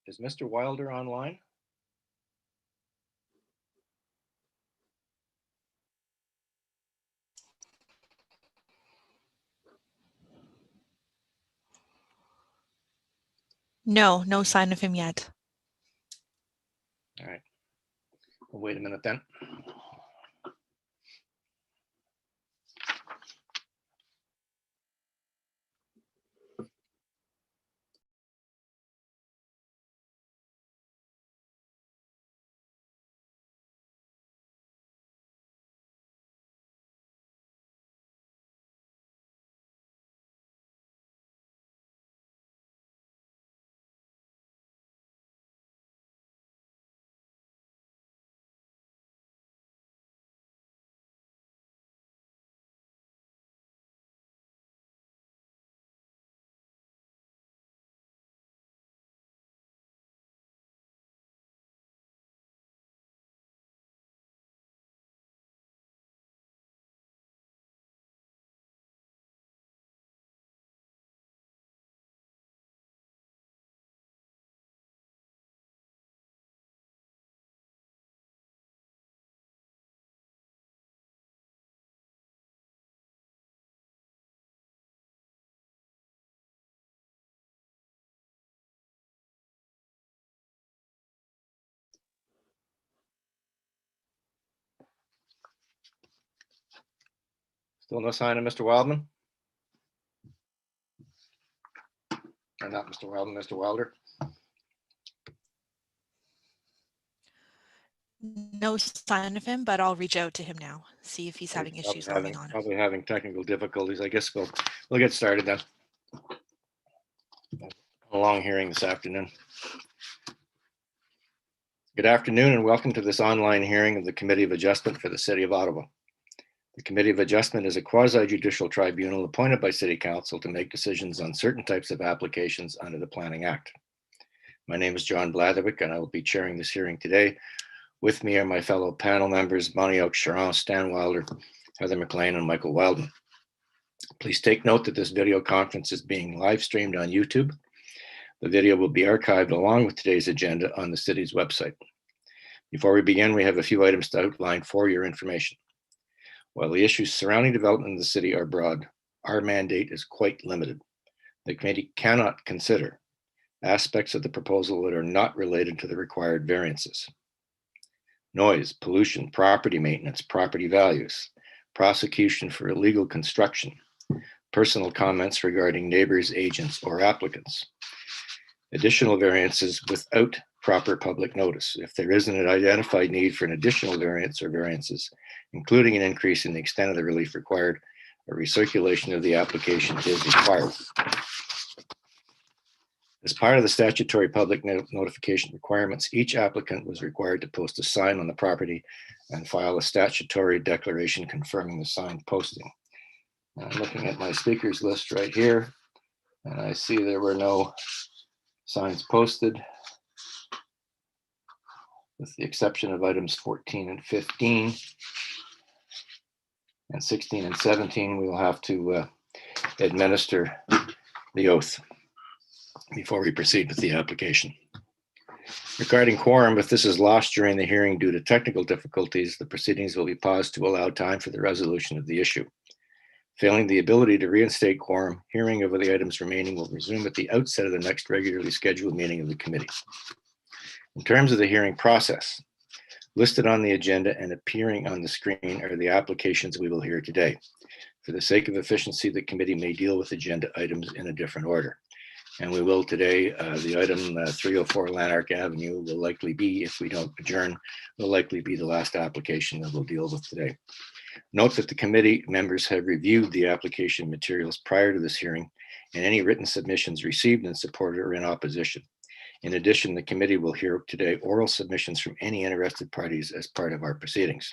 Is Mr. Wilder online? No, no sign of him yet. All right. We'll wait a minute then. Still no sign of Mr. Wildman? Or not Mr. Wildman, Mr. Wilder? No sign of him, but I'll reach out to him now, see if he's having issues logging on. Probably having technical difficulties. I guess we'll get started then. A long hearing this afternoon. Good afternoon and welcome to this online hearing of the Committee of Adjustment for the City of Ottawa. The Committee of Adjustment is a quasi-judicial tribunal appointed by City Council to make decisions on certain types of applications under the Planning Act. My name is John Blatherwick and I will be chairing this hearing today. With me are my fellow panel members, Bonnie Oak-Charon, Stan Wilder, Heather McLean, and Michael Wildman. Please take note that this video conference is being live streamed on YouTube. The video will be archived along with today's agenda on the city's website. Before we begin, we have a few items to outline for your information. While the issues surrounding development in the city are broad, our mandate is quite limited. The committee cannot consider aspects of the proposal that are not related to the required variances. Noise, pollution, property maintenance, property values, prosecution for illegal construction, personal comments regarding neighbors, agents, or applicants, additional variances without proper public notice. If there isn't an identified need for an additional variance or variances, including an increase in the extent of the relief required, a recirculation of the application is required. As part of the statutory public notification requirements, each applicant was required to post a sign on the property and file a statutory declaration confirming the sign posting. Now, I'm looking at my speakers list right here, and I see there were no signs posted, with the exception of items 14 and 15. And 16 and 17, we will have to administer the oath before we proceed with the application. Regarding quorum, if this is lost during the hearing due to technical difficulties, the proceedings will be paused to allow time for the resolution of the issue. Failing the ability to reinstate quorum, hearing over the items remaining will resume at the outset of the next regularly scheduled meeting of the committee. In terms of the hearing process, listed on the agenda and appearing on the screen are the applications we will hear today. For the sake of efficiency, the committee may deal with agenda items in a different order. And we will today, the item 304 Lanarch Avenue will likely be, if we don't adjourn, will likely be the last application that we'll deal with today. Note that the committee members have reviewed the application materials prior to this hearing, and any written submissions received in support or in opposition. In addition, the committee will hear today oral submissions from any interested parties as part of our proceedings.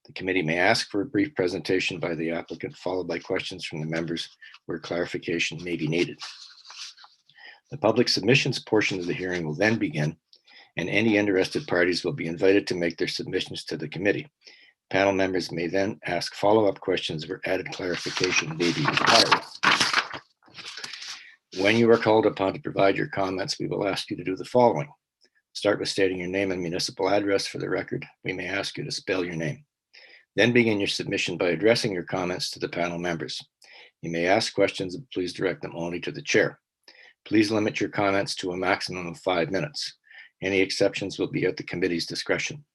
The committee may ask for a brief presentation by the applicant, followed by questions from the members where clarification may be needed. The public submissions portion of the hearing will then begin, and any interested parties will be invited to make their submissions to the committee. Panel members may then ask follow-up questions where added clarification may be required. When you are called upon to provide your comments, we will ask you to do the following. Start with stating your name and municipal address for the record. We may ask you to spell your name. Then begin your submission by addressing your comments to the panel members. You may ask questions, but please direct them only to the chair. Please limit your comments to a maximum of 5 minutes. Any exceptions will be at the committee's discretion.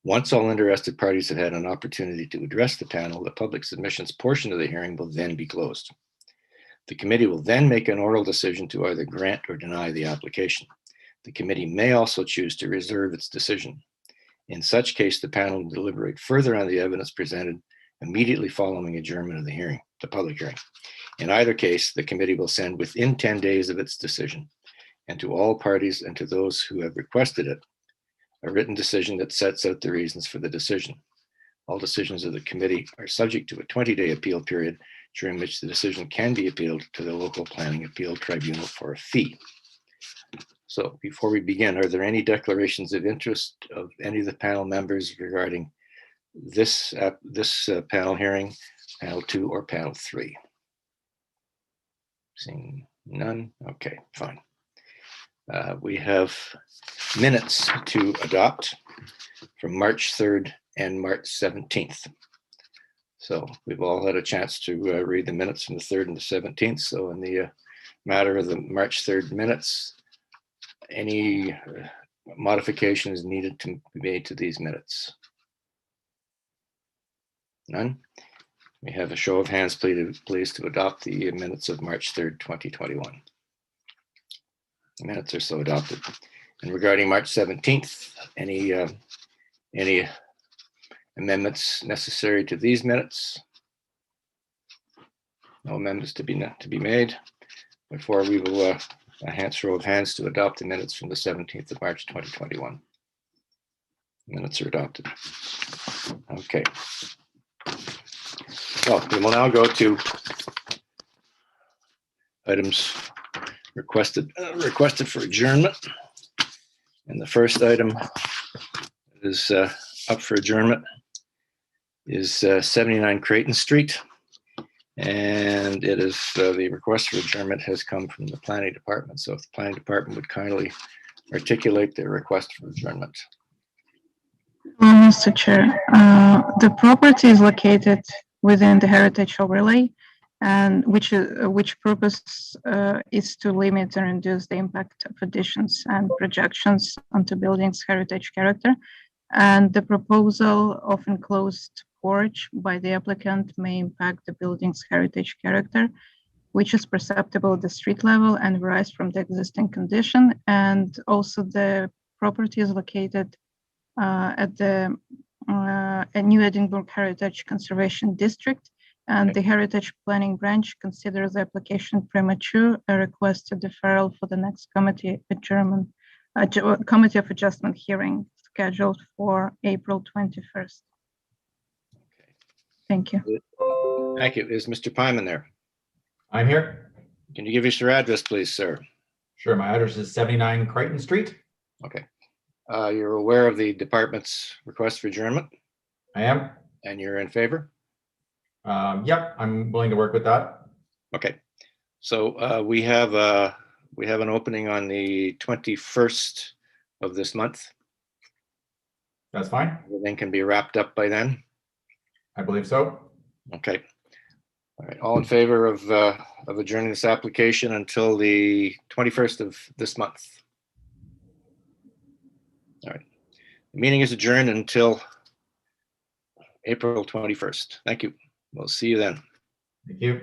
Once all interested parties have had an opportunity to address the panel, the public submissions portion of the hearing will then be closed. The committee will then make an oral decision to either grant or deny the application. The committee may also choose to reserve its decision. In such case, the panel will deliberate further on the evidence presented immediately following adjournment of the hearing, the public hearing. In either case, the committee will send within 10 days of its decision, and to all parties and to those who have requested it, a written decision that sets out the reasons for the decision. All decisions of the committee are subject to a 20-day appeal period, during which the decision can be appealed to the local planning appeal tribunal for a fee. So before we begin, are there any declarations of interest of any of the panel members regarding this panel hearing, panel 2 or panel 3? Seeing none, okay, fine. We have minutes to adopt from March 3rd and March 17th. So we've all had a chance to read the minutes from the 3rd and the 17th. So in the matter of the March 3rd minutes, any modifications needed to be made to these minutes? None? We have a show of hands, please, to adopt the minutes of March 3rd, 2021. The minutes are so adopted. And regarding March 17th, any amendments necessary to these minutes? No amendments to be made. Therefore, we will a show of hands to adopt the minutes from the 17th of March, 2021. Minutes are adopted. Okay. Well, we will now go to items requested for adjournment. And the first item is up for adjournment is 79 Kraton Street. And it is the request for adjournment has come from the planning department. So if the planning department would kindly articulate their request for adjournment. Mr. Chair, the property is located within the heritage overlay, and which purpose is to limit and reduce the impact of additions and projections onto buildings' heritage character. And the proposal of enclosed porch by the applicant may impact the building's heritage character, which is perceptible at the street level and varies from the existing condition. And also the property is located at the New Edinburgh Heritage Conservation District, and the Heritage Planning Branch considers the application premature and requests a deferral for the next committee of adjustment hearing scheduled for April 21st. Okay. Thank you. Thank you. Is Mr. Pyman there? I'm here. Can you give us your address, please, sir? Sure. My address is 79 Kraton Street. Okay. You're aware of the department's request for adjournment, I am. and you're in favor? Yep, I'm willing to work with that. Okay. So we have an opening on the 21st of this month. That's fine. Everything can be wrapped up by then. I believe so. Okay. All right. All in favor of adjourning this application until the 21st of this month? All right. The meeting is adjourned until April 21st. Thank you. We'll see you then. Thank you.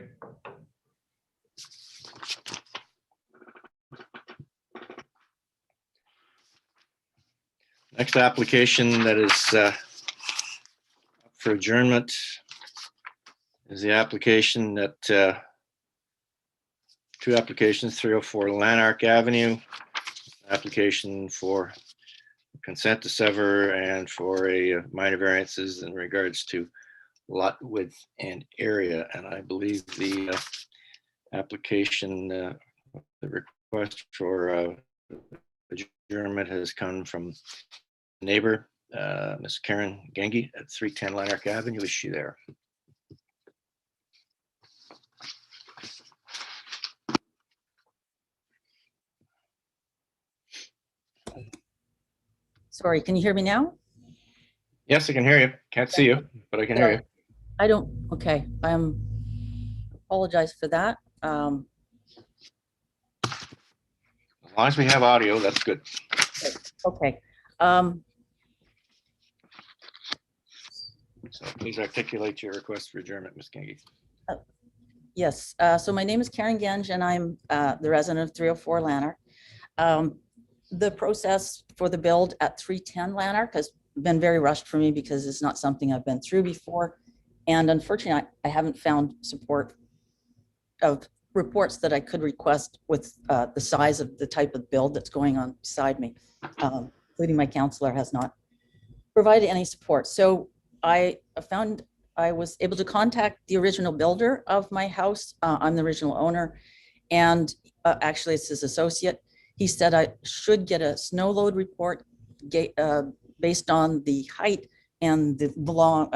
Next application that is up for adjournment is the application that two applications, 304 Lanarch Avenue, application for consent to sever and for a minor variances in regards to lot width and area. And I believe the application, the request for adjournment has come from neighbor, Ms. Karen Gengi at 310 Lanarch Avenue. Is she there? Corey, can you hear me now? Yes, I can hear you. Can't see you, but I can hear you. I don't, okay, apologize for that. As long as we have audio, that's good. Okay. So please articulate your request for adjournment, Ms. Kingi. Yes, so my name is Karen Genge and I'm the resident of 304 Lanarch. The process for the build at 310 Lanarch has been very rushed for me because it's not something I've been through before. And unfortunately, I haven't found support of reports that I could request with the size of the type of build that's going on beside me, including my counselor has not provided any support. So I found I was able to contact the original builder of my house. I'm the original owner, and actually it's his associate. He said I should get a snow load report based on the height and the long,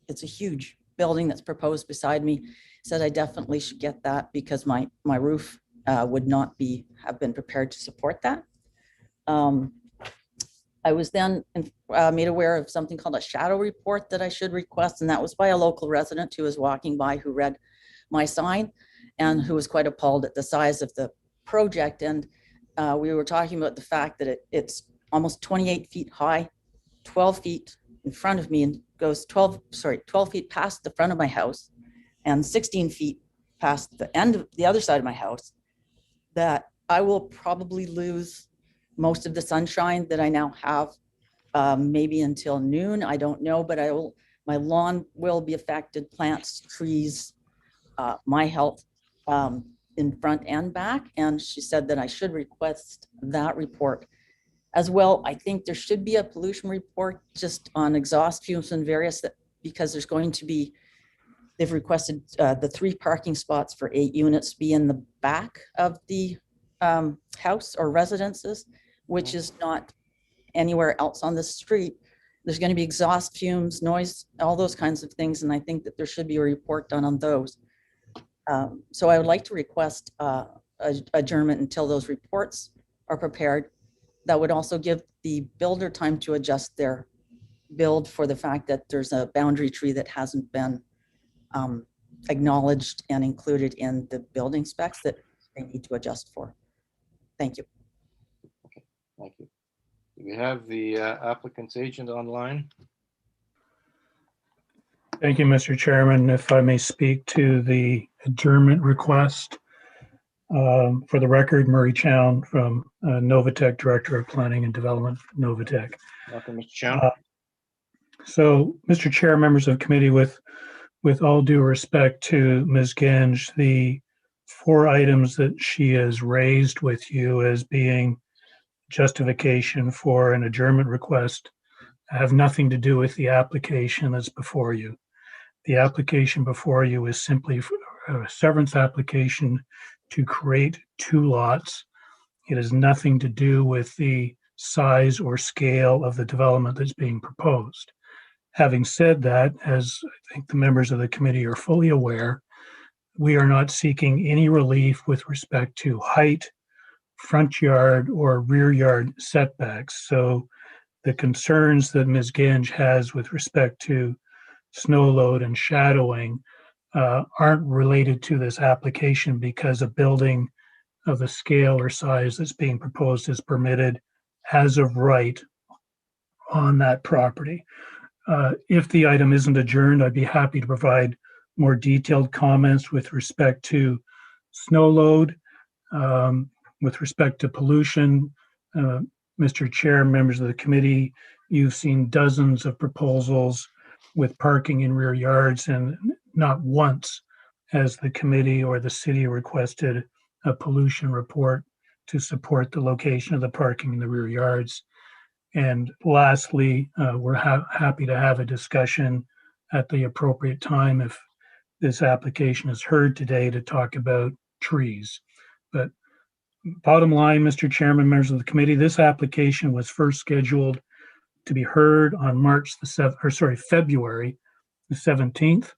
it's a huge building that's proposed beside me. Said I definitely should get that because my roof would not have been prepared to support that. I was then made aware of something called a shadow report that I should request, and that was by a local resident who was walking by who read my sign and who was quite appalled at the size of the project. And we were talking about the fact that it's almost 28 feet high, 12 feet in front of me, and goes 12 feet past the front of my house and 16 feet past the end of the other side of my house, that I will probably lose most of the sunshine that I now have, maybe until noon. I don't know, but my lawn will be affected, plants, trees, my health in front and back. And she said that I should request that report as well. I think there should be a pollution report just on exhaust fumes and various, because there's going to be, they've requested the 3 parking spots for 8 units be in the back of the house or residences, which is not anywhere else on the street. There's going to be exhaust fumes, noise, all those kinds of things. And I think that there should be a report done on those. So I would like to request adjournment until those reports are prepared. That would also give the builder time to adjust their build for the fact that there's a boundary tree that hasn't been acknowledged and included in the building specs that they need to adjust for. Thank you. Okay, thank you. Do we have the applicant's agent online? Thank you, Mr. Chairman. If I may speak to the adjournment request. For the record, Murray Chown from Novatech, Director of Planning and Development, Novatech. Welcome, Mr. Chown. So, Mr. Chair, members of committee, with all due respect to Ms. Genge, the 4 items that she has raised with you as being justification for an adjournment request have nothing to do with the application that's before you. The application before you is simply a severance application to create 2 lots. It has nothing to do with the size or scale of the development that's being proposed. Having said that, as I think the members of the committee are fully aware, we are not seeking any relief with respect to height, front yard, or rear yard setbacks. So the concerns that Ms. Genge has with respect to snow load and shadowing aren't related to this application, because a building of the scale or size that's being proposed is permitted as of right on that property. If the item isn't adjourned, I'd be happy to provide more detailed comments with respect to snow load, with respect to pollution. Mr. Chair, members of the committee, you've seen dozens of proposals with parking in rear yards, and not once has the committee or the city requested a pollution report to support the location of the parking in the rear yards. And lastly, we're happy to have a discussion at the appropriate time if this application is heard today to talk about trees. But bottom line, Mr. Chairman, members of the committee, this application was first scheduled to be heard on February the 17th.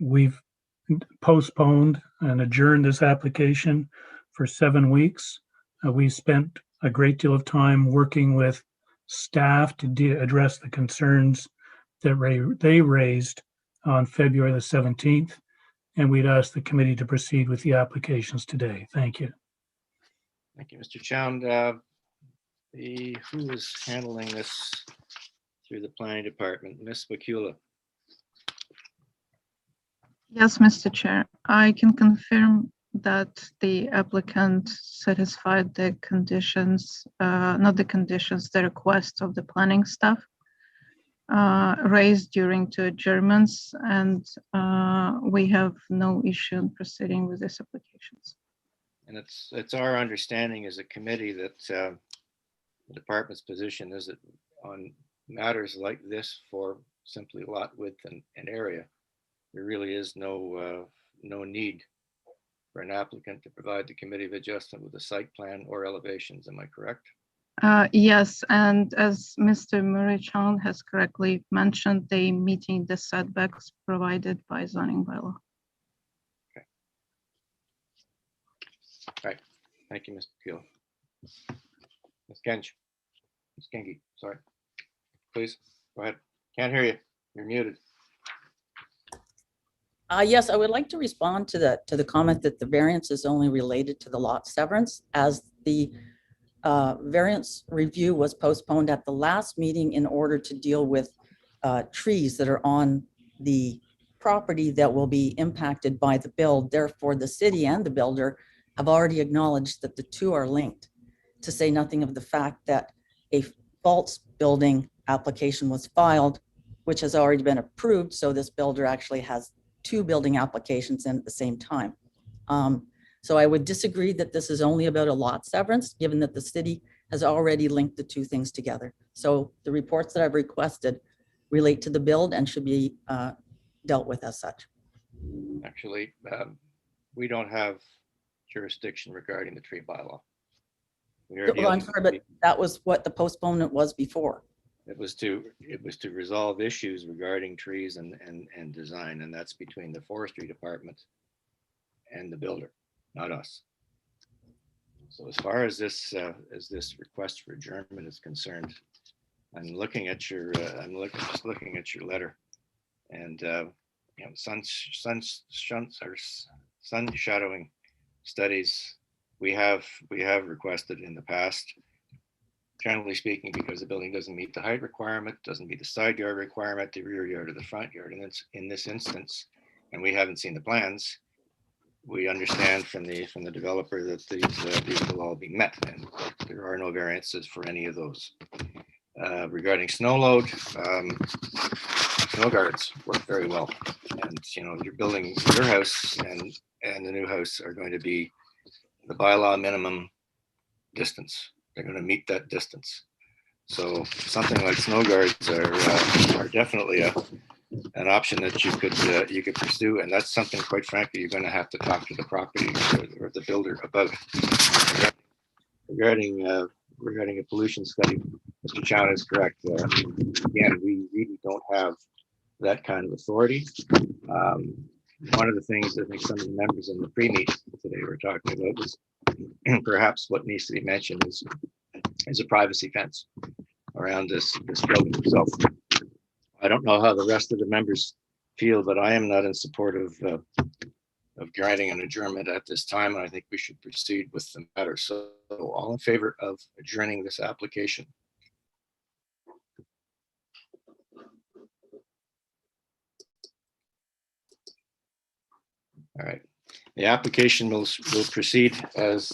We've postponed and adjourned this application for 7 weeks. We spent a great deal of time working with staff to address the concerns that they raised on February the 17th. And we'd ask the committee to proceed with the applications today. Thank you. Thank you, Mr. Chound. Who is handling this through the planning department? Ms. Wakula. Yes, Mr. Chair, I can confirm that the applicant satisfied the conditions, not the conditions, the request of the planning staff raised during two adjournments, and we have no issue in proceeding with these applications. And it's our understanding as a committee that the department's position is that on matters like this for simply lot width and area, there really is no need for an applicant to provide the Committee of Adjustment with a site plan or elevations. Am I correct? Yes, and as Mr. Murray-Chown has correctly mentioned, they meeting the setbacks provided by zoning bylaw. Okay. All right. Thank you, Ms. Peel. Ms. Gensch. Ms. Gengi, sorry. Please, go ahead. Can't hear you. You're muted. Yes, I would like to respond to the comment that the variance is only related to the lot severance, as the variance review was postponed at the last meeting in order to deal with trees that are on the property that will be impacted by the build. Therefore, the city and the builder have already acknowledged that the two are linked, to say nothing of the fact that a false building application was filed, which has already been approved. So this builder actually has two building applications in at the same time. So I would disagree that this is only about a lot severance, given that the city has already linked the two things together. So the reports that I've requested relate to the build and should be dealt with as such. Actually, we don't have jurisdiction regarding the tree bylaw. We are Well, I'm dealing- sorry, but that was what the postponement was before. It was to resolve issues regarding trees and design, and that's between the forestry department and the builder, not us. So as far as this request for adjournment is concerned, I'm looking at your just looking at your letter, and you know, sun shadowing studies we have requested in the past. Generally speaking, because the building doesn't meet the height requirement, doesn't meet the side yard requirement, the rear yard or the front yard. And it's in this instance, and we haven't seen the plans, we understand from the developer that these will all be met, and there are no variances for any of those. Regarding snow load, snow guards work very well. And you know, you're building your house and the new house are going to be the bylaw minimum distance. They're going to meet that distance. So something like snow guards are definitely an option that you could pursue, and that's something, quite frankly, you're going to have to talk to the property or the builder about. Regarding a pollution study, Mr. Chown is correct. Again, we really don't have that kind of authority. One of the things I think some of the members in the pre-meet today were talking about was perhaps what needs to be mentioned is a privacy fence around this building. So I don't know how the rest of the members feel, but I am not in support of granting an adjournment at this time, and I think we should proceed with the matter. So all in favor of adjourning this application? All right. The application will proceed as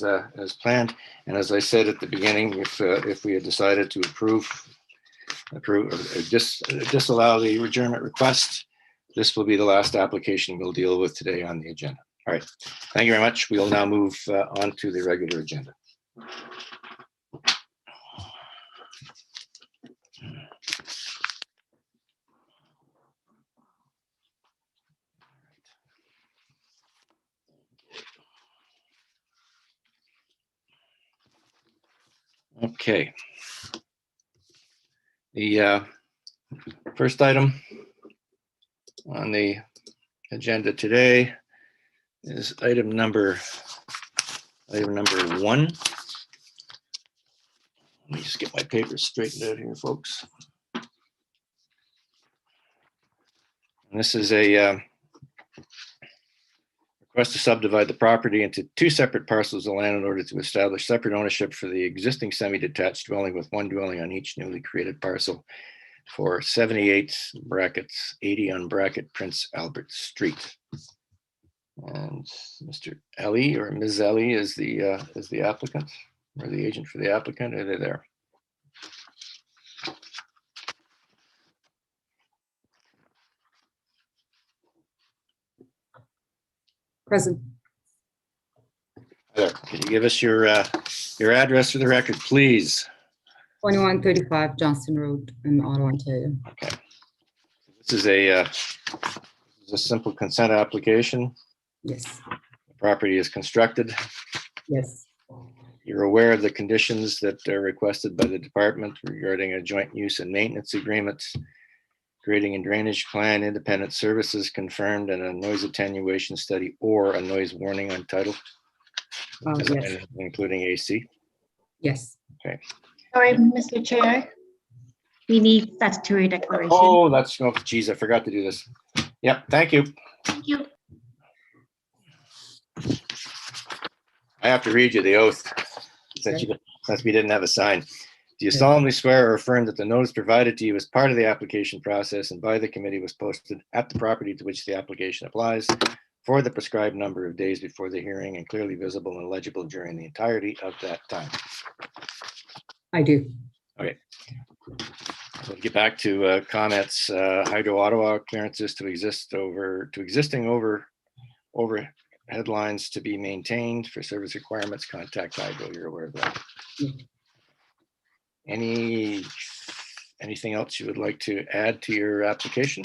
planned, and as I said at the beginning, if we had decided to approve or disallow the adjournment request, this will be the last application we'll deal with today on the agenda. All right. Thank you very much. We'll now move on to the regular agenda. Okay. The first item on the agenda today is item number 1. Let me just get my papers straightened out here, folks. And this is a request to subdivide the property into two separate parcels of land in order to establish separate ownership for the existing semi-detached dwelling with one dwelling on each newly created parcel for 78 brackets 80 on bracket Prince Albert Street. And Mr. Ellie or Ms. Ellie is the applicant or the agent for the applicant. Are they there? Present. There. Can you give us your address for the record, please? 2135 Johnston Road in Ottawa, Ontario. Okay. This is a simple consent application. Yes. The property is constructed. Yes. You're aware of the conditions that are requested by the department regarding a joint use and maintenance agreement, grading and drainage plan, independent services confirmed, and a noise attenuation study or a noise warning on title, Yes. including AC. Yes. Sorry, Mr. Chair. We need statutory declaration. Oh, that's, oh, geez, I forgot to do this. Yep, thank you. Thank you. I have to read you the oath since we didn't have a sign. Do you solemnly swear or affirm that the notice provided to you as part of the application process and by the committee was posted at the property to which the application applies for the prescribed number of days before the hearing and clearly visible and legible during the entirety of that time? I do. Okay. We'll get back to comments. Hydro Ottawa clearances to existing overhead lines to be maintained for service requirements. Contact Hydro. You're aware of that. Anything else you would like to add to your application?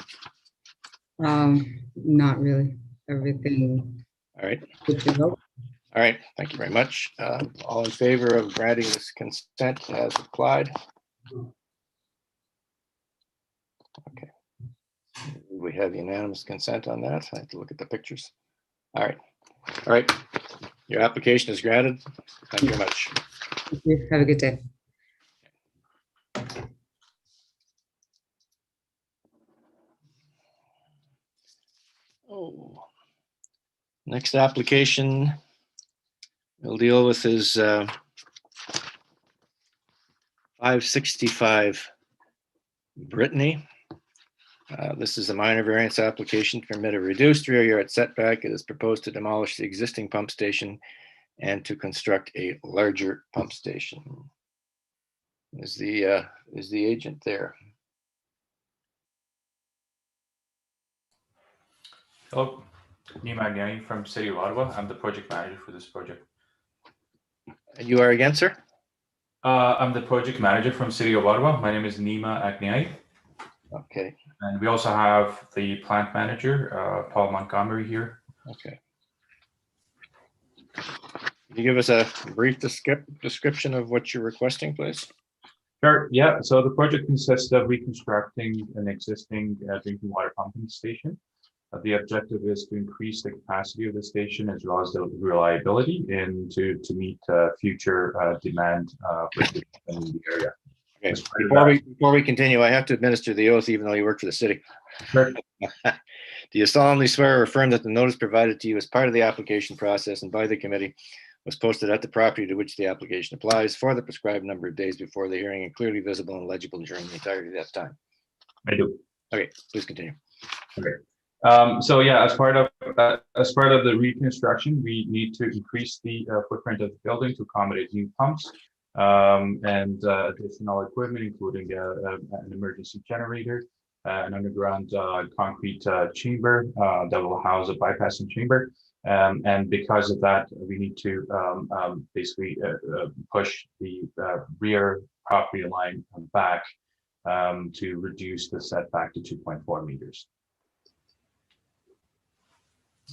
Not really. Everything. All right. Good to go. All right. Thank you very much. All in favor of granting this consent as applied? Okay. We have unanimous consent on that. I have to look at the pictures. All right. All right. Your application is granted. Thank you very much. Thank you. Have a good day. Oh. Next application we'll deal with is 565 Britany. This is a minor variance application to permit a reduced rear yard setback. It is proposed to demolish the existing pump station and to construct a larger pump station. Is the agent there? Hello, Neil Magnani from City of Ottawa. I'm the project manager for this project. And you are again, sir? I'm the project manager from City of Ottawa. My name is Nima Agnai. Okay. And we also have the plant manager, Paul Montgomery here. Okay. Can you give us a brief description of what you're requesting, please? Sure. Yeah. So the project consists of reconstructing an existing drinking water pumping station. The objective is to increase the capacity of the station as well as the reliability and to meet future demand in the area. Okay. Before we continue, I have to administer the oath even though you work for the city. Sure. Do you solemnly swear or affirm that the notice provided to you as part of the application process and by the committee was posted at the property to which the application applies for the prescribed number of days before the hearing and clearly visible and legible during the entirety of that time? I do. Okay, please continue. Okay. So yeah, as part of the reconstruction, we need to increase the footprint of the building to accommodate new pumps and additional equipment, including an emergency generator, an underground concrete chamber that will house a bypassing chamber. And because of that, we need to basically push the rear property line back to reduce the setback to 2.4 meters.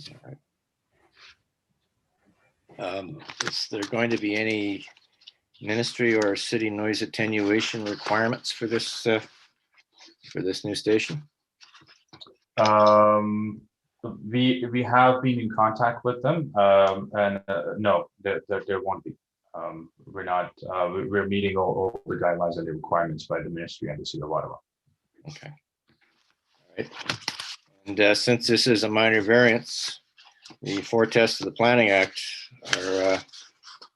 All right. Is there going to be any ministry or city noise attenuation requirements for this new station? We have been in contact with them, and no, there won't be. we're not, we're meeting all the guidelines and the requirements by the Ministry and the City of Ottawa. Okay. All right. And since this is a minor variance, the four tests of the Planning Act are,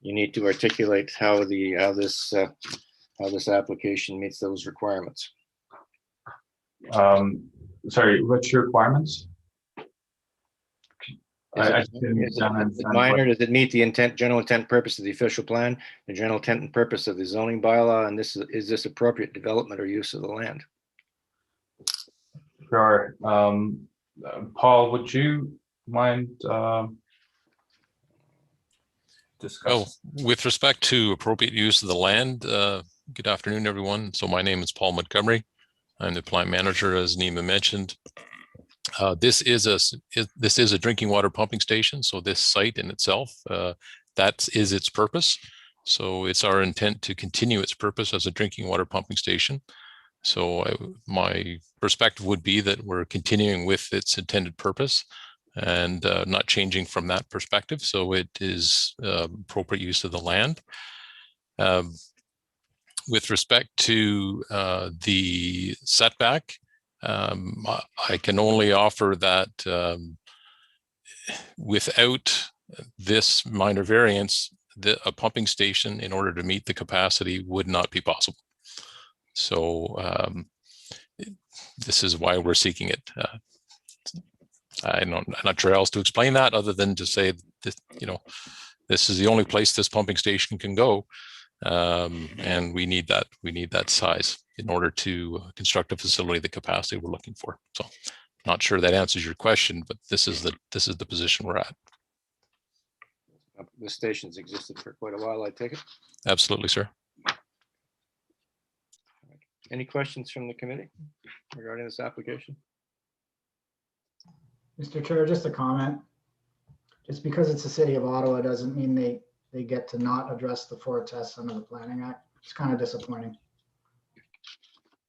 you need to articulate how this application meets those requirements. Sorry, what's your requirements? Is it minor? Does it meet the general intent, purpose of the official plan, the general intent and purpose of the zoning bylaw, and is this appropriate development or use of the land? Sure. Paul, would you mind discussing? With respect to appropriate use of the land, good afternoon, everyone. So my name is Paul Montgomery. I'm the plant manager, as Nima mentioned. This is a drinking water pumping station. So this site in itself, that is its purpose. So it's our intent to continue its purpose as a drinking water pumping station. So my perspective would be that we're continuing with its intended purpose and not changing from that perspective. So it is appropriate use of the land. With respect to the setback, I can only offer that without this minor variance, a pumping station, in order to meet the capacity, would not be possible. So this is why we're seeking it. I'm not sure how else to explain that other than to say that, this is the only place this pumping station can go. And we need that size in order to construct a facility, the capacity we're looking for. So not sure that answers your question, but this is the position we're at. This station's existed for quite a while, I take it? Absolutely, sir. Any questions from the committee regarding this application? Mr. Chair, just a comment. Just because it's the City of Ottawa doesn't mean they get to not address the four tests under the Planning Act. It's kind of disappointing.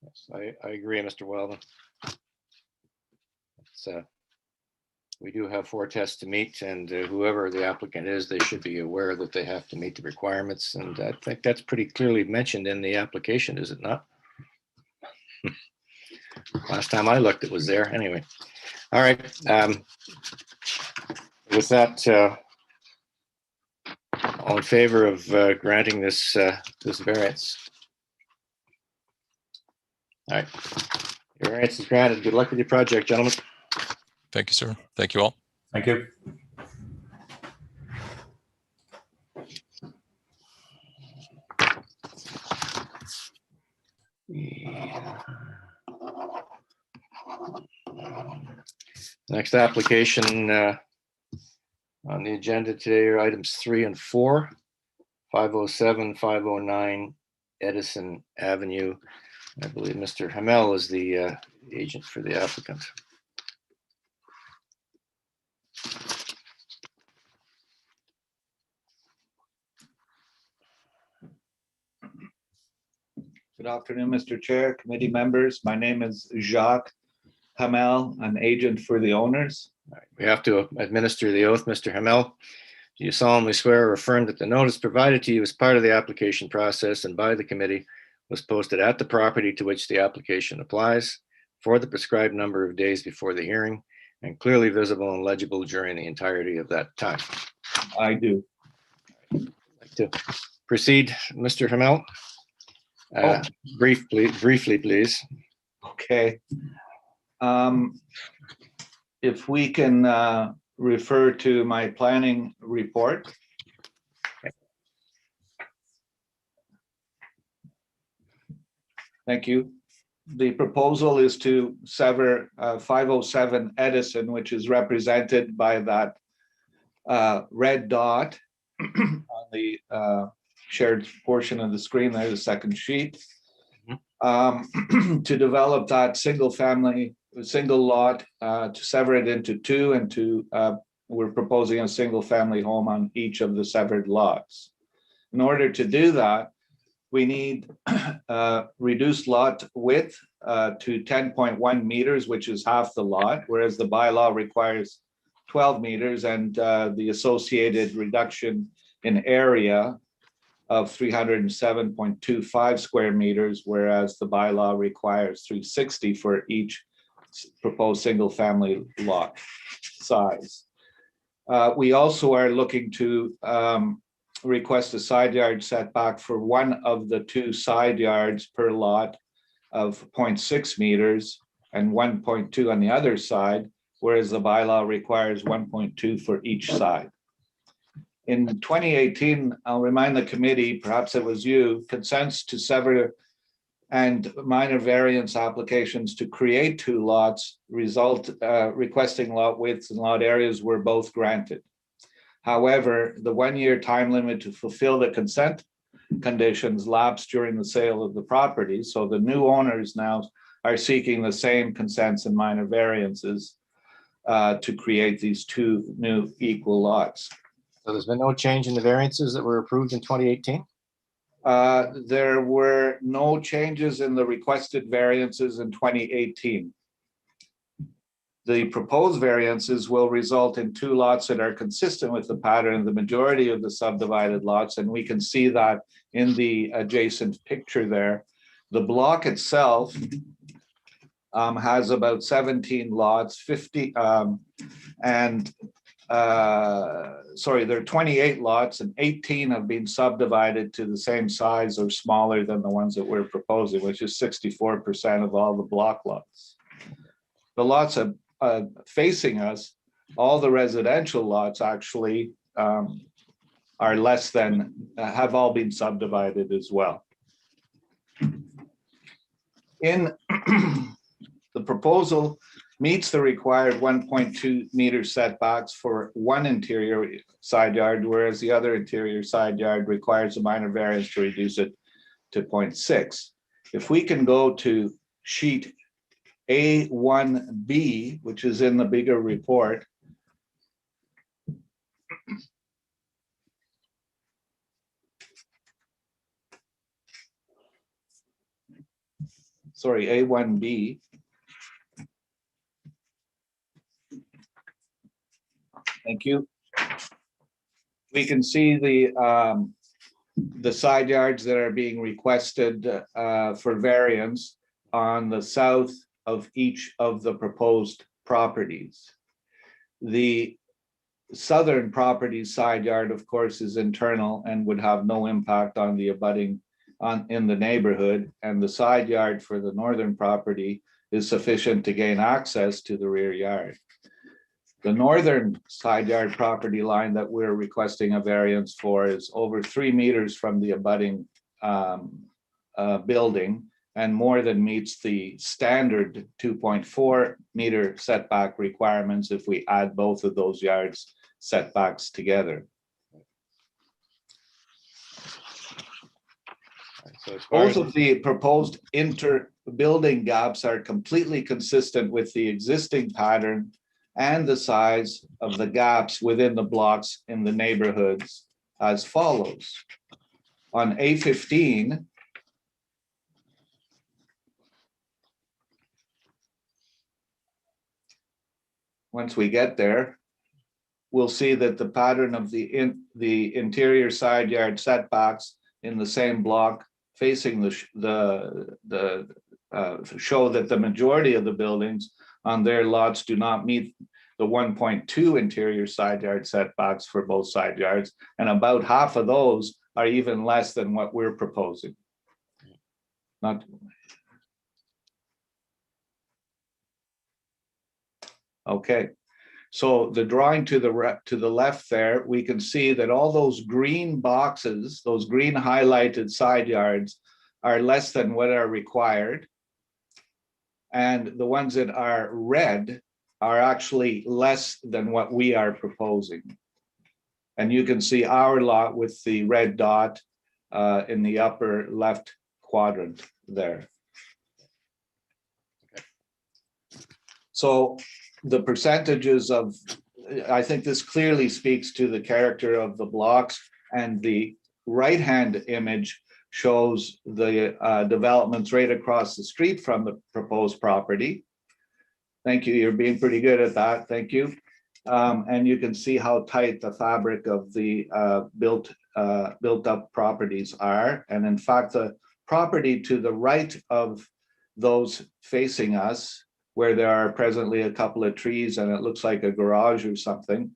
Yes, I agree, Mr. Weldon. We do have four tests to meet, and whoever the applicant is, they should be aware that they have to meet the requirements. And I think that's pretty clearly mentioned in the application, is it not? Last time I looked, it was there. Anyway, all right. With that, all in favor of granting this variance? All right, your variance is granted. Good luck with your project, gentlemen. Thank you, sir. Thank you all. Thank you. Next application on the agenda today are items 3 and 4, 507, 509 Edison Avenue. I believe Mr. Hamel is the agent for the applicant. Good afternoon, Mr. Chair, committee members. My name is Jacques Hamel. I'm agent for the owners. All right, we have to administer the oath. Mr. Hamel, do you solemnly swear or affirm that the notice provided to you as part of the application process and by the committee was posted at the property to which the application applies for the prescribed number of days before the hearing and clearly visible and legible during the entirety of that time? I do. I'd like to proceed, Mr. Hamel. Briefly, please. Okay. If we can refer to my planning report. Thank you. The proposal is to sever 507 Edison, which is represented by that red dot on the shared portion of the screen there, the second sheet, to develop that single lot, to sever it into two, and we're proposing a single family home on each of the severed lots. In order to do that, we need reduced lot width to 10.1 meters, which is half the lot, whereas the bylaw requires 12 meters, and the associated reduction in area of 307.25 square meters, whereas the bylaw requires 360 for each proposed single-family lot size. We also are looking to request a side yard setback for one of the two side yards per lot of 0.6 meters and 1.2 on the other side, whereas the bylaw requires 1.2 for each side. In 2018, I'll remind the committee, perhaps it was you, consents to sever and minor variance applications to create two lots requesting lot widths and lot areas were both granted. However, the 1-year time limit to fulfill the consent conditions lapsed during the sale of the property. So the new owners now are seeking the same consents and minor variances to create these two new equal lots. So there's been no change in the variances that were approved in 2018? There were no changes in the requested variances in 2018. The proposed variances will result in two lots that are consistent with the pattern of the majority of the subdivided lots, and we can see that in the adjacent picture there. The block itself has about 17 lots, 50, there are 28 lots and 18 have been subdivided to the same size or smaller than the ones that we're proposing, which is 64% of all the block lots. The lots facing us, all the residential lots actually are less than, have all been subdivided as well. In the proposal meets the required 1.2 meter setbacks for one interior side yard, whereas the other interior side yard requires a minor variance to reduce it to 0.6. If we can go to sheet A1B, which is in the bigger report. Sorry, A1B. Thank you. We can see the side yards that are being requested for variance on the south of each of the proposed properties. The southern property side yard, of course, is internal and would have no impact on the abutting in the neighborhood, and the side yard for the northern property is sufficient to gain access to the rear yard. The northern side yard property line that we're requesting a variance for is over 3 meters from the abutting building and more than meets the standard 2.4 meter setback requirements if we add both of those yards setbacks together. So as far Both as of the proposed inter-building gaps are completely consistent with the existing pattern and the size of the gaps within the blocks in the neighborhoods as follows. On A15, once we get there, we'll see that the pattern of the interior side yard setbacks in the same block facing show that the majority of the buildings on their lots do not meet the 1.2 interior side yard setbacks for both side yards, and about half of those are even less than what we're proposing. Okay, so the drawing to the left there, we can see that all those green boxes, those green highlighted side yards, are less than what are required. And the ones that are red are actually less than what we are proposing. And you can see our lot with the red dot in the upper left quadrant there. So the percentages of, I think this clearly speaks to the character of the blocks, and the right-hand image shows the developments right across the street from the proposed property. Thank you, you're being pretty good at that, thank you. And you can see how tight the fabric of the built built up properties are. And in fact, the property to the right of those facing us, where there are presently a couple of trees and it looks like a garage or something,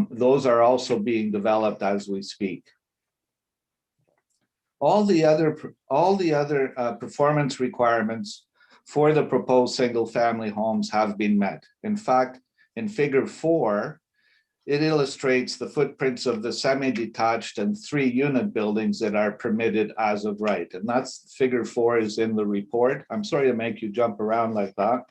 those are also being developed as we speak. All the other performance requirements for the proposed single-family homes have been met. In fact, in Figure 4, it illustrates the footprints of the semi-detached and 3-unit buildings that are permitted as of right. And that's Figure 4 is in the report. I'm sorry to make you jump around like that.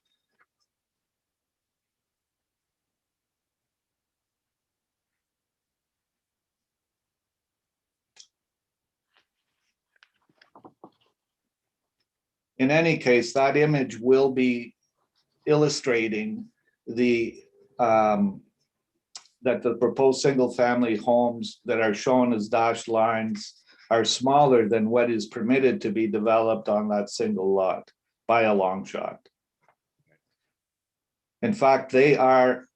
In any case, that image will be illustrating the that the proposed single-family homes that are shown as dashed lines are smaller than what is permitted to be developed on that single lot by a long shot. In fact, they are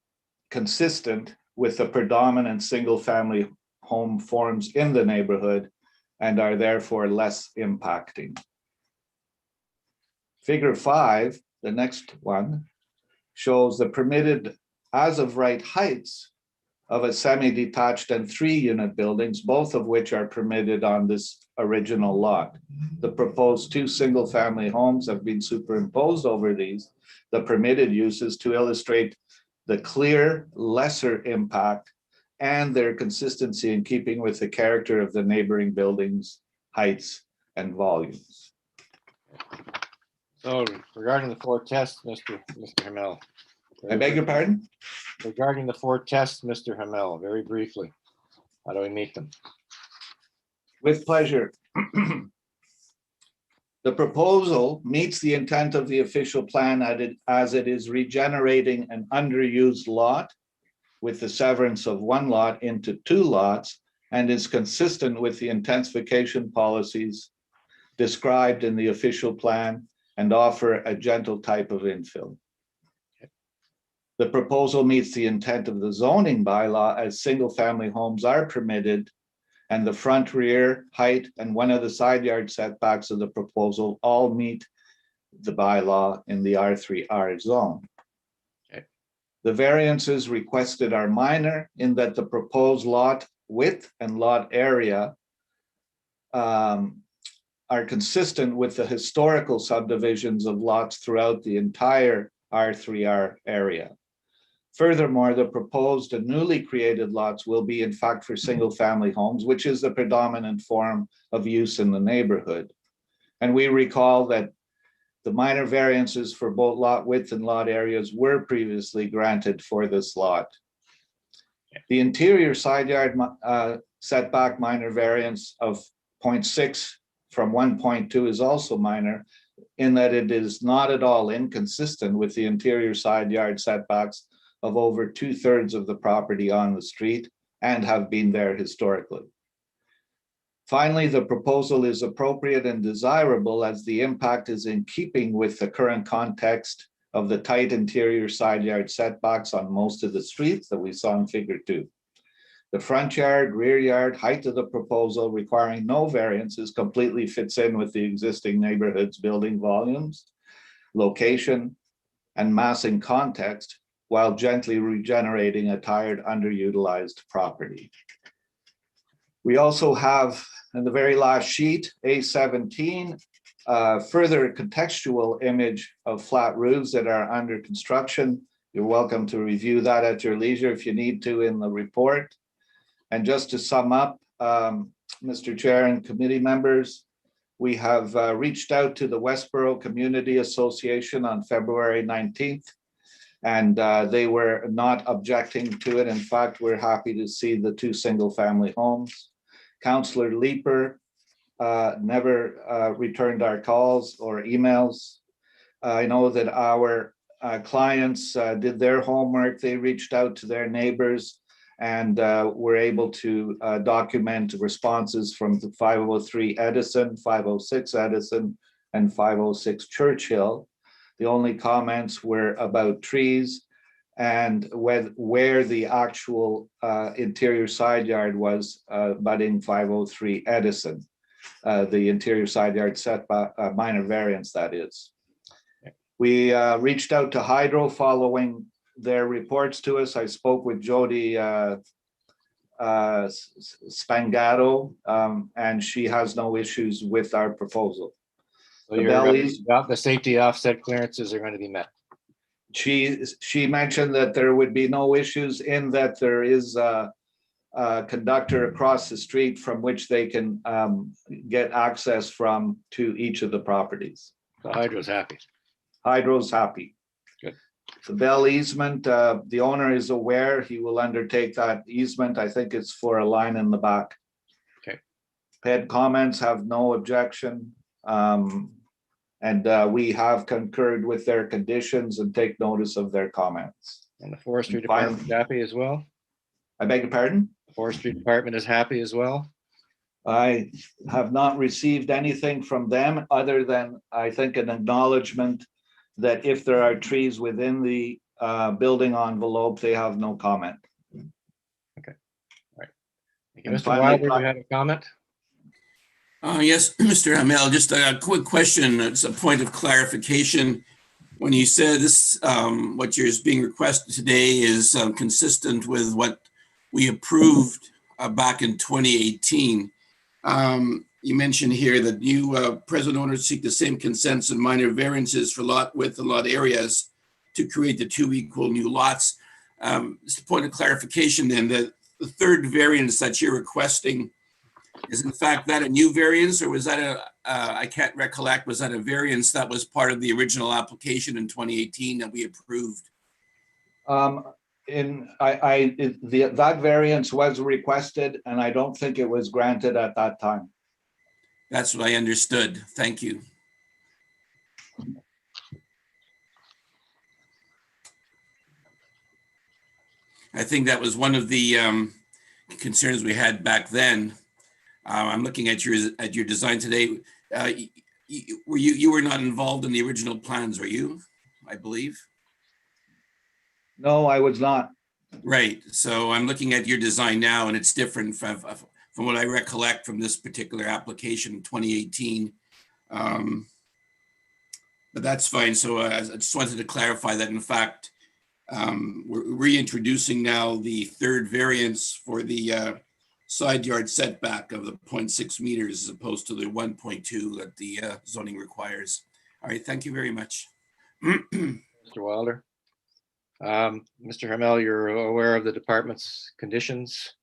consistent with the predominant single-family home forms in the neighborhood and are therefore less impacting. Figure 5, the next one, shows the permitted as of right heights of a semi-detached and 3-unit buildings, both of which are permitted on this original lot. The proposed 2 single-family homes have been superimposed over these, the permitted uses, to illustrate the clear lesser impact and their consistency in keeping with the character of the neighboring buildings, heights, and volumes. So regarding the 4 tests, Mr. Hamel. I beg your pardon? Regarding the 4 tests, Mr. Hamel, very briefly, how do we meet them? With pleasure. The proposal meets the intent of the official plan as it is regenerating an underused lot with the severance of 1 lot into 2 lots and is consistent with the intensification policies described in the official plan and offer a gentle type of infill. The proposal meets the intent of the zoning bylaw as single-family homes are permitted and the front, rear, height, and one of the side yard setbacks of the proposal all meet the bylaw in the R3R zone. Okay. The variances requested are minor in that the proposed lot width and lot area are consistent with the historical subdivisions of lots throughout the entire R3R area. Furthermore, the proposed and newly created lots will be in fact for single-family homes, which is the predominant form of use in the neighborhood. And we recall that the minor variances for both lot width and lot areas were previously granted for this lot. The interior side yard setback minor variance of 0.6 from 1.2 is also minor in that it is not at all inconsistent with the interior side yard setbacks of over 2/3 of the property on the street and have been there historically. Finally, the proposal is appropriate and desirable as the impact is in keeping with the current context of the tight interior side yard setbacks on most of the streets that we saw in Figure 2. The front yard, rear yard, height of the proposal requiring no variances completely fits in with the existing neighborhood's building volumes, location, and massing context, while gently regenerating a tired, underutilized property. We also have, in the very last sheet, A17, further contextual image of flat roofs that are under construction. You're welcome to review that at your leisure if you need to in the report. And just to sum up, Mr. Chair and committee members, we have reached out to the Westboro Community Association on February 19th, and they were not objecting to it. In fact, we're happy to see the 2 single-family homes. Councillor Leeper never returned our calls or emails. I know that our clients did their homework. They reached out to their neighbors and were able to document responses from the 503 Edison, 506 Edison, and 506 Churchill. The only comments were about trees and where the actual interior side yard was abutting 503 Edison, the interior side yard setback, minor variance that is. We reached out to Hydro following their reports to us. I spoke with Jody Spangato, and she has no issues with our proposal. So The you're, bellies- the safety offset clearances are going to be met. She mentioned that there would be no issues in that there is a conductor across the street from which they can get access from to each of the properties. So Hydro's happy. Hydro's happy. Good. The Bell easement, the owner is aware. He will undertake that easement. I think it's for a line in the back. Okay. PED comments have no objection. And we have concurred with their conditions and take notice of their comments. And the forestry department is happy as well? I beg your pardon? The forestry department is happy as well? I have not received anything from them other than, I think, an acknowledgement that if there are trees within the building envelope, they have no comment. Okay. All right. Thank you. And Mr. finally, Wilder, you have a comment? Yes, Mr. Hamel, just a quick question. It's a point of clarification. When you said this, what is being requested today is consistent with what we approved back in 2018. You mentioned here that you present owners seek the same consents and minor variances for lot width and lot areas to create the two equal new lots. Just a point of clarification then, that the third variance that you're requesting, is in fact that a new variance, or was that I can't recollect, was that a variance that was part of the original application in 2018 that we approved? That variance was requested and I don't think it was granted at that time. That's what I understood. Thank you. I think that was one of the concerns we had back then. I'm looking at your design today. You were not involved in the original plans, were you? I believe. No, I was not. Right. So I'm looking at your design now, and it's different from what I recollect from this particular application in 2018. But that's fine. So I just wanted to clarify that, in fact, we're reintroducing now the third variance for the side yard setback of the 0.6 meters as opposed to the 1.2 that the zoning requires. All right, thank you very much. Mr. Wilder. Mr. Hamel, you're aware of the department's conditions?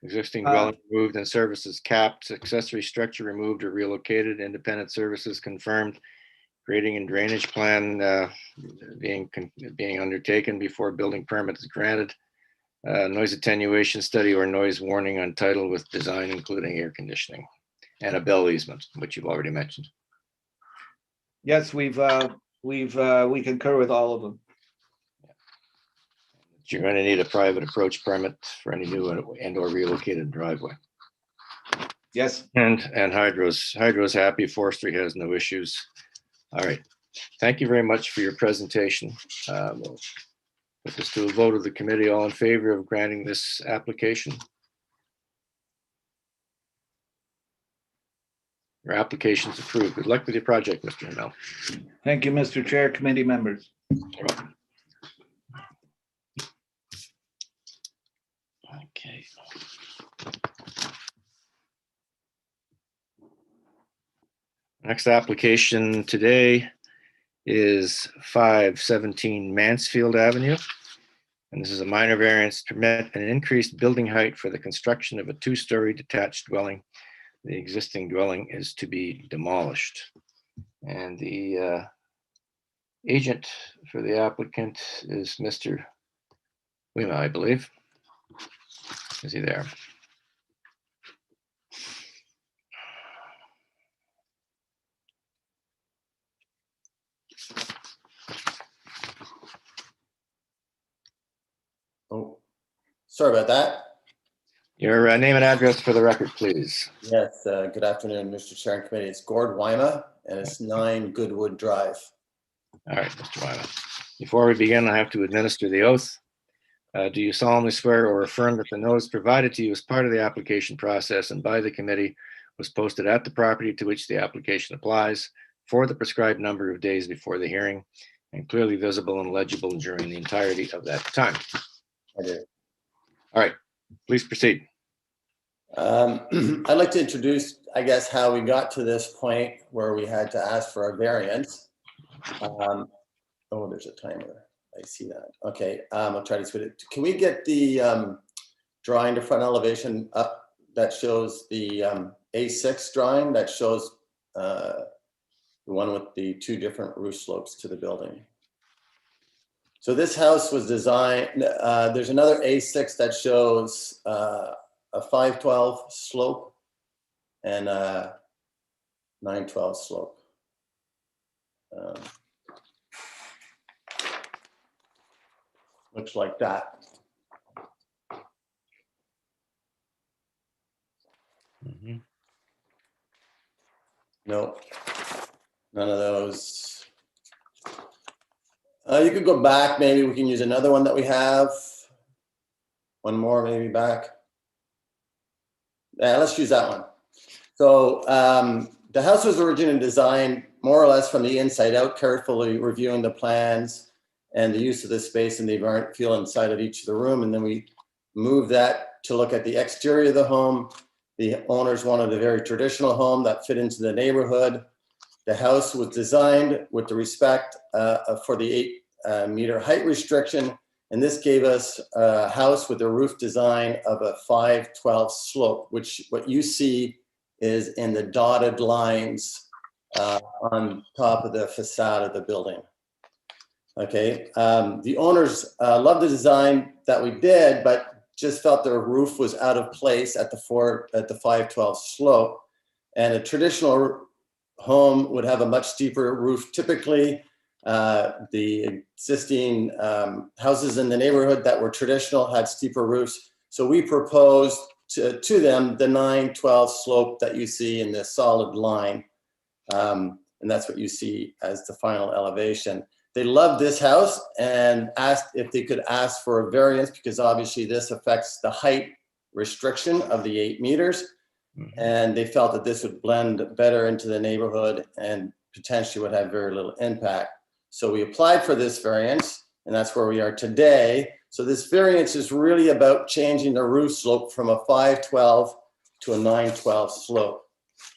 Existing dwelling removed and services capped, accessory structure removed or relocated, independent services confirmed, grading and drainage plan being undertaken before building permit is granted. Noise attenuation study or noise warning on title with design including air conditioning, and a bell easement, which you've already mentioned. Yes, we concur with all of them. You're going to need a private approach permit for any new and or relocated driveway. Yes. And Hydro's happy. Forestry has no issues. All right. Thank you very much for your presentation. We'll put this to a vote of the committee. All in favor of granting this application? Your application is approved. Good luck with your project, Mr. Hamel. Thank you, Mr. Chair, committee members. You're welcome. Okay. Next application today is 517 Mansfield Avenue. And this is a minor variance to permit an increased building height for the construction of a two-story detached dwelling. The existing dwelling is to be demolished. And the agent for the applicant is Mr. Wima, I believe. Is he there? Oh, sorry about that. Your name and address for the record, please. Yes, good afternoon, Mr. Chair and Committee. It's Gord Wyma, and it's 9 Goodwood Drive. All right, Mr. Wyman. Before we begin, I have to administer the oath. Do you solemnly swear or affirm that the notice provided to you as part of the application process and by the committee was posted at the property to which the application applies for the prescribed number of days before the hearing and clearly visible and legible during the entirety of that time? I do. All right, please proceed. I'd like to introduce, I guess, how we got to this point where we had to ask for a variance. Oh, there's a timer. I see that. Okay, I'll try to switch it. Can we get the drawing to front elevation up that shows the A6 drawing that shows the one with the two different roof slopes to the building? So this house was designed, there's another A6 that shows a 512 slope and a 912 slope. Looks like that. No, none of those. You could go back, maybe we can use another one that we have. One more maybe back. Yeah, let's use that one. So the house was originally designed more or less from the inside out, carefully reviewing the plans and the use of the space and the environment feel inside of each of the room. And then we moved that to look at the exterior of the home. The owners wanted a very traditional home that fit into the neighborhood. The house was designed with the respect for the 8-meter height restriction. And this gave us a house with a roof design of a 512 slope, which what you see is in the dotted lines on top of the facade of the building. Okay, the owners loved the design that we did, but just felt their roof was out of place at the 512 slope. And a traditional home would have a much steeper roof. Typically, the existing houses in the neighborhood that were traditional had steeper roofs. So we proposed to them the 912 slope that you see in this solid line. And that's what you see as the final elevation. They loved this house and asked if they could ask for a variance because obviously this affects the height restriction of the 8 meters. And they felt that this would blend better into the neighborhood and potentially would have very little impact. So we applied for this variance and that's where we are today. So this variance is really about changing the roof slope from a 512 to a 912 slope.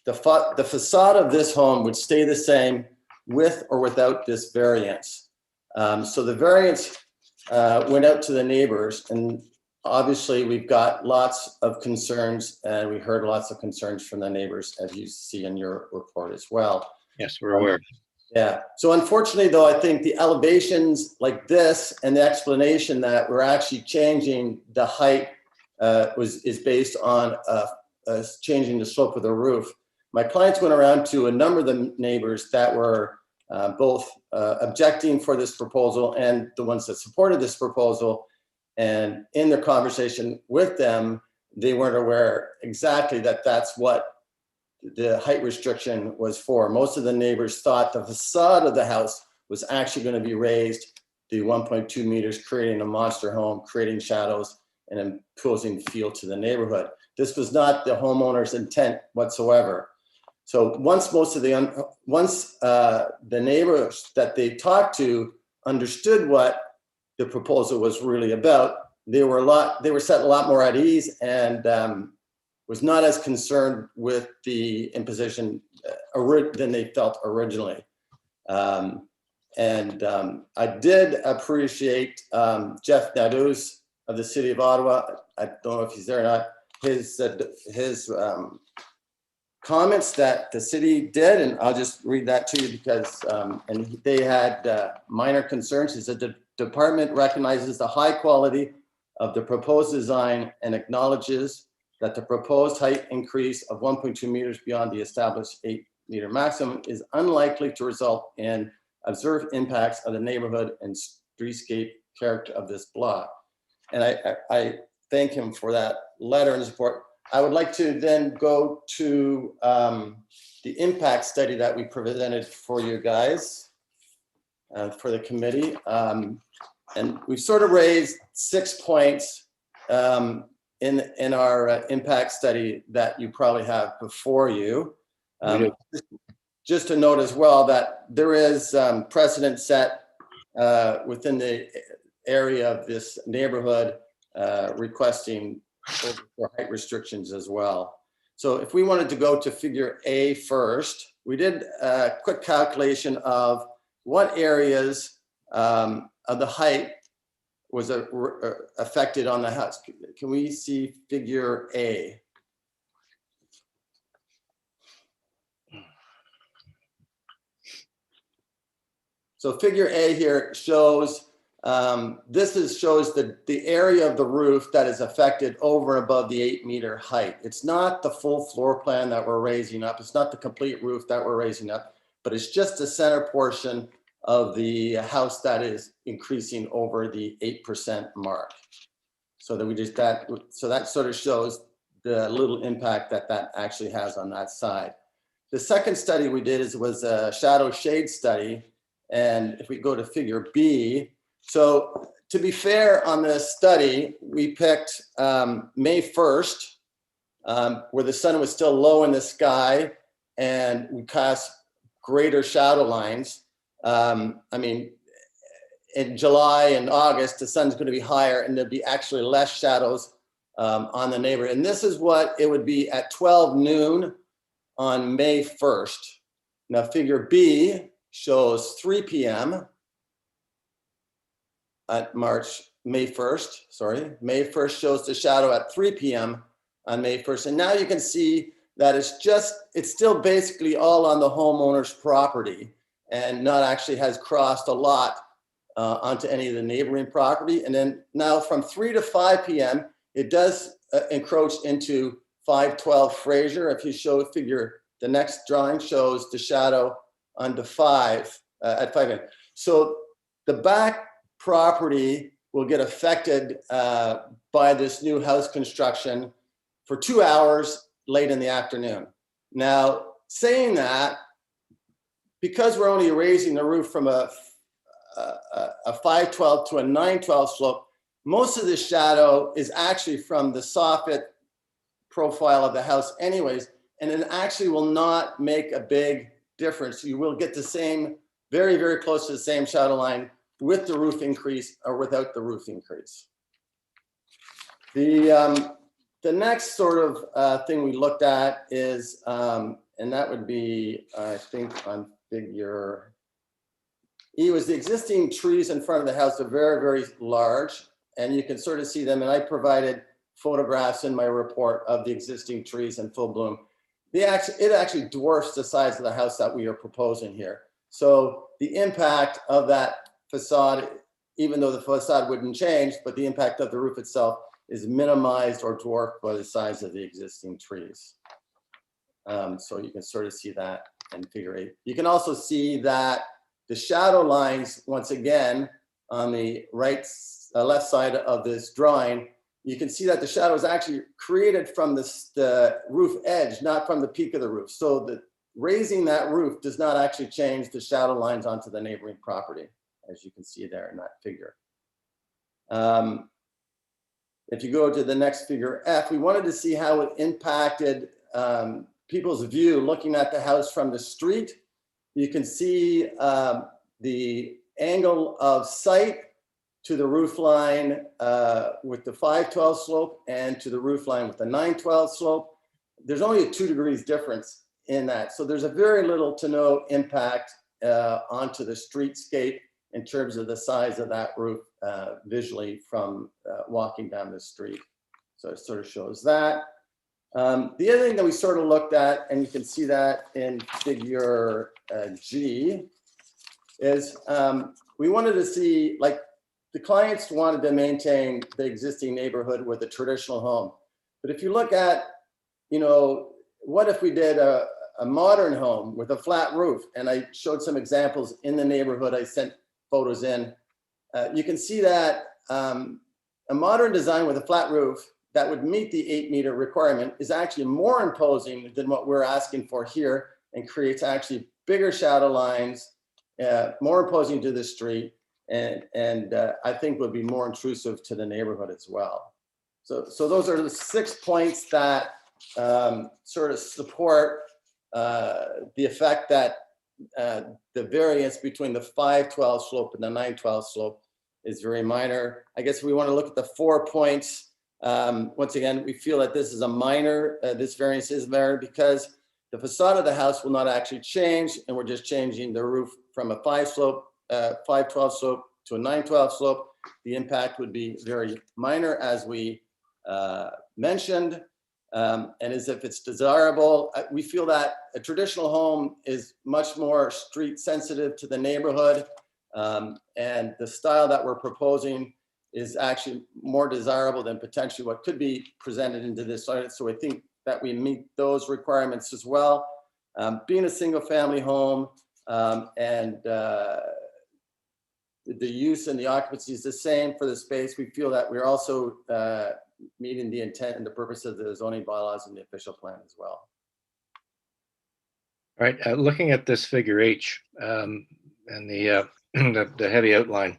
The facade of this home would stay the same with or without this variance. So the variance went out to the neighbors and obviously we've got lots of concerns and we heard lots of concerns from the neighbors as you see in your report as well. Yes, we're aware. Yeah, so unfortunately though, I think the elevations like this and the explanation that we're actually changing the height is based on changing the slope of the roof. My clients went around to a number of the neighbors that were both objecting for this proposal and the ones that supported this proposal. And in their conversation with them, they weren't aware exactly that that's what the height restriction was for. Most of the neighbors thought the facade of the house was actually going to be raised to 1.2 meters, creating a monster home, creating shadows and imposing feel to the neighborhood. This was not the homeowner's intent whatsoever. So once the neighbors that they talked to understood what the proposal was really about, they were set a lot more at ease and was not as concerned with the imposition than they felt originally. I did appreciate Jeff Nadeau's of the city of Ottawa. I don't know if he's there or not. His comments that the city did, and I'll just read that to you because, and they had minor concerns. He said the department recognizes the high quality of the proposed design and acknowledges that the proposed height increase of 1.2 meters beyond the established 8-meter maximum is unlikely to result in observed impacts of the neighborhood and streetscape character of this block. And I thank him for that letter and support. I would like to then go to the impact study that we presented for you guys. for the committee. And we've sort of raised 6 points in our impact study that you probably have before you. Just to note as well that there is precedent set within the area of this neighborhood requesting for height restrictions as well. So if we wanted to go to figure A first, we did a quick calculation of what areas of the height was affected on the house. Can we see figure A? So figure A here shows, shows the area of the roof that is affected over and above the 8-meter height. It's not the full floor plan that we're raising up. It's not the complete roof that we're raising up, but it's just the center portion of the house that is increasing over the 8% mark. So that that sort of shows the little impact that that actually has on that side. The second study we did was a shadow shade study. And if we go to figure B, so to be fair on this study, we picked May 1st, where the sun was still low in the sky and we cast greater shadow lines. I mean, in July and August, the sun's going to be higher and there'll be actually less shadows on the neighborhood. And this is what it would be at 12 noon on May 1st. Now figure B shows 3 p.m. at May 1st, sorry. May 1st shows the shadow at 3 p.m. on May 1st. And now you can see that it's still basically all on the homeowner's property and not actually has crossed a lot onto any of the neighboring property. And then now from 3 to 5 p.m., it does encroach into 512 Fraser. If you show the next drawing shows the shadow onto 5 at 5 p.m. So the back property will get affected by this new house construction for 2 hours late in the afternoon. Now, saying that, because we're only raising the roof from a 512 to a 912 slope, most of the shadow is actually from the soffit profile of the house anyways, and it actually will not make a big difference. You will get the same, very, very close to the same shadow line with the roof increase or without the roof increase. The next sort of thing we looked at is, and that would be, I think on figure E, was the existing trees in front of the house are very, very large, and you can sort of see them. And I provided photographs in my report of the existing trees in full bloom. It actually dwarfs the size of the house that we are proposing here. So the impact of that facade, even though the facade wouldn't change, but the impact of the roof itself is minimized or dwarfed by the size of the existing trees. So you can sort of see that in figure 8. You can also see that the shadow lines, once again, on the left side of this drawing, you can see that the shadow is actually created from the roof edge, not from the peak of the roof. So raising that roof does not actually change the shadow lines onto the neighboring property, as you can see there in that figure. If you go to the next figure F, we wanted to see how it impacted people's view looking at the house from the street. You can see the angle of sight to the roof line with the 512 slope and to the roof line with the 912 slope. There's only a 2 degrees difference in that. So there's a very little to no impact onto the streetscape in terms of the size of that roof visually from walking down the street. So it sort of shows that. The other thing that we sort of looked at, and you can see that in figure G, is we wanted to see, like, the clients wanted to maintain the existing neighborhood with a traditional home. But if you look at, what if we did a modern home with a flat roof? And I showed some examples in the neighborhood. I sent photos in. You can see that a modern design with a flat roof that would meet the 8-meter requirement is actually more imposing than what we're asking for here and creates actually bigger shadow lines more imposing to the street, and I think would be more intrusive to the neighborhood as well. So those are the 6 points that sort of support the effect that the variance between the 512 slope and the 912 slope is very minor. I guess we want to look at the 4 points. Once again, we feel that this is a minor, this variance is minor because the facade of the house will not actually change, and we're just changing the roof from a 512 slope to a 912 slope. The impact would be very minor, as we mentioned, and as if it's desirable. We feel that a traditional home is much more street sensitive to the neighborhood, and the style that we're proposing is actually more desirable than potentially what could be presented into this site. So I think that we meet those requirements as well. Being a single family home, and the use and the occupancy is the same for the space, we feel that we're also meeting the intent and the purpose of the zoning bylaws and the official plan as well. All right, looking at this figure H and the the heavy outline,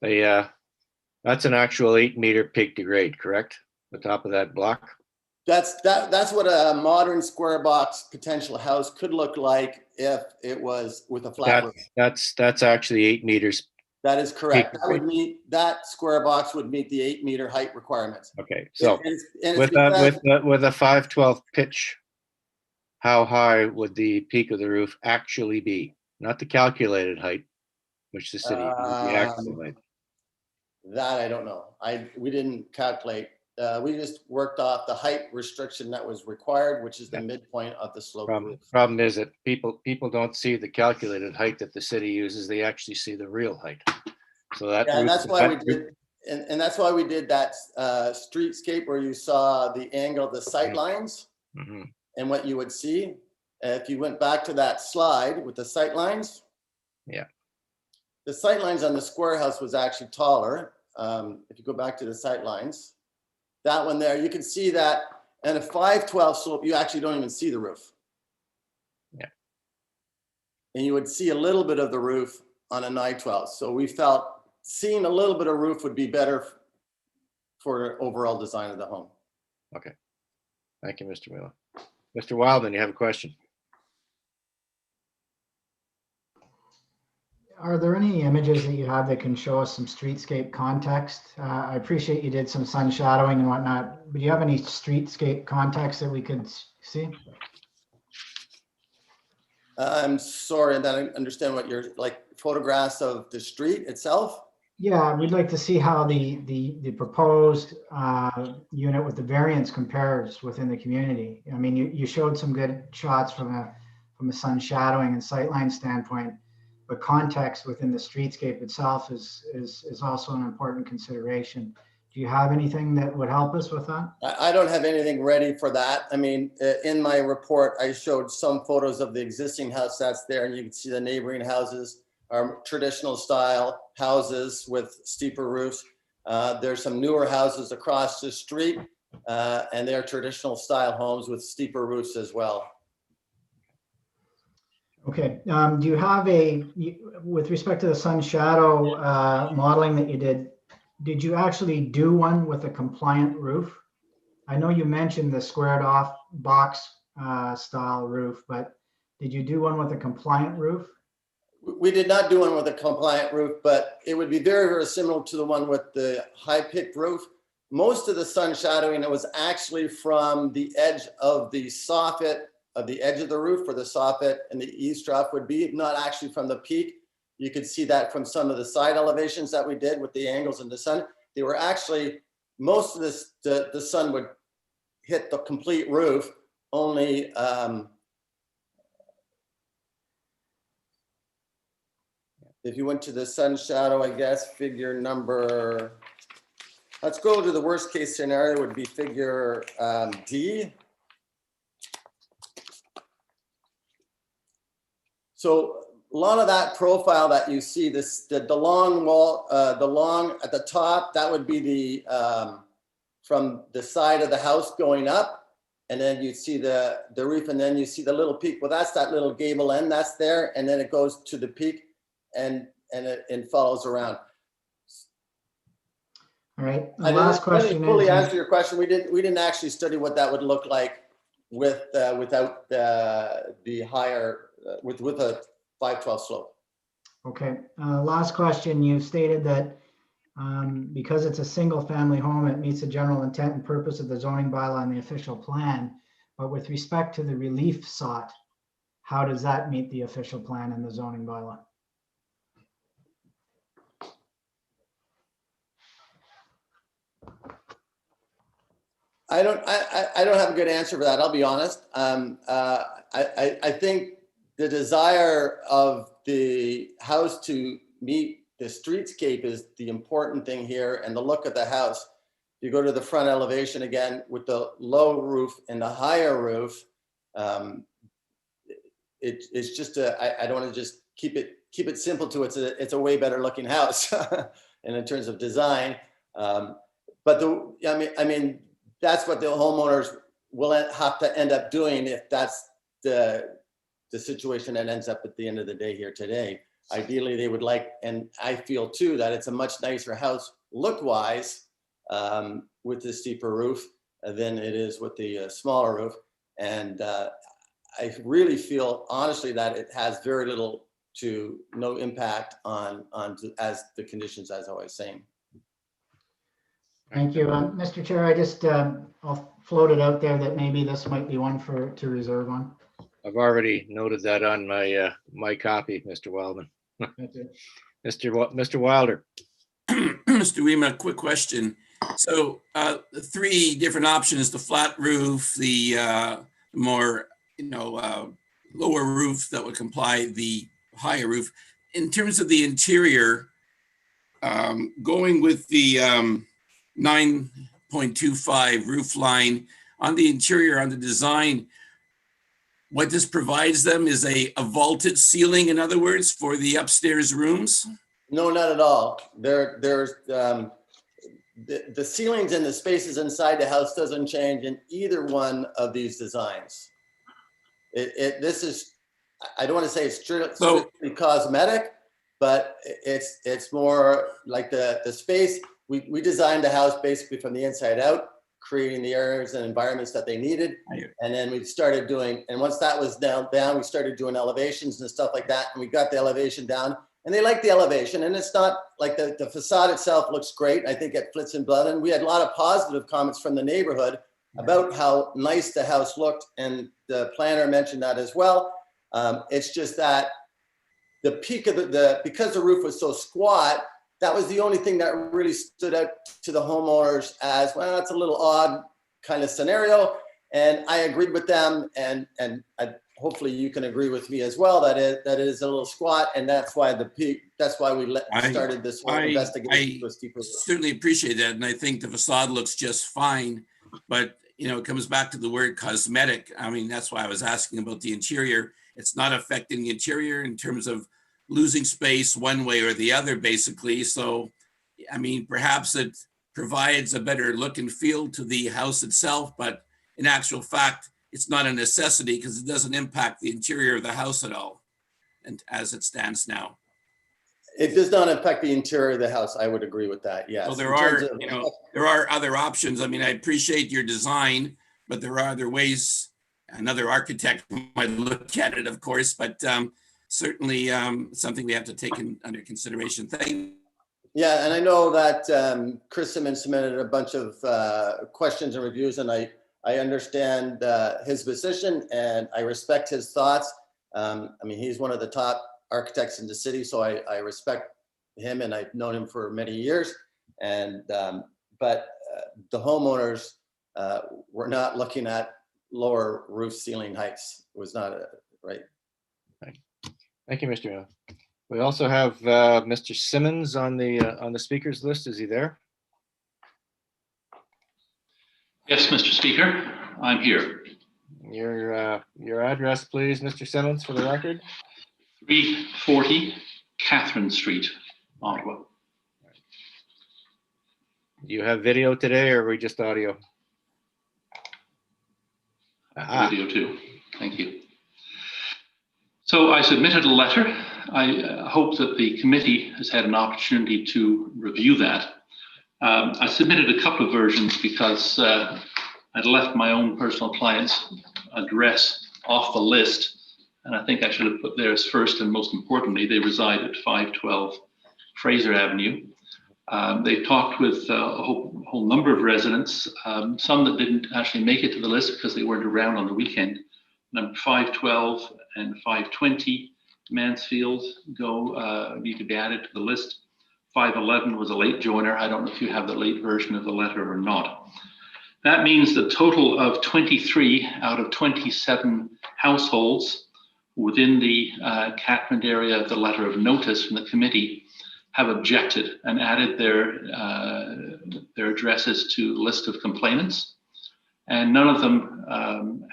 that's an actual 8-meter peak to grade, correct? The top of that block. That's what a modern square box potential house could look like if it was with a flat roof. That's actually 8 meters. That is correct. That would meet, that square box would meet the 8-meter height requirements. Okay, so and with a 512 pitch, how high would the peak of the roof actually be? Not the calculated height, which the city the actual height. That I don't know. We didn't calculate. We just worked off the height restriction that was required, which is the midpoint of the slope roof. Problem is that people don't see the calculated height that the city uses. They actually see the real height. So that and that's why we did, and that's why we did that streetscape where you saw the angle of the sight lines. Mm-hmm. And what you would see if you went back to that slide with the sight lines. Yeah. The sight lines on the square house was actually taller. If you go back to the sight lines, that one there, you can see that. And a 512 slope, you actually don't even see the roof. Yeah. And you would see a little bit of the roof on a 912. So we felt seeing a little bit of roof would be better for overall design of the home. Okay. Thank you, Mr. Wheeler. Mr. Wildman, you have a question? Are there any images that you have that can show us some streetscape context? I appreciate you did some sun shadowing and whatnot, but do you have any streetscape context that we could see? I'm sorry, that I understand what you're like, photographs of the street itself? Yeah, we'd like to see how the proposed unit with the variance compares within the community. I mean, you showed some good shots from a sun shadowing and sightline standpoint, but context within the streetscape itself is also an important consideration. Do you have anything that would help us with that? I don't have anything ready for that. I mean, in my report, I showed some photos of the existing house that's there, and you can see the neighboring houses are traditional style houses with steeper roofs. There's some newer houses across the street, and they're traditional style homes with steeper roofs as well. Okay, do you have with respect to the sun shadow modeling that you did you actually do one with a compliant roof? I know you mentioned the squared off box style roof, but did you do one with a compliant roof? We did not do one with a compliant roof, but it would be very, very similar to the one with the high-picked roof. Most of the sun shadowing, it was actually from the edge of the soffit, of the edge of the roof where the soffit and the eavesdrop would be, not actually from the peak. You could see that from some of the side elevations that we did with the angles in the sun. They were actually, most of this, the sun would hit the complete roof, only if you went to the sun shadow, I guess, figure number, let's go to the worst case scenario would be figure D. So a lot of that profile that you see, the long wall, the long at the top, that would be the from the side of the house going up, and then you see the roof, and then you see the little peak. Well, that's that little gable end that's there, and then it goes to the peak. it follows around. All right, the I last didn't question fully is, answer your question. We didn't actually study what that would look like with without the higher with a 512 slope. okay, last question, you stated that because it's a single family home, it meets the general intent and purpose of the zoning bylaw and the official plan. But with respect to the relief sought, how does that meet the official plan and the zoning bylaw? I don't have a good answer for that. I'll be honest. I think the desire of the house to meet the streetscape is the important thing here, and the look of the house. You go to the front elevation again with the low roof and the higher roof. It's just I don't want to just keep it simple to it's a way better looking house, and in terms of design. But I mean that's what the homeowners will have to end up doing if that's the situation that ends up at the end of the day here today. Ideally, they would like, and I feel too, that it's a much nicer house look-wise with the steeper roof than it is with the smaller roof. And I really feel honestly that it has very little to no impact on as the conditions as I was saying. Thank you. Mr. Chair, I just, I'll float it out there that maybe this might be one to reserve on. I've already noted that on my my copy, Mr. Wildman. Mr. Wilder. Mr. Weema, quick question. So the three different options, the flat roof, the more, lower roof that would comply, the higher roof. In terms of the interior, going with the 9.25 roof line on the interior, on the design, what this provides them is a vaulted ceiling, in other words, for the upstairs rooms? No, not at all. There's the ceilings and the spaces inside the house doesn't change in either one of these designs. This is, I don't want to say it's strictly cosmetic, but it's more like the space. We designed the house basically from the inside out, creating the areas and environments that they needed. And then we started doing, and once that was down, we started doing elevations and stuff like that. And we got the elevation down, and they like the elevation. And it's not like the facade itself looks great. I think it fits in blood. And we had a lot of positive comments from the neighborhood about how nice the house looked. And the planner mentioned that as well. It's just that the peak of because the roof was so squat, that was the only thing that really stood out to the homeowners as, well, it's a little odd kind of scenario. And I agreed with them, and hopefully you can agree with me as well, that it is a little squat, and that's why we started this whole investigation. I certainly appreciate that, and I think the facade looks just fine, but it comes back to the word cosmetic. I mean, that's why I was asking about the interior. It's not affecting the interior in terms of losing space one way or the other, basically. So, I mean, perhaps it provides a better look and feel to the house itself, but in actual fact, it's not a necessity because it doesn't impact the interior of the house at all, and as it stands now. It does not affect the interior of the house. I would agree with that. Yes. So there are other options. I mean, I appreciate your design, but there are other ways. Another architect might look at it, of course, but certainly something we have to take under consideration. Thank you. Yeah, and I know that Chris Simmons submitted a bunch of questions and reviews, and I understand his position and I respect his thoughts. I mean, he's one of the top architects in the city, so I respect him, and I've known him for many years. And but the homeowners were not looking at lower roof ceiling heights. It was not right. Thank you, Mr. Miller. We also have Mr. Simmons on the speakers list. Is he there? Yes, Mr. Speaker, I'm here. Your address, please, Mr. Simmons, for the record. 340 Catherine Street, Ottawa. Do you have video today, or are we just audio? Video too. Thank you. So I submitted a letter I hope that the committee has had an opportunity to review that. I submitted a couple of versions because I'd left my own personal client's address off the list, and I think I should have put theirs first, and most importantly, they reside at 512 Fraser Avenue. They talked with a whole number of residents, some that didn't actually make it to the list because they weren't around on the weekend. Number 512 and 520 Mansfield need to be added to the list. 511 was a late joiner. I don't know if you have the late version of the letter or not. That means the total of 23 out of 27 households within the catchment area of the letter of notice from the committee have objected and added their addresses to the list of complainants, and none of them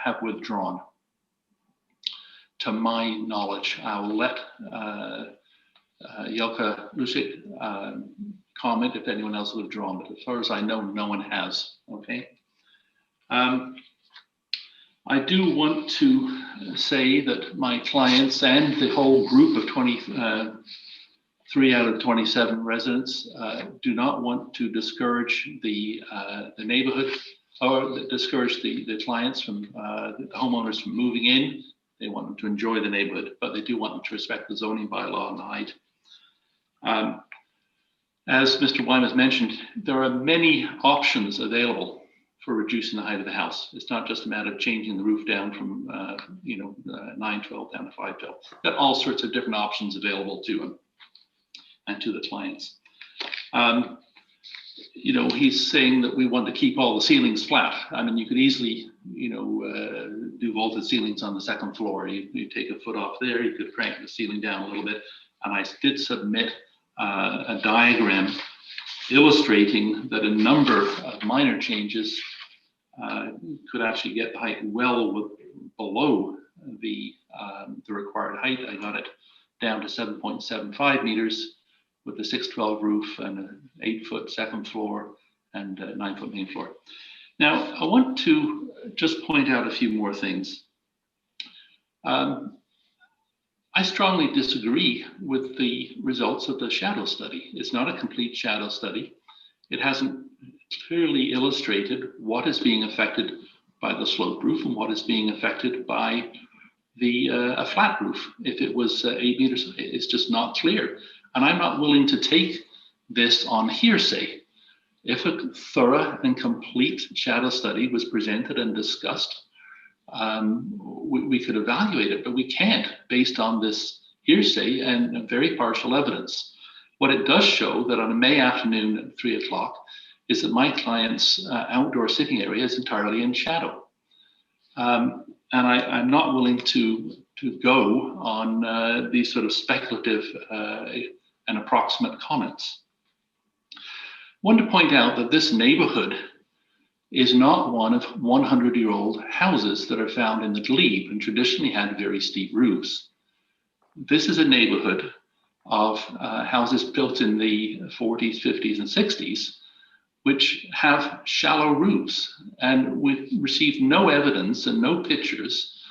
have withdrawn. To my knowledge, I will let Jelka Rusik comment if anyone else has withdrawn, but as far as I know, no one has. Okay. I do want to say that my clients and the whole group of 23 out of 27 residents do not want to discourage the neighborhood or discourage the clients from the homeowners from moving in. They want them to enjoy the neighborhood, but they do want them to respect the zoning bylaw and the height. As Mr. Wyman has mentioned, there are many options available for reducing the height of the house. It's not just a matter of changing the roof down from 912 down to 512. There are all sorts of different options available to them and to the clients. He's saying that we want to keep all the ceilings flat. I mean, you could easily, do vaulted ceilings on the second floor. You take a foot off there, you could crank the ceiling down a little bit. And I did submit a diagram illustrating that a number of minor changes could actually get the height well below the required height. I got it down to 7.75 meters with the 612 roof and an 8-foot second floor and a 9-foot main floor. Now, I want to just point out a few more things. I strongly disagree with the results of the shadow study. It's not a complete shadow study. It hasn't clearly illustrated what is being affected by the slope roof and what is being affected by a flat roof. If it was 8 meters, it's just not clear. And I'm not willing to take this on hearsay. If a thorough and complete shadow study was presented and discussed, we could evaluate it, but we can't based on this hearsay and very partial evidence. What it does show that on a May afternoon at 3 o'clock is that my client's outdoor sitting area is entirely in shadow. And I'm not willing to go on these sort of speculative and approximate comments. I want to point out that this neighborhood is not one of 100-year-old houses that are found in the glebe and traditionally had very steep roofs. This is a neighborhood of houses built in the 40s, 50s, and 60s, which have shallow roofs. And we've received no evidence and no pictures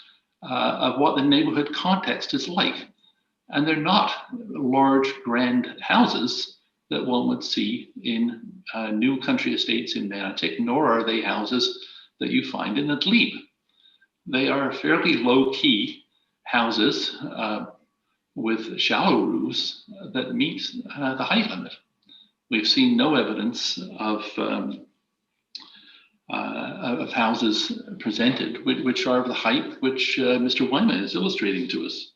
of what the neighborhood context is like. And they're not large, grand houses that one would see in new country estates in Manotick, nor are they houses that you find in the glebe. They are fairly low-key houses with shallow roofs that meet the height limit. We've seen no evidence of houses presented which are of the height which Mr. Wyman is illustrating to us.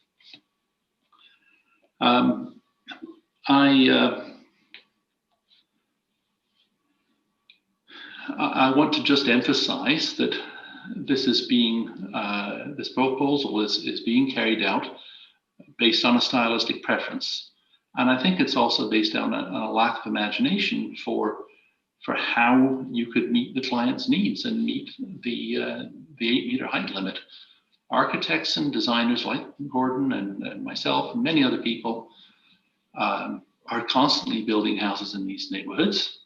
I want to just emphasize that this proposal is being carried out based on a stylistic preference. And I think it's also based on a lack of imagination for how you could meet the client's needs and meet the 8-meter height limit. Architects and designers like Gordon and myself and many other people are constantly building houses in these neighborhoods.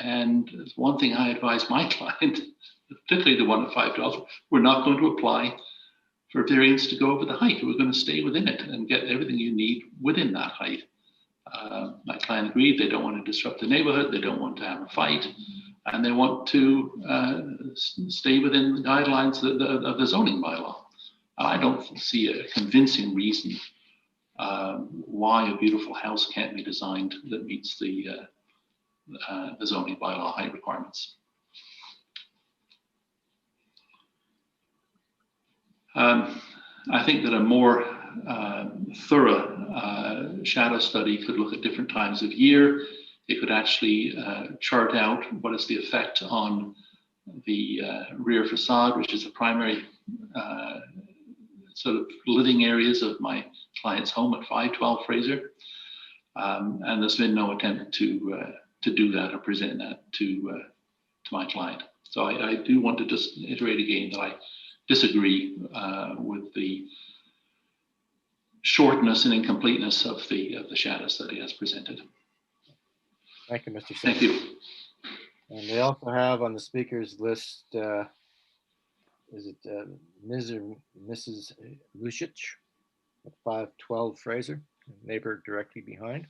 And one thing I advise my client, particularly the one at 512, we're not going to apply for variance to go over the height. We're going to stay within it and get everything you need within that height. My client agreed they don't want to disrupt the neighborhood, they don't want to have a fight, and they want to stay within the guidelines of the zoning bylaw. I don't see a convincing reason why a beautiful house can't be designed that meets the zoning bylaw height requirements. I think that a more thorough shadow study could look at different times of year. It could actually chart out what is the effect on the rear facade, which is the primary sort of living areas of my client's home at 512 Fraser. And there's been no attempt to do that or present that to my client. So I do want to just iterate again that I disagree with the shortness and incompleteness of the shadow study as presented. Thank you, Mr. Thank Simmons. you. And we also have on the speakers list, is it Ms. or Mrs. Lucic at 512 Fraser, neighbor directly behind?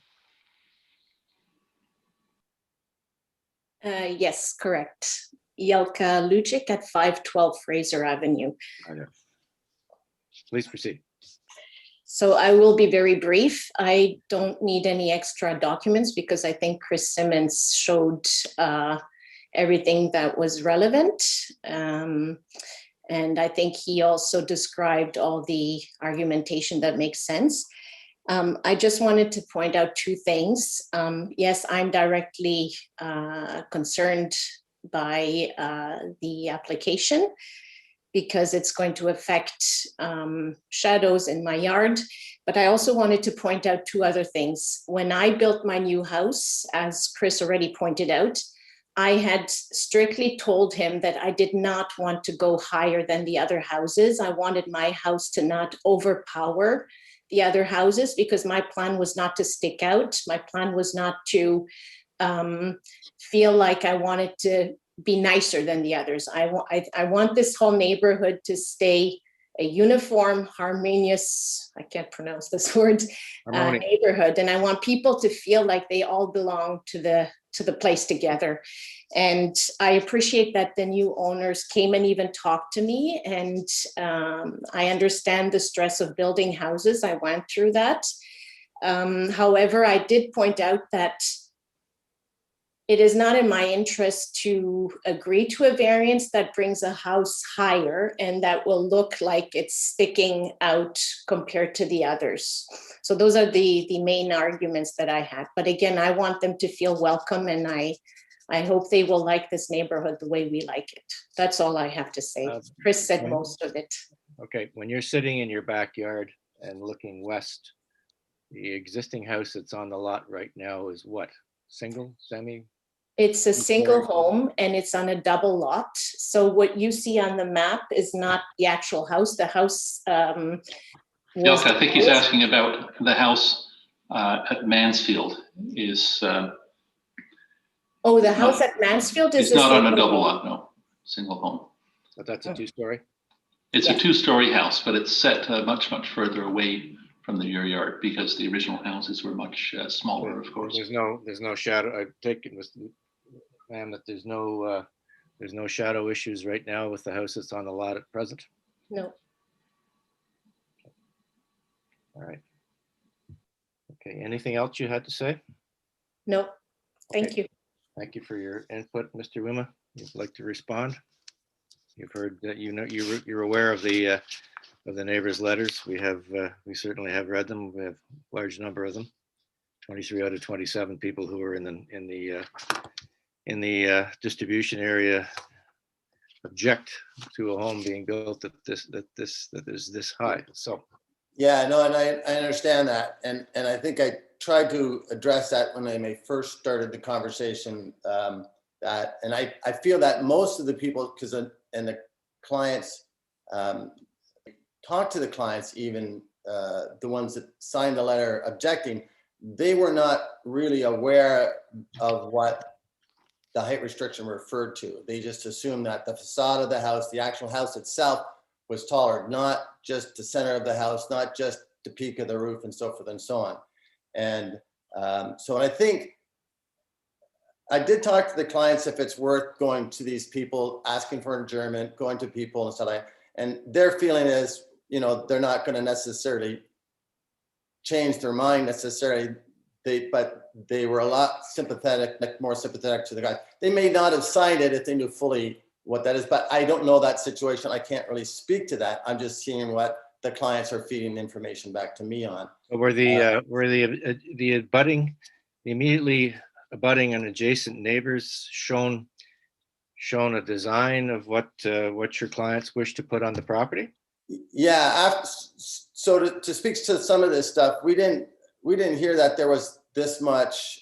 Yes, correct. Yelka Lucic at 512 Fraser Avenue. Please proceed. So I will be very brief. I don't need any extra documents because I think Chris Simmons showed everything that was relevant. And I think he also described all the argumentation that makes sense. I just wanted to point out two things. Yes, I'm directly concerned by the application because it's going to affect shadows in my yard. But I also wanted to point out two other things. When I built my new house, as Chris already pointed out, I had strictly told him that I did not want to go higher than the other houses. I wanted my house to not overpower the other houses because my plan was not to stick out. My plan was not to feel like I wanted to be nicer than the others. I want this whole neighborhood to stay a uniform, harmonious, I can't pronounce this word, neighborhood. And I want people to feel like they all belong to the place together. And I appreciate that the new owners came and even talked to me. And I understand the stress of building houses. I went through that. However, I did point out that it is not in my interest to agree to a variance that brings a house higher and that will look like it's sticking out compared to the others. So those are the main arguments that I had. But again, I want them to feel welcome, and I hope they will like this neighborhood the way we like it. That's all I have to say. Chris said most of it. Okay, when you're sitting in your backyard and looking west, the existing house that's on the lot right now is what? Single, semi? It's a single home and it's on a double lot. So what you see on the map is not the actual house. The house Yes, I think he's asking about the house at Mansfield is. Oh, the house at Mansfield is. It's not on a double lot, no, single home. But that's a two-story? It's a two-story house, but it's set much, much further away from your yard because the original houses were much smaller, of course. There's no shadow. I take it, ma'am, that there's no shadow issues right now with the house that's on the lot at present? No. All right. Okay, anything else you had to say? No, thank you. Thank you for your input, Mr. Wima. You'd like to respond? You've heard that you're aware of the neighbors' letters. We certainly have read them. We have a large number of them. 23 out of 27 people who are in the distribution area object to a home being built that is this high. So. Yeah, no, and I understand that, and I think I tried to address that when I first started the conversation. And I feel that most of the people, and the clients, talk to the clients, even the ones that signed the letter objecting, they were not really aware of what the height restriction referred to. They just assumed that the facade of the house, the actual house itself, was taller, not just the center of the house, not just the peak of the roof and so forth and so on. And so I think I did talk to the clients if it's worth going to these people, asking for adjournment, going to people and stuff like that. And their feeling is, you know, they're not going to necessarily change their mind necessarily. But they were a lot sympathetic, more sympathetic to the guy. They may not have signed it if they knew fully what that is, but I don't know that situation. I can't really speak to that. I'm just seeing what the clients are feeding information back to me on. Were the abutting, the immediately abutting and adjacent neighbors shown a design of what your clients wish to put on the property? Yeah. So to speak to some of this stuff, we didn't hear that there was this much.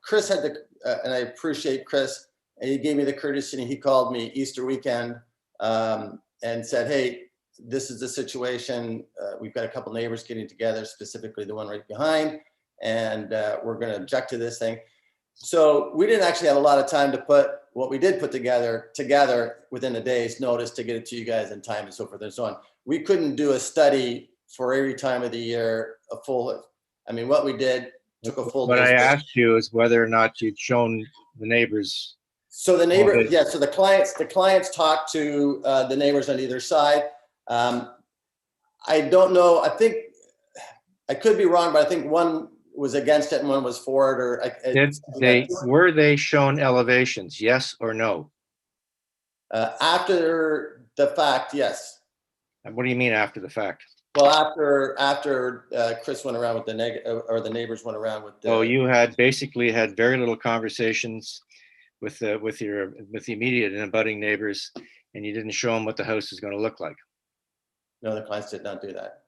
Chris had the, and I appreciate Chris, and he gave me the courtesy, and he called me Easter weekend and said, hey, this is the situation. We've got a couple neighbors getting together, specifically the one right behind, and we're going to object to this thing. So we didn't actually have a lot of time to put what we did put together within a day's notice to get it to you guys in time and so forth and so on. We couldn't do a study for every time of the year, a full, I mean, what we did took a full. What I asked you is whether or not you'd shown the neighbors. So the neighbor, yeah. So the clients talked to the neighbors on either side. I don't know. I think I could be wrong, but I think one was against it and one was for it. Or were they shown elevations? Yes or no? After the fact, yes. And what do you mean after the fact? Well, after Chris went around with the the neighbors went around with. Oh, you had basically had very little conversations with the immediate and abutting neighbors, and you didn't show them what the house is going to look like. No, the clients did not do that.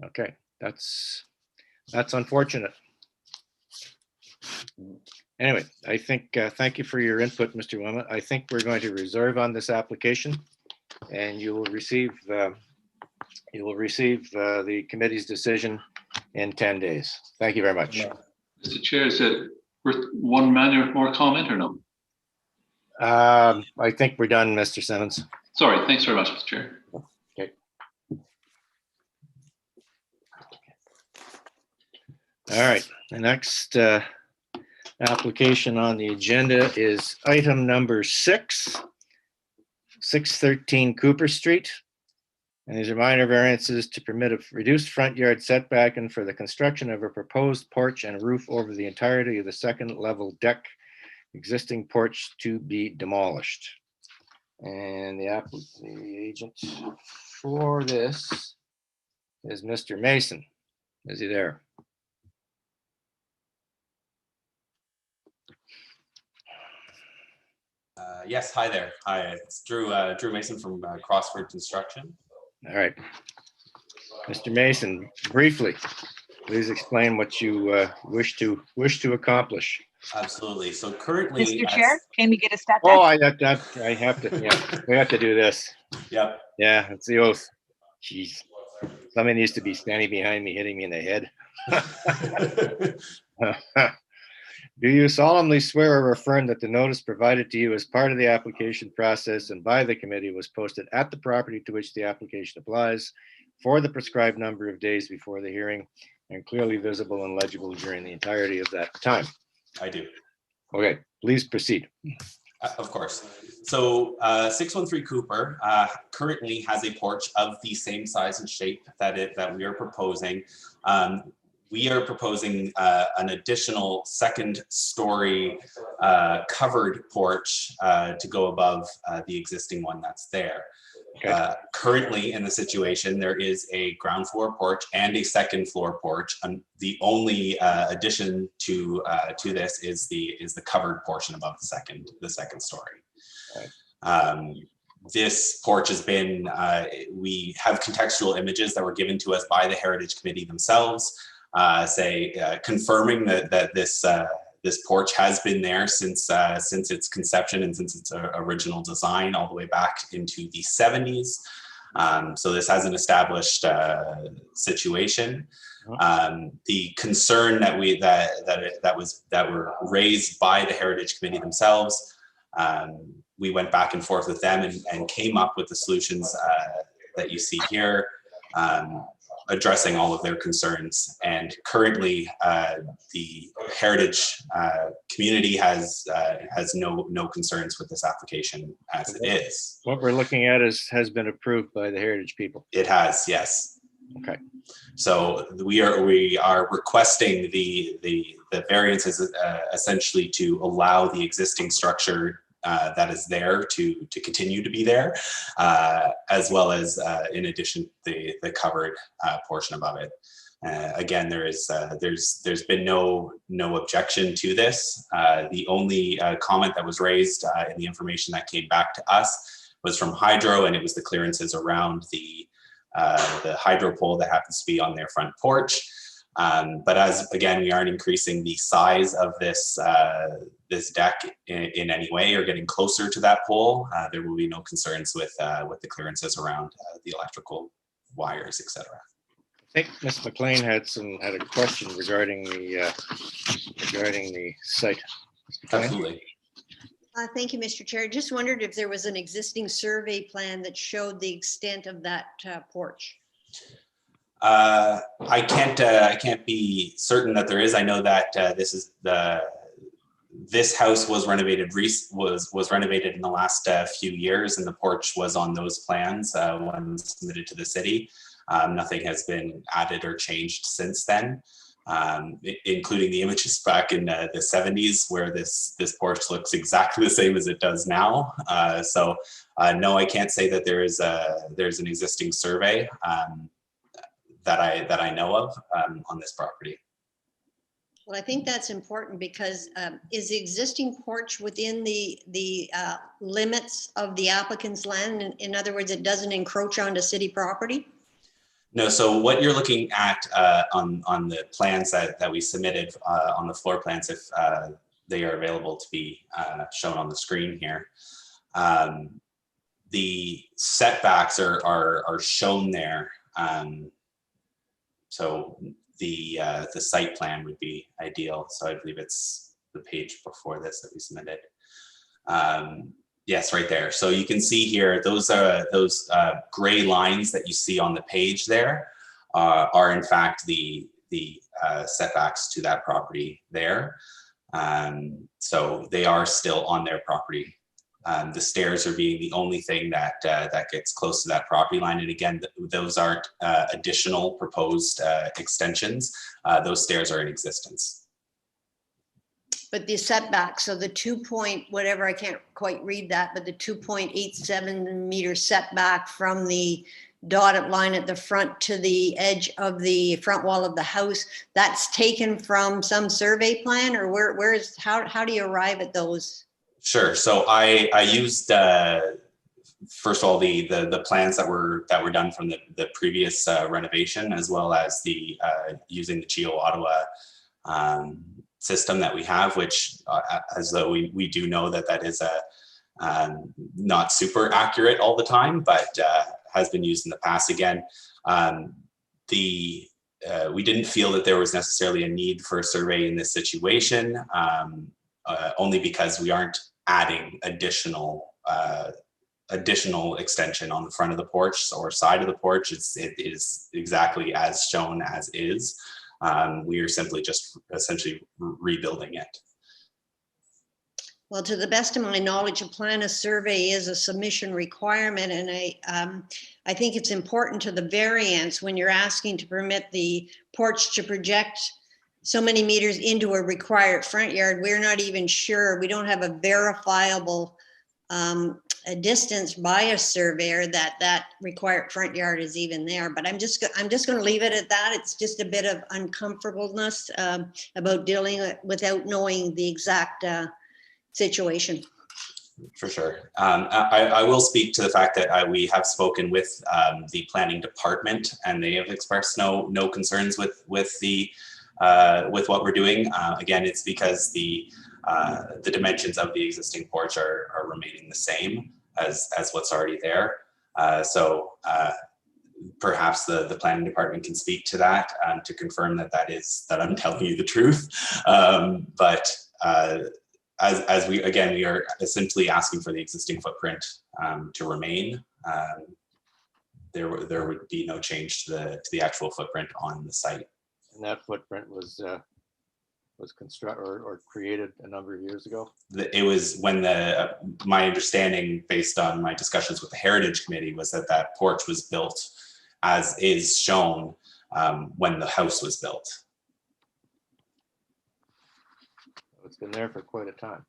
Okay, that's unfortunate. Anyway, I think thank you for your input, Mr. Wimmer. I think we're going to reserve on this application, and you will receive the committee's decision in 10 days. Thank you very much. Mr. Chair, is it worth one more comment or no? I think we're done, Mr. Simmons. Sorry, thanks very much, Mr. Chair. Okay. All right, the next application on the agenda is item number 613 Cooper Street. And these are minor variances to permit a reduced front yard setback and for the construction of a proposed porch and roof over the entirety of the second level deck, existing porch to be demolished. And the agent for this is Mr. Mason. Is he there? Yes, hi there. Hi, it's Drew Mason from Crossford Construction. All right. Mr. Mason, briefly, please explain what you wish to accomplish. Absolutely. So currently, Mr. Chair, can we get a stat? Oh, I have to. Yeah, we have to do this. Yep. Yeah, it's the oath. Jeez, somebody needs to be standing behind me, hitting me in the head. Do you solemnly swear or affirm that the notice provided to you as part of the application process and by the committee was posted at the property to which the application applies for the prescribed number of days before the hearing and clearly visible and legible during the entirety of that time? I do. Okay, please proceed. Of course. So 613 Cooper currently has a porch of the same size and shape that we are proposing. We are proposing an additional second story covered porch to go above the existing one that's there. Okay. Currently in the situation, there is a ground floor porch and a second floor porch. And the only addition to this is the covered portion above the second story. Okay. This porch has been, we have contextual images that were given to us by the Heritage Committee themselves, confirming that this porch has been there since its conception and since its original design all the way back into the 70s. So this has an established situation. The concern that were raised by the Heritage Committee themselves, we went back and forth with them and came up with the solutions that you see here, addressing all of their concerns. And currently, the heritage community has no concerns with this application as it is. What we're looking at has been approved by the heritage people. It has, yes. Okay. So we are requesting the variances essentially to allow the existing structure that is there to continue to be there, as well as in addition the covered portion above it. Again, there's been no objection to this. The only comment that was raised in the information that came back to us was from Hydro, and it was the clearances around the hydro pole that happens to be on their front porch. But as again, we aren't increasing the size of this this deck in any way or getting closer to that pole, there will be no concerns with the clearances around the electrical wires, etc. I think Ms. McLean had a question regarding the site. Absolutely. Thank you, Mr. Chair. Just wondered if there was an existing survey plan that showed the extent of that porch. I can't be certain that there is. I know that this house was renovated was renovated in the last few years, and the porch was on those plans when submitted to the city. Nothing has been added or changed since then, including the images back in the 70s where this porch looks exactly the same as it does now. So no, I can't say that there's an existing survey that I know of on this property. Well, I think that's important because is the existing porch within the limits of the applicant's land? In other words, it doesn't encroach onto city property? No, so what you're looking at on the plans that we submitted on the floor plans, if they are available to be shown on the screen here, the setbacks are shown there. So the site plan would be ideal. So I believe it's the page before this that we submitted. Yes, right there. So you can see here, those gray lines that you see on the page there are in fact the setbacks to that property there. So they are still on their property. The stairs are being the only thing that gets close to that property line. And again, those aren't additional proposed extensions. Those stairs are in existence. But the setback, so the 2 point, whatever, I can't quite read that, but the 2.87 meter setback from the dotted line at the front to the edge of the front wall of the house, that's taken from some survey plan, or how do you arrive at those? Sure. So I used first of all the plans that were done from the previous renovation, as well as the using the Geo Ottawa system that we have, which as though we do know that is not super accurate all the time, but has been used in the past. Again, we didn't feel that there was necessarily a need for a survey in this situation, only because we aren't adding additional extension on the front of the porch or side of the porch. It is exactly as shown as is. We are simply just essentially rebuilding it. Well, to the best of my knowledge, a plan of survey is a submission requirement, and I think it's important to the variance when you're asking to permit the porch to project so many meters into a required front yard. We're not even sure, we don't have a verifiable a distance by a surveyor that required front yard is even there. But I'm just going to leave it at that. It's just a bit of uncomfortableness about dealing without knowing the exact situation. For sure. I will speak to the fact that we have spoken with the planning department, and they have expressed no concerns with what we're doing. Again, it's because the dimensions of the existing porch are remaining the same as what's already there. So perhaps the planning department can speak to that to confirm that I'm telling you the truth. But as we are essentially asking for the existing footprint to remain. there would be no change to the actual footprint on the site. And that footprint was constructed or created a number of years ago? It was when my understanding, based on my discussions with the Heritage Committee, was that that porch was built as is shown when the house was built. It's been there for quite a time.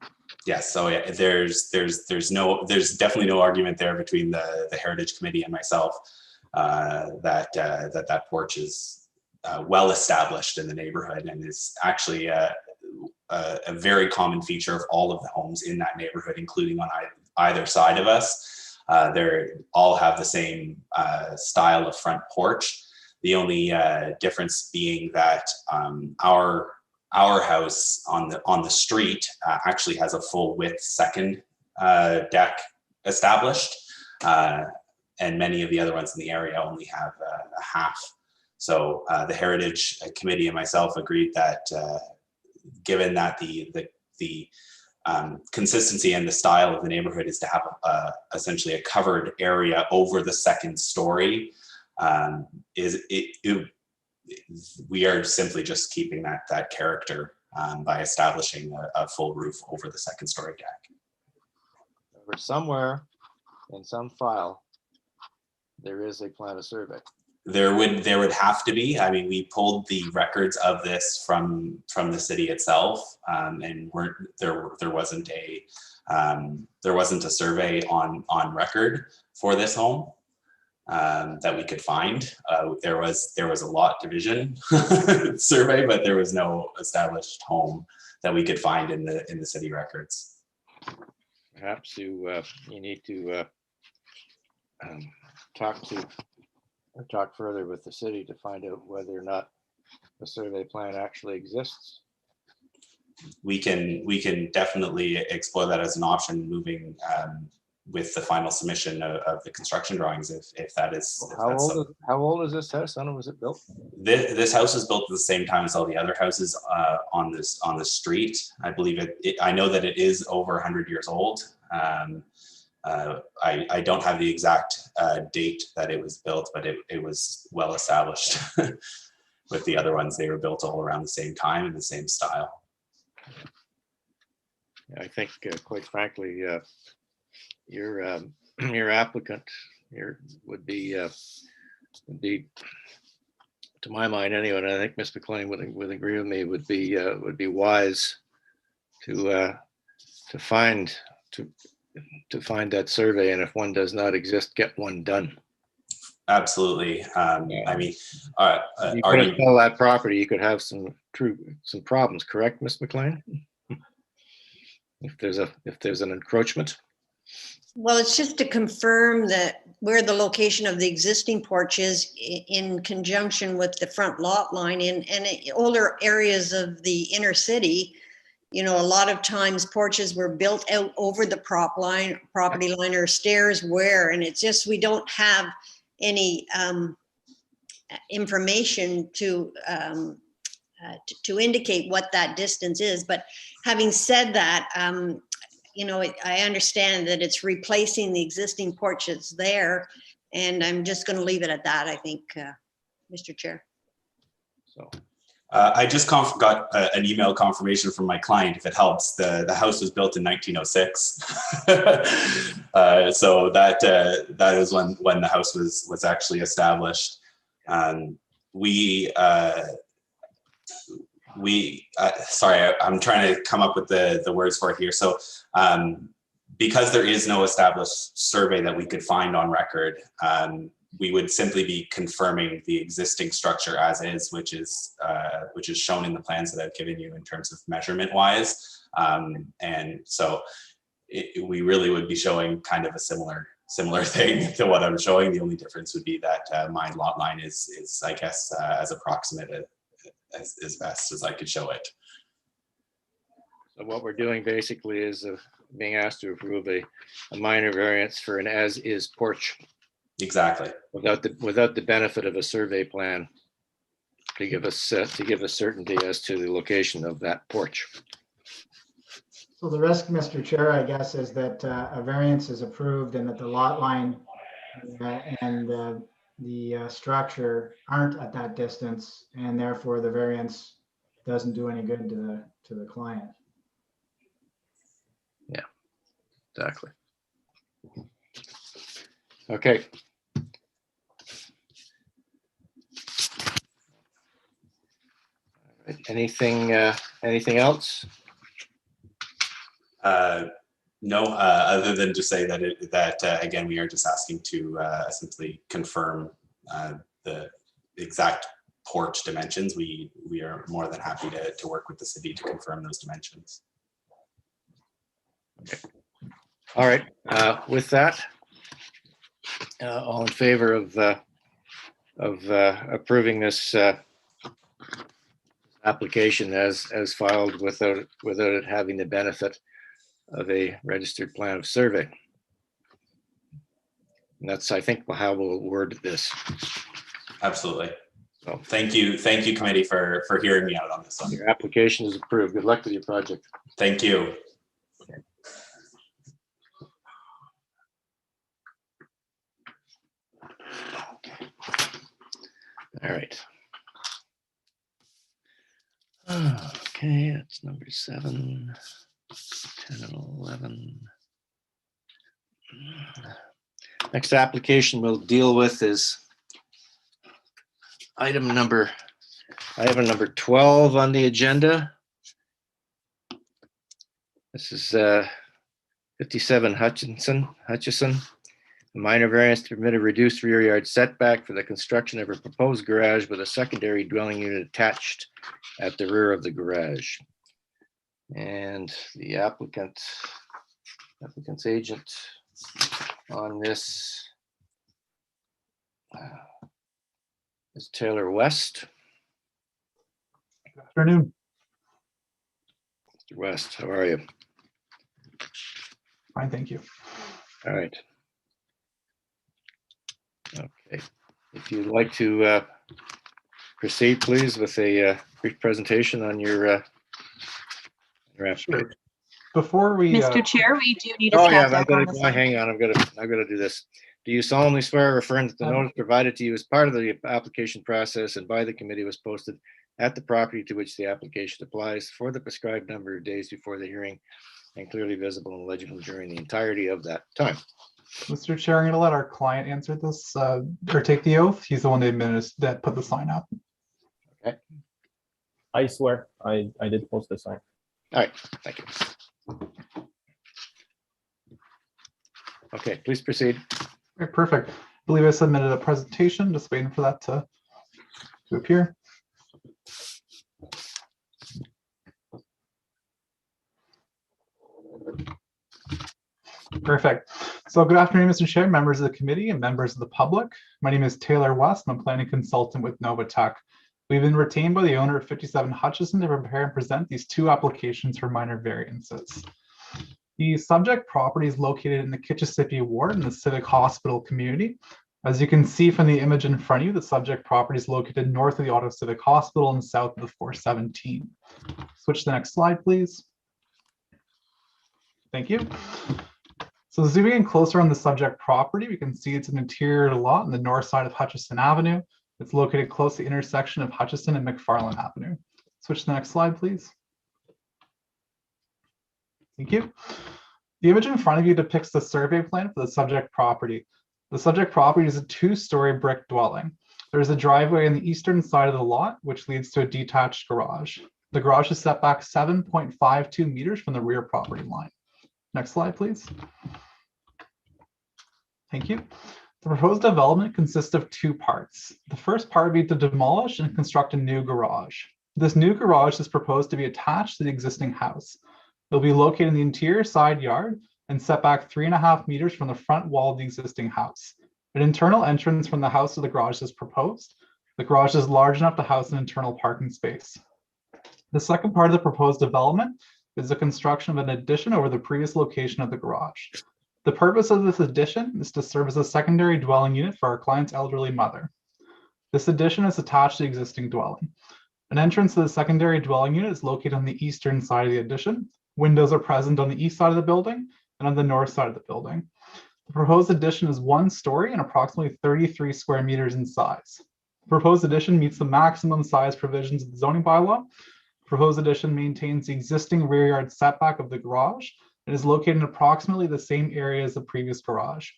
Yes, so yeah, there's definitely no argument there between the Heritage Committee and myself that porch is well established in the neighborhood and is actually a very common feature of all of the homes in that neighborhood, including on either side of us. They all have the same style of front porch. The only difference being that our house on the street actually has a full width second deck established, and many of the other ones in the area only have a half. So the Heritage Committee and myself agreed that given that the consistency and the style of the neighborhood is to have essentially a covered area over the second story, we are simply just keeping that character by establishing a full roof over the second story deck. Or somewhere in some file, there is a plan of survey. There would have to be. I mean, we pulled the records of this from the city itself, and there wasn't a survey on record for this home that we could find. There was a lot division survey, but there was no established home that we could find in the city records. Perhaps you need to talk further with the city to find out whether or not the survey plan actually exists. We can definitely explore that as an option moving with the final submission of the construction drawings, if that is. How old is this house? When was it built? This house was built at the same time as all the other houses on the street. I believe I know that it is over 100 years old. I don't have the exact date that it was built, but it was well established. With the other ones, they were built all around the same time in the same style. I think, quite frankly, your applicant would be, to my mind anyway, and I think Ms. McLean would agree with me, would be wise to find that survey, and if one does not exist, get one done. Absolutely. I mean, you could sell that property, you could have some problems, correct, Ms. McLean? If there's an encroachment. Well, it's just to confirm that where the location of the existing porch is in conjunction with the front lot line in older areas of the inner city. You know, a lot of times porches were built out over the property line or stairs and it's just, we don't have any information to indicate what that distance is. But having said that, you know, I understand that it's replacing the existing porches there, and I'm just going to leave it at that, I think, Mr. Chair. So. I just got an email confirmation from my client, if it helps. The house was built in 1906. So that is when the house was actually established. Sorry, I'm trying to come up with the words for it here. So because there is no established survey that we could find on record, we would simply be confirming the existing structure as is, which is shown in the plans that I've given you in terms of measurement wise. And so we really would be showing kind of a similar thing to what I'm showing. The only difference would be that my lot line is I guess as approximate as best as I could show it. So what we're doing basically is being asked to approve a minor variance for an as-is porch. Exactly. Without the benefit of a survey plan to give us certainty as to the location of that porch. So the risk, Mr. Chair, I guess, is that a variance is approved and that the lot line and the structure aren't at that distance, and therefore the variance doesn't do any good to the client. Yeah, exactly. Okay. Anything else? No, other than to say that again, we are just asking to simply confirm the exact porch dimensions. We are more than happy to work with the city to confirm those dimensions. Okay. All right. With that, all in favor of approving this application as filed without it having the benefit of a registered plan of survey. And that's, I think, how we'll word this. Absolutely. So, thank you, committee, for hearing me out on this one. Your application is approved. Good luck with your project. Thank you. Okay. All right. Okay, that's number 7, 10, and 11. Next application we'll deal with is item number 12 on the agenda. This is 57 Hutcherson. A minor variance to permit a reduced rear yard setback for the construction of a proposed garage with a secondary dwelling unit attached at the rear of the garage. And the applicant's agent on this is Taylor West. Good afternoon. Mr. West, how are you? Fine, thank you. All right. Okay, if you'd like to proceed, please, with a brief presentation on your Sure. Before we, Mr. Chair, we do need a oh staff yeah, deck on the slide. hang on. I'm gonna do this. Do you solemnly swear or affirm that the notice provided to you as part of the application process and by the committee was posted at the property to which the application applies for the prescribed number of days before the hearing and clearly visible and legible during the entirety of that time? Mr. Chair, I'm going to let our client answer this or take the oath. He's the one that put the sign up. Okay. I swear I did post the sign. All right, thank you. Okay, please proceed. Okay, perfect. I believe I submitted a presentation, just waiting for that to appear. Perfect. So good afternoon, Mr. Chair, members of the committee and members of the public. My name is Taylor West. I'm a planning consultant with Novatech. We've been retained by the owner of 57 Hutcherson to prepare and present these 2 applications for minor variances. The subject property is located in the Kitchissippi ward in the Civic Hospital community. As you can see from the image in front of you, the subject property is located north of the Ottawa Civic Hospital and south of the 417. Switch to the next slide, please. Thank you. So zooming in closer on the subject property, we can see it's an interior lot on the north side of Hutcherson Avenue. It's located close to the intersection of Hutcherson and McFarland Avenue. Switch to the next slide, please. Thank you. The image in front of you depicts the survey plan for the subject property. The subject property is a 2-story brick dwelling. There is a driveway on the eastern side of the lot, which leads to a detached garage. The garage is set back 7.52 meters from the rear property line. Next slide, please. Thank you. The proposed development consists of 2 parts. The first part would be to demolish and construct a new garage. This new garage is proposed to be attached to the existing house. It will be located in the interior side yard and set back 3.5 meters from the front wall of the existing house. An internal entrance from the house to the garage is proposed. The garage is large enough to house an internal parking space. The second part of the proposed development is the construction of an addition over the previous location of the garage. The purpose of this addition is to serve as a secondary dwelling unit for our client's elderly mother. This addition is attached to the existing dwelling. An entrance to the secondary dwelling unit is located on the eastern side of the addition. Windows are present on the east side of the building and on the north side of the building. The proposed addition is 1 story and approximately 33 square meters in size. The proposed addition meets the maximum size provisions of the zoning bylaw. Proposed addition maintains the existing rear yard setback of the garage and is located in approximately the same area as the previous garage.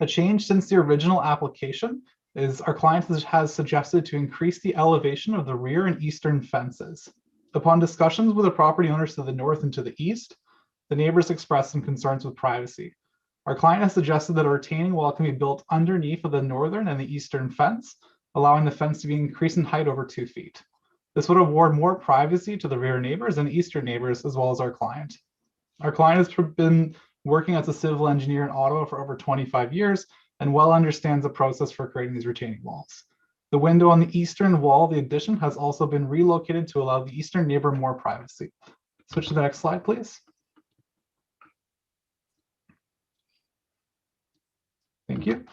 A change since the original application is our client has suggested to increase the elevation of the rear and eastern fences. Upon discussions with the property owners to the north and to the east, the neighbors expressed some concerns with privacy. Our client has suggested that a retaining wall can be built underneath of the northern and the eastern fence, allowing the fence to be increased in height over 2 feet. This would award more privacy to the rear neighbors and eastern neighbors, as well as our client. Our client has been working as a civil engineer in Ottawa for over 25 years and well understands the process for creating these retaining walls. The window on the eastern wall of the addition has also been relocated to allow the eastern neighbor more privacy. Switch to the next slide, please. Thank you.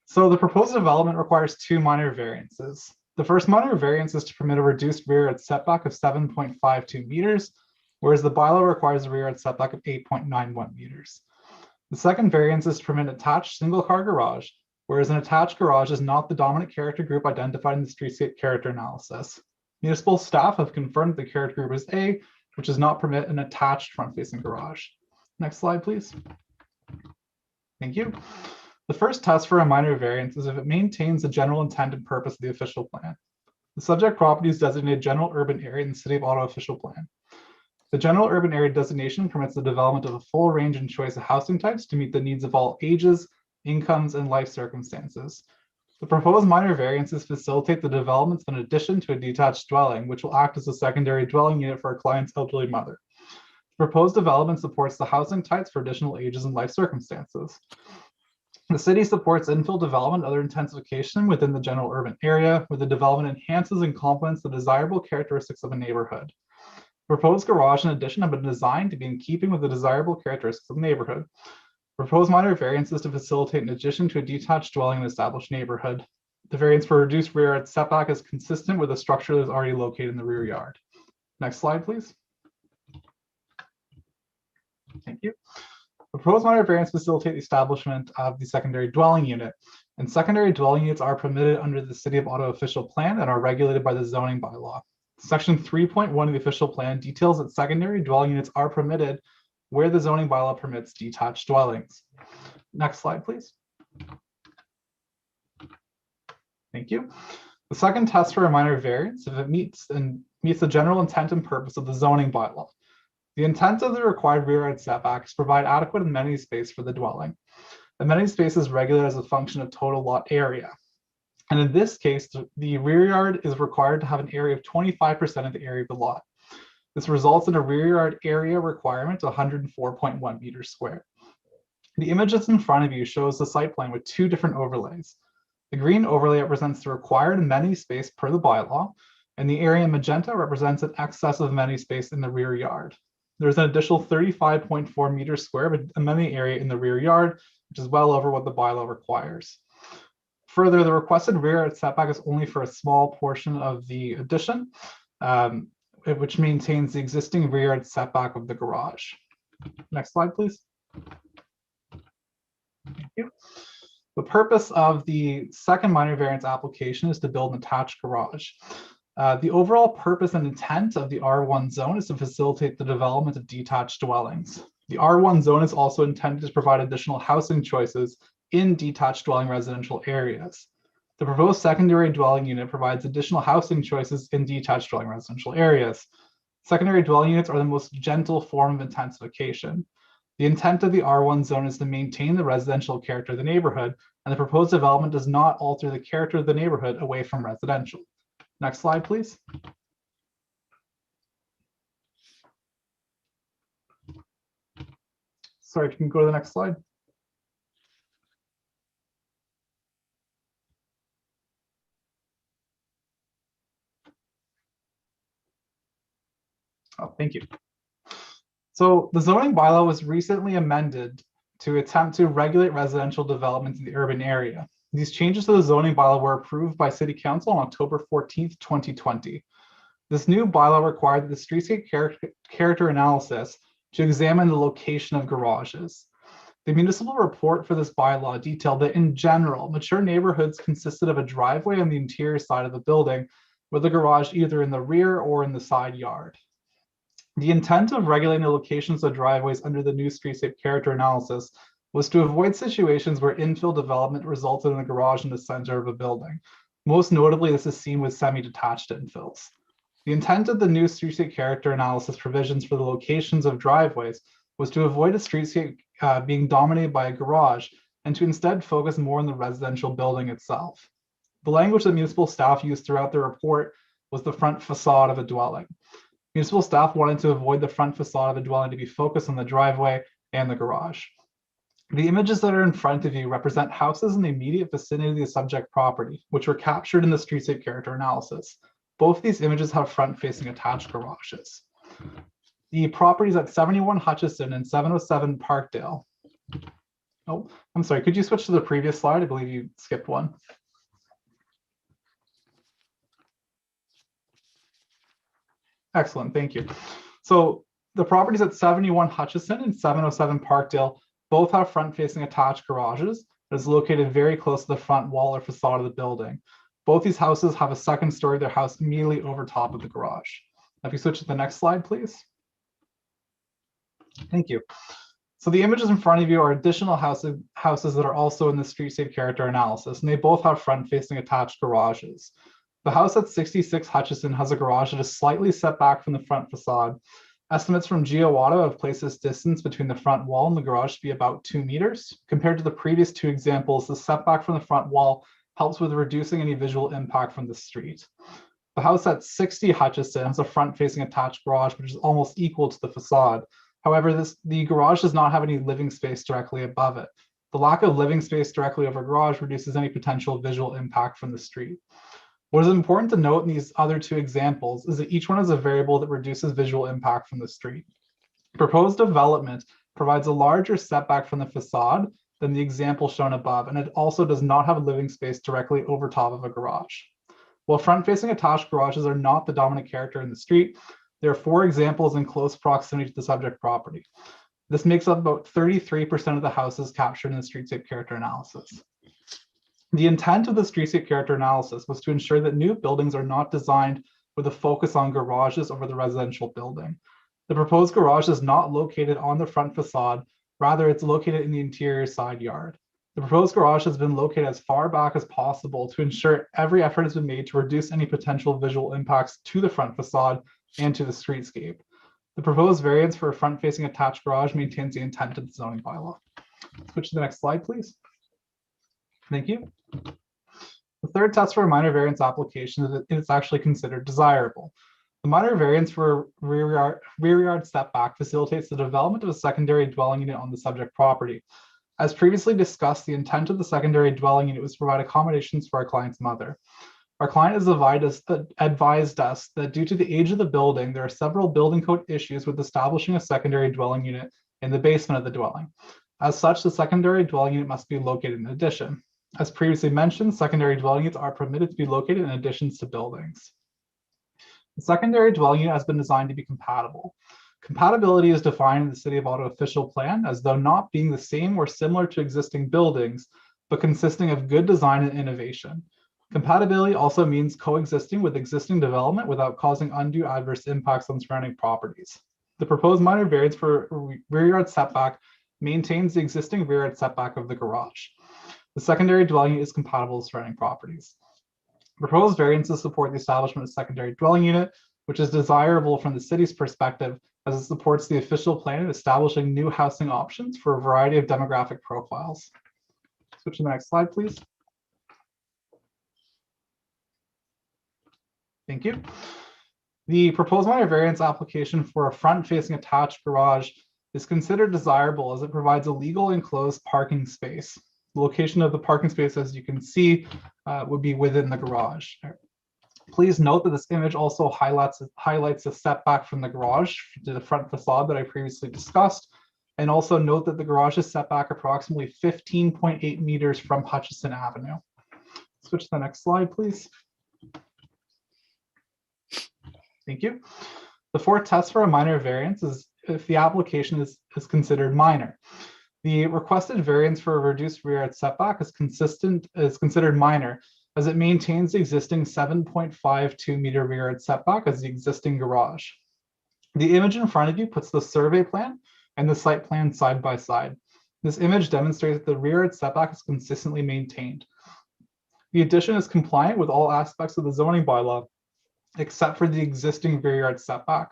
So the proposed development requires 2 minor variances. The first minor variance is to permit a reduced rear yard setback of 7.52 meters, whereas the bylaw requires a rear yard setback of 8.91 meters. The second variance is to permit an attached single-car garage, whereas an attached garage is not the dominant character group identified in the streetscape character analysis. Municipal staff have confirmed the character group is A, which does not permit an attached front-facing garage. Next slide, please. Thank you. The first test for a minor variance is if it maintains the general intent and purpose of the official plan. The subject property is designated general urban area in the City of Ottawa official plan. The general urban area designation permits the development of a full range and choice of housing types to meet the needs of all ages, incomes, and life circumstances. The proposed minor variances facilitate the development of an addition to a detached dwelling, which will act as a secondary dwelling unit for a client's elderly mother. The proposed development supports the housing types for additional ages and life circumstances. The city supports infill development and other intensification within the general urban area, where the development enhances and complements the desirable characteristics of a neighborhood. The proposed garage and addition have been designed to be in keeping with the desirable characteristics of the neighborhood. The proposed minor variance is to facilitate an addition to a detached dwelling in an established neighborhood. The variance for reduced rear yard setback is consistent with the structure that is already located in the rear yard. Next slide, please. Thank you. The proposed minor variance facilitate the establishment of the secondary dwelling unit, and secondary dwelling units are permitted under the City of Ottawa official plan and are regulated by the zoning bylaw. Section 3.1 of the official plan details that secondary dwelling units are permitted where the zoning bylaw permits detached dwellings. Next slide, please. Thank you. The second test for a minor variance, if it meets the general intent and purpose of the zoning bylaw. The intent of the required rear yard setback is to provide adequate amenity space for the dwelling. Amenity space is regulated as a function of total lot area. And in this case, the rear yard is required to have an area of 25% of the area of the lot. This results in a rear yard area requirement of 104.1 meters squared. The image that's in front of you shows the site plan with 2 different overlays. The green overlay represents the required amenity space per the bylaw, and the area in magenta represents an excess of amenity space in the rear yard. There's an additional 35.4 meters square of amenity area in the rear yard, which is well over what the bylaw requires. Further, the requested rear yard setback is only for a small portion of the addition, which maintains the existing rear yard setback of the garage. Next slide, please. Thank you. The purpose of the second minor variance application is to build an attached garage. The overall purpose and intent of the R1 zone is to facilitate the development of detached dwellings. The R1 zone is also intended to provide additional housing choices in detached dwelling residential areas. The proposed secondary dwelling unit provides additional housing choices in detached dwelling residential areas. Secondary dwelling units are the most gentle form of intensification. The intent of the R1 zone is to maintain the residential character of the neighborhood, and the proposed development does not alter the character of the neighborhood away from residential. Next slide, please. Sorry, if you can go to the next slide. Oh, thank you. So the zoning bylaw was recently amended to attempt to regulate residential development in the urban area. These changes to the zoning bylaw were approved by City Council on October 14th, 2020. This new bylaw required the streetscape character analysis to examine the location of garages. The municipal report for this bylaw detailed that in general, mature neighborhoods consisted of a driveway on the interior side of the building with a garage either in the rear or in the side yard. The intent of regulating the locations of driveways under the new streetscape character analysis was to avoid situations where infill development resulted in a garage in the center of a building. Most notably, this is seen with semi-detached infills. The intent of the new streetscape character analysis provisions for the locations of driveways was to avoid a streetscape being dominated by a garage and to instead focus more on the residential building itself. The language that municipal staff used throughout the report was the front facade of a dwelling. Municipal staff wanted to avoid the front facade of a dwelling to be focused on the driveway and the garage. The images that are in front of you represent houses in the immediate vicinity of the subject property, which were captured in the streetscape character analysis. Both these images have front-facing attached garages. The properties at 71 Hutcherson and 707 Parkdale. Oh, I'm sorry, could you switch to the previous slide? I believe you skipped one. Excellent, thank you. So the properties at 71 Hutcherson and 707 Parkdale both have front-facing attached garages that is located very close to the front wall or facade of the building. Both these houses have a second story of their house immediately over top of the garage. If you switch to the next slide, please. Thank you. So the images in front of you are additional houses that are also in the streetscape character analysis, and they both have front-facing attached garages. The house at 66 Hutcherson has a garage that is slightly set back from the front facade. Estimates from GeoAuto have placed this distance between the front wall and the garage to be about 2 meters. Compared to the previous two examples, the setback from the front wall helps with reducing any visual impact from the street. The house at 60 Hutcherson has a front-facing attached garage, which is almost equal to the facade. However, the garage does not have any living space directly above it. The lack of living space directly over garage reduces any potential visual impact from the street. What is important to note in these other two examples is that each one is a variable that reduces visual impact from the street. Proposed development provides a larger setback from the facade than the example shown above, and it also does not have a living space directly over top of a garage. While front-facing attached garages are not the dominant character in the street, there are 4 examples in close proximity to the subject property. This makes up about 33% of the houses captured in the streetscape character analysis. The intent of the streetscape character analysis was to ensure that new buildings are not designed with a focus on garages over the residential building. The proposed garage is not located on the front facade, rather it's located in the interior side yard. The proposed garage has been located as far back as possible to ensure every effort has been made to reduce any potential visual impacts to the front facade and to the streetscape. The proposed variance for a front-facing attached garage maintains the intent of the zoning bylaw. Switch to the next slide, please. Thank you. The third test for a minor variance application is that it's actually considered desirable. The minor variance for rear yard setback facilitates the development of a secondary dwelling unit on the subject property. As previously discussed, the intent of the secondary dwelling unit was to provide accommodations for our client's mother. Our client has advised us that due to the age of the building, there are several building code issues with establishing a secondary dwelling unit in the basement of the dwelling. As such, the secondary dwelling unit must be located in an addition. As previously mentioned, secondary dwelling units are permitted to be located in additions to buildings. The secondary dwelling unit has been designed to be compatible. Compatibility is defined in the City of Ottawa official plan as though not being the same or similar to existing buildings, but consisting of good design and innovation. Compatibility also means coexisting with existing development without causing undue adverse impacts on surrounding properties. The proposed minor variance for rear yard setback maintains the existing rear yard setback of the garage. The secondary dwelling unit is compatible with surrounding properties. Proposed variances support the establishment of a secondary dwelling unit, which is desirable from the city's perspective as it supports the official plan of establishing new housing options for a variety of demographic profiles. Switch to the next slide, please. Thank you. The proposed minor variance application for a front-facing attached garage is considered desirable as it provides a legal enclosed parking space. The location of the parking space, as you can see, would be within the garage. Please note that this image also highlights the setback from the garage to the front facade that I previously discussed. And also note that the garage is set back approximately 15.8 meters from Hutcherson Avenue. Switch to the next slide, please. Thank you. The fourth test for a minor variance is if the application is considered minor. The requested variance for a reduced rear yard setback is considered minor, as it maintains the existing 7.52 meter rear yard setback as the existing garage. The image in front of you puts the survey plan and the site plan side by side. This image demonstrates that the rear yard setback is consistently maintained. The addition is compliant with all aspects of the zoning bylaw, except for the existing rear yard setback.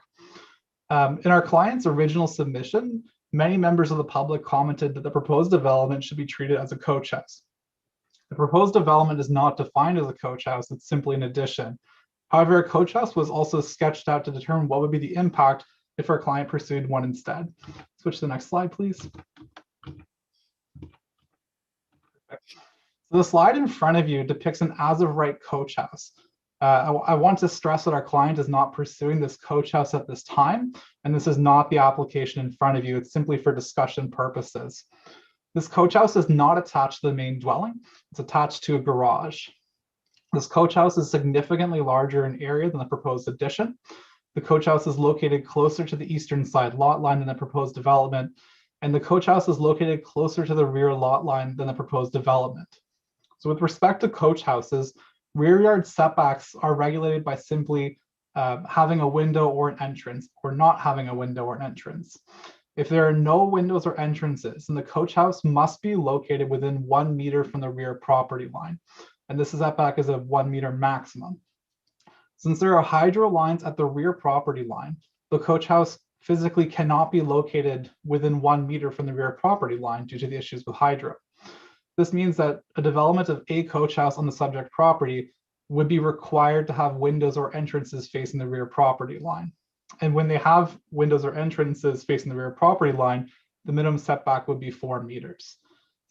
In our client's original submission, many members of the public commented that the proposed development should be treated as a coach house. The proposed development is not defined as a coach house, it's simply an addition. However, a coach house was also sketched out to determine what would be the impact if our client pursued one instead. Switch to the next slide, please. So the slide in front of you depicts an as-of-right coach house. I want to stress that our client is not pursuing this coach house at this time, and this is not the application in front of you. It's simply for discussion purposes. This coach house is not attached to the main dwelling. It's attached to a garage. This coach house is significantly larger in area than the proposed addition. The coach house is located closer to the eastern side lot line than the proposed development, and the coach house is located closer to the rear lot line than the proposed development. So with respect to coach houses, rear yard setbacks are regulated by simply having a window or an entrance, or not having a window or an entrance. If there are no windows or entrances, then the coach house must be located within 1 meter from the rear property line. And this setback is a 1 meter maximum. Since there are hydro lines at the rear property line, the coach house physically cannot be located within 1 meter from the rear property line due to the issues with hydro. This means that a development of a coach house on the subject property would be required to have windows or entrances facing the rear property line. And when they have windows or entrances facing the rear property line, the minimum setback would be 4 meters.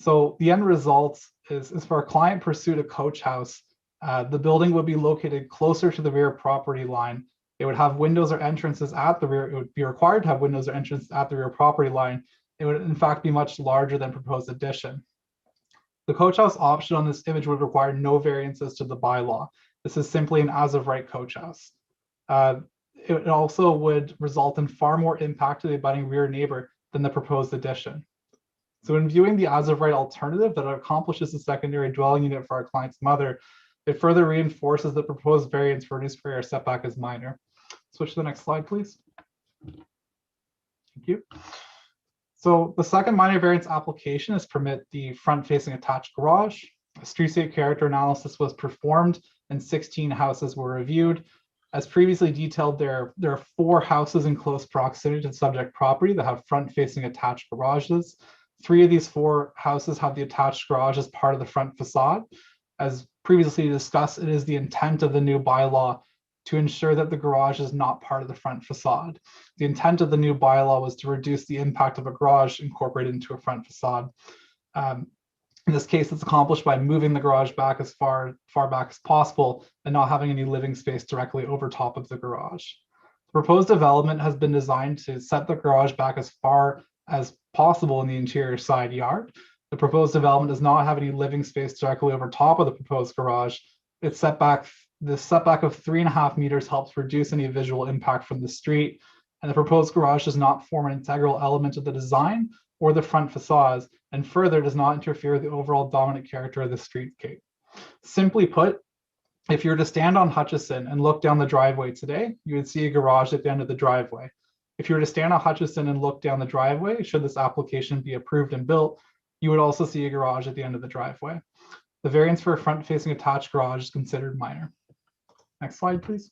So the end result is for a client pursued a coach house, the building would be located closer to the rear property line. It would have windows or entrances at the rear. It would be required to have windows or entrances at the rear property line. It would in fact be much larger than proposed addition. The coach house option on this image would require no variances to the bylaw. This is simply an as-of-right coach house. It also would result in far more impact to the abutting rear neighbor than the proposed addition. So in viewing the as-of-right alternative that accomplishes a secondary dwelling unit for our client's mother, it further reinforces the proposed variance for reduced rear setback as minor. Switch to the next slide, please. Thank you. So the second minor variance application is permit the front-facing attached garage. A streetscape character analysis was performed and 16 houses were reviewed. As previously detailed, there are 4 houses in close proximity to the subject property that have front-facing attached garages. 3 of these 4 houses have the attached garage as part of the front facade. As previously discussed, it is the intent of the new bylaw to ensure that the garage is not part of the front facade. The intent of the new bylaw was to reduce the impact of a garage incorporated into a front facade. In this case, it's accomplished by moving the garage back as far back as possible and not having any living space directly over top of the garage. The proposed development has been designed to set the garage back as far as possible in the interior side yard. The proposed development does not have any living space directly over top of the proposed garage. The setback of 3.5 meters helps reduce any visual impact from the street, and the proposed garage does not form an integral element of the design or the front facades, and further does not interfere with the overall dominant character of the streetscape. Simply put, if you were to stand on Hutcherson and look down the driveway today, you would see a garage at the end of the driveway. If you were to stand on Hutcherson and look down the driveway, should this application be approved and built, you would also see a garage at the end of the driveway. The variance for a front-facing attached garage is considered minor. Next slide, please.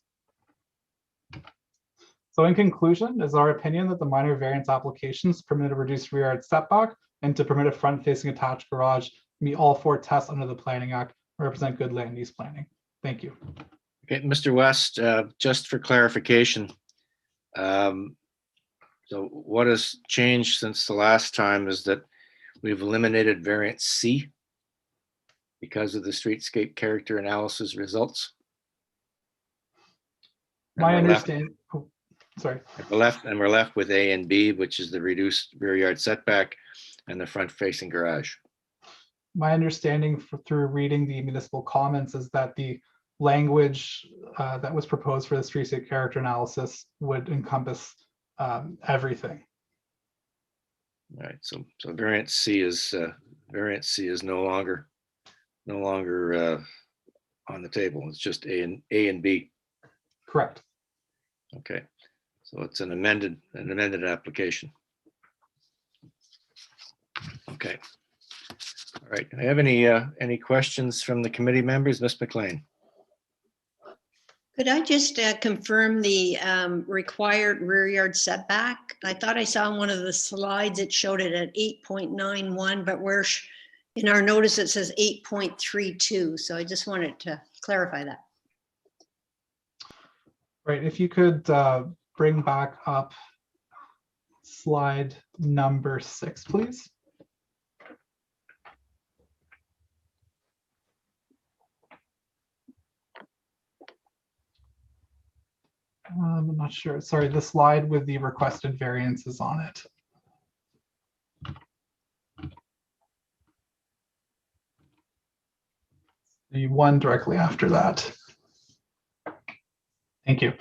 So in conclusion, it is our opinion that the minor variance applications permit a reduced rear yard setback and to permit a front-facing attached garage meet all 4 tests under the Planning Act and represent good land use planning. Thank you. Okay, Mr. West, just for clarification, so what has changed since the last time is that we've eliminated variance C because of the streetscape character analysis results. My understanding, sorry. We're left with A and B, which is the reduced rear yard setback and the front-facing garage. My understanding through reading the municipal comments is that the language that was proposed for the streetscape character analysis would encompass everything. All right, so variance C is no longer on the table. It's just A and B. Correct. Okay, so it's an amended application. Okay. All right. Do I have any questions from the committee members? Ms. McLean? Could I just confirm the required rear yard setback? I thought I saw on one of the slides, it showed it at 8.91, but in our notice, it says 8.32. So I just wanted to clarify that. Right, if you could bring back up slide number 6, please. I'm not sure. Sorry, the slide with the requested variances on it. The one directly after that. Thank you.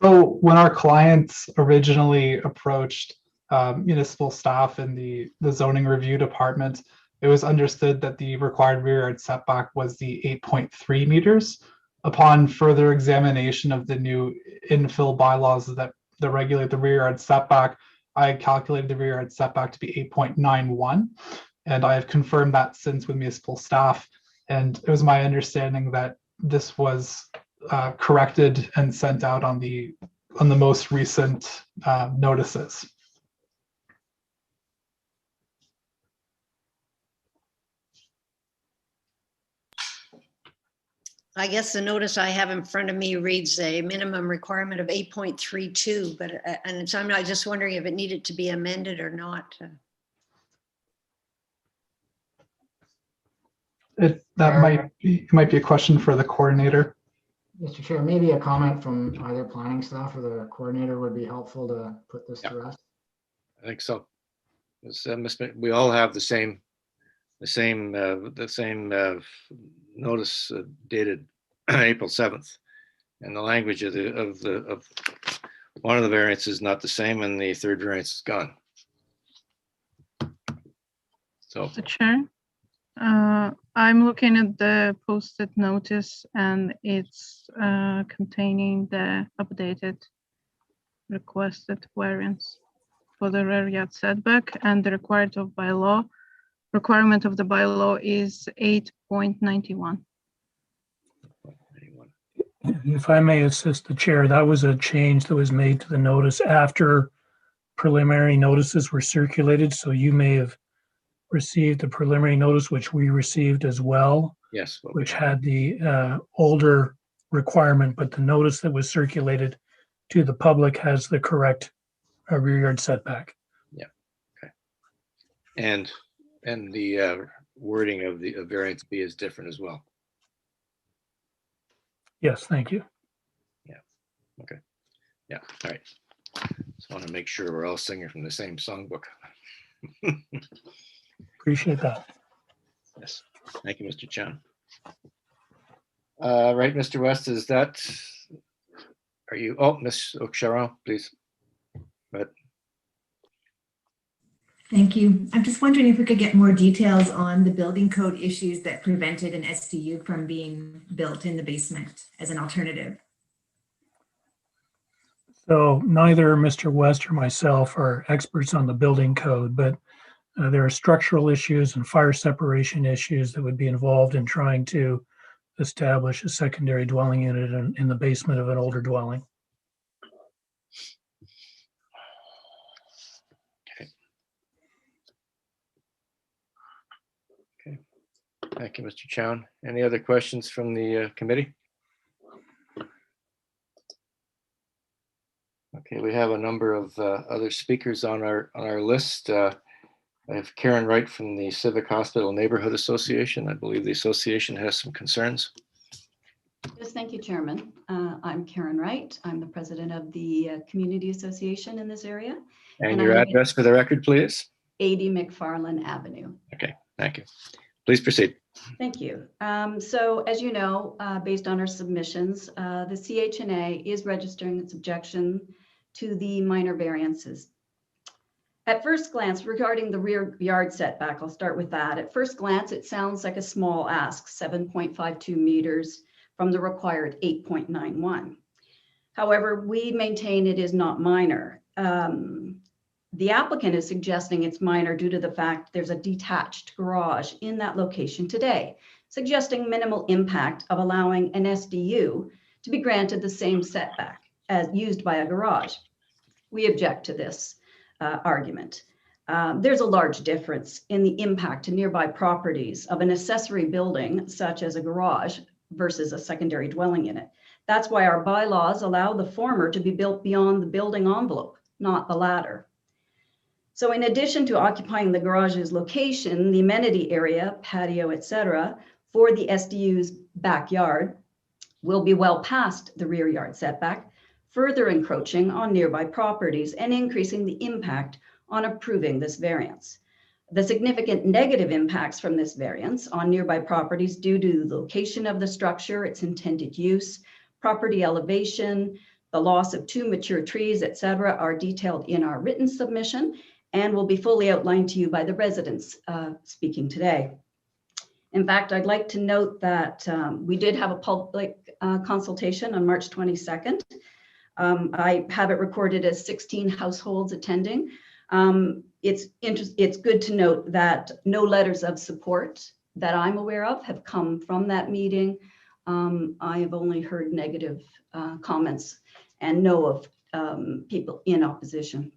So when our clients originally approached municipal staff in the zoning review department, it was understood that the required rear yard setback was the 8.3 meters. Upon further examination of the new infill bylaws that regulate the rear yard setback, I calculated the rear yard setback to be 8.91. And I have confirmed that since with municipal staff. And it was my understanding that this was corrected and sent out on the most recent notices. I guess the notice I have in front of me reads a minimum requirement of 8.32, but and so I'm not just wondering if it needed to be amended or not. That might be a question for the coordinator. Mr. Chair, maybe a comment from either planning staff or the coordinator would be helpful to put this to rest. I think so. We all have the same notice dated April 7th, and the language of one of the variants is not the same, and the third variance is gone. So, Mr. Chair, I'm looking at the posted notice, and it's containing the updated requested variance for the rear yard setback, and the requirement of the bylaw is 8.91. If I may assist the chair, that was a change that was made to the notice after preliminary notices were circulated. So you may have received the preliminary notice, which we received as well. Yes. Which had the older requirement, but the notice that was circulated to the public has the correct rear yard setback. Yeah. Okay. And the wording of the variance B is different as well. Yes, thank you. Yeah. Okay. Yeah. All right. Just want to make sure we're all singing from the same songbook. Appreciate that. Yes. Thank you, Mr. Chan. Right, Mr. West, are you, Ms. Hutcherson, please. But Thank you. I'm just wondering if we could get more details on the building code issues that prevented an SDU from being built in the basement as an alternative. So neither Mr. West or myself are experts on the building code, but there are structural issues and fire separation issues that would be involved in trying to establish a secondary dwelling unit in the basement of an older dwelling. Okay. Thank you, Mr. Chown. Any other questions from the committee? Okay, we have a number of other speakers on our list. I have Karen Wright from the Civic Hospital Neighborhood Association. I believe the association has some concerns. Yes, thank you, Chairman. I'm Karen Wright. I'm the president of the Community Association in this area. And your address for the record, please? 80 McFarland Avenue. Okay, thank you. Please proceed. Thank you. So as you know, based on our submissions, the CHNA is registering its objection to the minor variances. At first glance, regarding the rear yard setback, I'll start with that. At first glance, it sounds like a small ask, 7.52 meters from the required 8.91. However, we maintain it is not minor. The applicant is suggesting it's minor due to the fact there's a detached garage in that location today, suggesting minimal impact of allowing an SDU to be granted the same setback as used by a garage. We object to this argument. There's a large difference in the impact to nearby properties of an accessory building such as a garage versus a secondary dwelling unit. That's why our bylaws allow the former to be built beyond the building envelope, not the latter. So in addition to occupying the garage's location, the amenity area, patio, etc., for the SDU's backyard will be well past the rear yard setback, further encroaching on nearby properties and increasing the impact on approving this variance. The significant negative impacts from this variance on nearby properties due to the location of the structure, its intended use, property elevation, the loss of 2 mature trees, etc., are detailed in our written submission and will be fully outlined to you by the residents speaking today. In fact, I'd like to note that we did have a public consultation on March 22nd. I have it recorded as 16 households attending. It's good to note that no letters of support that I'm aware of have come from that meeting. I have only heard negative comments and know of people in opposition.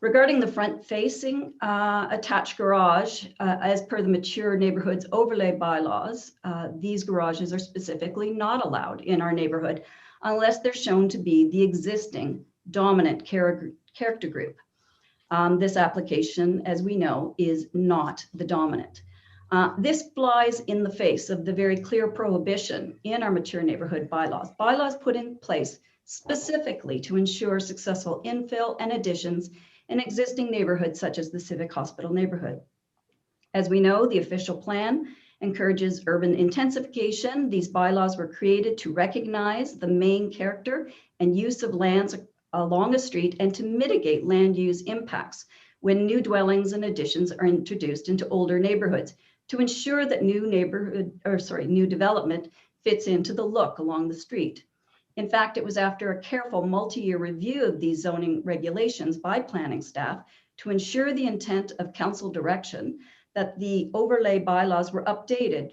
Regarding the front-facing attached garage, as per the mature neighborhoods overlay bylaws, these garages are specifically not allowed in our neighborhood unless they're shown to be the existing dominant character group. This application, as we know, is not the dominant. This flies in the face of the very clear prohibition in our mature neighborhood bylaws. Bylaws put in place specifically to ensure successful infill and additions in existing neighborhoods such as the Civic Hospital neighborhood. As we know, the official plan encourages urban intensification. These bylaws were created to recognize the main character and use of lands along a street and to mitigate land use impacts when new dwellings and additions are introduced into older neighborhoods to ensure that new development fits into the look along the street. In fact, it was after a careful multi-year review of these zoning regulations by planning staff to ensure the intent of council direction that the overlay bylaws were updated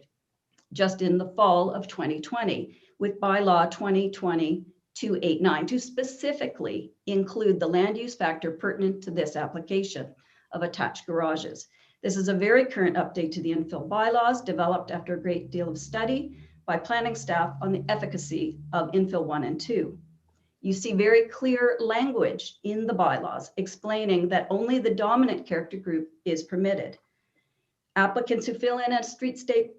just in the fall of 2020 with bylaw 2020-289 to specifically include the land use factor pertinent to this application of attached garages. This is a very current update to the infill bylaws developed after a great deal of study by planning staff on the efficacy of infill 1 and 2. You see very clear language in the bylaws explaining that only the dominant character group is permitted. Applicants who fill in a streetscape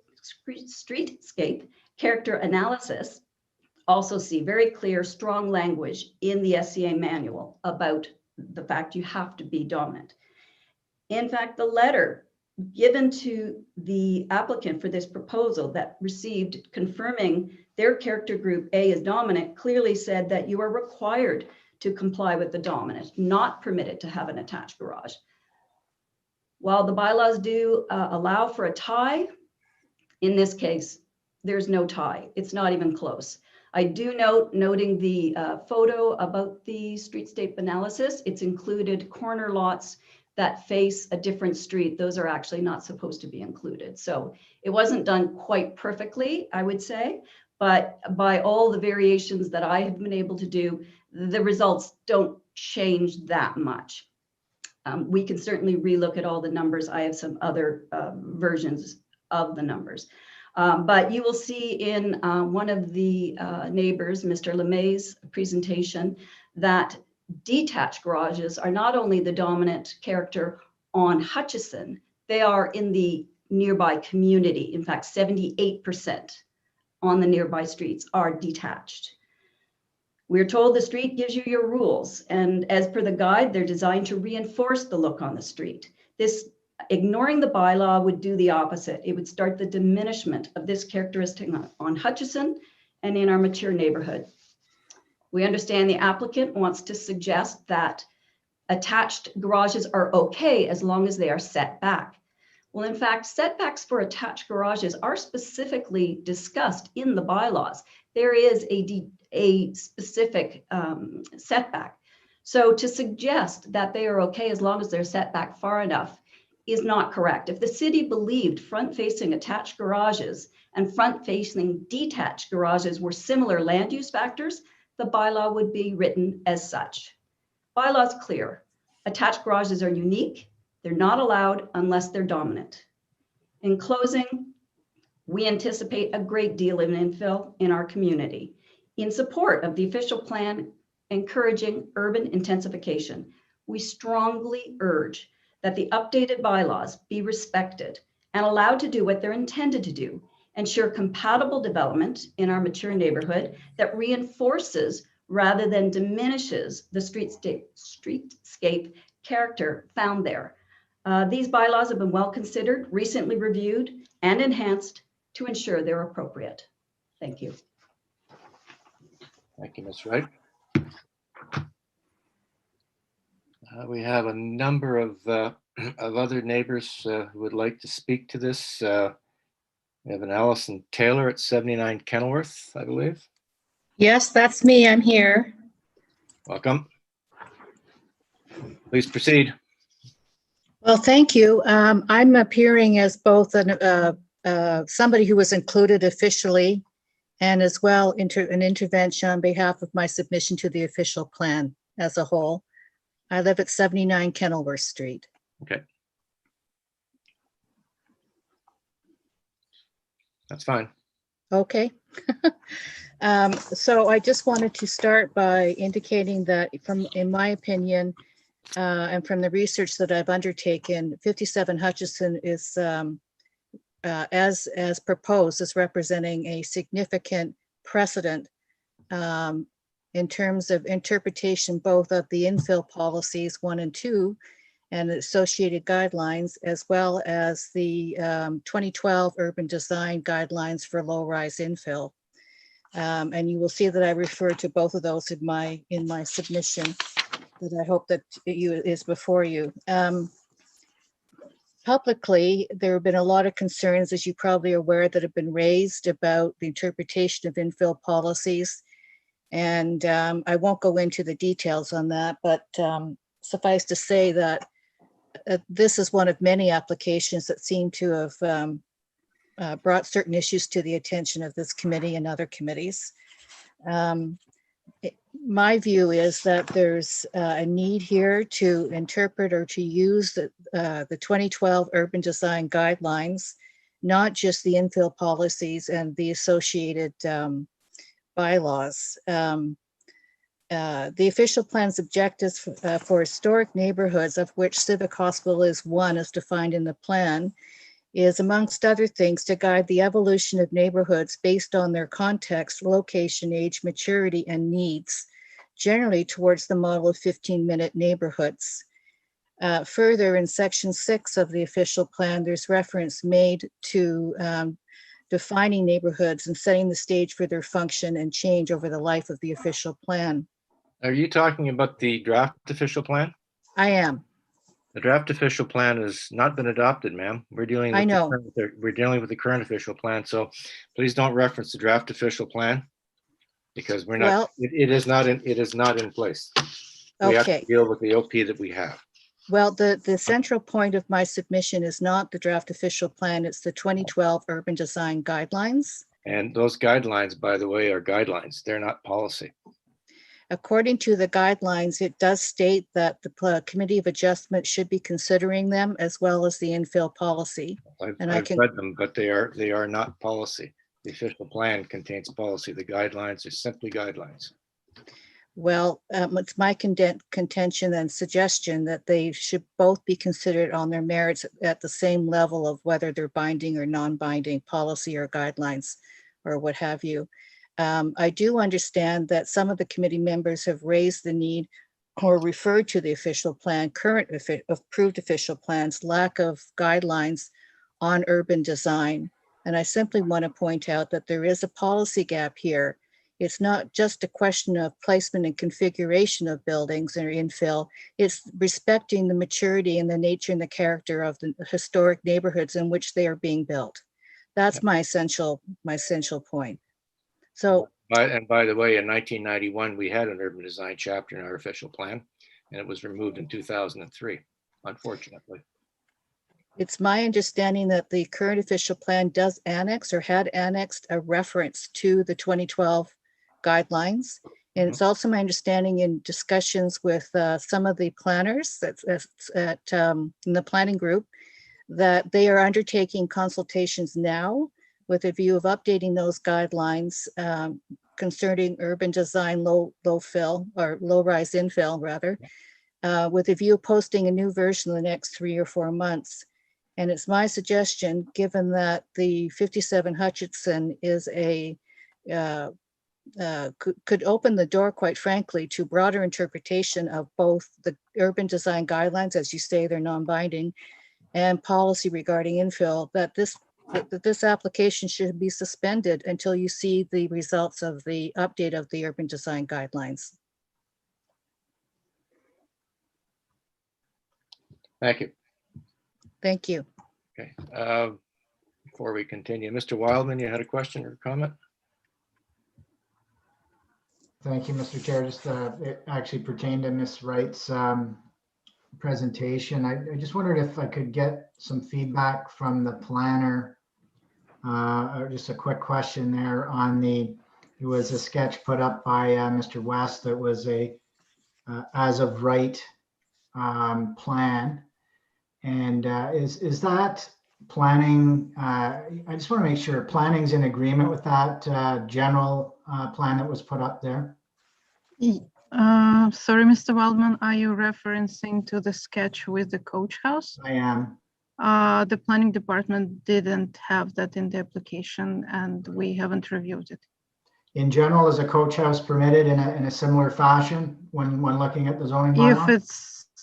character analysis also see very clear, strong language in the SCA manual about the fact you have to be dominant. In fact, the letter given to the applicant for this proposal that received confirming their character group A is dominant clearly said that you are required to comply with the dominant, not permitted to have an attached garage. While the bylaws do allow for a tie, in this case, there's no tie. It's not even close. I do noting the photo about the streetscape analysis, it's included corner lots that face a different street. Those are actually not supposed to be included. So it wasn't done quite perfectly, I would say, but by all the variations that I have been able to do, the results don't change that much. We can certainly relook at all the numbers. I have some other versions of the numbers. But you will see in one of the neighbors, Mr. LeMay's presentation, that detached garages are not only the dominant character on Hutcherson, they are in the nearby community. In fact, 78% on the nearby streets are detached. We're told the street gives you your rules, and as per the guide, they're designed to reinforce the look on the street. This ignoring the bylaw would do the opposite. It would start the diminishment of this characteristic on Hutcherson and in our mature neighborhood. We understand the applicant wants to suggest that attached garages are okay as long as they are set back. Well, in fact, setbacks for attached garages are specifically discussed in the bylaws. There is a specific setback. So to suggest that they are okay as long as they're set back far enough is not correct. If the city believed front-facing attached garages and front-facing detached garages were similar land use factors, the bylaw would be written as such. Bylaw's clear. Attached garages are unique. They're not allowed unless they're dominant. In closing, we anticipate a great deal of infill in our community in support of the official plan encouraging urban intensification. We strongly urge that the updated bylaws be respected and allowed to do what they're intended to do, ensure compatible development in our mature neighborhood that reinforces rather than diminishes the streetscape character found there. These bylaws have been well considered, recently reviewed, and enhanced to ensure they're appropriate. Thank you. Thank you, Ms. Wright. We have a number of other neighbors who would like to speak to this. We have an Allison Taylor at 79 Kenilworth, I believe. Yes, that's me. I'm here. Welcome. Please proceed. Well, thank you. I'm appearing as both somebody who was included officially and as well an intervention on behalf of my submission to the official plan as a whole. I live at 79 Kenilworth Street. Okay. That's fine. Okay. So I just wanted to start by indicating that in my opinion, and from the research that I've undertaken, 57 Hutcherson is, as proposed, is representing a significant precedent in terms of interpretation both of the infill policies 1 and 2 and associated guidelines, as well as the 2012 urban design guidelines for low-rise infill. And you will see that I refer to both of those in my submission that I hope that is before you. Publicly, there have been a lot of concerns, as you probably are aware, that have been raised about the interpretation of infill policies. And I won't go into the details on that, but suffice to say that this is one of many applications that seem to have brought certain issues to the attention of this committee and other committees. My view is that there's a need here to interpret or to use the 2012 urban design guidelines, not just the infill policies and the associated bylaws. The official plan's objectives for historic neighborhoods, of which Civic Hospital is one as defined in the plan, is amongst other things to guide the evolution of neighborhoods based on their context, location, age, maturity, and needs, generally towards the model of 15-minute neighborhoods. Further, in section 6 of the official plan, there's reference made to defining neighborhoods and setting the stage for their function and change over the life of the official plan. Are you talking about the draft official plan? I am. The draft official plan has not been adopted, ma'am. We're dealing with I know. we're dealing with the current official plan. So please don't reference the draft official plan because we're not. Well, it is not in place. We have Okay. to deal with the OP that we have. Well, the central point of my submission is not the draft official plan, it's the 2012 urban design guidelines. And those guidelines, by the way, are guidelines. They're not policy. According to the guidelines, it does state that the Committee of Adjustment should be considering them as well as the infill policy. I've And I I've can, read them, but they are not policy. The official plan contains policy. The guidelines are simply guidelines. well, it's my contention and suggestion that they should both be considered on their merits at the same level of whether they're binding or non-binding policy or guidelines or what have you. I do understand that some of the committee members have raised the need or referred to the official plan, current approved official plans, lack of guidelines on urban design. And I simply want to point out that there is a policy gap here It's not just a question of placement and configuration of buildings or infill. It's respecting the maturity and the nature and the character of the historic neighborhoods in which they are being built. That's my essential point. So, And by the way, in 1991, we had an urban design chapter in our official plan, and it was removed in 2003, unfortunately. it's my understanding that the current official plan does annex or had annexed a reference to the 2012 guidelines. And it's also my understanding in discussions with some of the planners in the planning group that they are undertaking consultations now with a view of updating those guidelines concerning urban design, low fill or low rise infill rather, with a view of posting a new version in the next 3 or 4 months. And it's my suggestion, given that the 57 Hutcherson is could open the door, quite frankly, to broader interpretation of both the urban design guidelines, as you say, they're non-binding, and policy regarding infill, that this application should be suspended until you see the results of the update of the urban design guidelines. Thank you. Thank you. Okay. Before we continue, Mr. Wildman, you had a question or comment? Thank you, Mr. Chair. Just it actually pertained to Ms. Wright's presentation. I just wondered if I could get some feedback from the planner. Or just a quick question there on it was a sketch put up by Mr. West that was a as of right plan. And is that planning, I just want to make sure planning's in agreement with that general plan that was put up there? Sorry, Mr. Waldman, are you referencing to the sketch with the coach house? I am. The planning department didn't have that in the application and we haven't reviewed it. In general, is a coach house permitted in a similar fashion when looking at the zoning bylaw?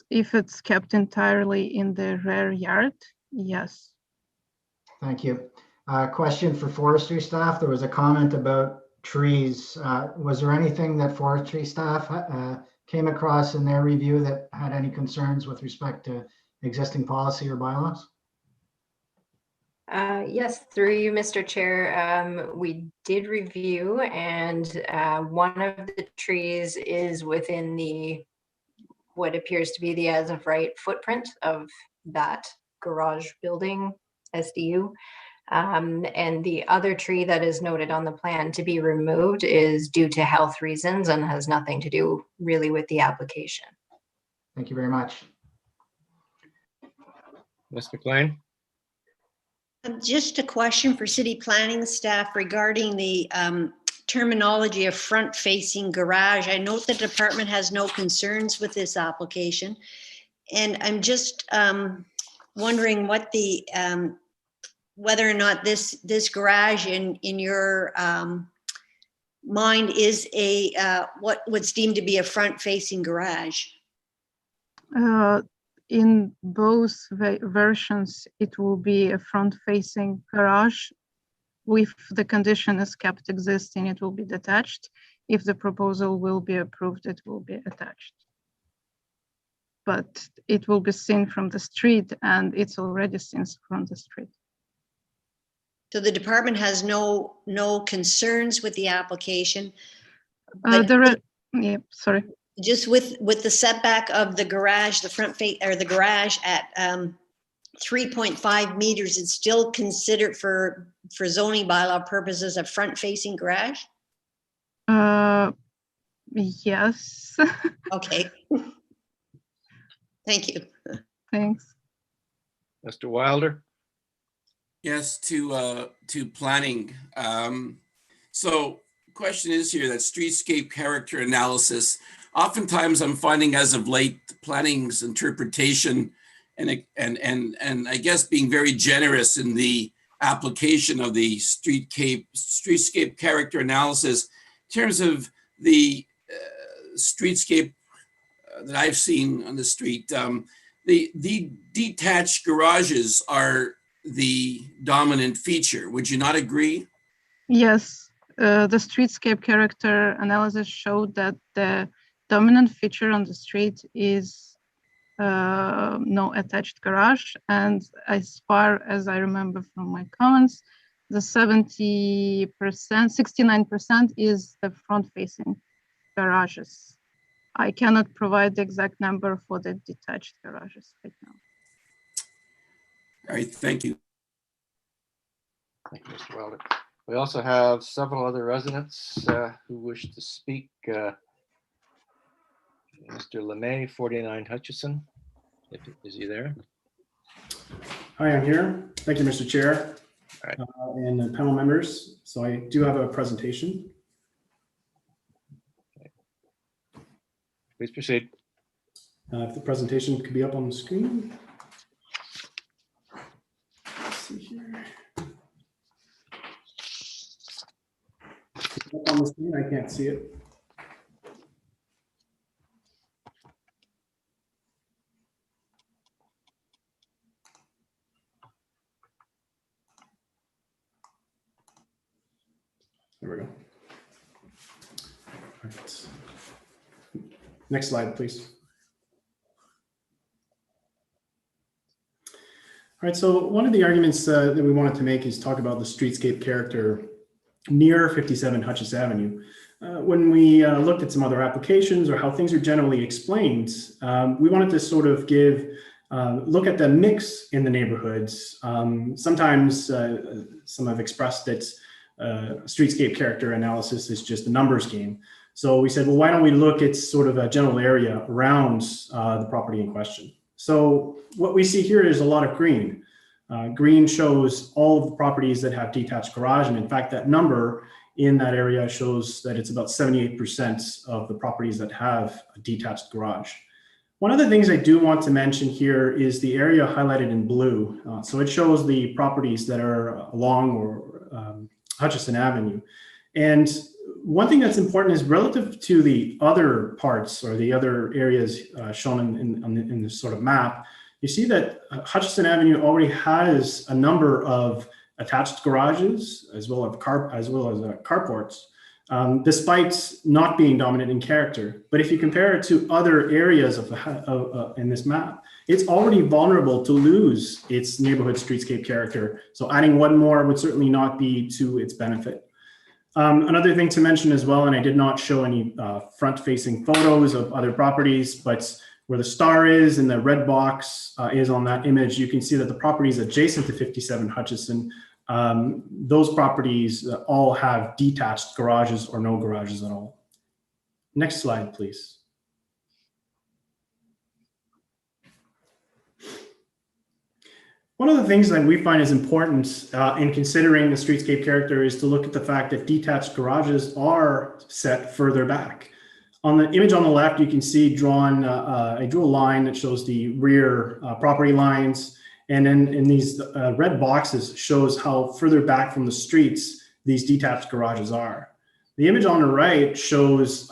If it's kept entirely in the rear yard, yes. Thank you. Question for forestry staff. There was a comment about trees. Was there anything that forestry staff came across in their review that had any concerns with respect to existing policy or bylaws? Yes, through you, Mr. Chair. We did review, and one of the trees is within what appears to be the as of right footprint of that garage building SDU. And the other tree that is noted on the plan to be removed is due to health reasons and has nothing to do really with the application. Thank you very much. Ms. McLean? Just a question for city planning staff regarding the terminology of front-facing garage. I note the department has no concerns with this application. And I'm just wondering what whether or not this garage in your mind is what's deemed to be a front-facing garage. In both versions, it will be a front-facing garage. If the condition is kept existing, it will be detached. If the proposal will be approved, it will be attached. But it will be seen from the street, and it's already seen from the street. So the department has no concerns with the application. Yeah, sorry. Just with the setback of the garage, the front face or the garage at 3.5 meters, it's still considered for zoning bylaw purposes a front-facing garage? Yes. Okay. Thank you. Thanks. Mr. Wilder? Yes, to planning. So question is here that streetscape character analysis. Oftentimes I'm finding as of late planning's interpretation and I guess being very generous in the application of the streetscape character analysis in terms of the streetscape that I've seen on the street. The detached garages are the dominant feature. Would you not agree? Yes, the streetscape character analysis showed that the dominant feature on the street is no attached garage. And as far as I remember from my comments, the 70%, 69% is the front-facing garages. I cannot provide the exact number for the detached garages right now. All right, thank you. Thank you, Mr. Wilder. We also have several other residents who wish to speak. Mr. LeMay, 49 Hutcherson. Is he there? Hi, I'm here. Thank you, Mr. Chair. All right. And the panel members. So I do have a presentation. Okay. Please proceed. If the presentation could be up on the screen. Let's see here. Up on the screen, I can't see it. There we go. All right. Next slide, please. All right, so one of the arguments that we wanted to make is talk about the streetscape character near 57 Hutcherson Avenue. When we looked at some other applications or how things are generally explained, we wanted to sort of look at the mix in the neighborhoods. Sometimes some have expressed that streetscape character analysis is just a numbers game. So we said, well, why don't we look at sort of a general area around the property in question? So what we see here is a lot of green. Green shows all of the properties that have detached garage. And in fact, that number in that area shows that it's about 78% of the properties that have a detached garage. One of the things I do want to mention here is the area highlighted in blue. So it shows the properties that are along Hutcherson Avenue. And one thing that's important is relative to the other parts or the other areas shown in this sort of map, you see that Hutcherson Avenue already has a number of attached garages as well as carports, despite not being dominant in character. But if you compare it to other areas in this map, it's already vulnerable to lose its neighborhood streetscape character. So adding one more would certainly not be to its benefit. Another thing to mention as well, and I did not show any front-facing photos of other properties, but where the star is and the red box is on that image, you can see that the properties adjacent to 57 Hutcherson, those properties all have detached garages or no garages at all. Next slide, please. One of the things that we find is important in considering the streetscape character is to look at the fact that detached garages are set further back. On the image on the left, you can see drawn, I drew a line that shows the rear property lines. And then in these red boxes shows how further back from the streets these detached garages are. The image on the right shows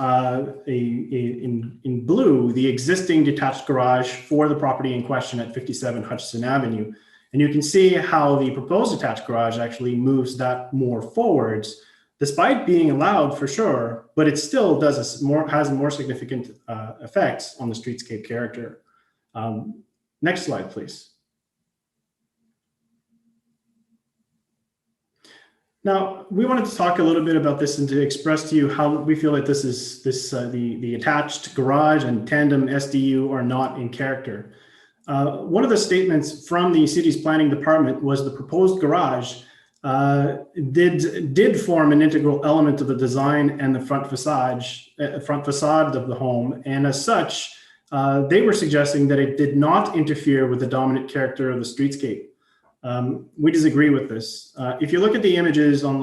in blue the existing detached garage for the property in question at 57 Hutcherson Avenue. And you can see how the proposed attached garage actually moves that more forwards, despite being allowed for sure, but it still has more significant effects on the streetscape character. Next slide, please. Now, we wanted to talk a little bit about this and to express to you how we feel that the attached garage and tandem SDU are not in character. One of the statements from the city's planning department was the proposed garage did form an integral element of the design and the front facade of the home. And as such, they were suggesting that it did not interfere with the dominant character of the streetscape. We disagree with this. If you look at the images on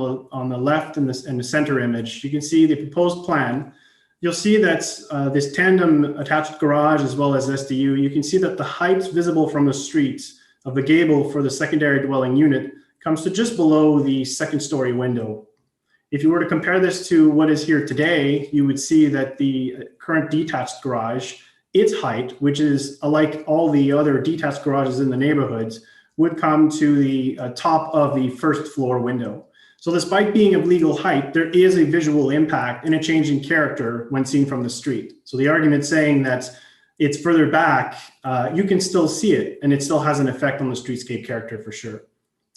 the left and the center image, you can see the proposed plan. You'll see that this tandem attached garage as well as SDU, you can see that the height visible from the street of the gable for the secondary dwelling unit comes to just below the second story window. If you were to compare this to what is here today, you would see that the current detached garage, its height, which is like all the other detached garages in the neighborhoods, would come to the top of the first floor window. So despite being of legal height, there is a visual impact and a change in character when seen from the street. So the argument saying that it's further back, you can still see it, and it still has an effect on the streetscape character for sure.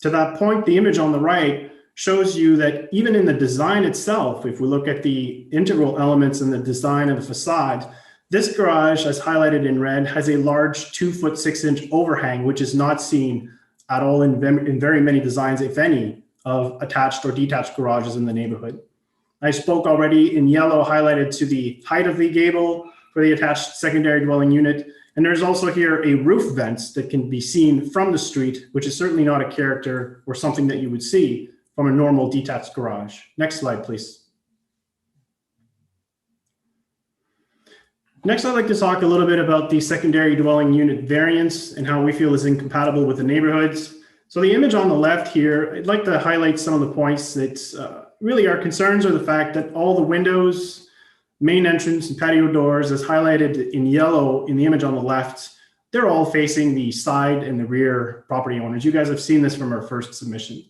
To that point, the image on the right shows you that even in the design itself, if we look at the integral elements in the design of the facade, this garage, as highlighted in red, has a large 2-foot 6-inch overhang, which is not seen at all in very many designs, if any, of attached or detached garages in the neighborhood. I spoke already in yellow, highlighted to the height of the gable for the attached secondary dwelling unit. And there's also here a roof vent that can be seen from the street, which is certainly not a character or something that you would see from a normal detached garage. Next slide, please. Next, I'd like to talk a little bit about the secondary dwelling unit variance and how we feel is incompatible with the neighborhoods. So the image on the left here, I'd like to highlight some of the points that really our concerns are the fact that all the windows, main entrance and patio doors, as highlighted in yellow in the image on the left, they're all facing the side and the rear property owners. You guys have seen this from our first submission.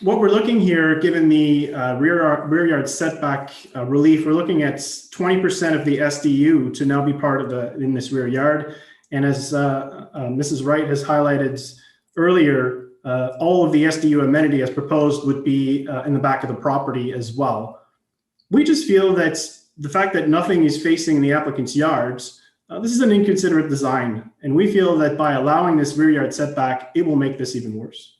What we're looking here, given the rear yard setback relief, we're looking at 20% of the SDU to now be part of in this rear yard. And as Mrs. Wright has highlighted earlier, all of the SDU amenity as proposed would be in the back of the property as well. We just feel that the fact that nothing is facing the applicant's yards, this is an inconsiderate design. And we feel that by allowing this rear yard setback, it will make this even worse.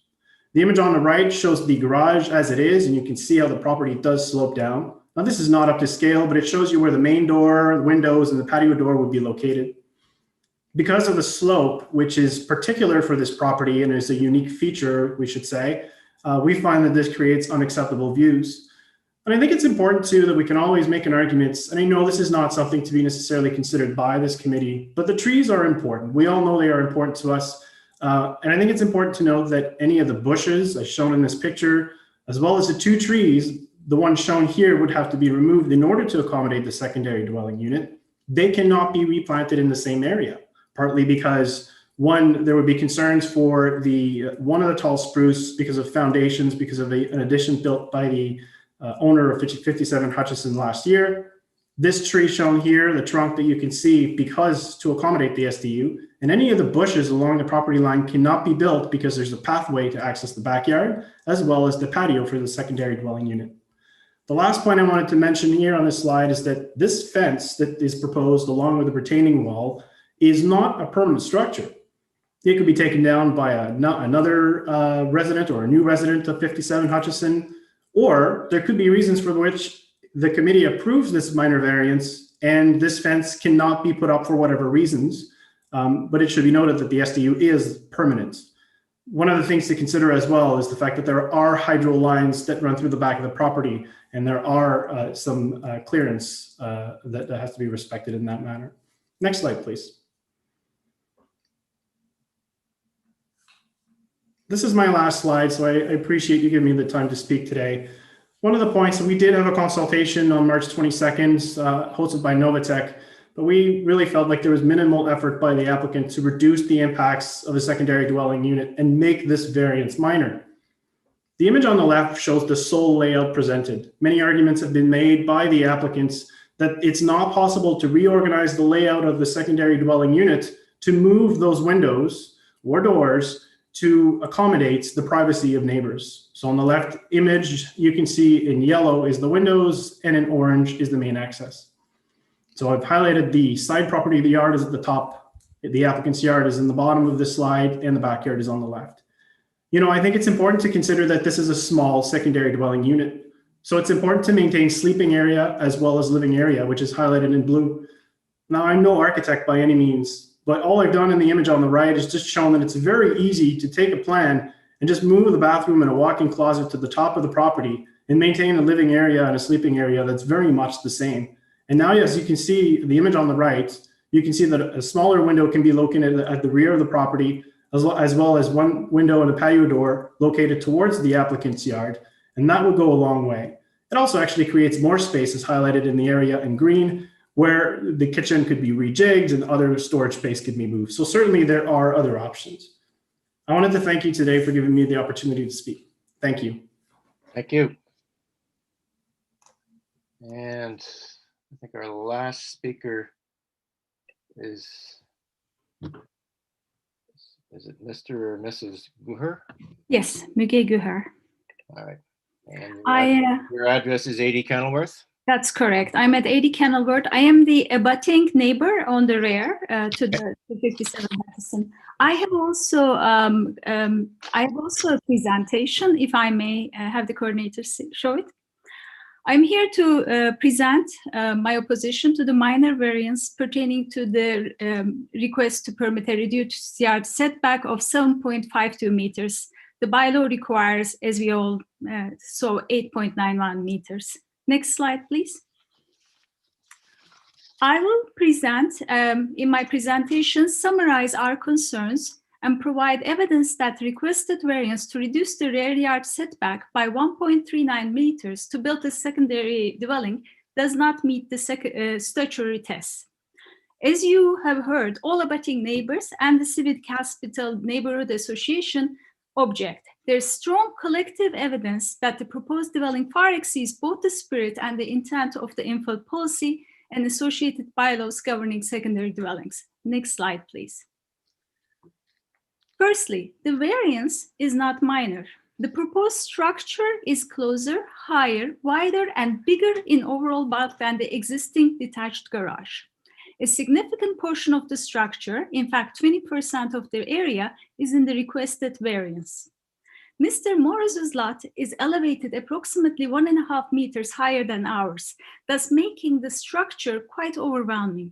The image on the right shows the garage as it is, and you can see how the property does slope down. Now, this is not up to scale, but it shows you where the main door, the windows, and the patio door would be located. Because of the slope, which is particular for this property and is a unique feature, we should say, we find that this creates unacceptable views. And I think it's important, too, that we can always make an argument, and I know this is not something to be necessarily considered by this committee, but the trees are important. We all know they are important to us. And I think it's important to note that any of the bushes, as shown in this picture, as well as the 2 trees, the one shown here would have to be removed in order to accommodate the secondary dwelling unit. They cannot be replanted in the same area, partly because, one, there would be concerns for one of the tall spruce because of foundations, because of an addition built by the owner of 57 Hutcherson last year. This tree shown here, the trunk that you can see, because to accommodate the SDU, and any of the bushes along the property line cannot be built because there's a pathway to access the backyard, as well as the patio for the secondary dwelling unit. The last point I wanted to mention here on this slide is that this fence that is proposed along with the retaining wall is not a permanent structure. It could be taken down by another resident or a new resident of 57 Hutcherson, or there could be reasons for which the committee approves this minor variance and this fence cannot be put up for whatever reasons. But it should be noted that the SDU is permanent. One of the things to consider as well is the fact that there are hydro lines that run through the back of the property, and there are some clearance that has to be respected in that manner. Next slide, please. This is my last slide, so I appreciate you giving me the time to speak today. One of the points, we did have a consultation on March 22nd, hosted by Novatech, but we really felt like there was minimal effort by the applicant to reduce the impacts of a secondary dwelling unit and make this variance minor. The image on the left shows the sole layout presented. Many arguments have been made by the applicants that it's not possible to reorganize the layout of the secondary dwelling unit to move those windows or doors to accommodate the privacy of neighbors. So on the left image, you can see in yellow is the windows and in orange is the main access. So I've highlighted the side property of the yard is at the top. The applicant's yard is in the bottom of this slide and the backyard is on the left. You know, I think it's important to consider that this is a small secondary dwelling unit. So it's important to maintain sleeping area as well as living area, which is highlighted in blue. Now, I'm no architect by any means, but all I've done in the image on the right is just shown that it's very easy to take a plan and just move the bathroom and a walk-in closet to the top of the property and maintain a living area and a sleeping area that's very much the same. And now, as you can see the image on the right, you can see that a smaller window can be located at the rear of the property, as well as one window and a patio door located towards the applicant's yard. And that would go a long way. It also actually creates more space, as highlighted in the area in green, where the kitchen could be rejigged and other storage space could be moved. So certainly there are other options. I wanted to thank you today for giving me the opportunity to speak. Thank you. Thank you. And I think our last speaker is it Mr. or Mrs. Guher? Yes, Müge Güher. All right. And your I, address is 80 Kenilworth? That's correct. I'm at 80 Kenilworth. I am the abutting neighbor on the rear to the 57 Hutcherson. I have also a presentation, if I may have the coordinator show it. I'm here to present my opposition to the minor variance pertaining to the request to permit a reduced yard setback of 7.52 meters. The bylaw requires, as we all saw, 8.91 meters. Next slide, please. I will present, in my presentation, summarize our concerns and provide evidence that requested variance to reduce the rear yard setback by 1.39 meters to build a secondary dwelling does not meet the statutory tests. As you have heard, all abutting neighbors and the Civic Capital Neighborhood Association object. There's strong collective evidence that the proposed dwelling far exceeds both the spirit and the intent of the infill policy and associated bylaws governing secondary dwellings. Next slide, please. Firstly, the variance is not minor. The proposed structure is closer, higher, wider, and bigger in overall bulk than the existing detached garage. A significant portion of the structure, in fact 20% of the area, is in the requested variance. Mr. Morris's lot is elevated approximately 1.5 meters higher than ours, thus making the structure quite overwhelming.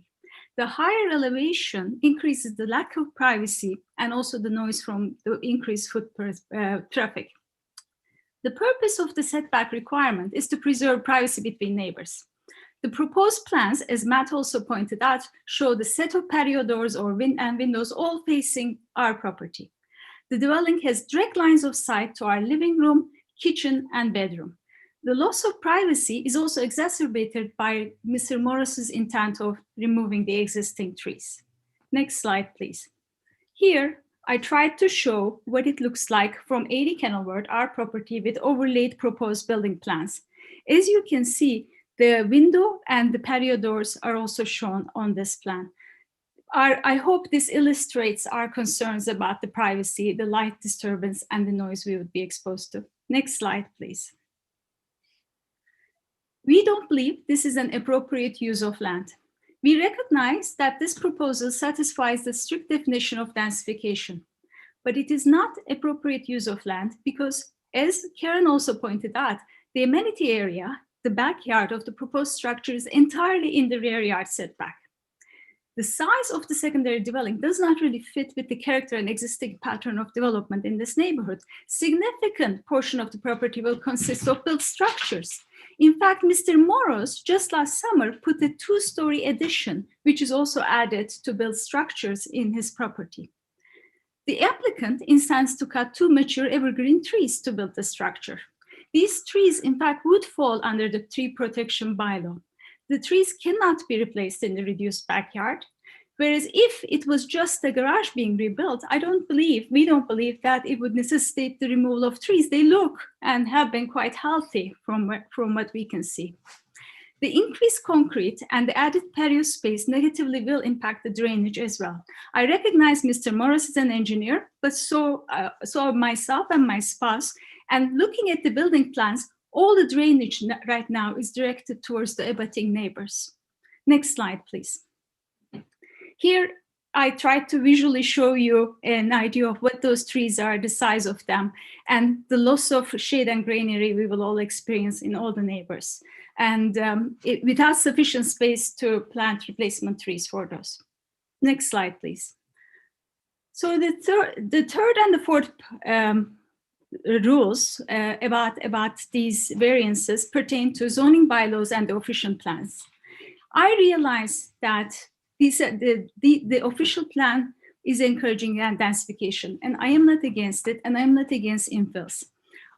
The higher elevation increases the lack of privacy and also the noise from the increased foot traffic. The purpose of the setback requirement is to preserve privacy between neighbors. The proposed plans, as Matt also pointed out, show the set of patio doors or windows all facing our property. The dwelling has direct lines of sight to our living room, kitchen, and bedroom. The loss of privacy is also exacerbated by Mr. Morris's intent of removing the existing trees. Next slide, please. Here, I tried to show what it looks like from 80 Kenilworth, our property, with overlaid proposed building plans. As you can see, the window and the patio doors are also shown on this plan. I hope this illustrates our concerns about the privacy, the light disturbance, and the noise we would be exposed to. Next slide, please. We don't believe this is an appropriate use of land. We recognize that this proposal satisfies the strict definition of densification, but it is not appropriate use of land because, as Karen also pointed out, the amenity area, the backyard of the proposed structure, is entirely in the rear yard setback. The size of the secondary dwelling does not really fit with the character and existing pattern of development in this neighborhood. Significant portion of the property will consist of built structures. In fact, Mr. Morris just last summer put a 2-story addition, which is also added to build structures in his property. The applicant intends to cut 2 mature evergreen trees to build the structure. These trees, in fact, would fall under the tree protection bylaw. The trees cannot be replaced in the reduced backyard. Whereas if it was just the garage being rebuilt, we don't believe that it would necessitate the removal of trees. They look and have been quite healthy from what we can see. The increased concrete and the added patio space negatively will impact the drainage as well. I recognize Mr. Morris is an engineer, but so myself and my spouse, and looking at the building plans, all the drainage right now is directed towards the abutting neighbors. Next slide, please. Here, I tried to visually show you an idea of what those trees are, the size of them, and the loss of shade and greenery we will all experience in all the neighbors, and without sufficient space to plant replacement trees for those. Next slide, please. So the third and the fourth rules about these variances pertain to zoning bylaws and the official plans. I realize that the official plan is encouraging densification, and I am not against it, and I am not against infills.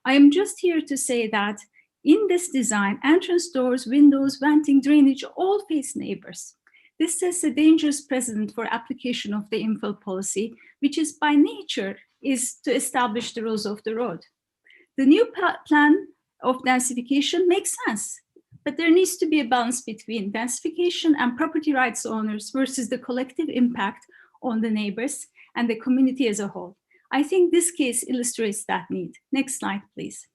I am just here to say that in this design, entrance doors, windows, venting, drainage all face neighbors. This sets a dangerous precedent for application of the infill policy, which is by nature is to establish the rules of the road. The new plan of densification makes sense, but there needs to be a balance between densification and property rights owners versus the collective impact on the neighbors and the community as a whole. I think this case illustrates that need. Next slide, please.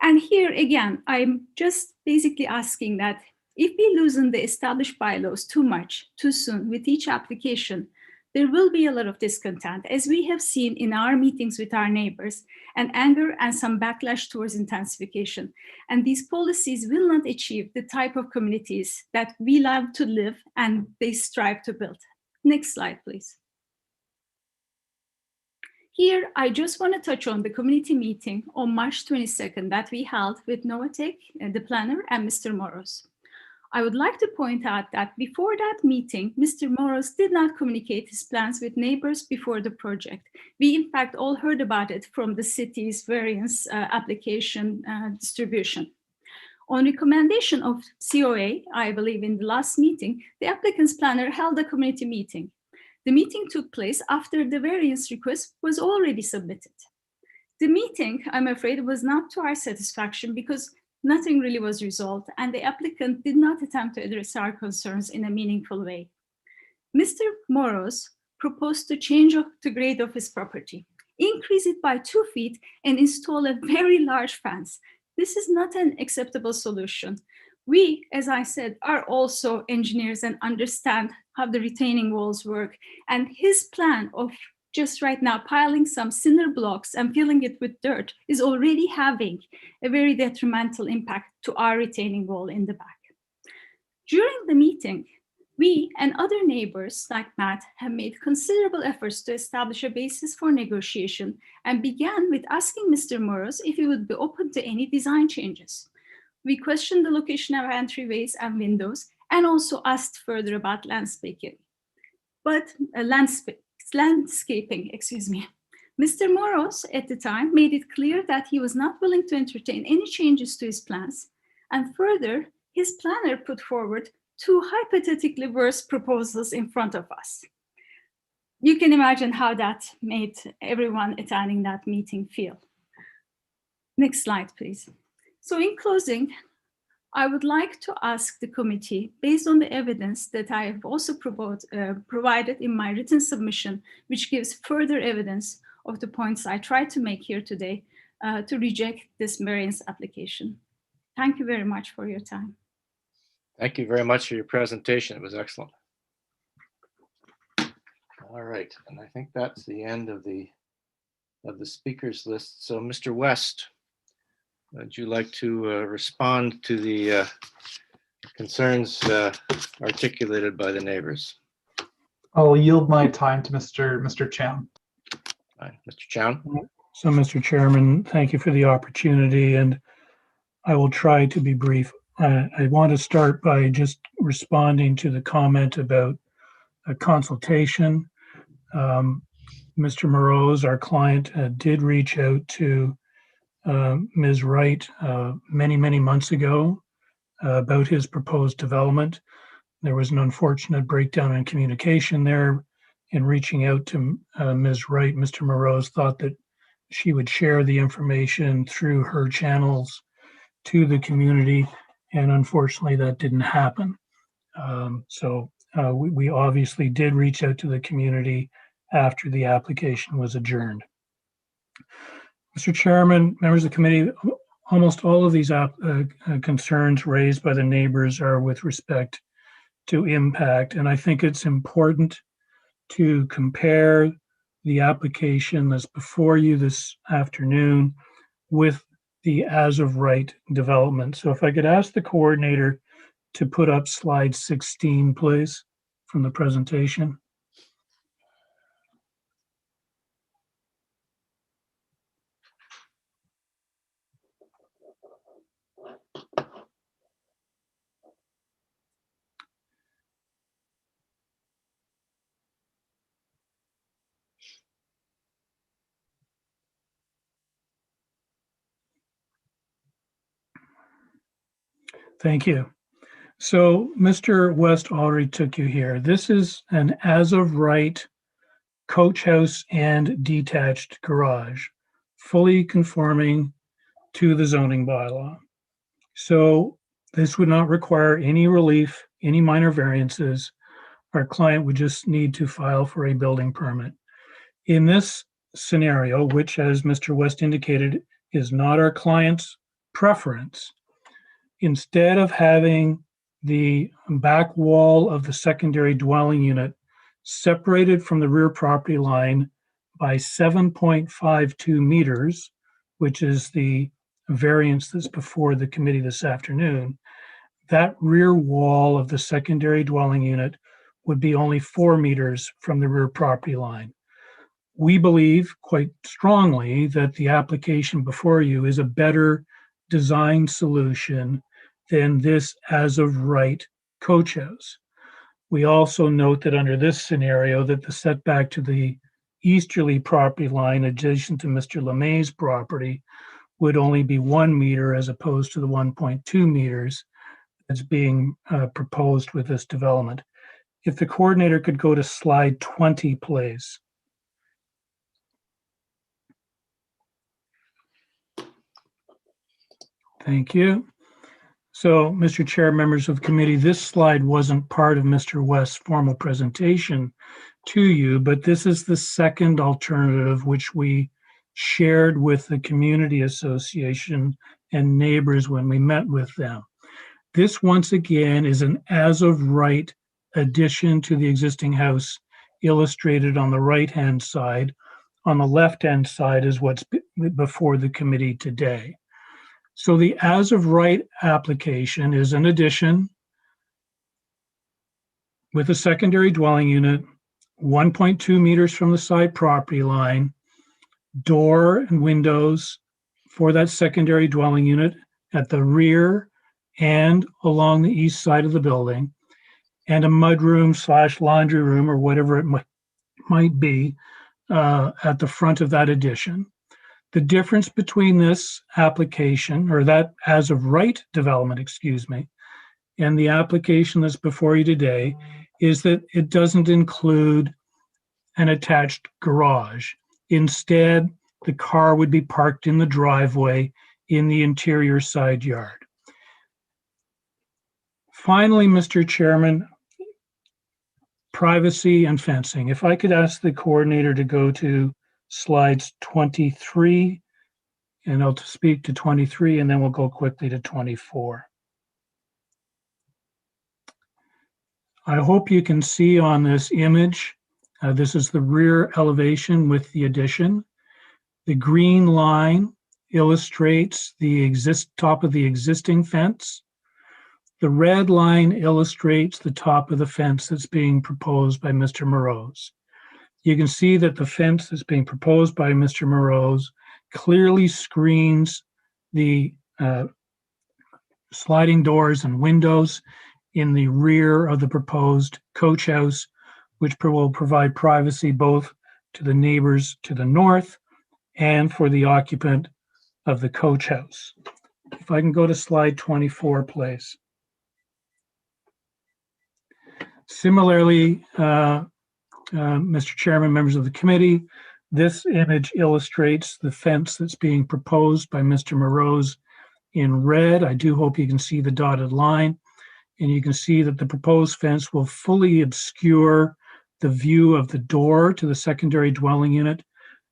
And here again, I'm just basically asking that if we loosen the established bylaws too much, too soon with each application, there will be a lot of discontent, as we have seen in our meetings with our neighbors, and anger and some backlash towards intensification. And these policies will not achieve the type of communities that we love to live and they strive to build. Next slide, please. Here, I just want to touch on the community meeting on March 22nd that we held with Novatec, the planner, and Mr. Moros. I would like to point out that before that meeting, Mr. Moros did not communicate his plans with neighbors before the project. We, in fact, all heard about it from the city's variance application distribution. On recommendation of COA, I believe in the last meeting, the applicant's planner held a community meeting. The meeting took place after the variance request was already submitted. The meeting, I'm afraid, was not to our satisfaction because nothing really was resolved, and the applicant did not attempt to address our concerns in a meaningful way. Mr. Moros proposed to change the grade of his property, increase it by 2 feet, and install a very large fence. This is not an acceptable solution. We, as I said, are also engineers and understand how the retaining walls work, and his plan of just right now piling some cinder blocks and filling it with dirt is already having a very detrimental impact to our retaining wall in the back. During the meeting, we and other neighbors like Matt have made considerable efforts to establish a basis for negotiation and began with asking Mr. Moros if he would be open to any design changes. We questioned the location of entryways and windows and also asked further about landscaping. Mr. Moros at the time made it clear that he was not willing to entertain any changes to his plans. And further, his planner put forward 2 hypothetically worse proposals in front of us. You can imagine how that made everyone attending that meeting feel. Next slide, please. So in closing, I would like to ask the committee, based on the evidence that I have also provided in my written submission, which gives further evidence of the points I tried to make here today, to reject this variance application. Thank you very much for your time. Thank you very much for your presentation. It was excellent. All right, and I think that's the end of the speakers list. So Mr. West, would you like to respond to the concerns articulated by the neighbors? I'll yield my time to Mr. Chan. Mr. Chan. So, Mr. Chairman, thank you for the opportunity, and I will try to be brief. I want to start by just responding to the comment about a consultation. Mr. Moros, our client, did reach out to Ms. Wright many months ago about his proposed development. There was an unfortunate breakdown in communication there. In reaching out to Ms. Wright, Mr. Moros thought that she would share the information through her channels to the community, and unfortunately that didn't happen. We obviously did reach out to the community after the application was adjourned. Mr. Chairman, members of the committee, almost all of these concerns raised by the neighbors are with respect to impact, and I think it's important to compare the application that's before you this afternoon with the as-of-right development. So if I could ask the coordinator to put up slide 16, please, from the presentation. Thank you. So Mr. West already took you here. This is an as-of-right coach house and detached garage, fully conforming to the zoning bylaw. So this would not require any relief, any minor variances. Our client would just need to file for a building permit. In this scenario, which as Mr. West indicated, is not our client's preference, instead of having the back wall of the secondary dwelling unit separated from the rear property line by 7.52 meters, which is the variance that's before the committee this afternoon, that rear wall of the secondary dwelling unit would be only 4 meters from the rear property line. We believe quite strongly that the application before you is a better design solution than this as of right coach house. We also note that under this scenario that the setback to the easterly property line adjacent to Mr. LeMay's property would only be 1 meter as opposed to the 1.2 meters that's being proposed with this development. If the coordinator could go to slide 20, please. Thank you. So, Mr. Chair, members of the committee, this slide wasn't part of Mr. West's formal presentation to you, but this is the second alternative which we shared with the community association and neighbors when we met with them. This, once again, is an as-of-right addition to the existing house illustrated on the right-hand side. On the left-hand side is what's before the committee today. So the as-of-right application is an addition with a secondary dwelling unit, 1.2 meters from the side property line, door and windows for that secondary dwelling unit at the rear and along the east side of the building, and a mudroom / laundry room or whatever it might be at the front of that addition. The difference between this application, or that as of right development, excuse me, and the application that's before you today is that it doesn't include an attached garage. Instead, the car would be parked in the driveway in the interior side yard. Finally, Mr. Chairman, privacy and fencing. If I could ask the coordinator to go to slides 23, and I'll speak to 23, and then we'll go quickly to 24. I hope you can see on this image, this is the rear elevation with the addition. The green line illustrates the top of the existing fence. The red line illustrates the top of the fence that's being proposed by Mr. Morose. You can see that the fence that's being proposed by Mr. Morose clearly screens the sliding doors and windows in the rear of the proposed coach house, which will provide privacy both to the neighbors to the north and for the occupant of the coach house. If I can go to slide 24, please. Similarly, Mr. Chairman, members of the committee, this image illustrates the fence that's being proposed by Mr. Morose in red. I do hope you can see the dotted line, and you can see that the proposed fence will fully obscure the view of the door to the secondary dwelling unit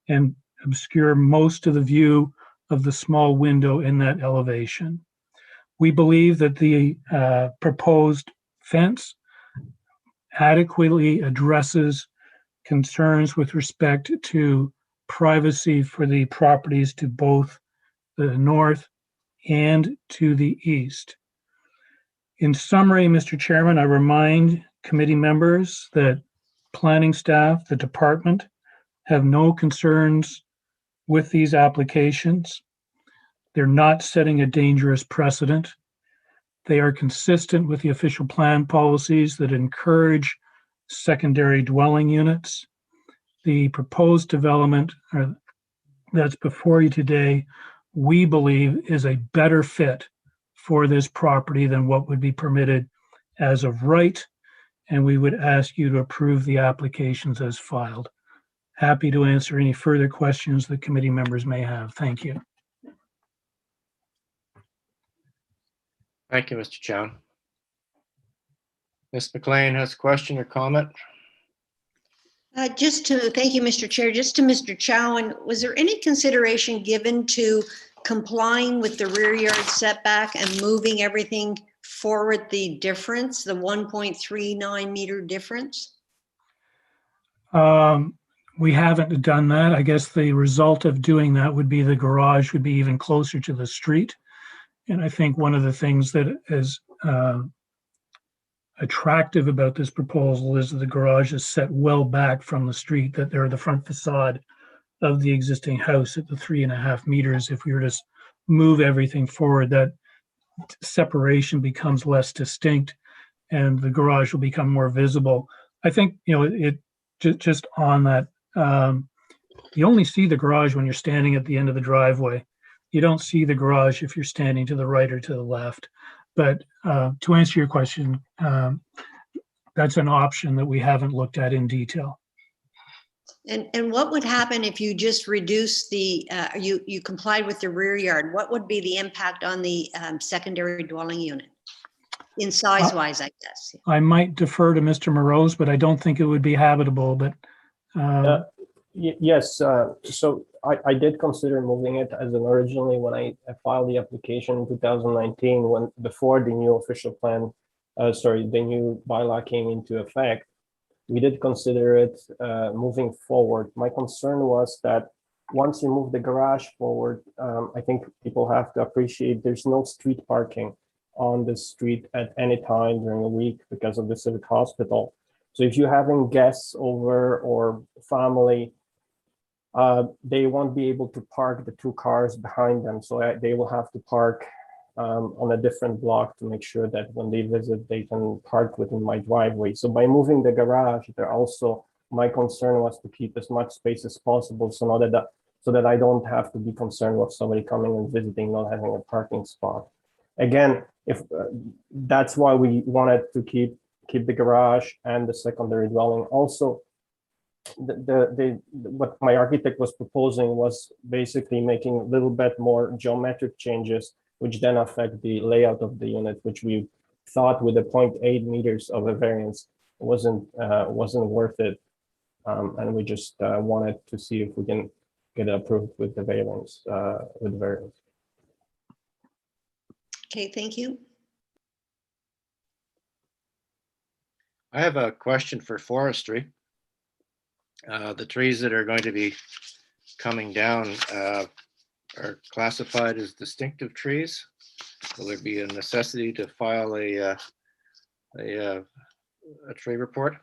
and obscure most of the view of the small window in that elevation. We believe that the proposed fence adequately addresses concerns with respect to privacy for the properties to both the north and to the east. In summary, Mr. Chairman, I remind committee members that planning staff, the department, have no concerns with these applications. They're not setting a dangerous precedent. They are consistent with the official plan policies that encourage secondary dwelling units. The proposed development that's before you today, we believe, is a better fit for this property than what would be permitted as of right, and we would ask you to approve the applications as filed. happy to answer any further questions the committee members may have. Thank you. Thank you, Mr. Chown. Ms. McLean has a question or comment? Thank you, Mr. Chair, just to Mr. Chowan, was there any consideration given to complying with the rear yard setback and moving everything forward the difference, the 1.39 meter difference? We haven't done that. I guess the result of doing that would be the garage would be even closer to the street. And I think one of the things that is attractive about this proposal is that the garage is set well back from the street, that they're the front facade of the existing house at the 3.5 meters. If we were to move everything forward, that separation becomes less distinct and the garage will become more visible. I think, it just on that, you only see the garage when you're standing at the end of the driveway. You don't see the garage if you're standing to the right or to the left. But to answer your question, that's an option that we haven't looked at in detail. And what would happen if you just reduce the, you complied with the rear yard? What would be the impact on the secondary dwelling unit? In size wise, I guess. I might defer to Mr. Morose, but I don't think it would be habitable, but. Yes, so I did consider moving it as an originally when I filed the application in 2019, before the new official plan, the new bylaw came into effect. We did consider it moving forward. My concern was that once you move the garage forward, I think people have to appreciate there's no street parking on the street at any time during the week because of the civic hospital. So if you're having guests over or family, they won't be able to park the 2 cars behind them. So they will have to park on a different block to make sure that when they visit, they can park within my driveway. So by moving the garage, my concern was to keep as much space as possible so that I don't have to be concerned with somebody coming and visiting, not having a parking spot. Again, if that's why we wanted to keep the garage and the secondary dwelling. Also, what my architect was proposing was basically making a little bit more geometric changes, which then affect the layout of the unit, which we thought with the 0.8 meters of a variance wasn't worth it. And we just wanted to see if we can get it approved with the variance. Okay, thank you. I have a question for forestry. The trees that are going to be coming down are classified as distinctive trees. Will there be a necessity to file a tree report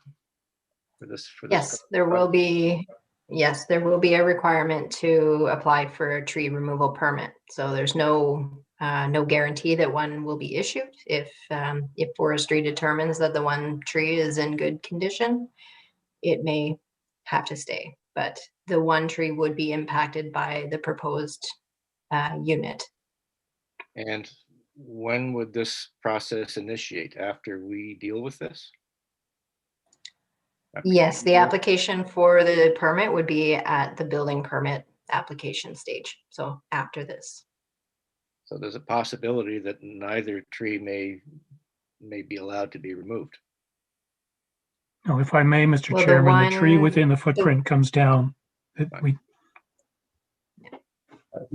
for this? Yes, there will be. Yes, there will be a requirement to apply for a tree removal permit. So there's no guarantee that one will be issued. If forestry determines that the one tree is in good condition, it may have to stay, but the one tree would be impacted by the proposed unit. And when would this process initiate? After we deal with this? Yes, the application for the permit would be at the building permit application stage. So after this. So there's a possibility that neither tree may be allowed to be removed. No, if I may, Mr. Chairman, the tree within the footprint comes down.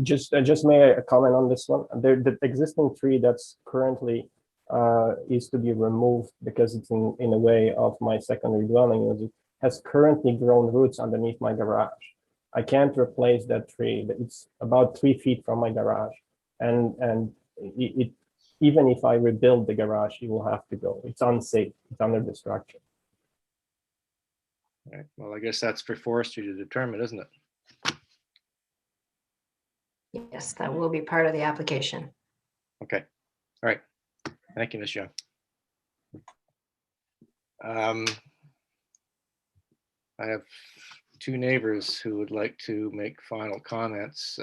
Just may I comment on this one? The existing tree that's currently is to be removed because it's in the way of my secondary dwelling. It has currently grown roots underneath my garage. I can't replace that tree. It's about 3 feet from my garage, and even if I rebuild the garage, it will have to go. It's unsafe. It's under destruction. Right. Well, I guess that's for forestry to determine, isn't it? Yes, that will be part of the application. Okay. All right. Thank you, Ms. Young. I have 2 neighbors who would like to make final comments.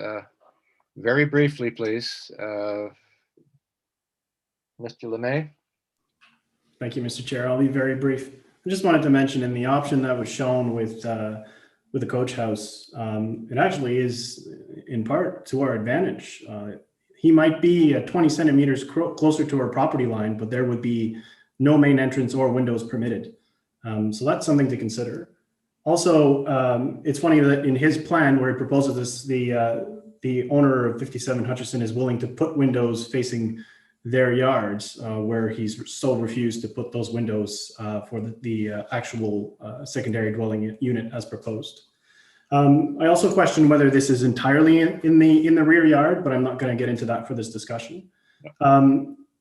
Very briefly, please. Mr. Lemay. Thank you, Mr. Chair. I'll be very brief. I just wanted to mention in the option that was shown with with the coach house, it actually is in part to our advantage. He might be 20 centimeters closer to our property line, but there would be no main entrance or windows permitted. So that's something to consider. Also, it's funny that in his plan where he proposes this, the owner of 57 Hutcherson is willing to put windows facing their yards, where he's so refused to put those windows for the actual secondary dwelling unit as proposed. I also question whether this is entirely in the rear yard, but I'm not going to get into that for this discussion.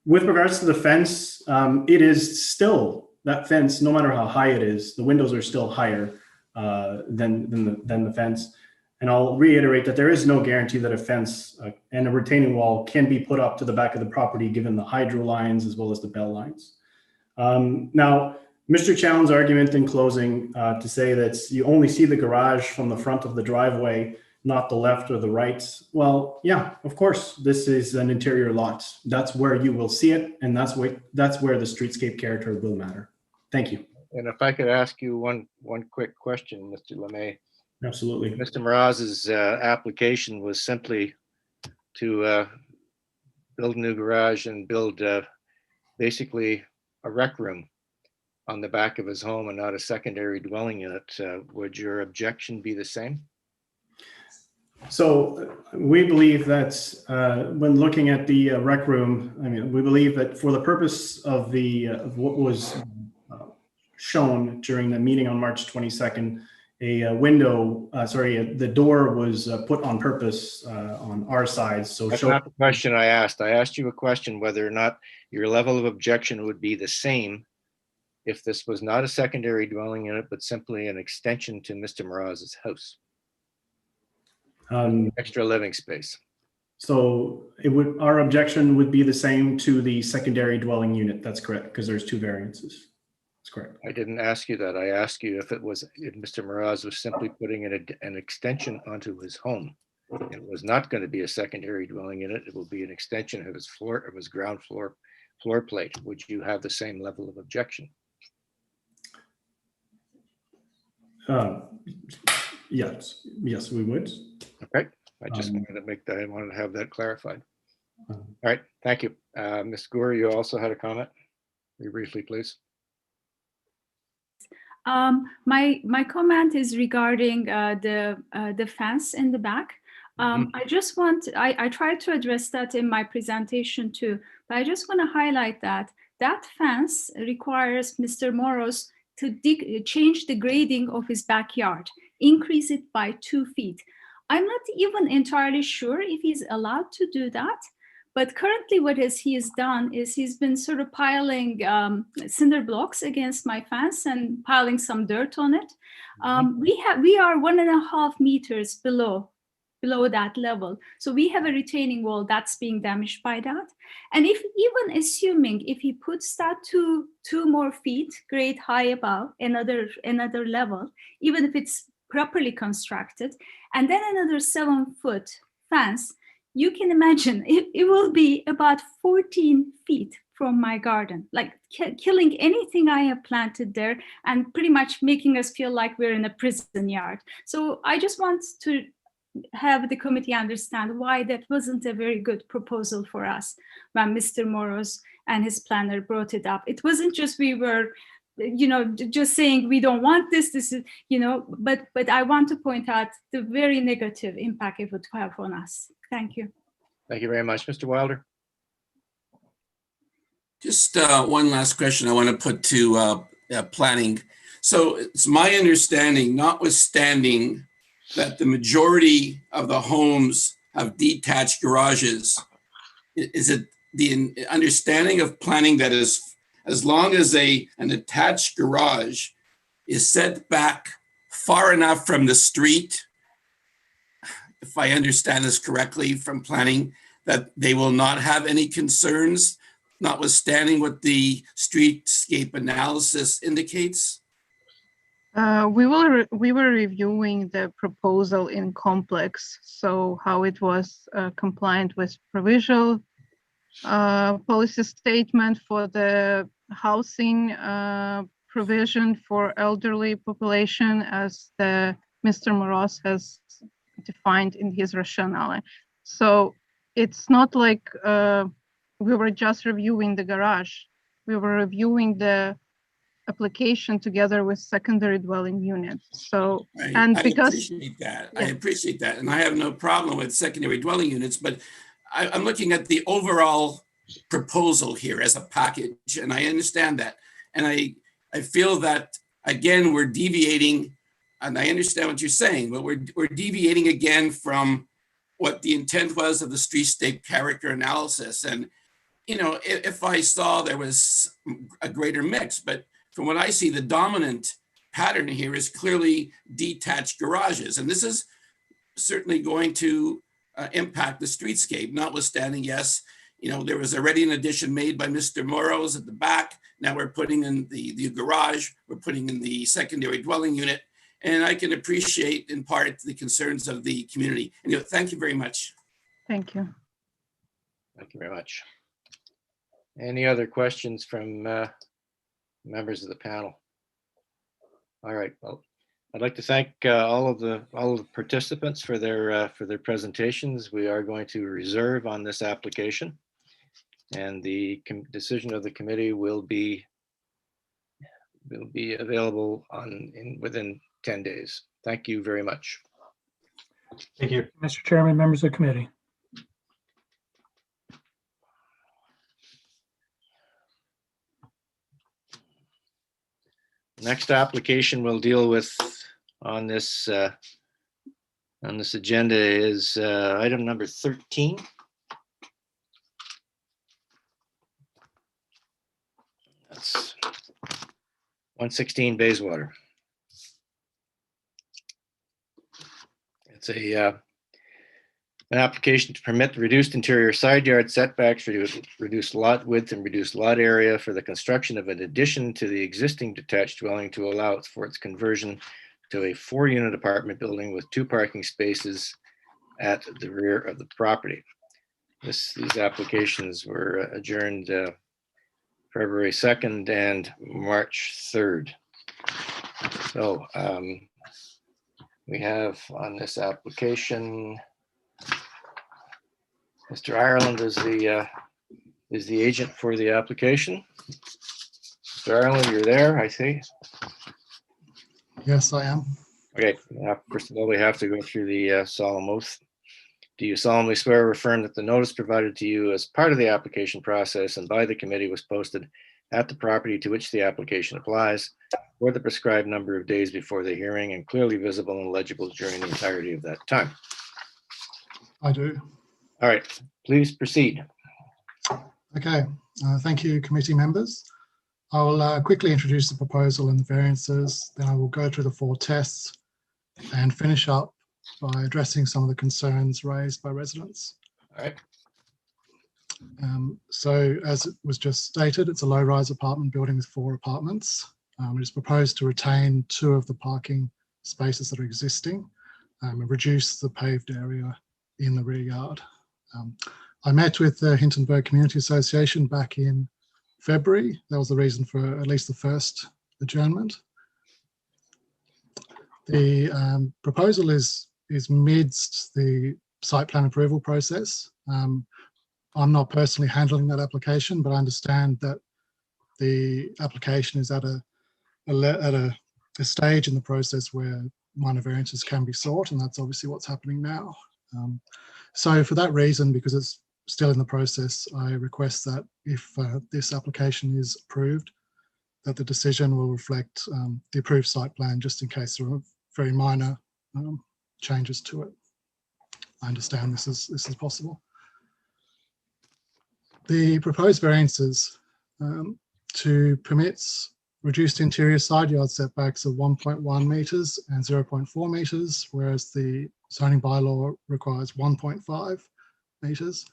With regards to the fence, it is still that fence, no matter how high it is, the windows are still higher than the fence. And I'll reiterate that there is no guarantee that a fence and a retaining wall can be put up to the back of the property, given the hydro lines as well as the bell lines. Now, Mr. Chown's argument in closing to say that you only see the garage from the front of the driveway, not the left or the right. Well, yeah, of course, this is an interior lot. That's where you will see it, and that's where the streetscape character will matter. Thank you. And if I could ask you one quick question, Mr. LeMay. Absolutely. Mr. Mraz's application was simply to build a new garage and build basically a rec room on the back of his home and not a secondary dwelling unit. Would your objection be the same? So we believe that when looking at the rec room, I mean, we believe that for the purpose of of what was shown during the meeting on March 22nd, the door was put on purpose on our side. So that's not the question I asked. I asked you a question whether or not your level of objection would be the same if this was not a secondary dwelling unit, but simply an extension to Mr. Mraz's house. Extra living space. So our objection would be the same to the secondary dwelling unit. That's correct, because there's two variances. That's correct. I didn't ask you that. I asked you if Mr. Mraz was simply putting an extension onto his home. It was not going to be a secondary dwelling unit. It will be an extension of his ground floor plate. Would you have the same level of objection? Yes, we would. Okay, I just wanted to have that clarified. All right, thank you. Ms. Gore, you also had a comment? Very briefly, please. My comment is regarding the fence in the back. I tried to address that in my presentation too, but I just want to highlight that fence requires Mr. Moros to change the grading of his backyard, increase it by 2 feet. I'm not even entirely sure if he's allowed to do that, but currently what he has done is he's been sort of piling cinder blocks against my fence and piling some dirt on it. We are 1.5 meters below that level. So we have a retaining wall that's being damaged by that. And even assuming if he puts that two more feet, grade high above another level, even if it's properly constructed, and then another 7-foot fence, you can imagine it will be about 14 feet from my garden, like killing anything I have planted there and pretty much making us feel like we're in a prison yard. So I just want to have the committee understand why that wasn't a very good proposal for us when Mr. Moros and his planner brought it up. It wasn't just we were, just saying we don't want this is, but I want to point out the very negative impact it would have on us. Thank you. Thank you very much. Mr. Wilder. Just one last question I want to put to planning. So it's my understanding, notwithstanding that the majority of the homes have detached garages, is it the understanding of planning that is, as long as an attached garage is set back far enough from the street, if I understand this correctly from planning, that they will not have any concerns, notwithstanding what the streetscape analysis indicates? We were reviewing the proposal in complex, so how it was compliant with provincial policy statement for the housing provision for elderly population as the Mr. Moroz has defined in his rationale. So it's not like we were just reviewing the garage. We were reviewing the application together with secondary dwelling unit. So, I appreciate that. Yeah. I appreciate that. And I have no problem with secondary dwelling units, but I'm looking at the overall proposal here as a package, and I understand that. And I feel that, again, we're deviating, and I understand what you're saying, but we're deviating again from what the intent was of the streetscape character analysis. And, you know, if I saw there was a greater mix, but from what I see, the dominant pattern here is clearly detached garages. And this is certainly going to impact the streetscape, notwithstanding, yes, you know, there was already an addition made by Mr. Moroz at the back. Now we're putting in the garage, we're putting in the secondary dwelling unit. And I can appreciate in part the concerns of the community. And thank you very much. Thank you. Thank you very much. Any other questions from members of the panel? All right. Well, I'd like to thank all of the participants for their presentations. We are going to reserve on this application, and the decision of the committee will be available within 10 days. Thank you very much. Thank you. Mr. Chairman, members of the committee. Next application we'll deal with on this agenda is item number 13. That's 116 Bayswater. It's an application to permit the reduced interior side yard setbacks, reduced lot width, and reduced lot area for the construction of an addition to the existing detached dwelling to allow for its conversion to a 4-unit apartment building with 2 parking spaces at the rear of the property. These applications were adjourned February 2nd and March 3rd. So we have on this application, Mr. Ireland is the agent for the application. Mr. Ireland, you're there, I see. Yes, I am. Okay, first of all, we have to go through the solemn oath. Do you solemnly swear or affirm that the notice provided to you as part of the application process and by the committee was posted at the property to which the application applies for the prescribed number of days before the hearing and clearly visible and legible during the entirety of that time? I do. All right, please proceed. Okay, thank you, committee members. I will quickly introduce the proposal and the variances, then I will go through the 4 tests and finish up by addressing some of the concerns raised by residents. All right. So as it was just stated, it's a low-rise apartment building with 4 apartments. It is proposed to retain 2 of the parking spaces that are existing and reduce the paved area in the rear yard. I met with the Hintonburg Community Association back in February. That was the reason for at least the first adjournment. The proposal is midst the site plan approval process. I'm not personally handling that application, but I understand that the application is at a stage in the process where minor variances can be sought, and that's obviously what's happening now. So for that reason, because it's still in the process, I request that if this application is approved, that the decision will reflect the approved site plan, just in case there are very minor changes to it. I understand this is possible. The proposed variances to permits reduced interior side yard setbacks of 1.1 metres and 0.4 metres, whereas the zoning bylaw requires 1.5 metres.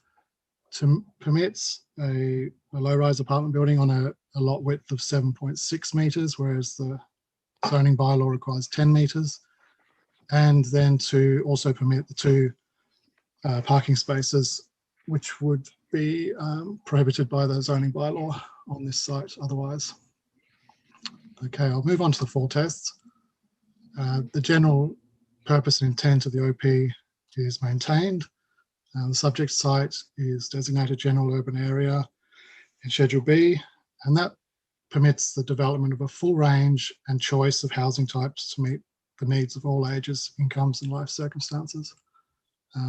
To permits a low-rise apartment building on a lot width of 7.6 metres, whereas the zoning bylaw requires 10 metres. And then to also permit the 2 parking spaces, which would be prohibited by the zoning bylaw on this site otherwise. Okay, I'll move on to the 4 tests. The general purpose and intent of the OP is maintained. The subject site is designated general urban area in Schedule B, and that permits the development of a full range and choice of housing types to meet the needs of all ages, incomes, and life circumstances.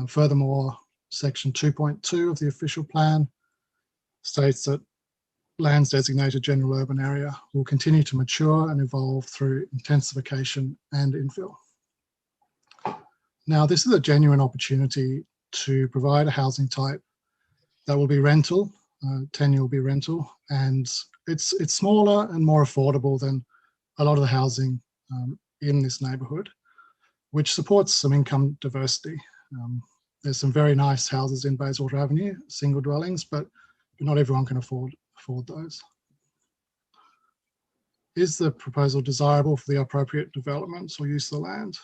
Furthermore, Section 2.2 of the official plan states that lands designated general urban area will continue to mature and evolve through intensification and infill. Now, this is a genuine opportunity to provide a housing type that will be rental, tenure will be rental, and it's smaller and more affordable than a lot of the housing in this neighbourhood, which supports some income diversity. There's some very nice houses in Baywater Avenue, single dwellings, but not everyone can afford those. Is the proposal desirable for the appropriate development or use of the land?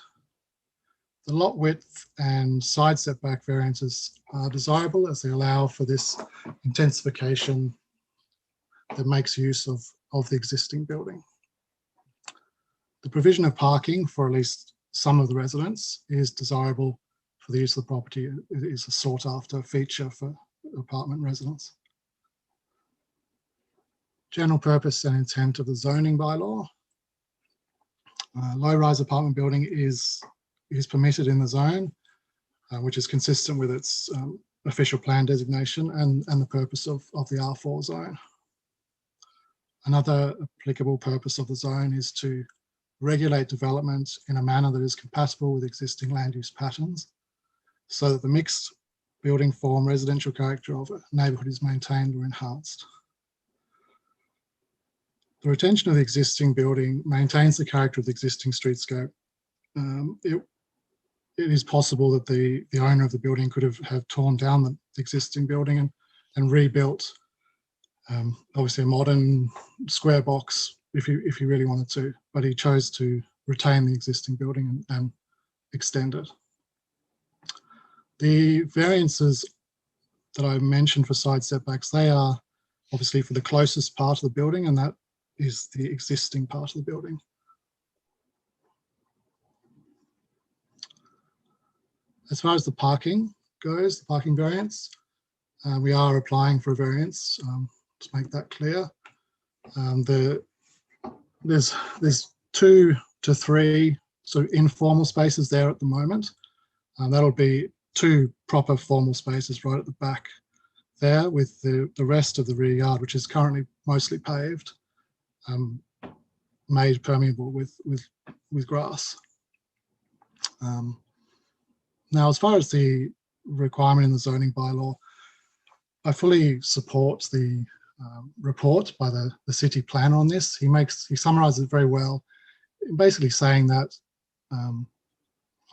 The lot width and side setback variances are desirable as they allow for this intensification that makes use of the existing building. The provision of parking for at least some of the residents is desirable for the use of the property. It is a sought after feature for apartment residents. General purpose and intent of the zoning bylaw. Low-rise apartment building is permitted in the zone, which is consistent with its official plan designation and the purpose of the R4 zone. Another applicable purpose of the zone is to regulate development in a manner that is compatible with existing land use patterns, so that the mixed building form residential character of a neighbourhood is maintained or enhanced. The retention of the existing building maintains the character of the existing streetscape. It is possible that the owner of the building could have torn down the existing building and rebuilt obviously a modern square box if he really wanted to, but he chose to retain the existing building and extend it. The variances that I mentioned for side setbacks, they are obviously for the closest part of the building, and that is the existing part of the building. As far as the parking goes, the parking variance, we are applying for a variance to make that clear. There's 2 to 3 sort of informal spaces there at the moment. That'll be 2 proper formal spaces right at the back there, with the rest of the rear yard, which is currently mostly paved, made permeable with grass. Now, as far as the requirement in the zoning bylaw, I fully support the report by the city planner on this. He summarises it very well, basically saying that, and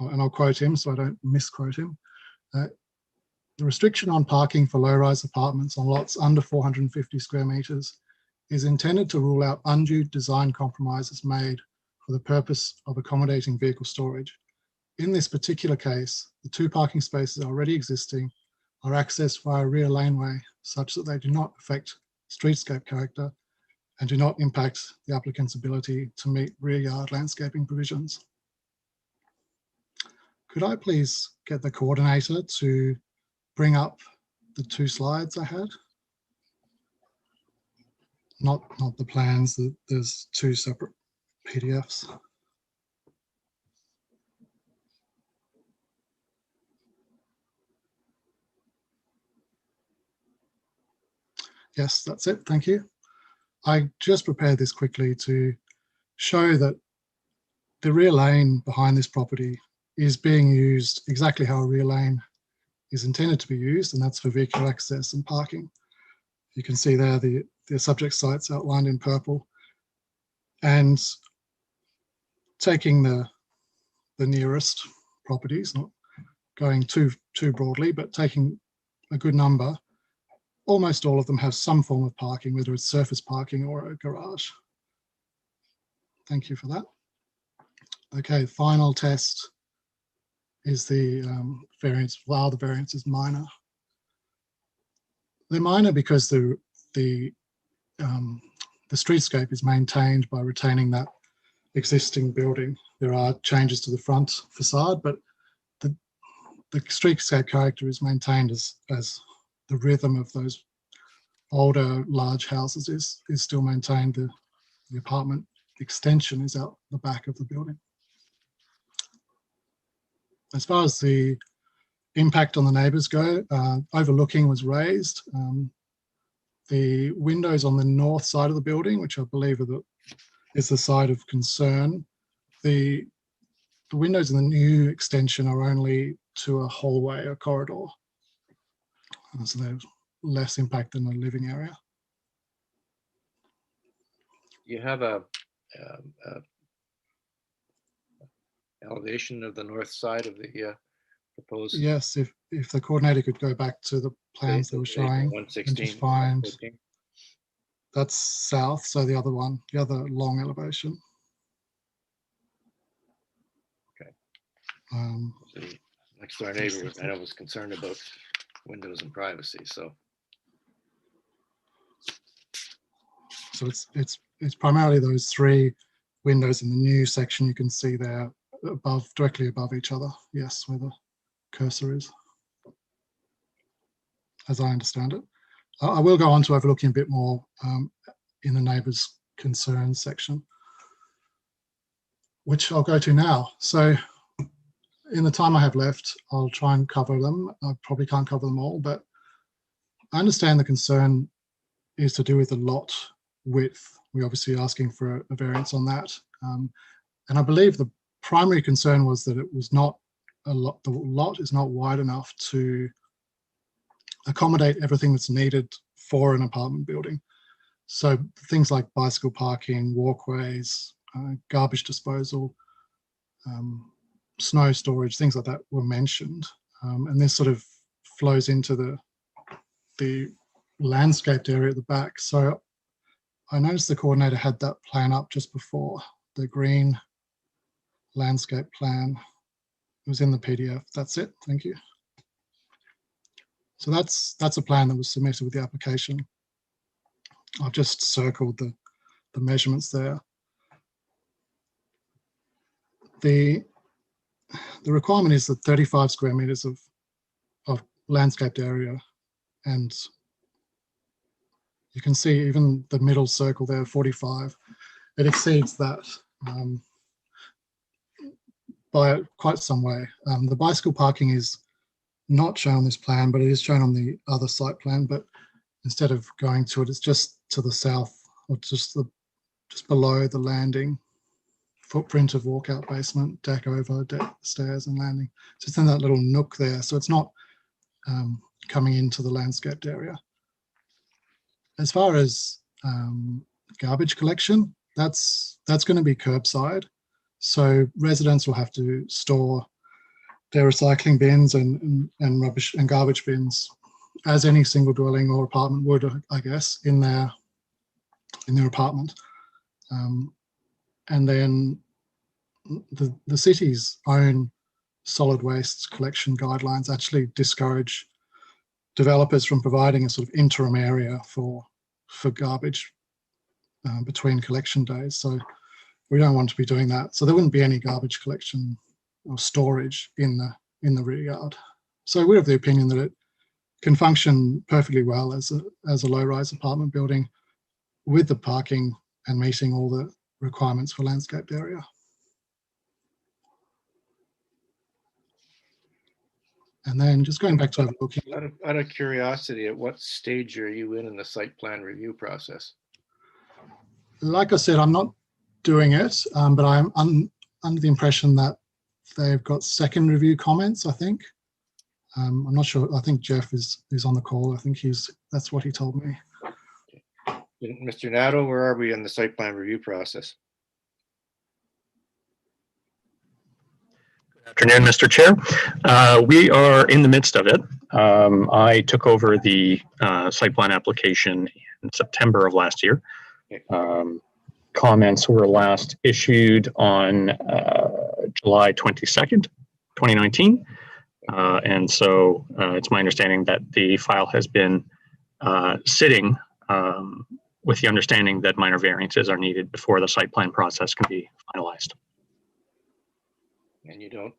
I'll quote him so I don't misquote him, the restriction on parking for low-rise apartments on lots under 450 square metres is intended to rule out undue design compromises made for the purpose of accommodating vehicle storage. In this particular case, the 2 parking spaces already existing are accessed via a rear laneway such that they do not affect streetscape character and do not impact the applicant's ability to meet rear yard landscaping provisions. Could I please get the coordinator to bring up the 2 slides I had? Not the plans, there's 2 separate PDFs. Yes, that's it, thank you. I just prepared this quickly to show that the rear lane behind this property is being used exactly how a rear lane is intended to be used, and that's for vehicle access and parking. You can see there the subject sites outlined in purple, and taking the nearest properties, not going too broadly, but taking a good number, almost all of them have some form of parking, whether it's surface parking or a garage. Thank you for that. Okay, final test is the variance. While the variance is minor, they're minor because the streetscape is maintained by retaining that existing building there are changes to the front facade, but the streetscape character is maintained as the rhythm of those older large houses is still maintained. The apartment extension is out the back of the building. As far as the impact on the neighbours go, overlooking was raised. The windows on the north side of the building, which I believe is the side of concern, the windows in the new extension are only to a hallway, a corridor. So there's less impact than the living area. You have a elevation of the north side of the proposed. Yes, if the coordinator could go back to the plans they were showing and just find that's south, so the other long elevation. Okay. The next door neighbor, I know, was concerned about windows and privacy, so. So it's primarily those three windows in the new section you can see there directly above each other. Yes, where the cursor is, as I understand it. I will go on to overlooking a bit more in the neighbours' concerns section, which I'll go to now. So in the time I have left, I'll try and cover them. I probably can't cover them all, but I understand the concern is to do with the lot width. We're obviously asking for a variance on that. And I believe the primary concern was that it was not the lot is not wide enough to accommodate everything that's needed for an apartment building. So things like bicycle parking, walkways, garbage disposal, snow storage, things like that were mentioned. And this sort of flows into the landscaped area at the back. So I noticed the coordinator had that plan up just before, the green landscape plan. It was in the PDF. That's it. Thank you. So that's a plan that was submitted with the application. I've just circled the measurements there. The requirement is that 35 square meters of landscaped area, and you can see even the middle circle there, 45, it exceeds that by quite some way. The bicycle parking is not shown on this plan, but it is shown on the other site plan. But instead of going to it, it's just to the south, or just below the landing. Footprint of walkout basement, deck over, deck, stairs and landing. So it's in that little nook there. So it's not coming into the landscaped area. As far as garbage collection, that's going to be curbside. So residents will have to store their recycling bins and rubbish and garbage bins, as any single dwelling or apartment would, I guess, in their apartment. And then the city's own solid waste collection guidelines actually discourage developers from providing a sort of interim area for garbage between collection days. So we don't want to be doing that. So there wouldn't be any garbage collection or storage in the rear yard. So we're of the opinion that it can function perfectly well as a low-rise apartment building with the parking and meeting all the requirements for landscaped area. And then just going back to overlooking. Out of curiosity, at what stage are you in the site plan review process? Like I said, I'm not doing it, but I'm under the impression that they've got second review comments, I think. I'm not sure. I think Jeff is on the call. I think that's what he told me. Mr. Nadeau, where are we in the site plan review process? Afternoon, Mr. Chair. We are in the midst of it. I took over the site plan application in September of last year. Comments were last issued on July 22nd, 2019. And so it's my understanding that the file has been sitting with the understanding that minor variances are needed before the site plan process can be finalized. And you don't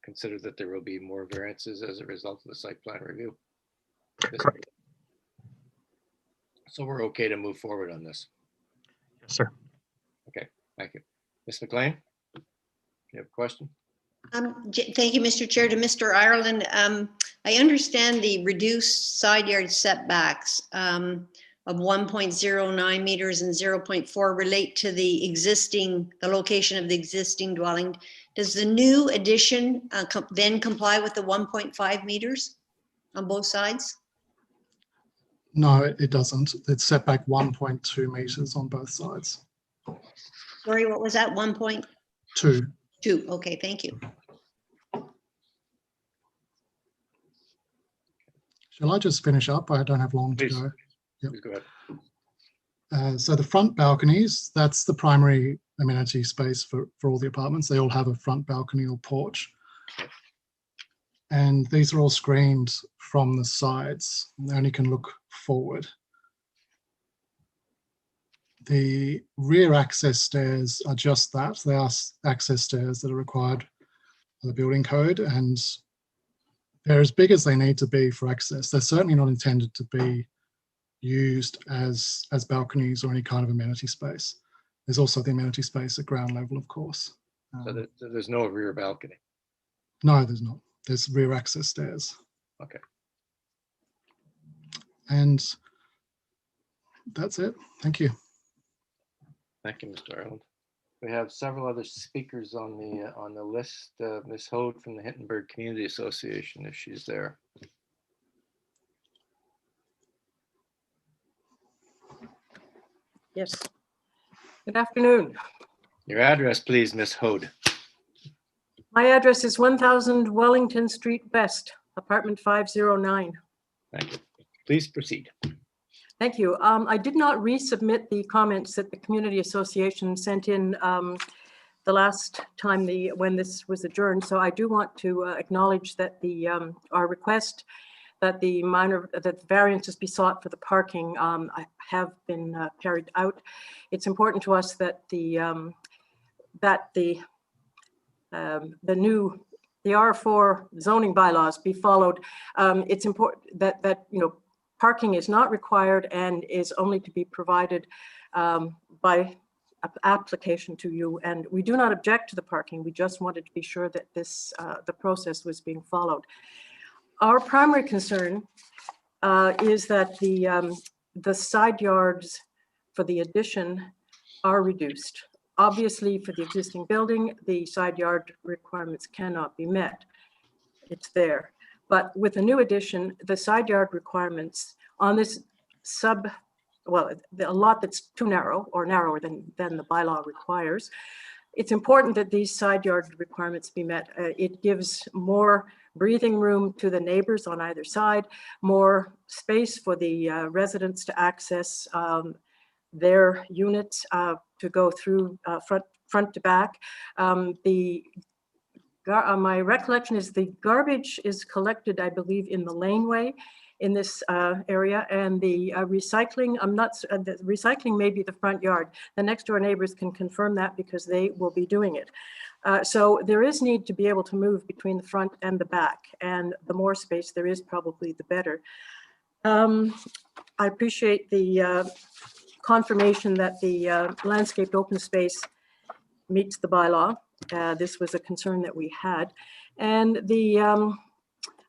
consider that there will be more variances as a result of the site plan review? Correct. So we're okay to move forward on this? Yes, sir. Okay, thank you. Ms. McLean, you have a question? Thank you, Mr. Chair. To Mr. Ireland, I understand the reduced side yard setbacks of 1.09 meters and 0.4 relate to the location of the existing dwelling. Does the new addition then comply with the 1.5 meters on both sides? No, it doesn't. It's set back 1.2 meters on both sides. Sorry, what was that? 1.2. 2. Okay, thank you. Shall I just finish up? I don't have long to Please. go. Yep. Please go ahead. So the front balconies, that's the primary amenity space for all the apartments. They all have a front balcony or porch. And these are all screened from the sides. They only can look forward. The rear access stairs are just that. They are access stairs that are required by the building code, and they're as big as they need to be for access. They're certainly not intended to be used as balconies or any kind of amenity space. There's also the amenity space at ground level, of course. So there's no rear balcony? No, there's not. There's rear access stairs. Okay. And that's it. Thank you. Thank you, Mr. Ireland. We have several other speakers on the list. Ms. Hode from the Hintonburg Community Association, if she's there. Yes. Good afternoon. Your address, please, Ms. Hode. My address is 1000 Wellington Street West, apartment 509. Thank you. Please proceed. Thank you. I did not resubmit the comments that the Community Association sent in the last time when this was adjourned. So I do want to acknowledge that our request that the variances be sought for the parking have been carried out. It's important to us that the R4 zoning bylaws be followed. It's important that parking is not required and is only to be provided by application to you. And we do not object to the parking. We just wanted to be sure that the process was being followed. Our primary concern is that the side yards for the addition are reduced. Obviously, for the existing building, the side yard requirements cannot be met. It's there. But with the new addition, the side yard requirements on this a lot that's too narrow or narrower than the bylaw requires, it's important that these side yard requirements be met. It gives more breathing room to the neighbors on either side, more space for the residents to access their units to go through front to back. My recollection is the garbage is collected, I believe, in the laneway in this area, and the recycling, the recycling may be the front yard. The next door neighbors can confirm that because they will be doing it. So there is need to be able to move between the front and the back, and the more space there is, probably the better. I appreciate the confirmation that the landscaped open space meets the bylaw. This was a concern that we had. And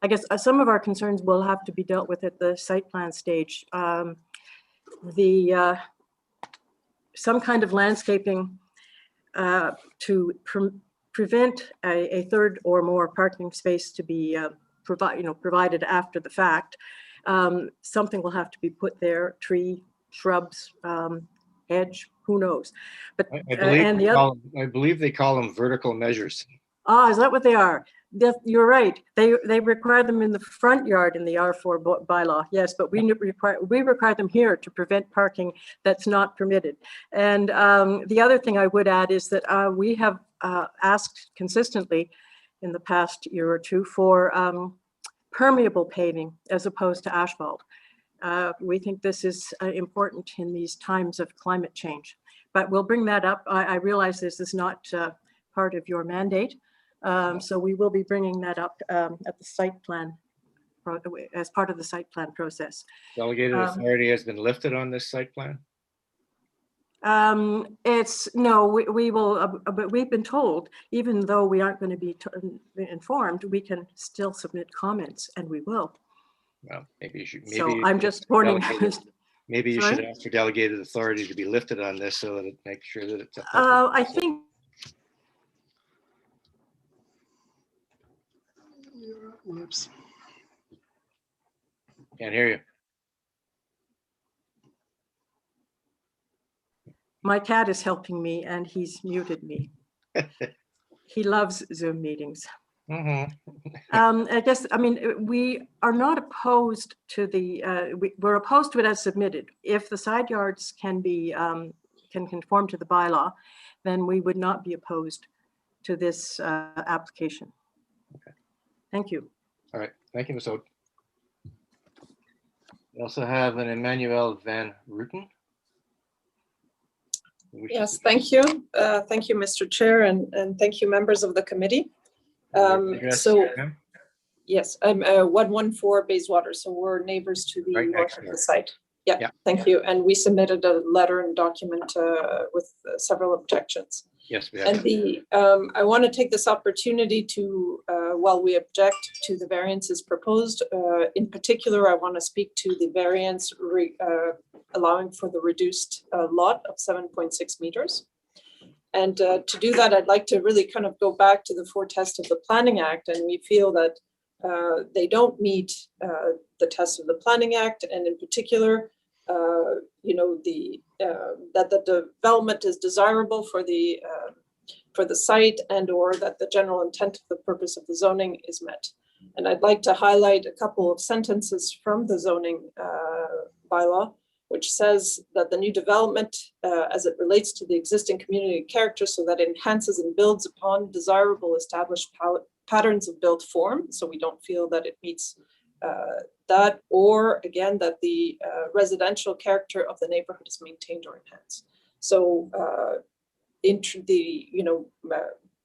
I guess some of our concerns will have to be dealt with at the site plan stage. Some kind of landscaping to prevent a third or more parking space to be provided after the fact. Something will have to be put there, tree, shrubs, hedge, who knows? But I believe they call them vertical measures. Ah, is that what they are? You're right. They require them in the front yard in the R4 bylaw. Yes, but we require them here to prevent parking that's not permitted. And the other thing I would add is that we have asked consistently in the past year or two for permeable paving as opposed to asphalt. We think this is important in these times of climate change, but we'll bring that up. I realize this is not part of your mandate. So we will be bringing that up at the site plan, as part of the site plan process. Delegated authority has been lifted on this site plan? We will, but we've been told, even though we aren't going to be informed, we can still submit comments, and we will. Well, maybe you should. So I'm just warning. Maybe you Sorry? should ask for delegated authority to be lifted on this so that it makes sure that it's. I think. Whoops. Can't hear you. My cat is helping me and he's muted me. He loves Zoom meetings. I guess, I mean, we are not opposed to the, we're opposed to it as submitted. If the side yards can be, can conform to the bylaw, then we would not be opposed to this application. Okay. Thank you. All right, thank you, Ms. Oud. We also have an Emmanuel Van Rooten. Yes, thank you. Thank you, Mr. Chair, and thank you, members of the committee. Yes, I'm 114 Bayswater, so we're neighbors to the north of the site. Yeah, thank you. And we submitted a letter and document with several objections. Yes, we have. And I want to take this opportunity to, while we object to the variances proposed, in particular, I want to speak to the variance allowing for the reduced lot of 7.6 meters. And to do that, I'd like to really kind of go back to the four tests of the Planning Act, and we feel that they don't meet the tests of the Planning Act, and in particular, you know, that the development is desirable for the site, and or that the general intent of the purpose of the zoning is met. And I'd like to highlight a couple of sentences from the zoning bylaw, which says that the new development, as it relates to the existing community character, so that it enhances and builds upon desirable established patterns of built form. So we don't feel that it meets that, or again, that the residential character of the neighborhood is maintained or enhanced. So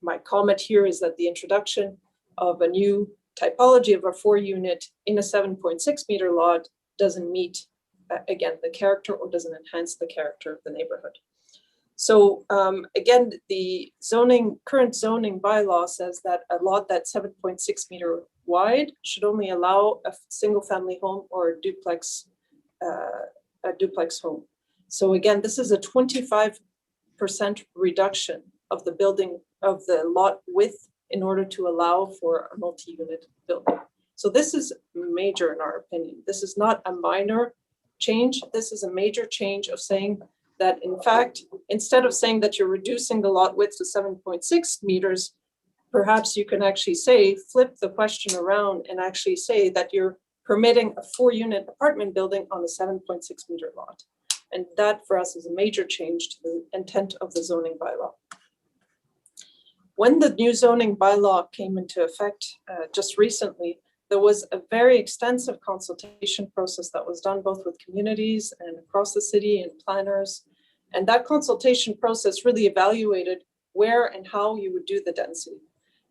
my comment here is that the introduction of a new typology of a 4-unit in a 7.6 meter lot doesn't meet, again, the character, or doesn't enhance the character of the neighborhood. So again, the current zoning bylaw says that a lot that's 7.6 meter wide should only allow a single family home or a duplex home. So again, this is a 25% reduction of the building of the lot width in order to allow for a multi-unit building. So this is major in our opinion. This is not a minor change. This is a major change of saying that, in fact, instead of saying that you're reducing the lot width to 7.6 meters, perhaps you can actually say, flip the question around and actually say that you're permitting a 4-unit apartment building on a 7.6 meter lot. And that for us is a major change to the intent of the zoning bylaw. When the new zoning bylaw came into effect just recently, there was a very extensive consultation process that was done both with communities and across the city and planners. And that consultation process really evaluated where and how you would do the density.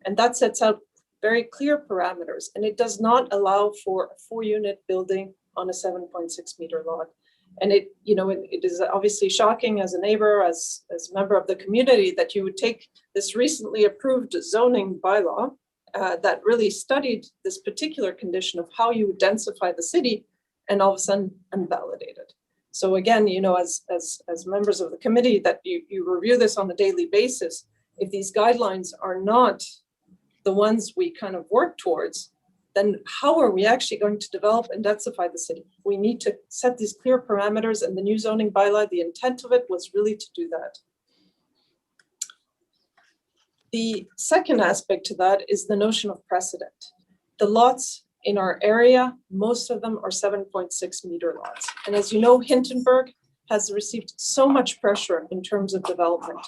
And that sets out very clear parameters. And it does not allow for a 4-unit building on a 7.6 meter lot. And it is obviously shocking as a neighbor, as a member of the community, that you would take this recently approved zoning bylaw that really studied this particular condition of how you would densify the city, and all of a sudden invalidate it. So again, as members of the committee, that you review this on a daily basis, if these guidelines are not the ones we kind of work towards, then how are we actually going to develop and densify the city? We need to set these clear parameters, and the new zoning bylaw, the intent of it was really to do that. The second aspect to that is the notion of precedent. The lots in our area, most of them are 7.6 meter lots. And as you know, Hintonburg has received so much pressure in terms of development.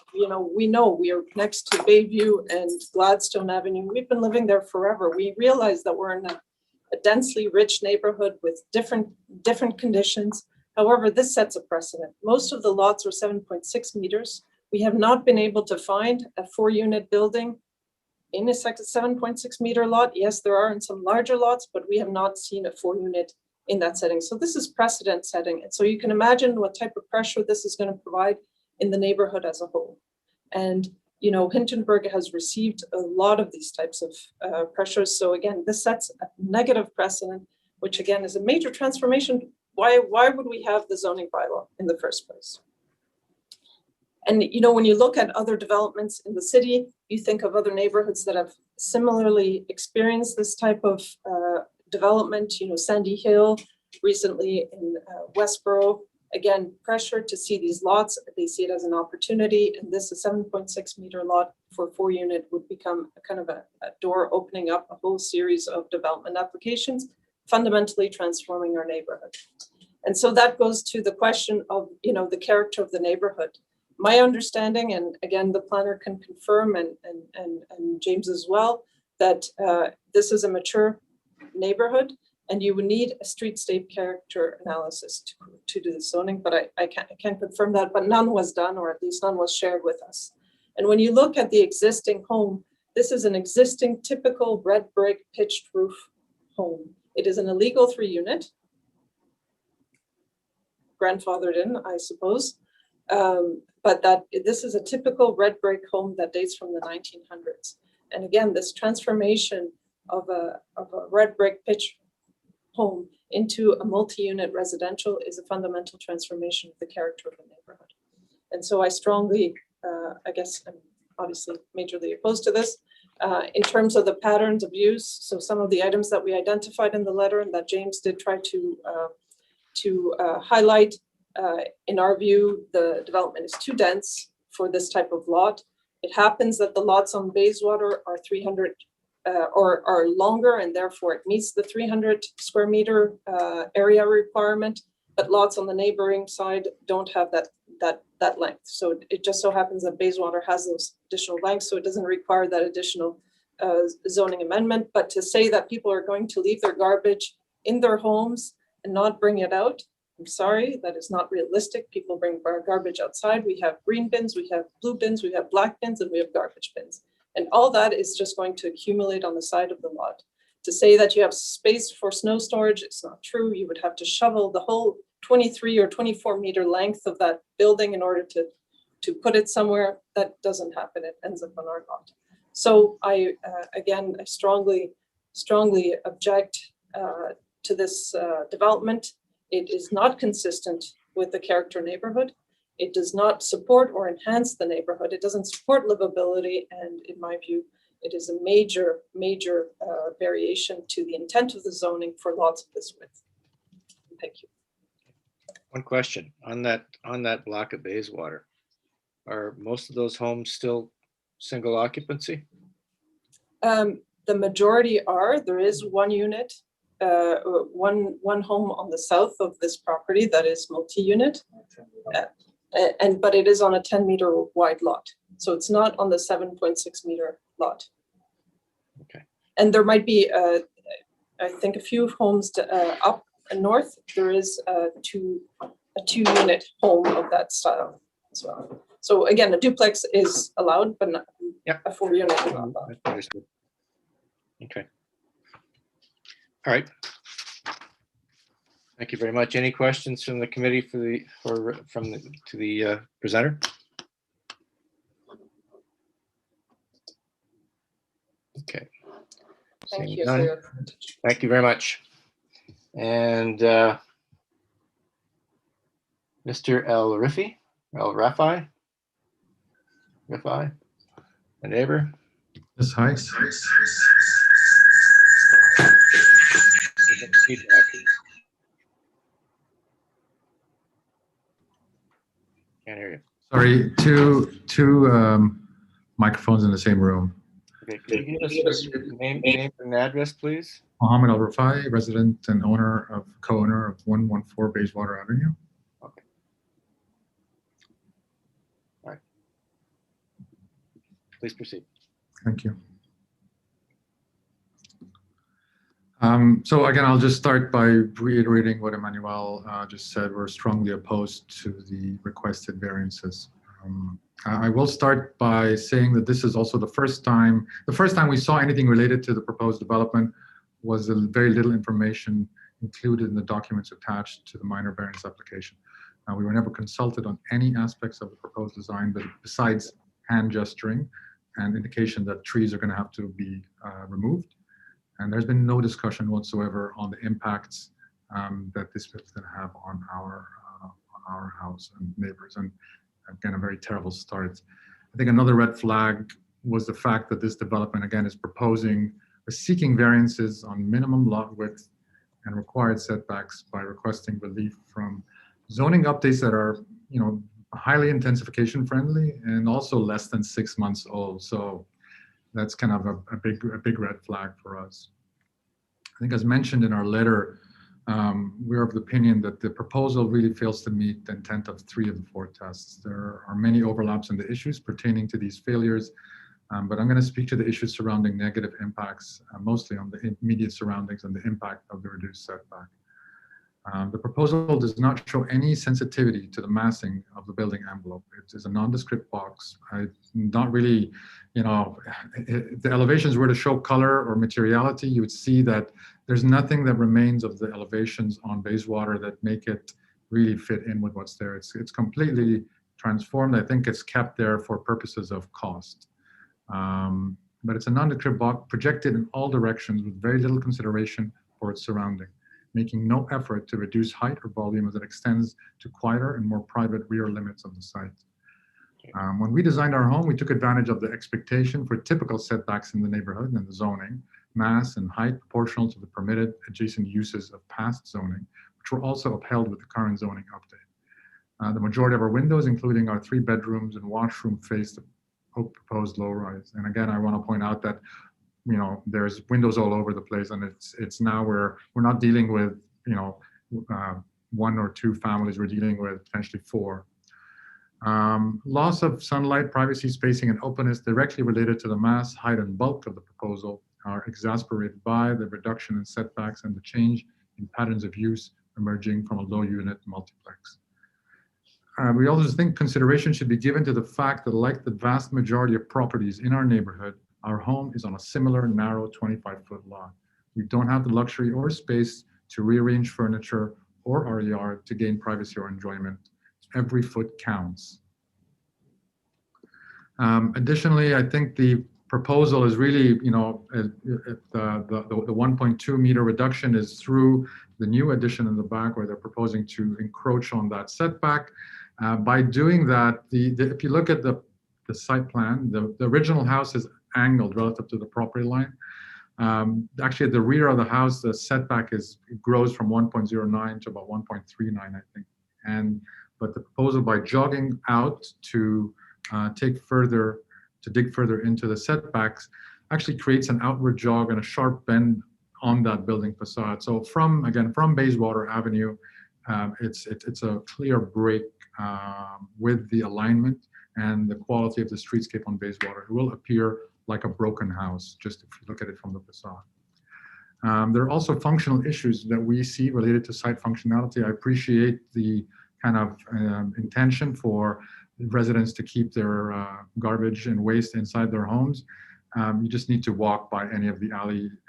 We know we are next to Bayview and Gladstone Avenue. We've been living there forever. We realize that we're in a densely rich neighborhood with different conditions. However, this sets a precedent. Most of the lots are 7.6 meters. We have not been able to find a 4-unit building in a 7.6 meter lot. Yes, there are in some larger lots, but we have not seen a 4-unit in that setting. So this is precedent setting. And so you can imagine what type of pressure this is going to provide in the neighborhood as a whole. And, you know, Hindenburg has received a lot of these types of pressures. So again, this sets a negative precedent, which again is a major transformation. Why would we have the zoning bylaw in the first place? And, you know, when you look at other developments in the city, you think of other neighborhoods that have similarly experienced this type of development, you know, Sandy Hill, recently in Westboro. Again, pressure to see these lots, they see it as an opportunity. And this is 7.6 meter lot for 4-unit would become a kind of a door opening up a whole series of development applications, fundamentally transforming our neighborhood. And so that goes to the question of, you know, the character of the neighborhood. My understanding, and again, the planner can confirm, and James as well, that this is a mature neighborhood, and you would need a streetscape character analysis to do the zoning, but I can't confirm that, but none was done, or at least none was shared with us. And when you look at the existing home, this is an existing typical red brick pitched roof home. It is an illegal 3-unit, grandfathered in, I suppose. But this is a typical red brick home that dates from the 1900s. And again, this transformation of a red brick pitch home into a multi-unit residential is a fundamental transformation of the character of the neighborhood. And so I strongly, I guess I'm obviously majorly opposed to this. In terms of the patterns of use, so some of the items that we identified in the letter and that James did try to highlight, in our view, the development is too dense for this type of lot. It happens that the lots on Baywater are 300 or are longer, and therefore it meets the 300 square meter area requirement, but lots on the neighboring side don't have that length. So it just so happens that Baywater has those additional lengths, so it doesn't require that additional zoning amendment. But to say that people are going to leave their garbage in their homes and not bring it out, I'm sorry, that is not realistic. People bring garbage outside. We have green bins, we have blue bins, we have black bins, and we have garbage bins. And all that is just going to accumulate on the side of the lot. To say that you have space for snow storage, it's not true. You would have to shovel the whole 23 or 24 meter length of that building in order to put it somewhere. That doesn't happen. It ends up on our lot. So I strongly object to this development. It is not consistent with the character neighborhood. It does not support or enhance the neighborhood. It doesn't support livability. And in my view, it is a major variation to the intent of the zoning for lots of this width. Thank you. One question on that block of Baywater. Are most of those homes still single occupancy? The majority are. There is 1 unit, one home on the south of this property that is multi-unit, but it is on a 10 meter wide lot. So it's not on the 7.6 meter lot. Okay. And there might be, I think, a few homes up north. There is a 2-unit home of that style as well. So again, a duplex is allowed, but not a 4-unit is not allowed. Understood. Okay. All right. Thank you very much. Any questions from the committee to the presenter? Okay. Thank Seeing you none. for your Thank you very much. And Mr. El Rafi, a neighbor. Yes, hi. Can't hear you. Sorry, two microphones in the same room. Okay, can you give us your name and address, please? Mohammed Al Rafai, resident and co-owner of 114 Baywater Avenue. Okay. All right. Please proceed. Thank you. So again, I'll just start by reiterating what Emmanuel just said. We're strongly opposed to the requested variances. I will start by saying that this is also the first time we saw anything related to the proposed development was very little information included in the documents attached to the minor variance application. We were never consulted on any aspects of the proposed design, but besides hand gesturing and indication that trees are going to have to be removed. And there's been no discussion whatsoever on the impacts that this is going to have on our house and neighbors. And again, a very terrible start. I think another red flag was the fact that this development, again, is seeking variances on minimum lot width and required setbacks by requesting relief from zoning updates that are, highly intensification friendly and also less than 6 months old. So that's kind of a big red flag for us. I think, as mentioned in our letter, we're of the opinion that the proposal really fails to meet the intent of 3 of the 4 tests. There are many overlaps in the issues pertaining to these failures, but I'm going to speak to the issues surrounding negative impacts, mostly on the immediate surroundings and the impact of the reduced setback. The proposal does not show any sensitivity to the massing of the building envelope. It is a nondescript box. Not really, if the elevations were to show color or materiality, you would see that there's nothing that remains of the elevations on Baywater that make it really fit in with what's there. It's completely transformed. I think it's kept there for purposes of cost. But it's a nondescript box projected in all directions with very little consideration for its surrounding, making no effort to reduce height or volume as it extends to quieter and more private rear limits of the site. When we designed our home, we took advantage of the expectation for typical setbacks in the neighborhood and the zoning, mass and height proportional to the permitted adjacent uses of past zoning, which were also upheld with the current zoning update. The majority of our windows, including our 3 bedrooms and washroom, face the proposed low-rise. And again, I want to point out that there's windows all over the place, and it's now we're not dealing with 1 or 2 families. We're dealing with potentially 4. Loss of sunlight, privacy, spacing, and openness directly related to the mass, height, and bulk of the proposal are exacerbated by the reduction in setbacks and the change in patterns of use emerging from a low-unit multiplex. We also think consideration should be given to the fact that, like the vast majority of properties in our neighborhood, our home is on a similar narrow 25-foot lot. We don't have the luxury or space to rearrange furniture or our yard to gain privacy or enjoyment. Every foot counts. Additionally, I think the proposal is really, the 1.2 meter reduction is through the new addition in the back, where they're proposing to encroach on that setback. By doing that, if you look at the site plan, the original house is angled relative to the property line. Actually, at the rear of the house, the setback grows from 1.09 to about 1.39, I think. But the proposal, by jogging out to dig further into the setbacks, actually creates an outward jog and a sharp bend on that building facade. So from Baywater Avenue, it's a clear break with the alignment and the quality of the streetscape on Baywater. It will appear like a broken house, just if you look at it from the facade. There are also functional issues that we see related to site functionality. I appreciate the kind of intention for residents to keep their garbage and waste inside their homes. You just need to walk by any of the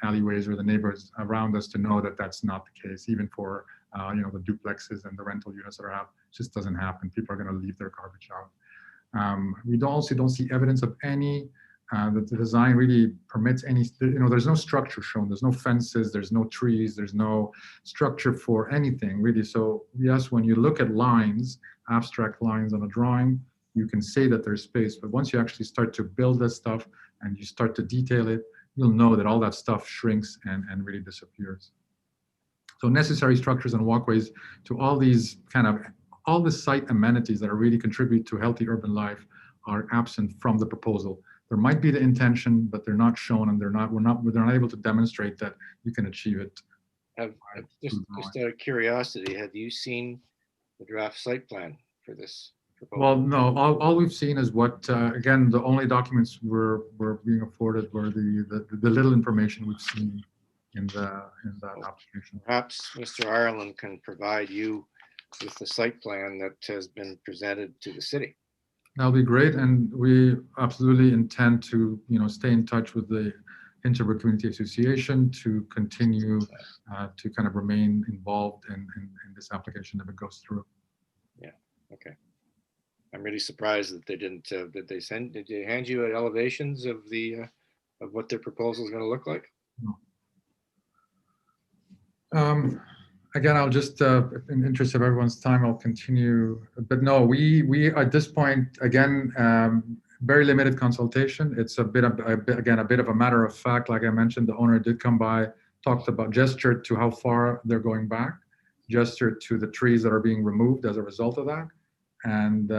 alleyways or the neighbors around us to know that that's not the case. Even for the duplexes and the rental units that are out, it just doesn't happen. People are going to leave their garbage out. We also don't see evidence of any that the design really permits any. There's no structure shown. There's no fences. There's no trees. There's no structure for anything really. So yes, when you look at lines, abstract lines on a drawing, you can say that there's space. But once you actually start to build this stuff and you start to detail it, you'll know that all that stuff shrinks and really disappears. So necessary structures and walkways to all the site amenities that are really contribute to healthy urban life are absent from the proposal. There might be the intention, but they're not shown, and we're not able to demonstrate that you can achieve it. Just out of curiosity, have you seen the draft site plan for this proposal? Well, no. All we've seen is what again, the only documents we're being afforded were the little information we've seen in that application. Perhaps Mr. Ireland can provide you with the site plan that has been presented to the city. That'll be great, and we absolutely intend to, stay in touch with the Hinterberg Community Association to continue to kind of remain involved in this application if it goes through. Yeah. Okay. I'm really surprised that they didn't. Did they hand you elevations of the of what their proposal is going to look like? Again, I'll just, in the interest of everyone's time, I'll continue. But no, we at this point, again, very limited consultation. It's a bit of a matter of fact. Like I mentioned, the owner did come by, gestured to how far they're going back, gestured to the trees that are being removed as a result of that, and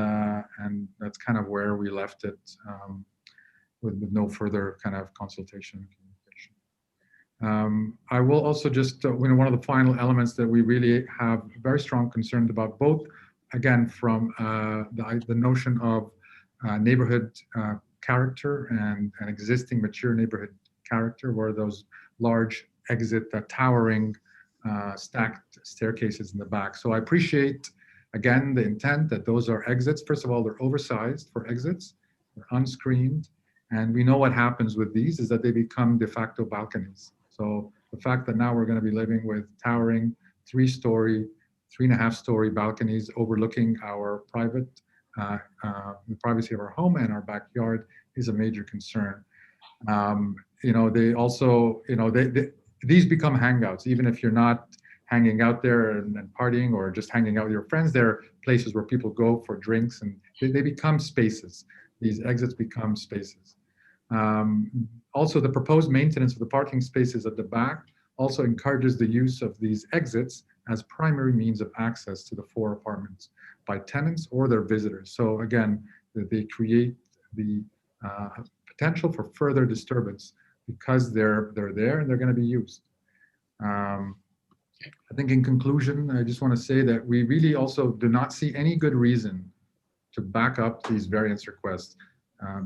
that's kind of where we left it, with no further kind of consultation. I will also just, one of the final elements that we really have very strong concerns about, both, again, from the notion of neighborhood character and an existing mature neighborhood character, where those large towering stacked staircases in the back. So I appreciate, again, the intent that those are exits. First of all, they're oversized for exits, they're unscreened, and we know what happens with these is that they become de facto balconies. So the fact that now we're going to be living with towering 3-story, 3.5-story balconies overlooking our private, the privacy of our home and our backyard is a major concern. They also, these become hangouts, even if you're not hanging out there and partying or just hanging out with your friends. They're places where people go for drinks, and they become spaces. These exits become spaces. Also, the proposed maintenance of the parking spaces at the back also encourages the use of these exits as primary means of access to the 4 apartments by tenants or their visitors. So again, they create the potential for further disturbance because they're there and they're going to be used. I think in conclusion, I just want to say that we really also do not see any good reason to back up these variance requests,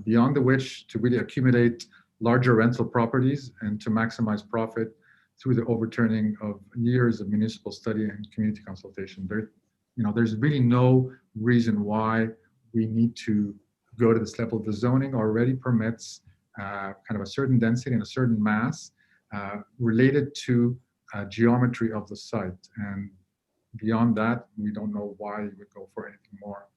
beyond the wish to really accumulate larger rental properties and to maximize profit through the overturning of years of municipal study and community consultation. There's really no reason why we need to go to this level. The zoning already permits kind of a certain density and a certain mass related to geometry of the site. And beyond that, we don't know why you would go for anything more.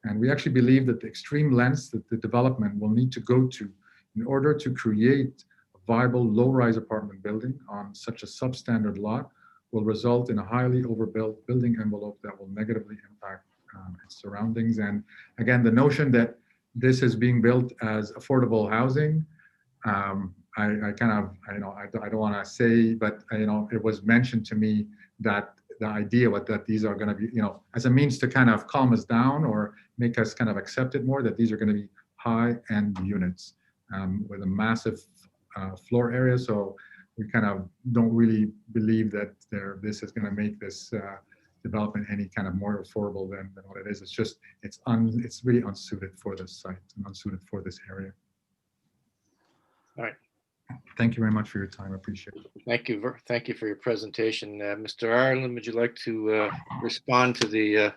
And we actually believe that the extreme lengths that the development will need to go to in order to create a viable low-rise apartment building on such a substandard lot will result in a highly overbuilt building envelope that will negatively impact its surroundings. And again, the notion that this is being built as affordable housing, I don't want to say, but it was mentioned to me that the idea that these are going to be, as a means to kind of calm us down or make us kind of accept it more, that these are going to be high-end units with a massive floor area. So we kind of don't really believe that this is going to make this development any kind of more affordable than what it is. It's just, it's really unsuited for this site and unsuited for this area. All right. Thank you very much for your time. I appreciate it. Thank you for your presentation. Mr. Ireland, would you like to respond to the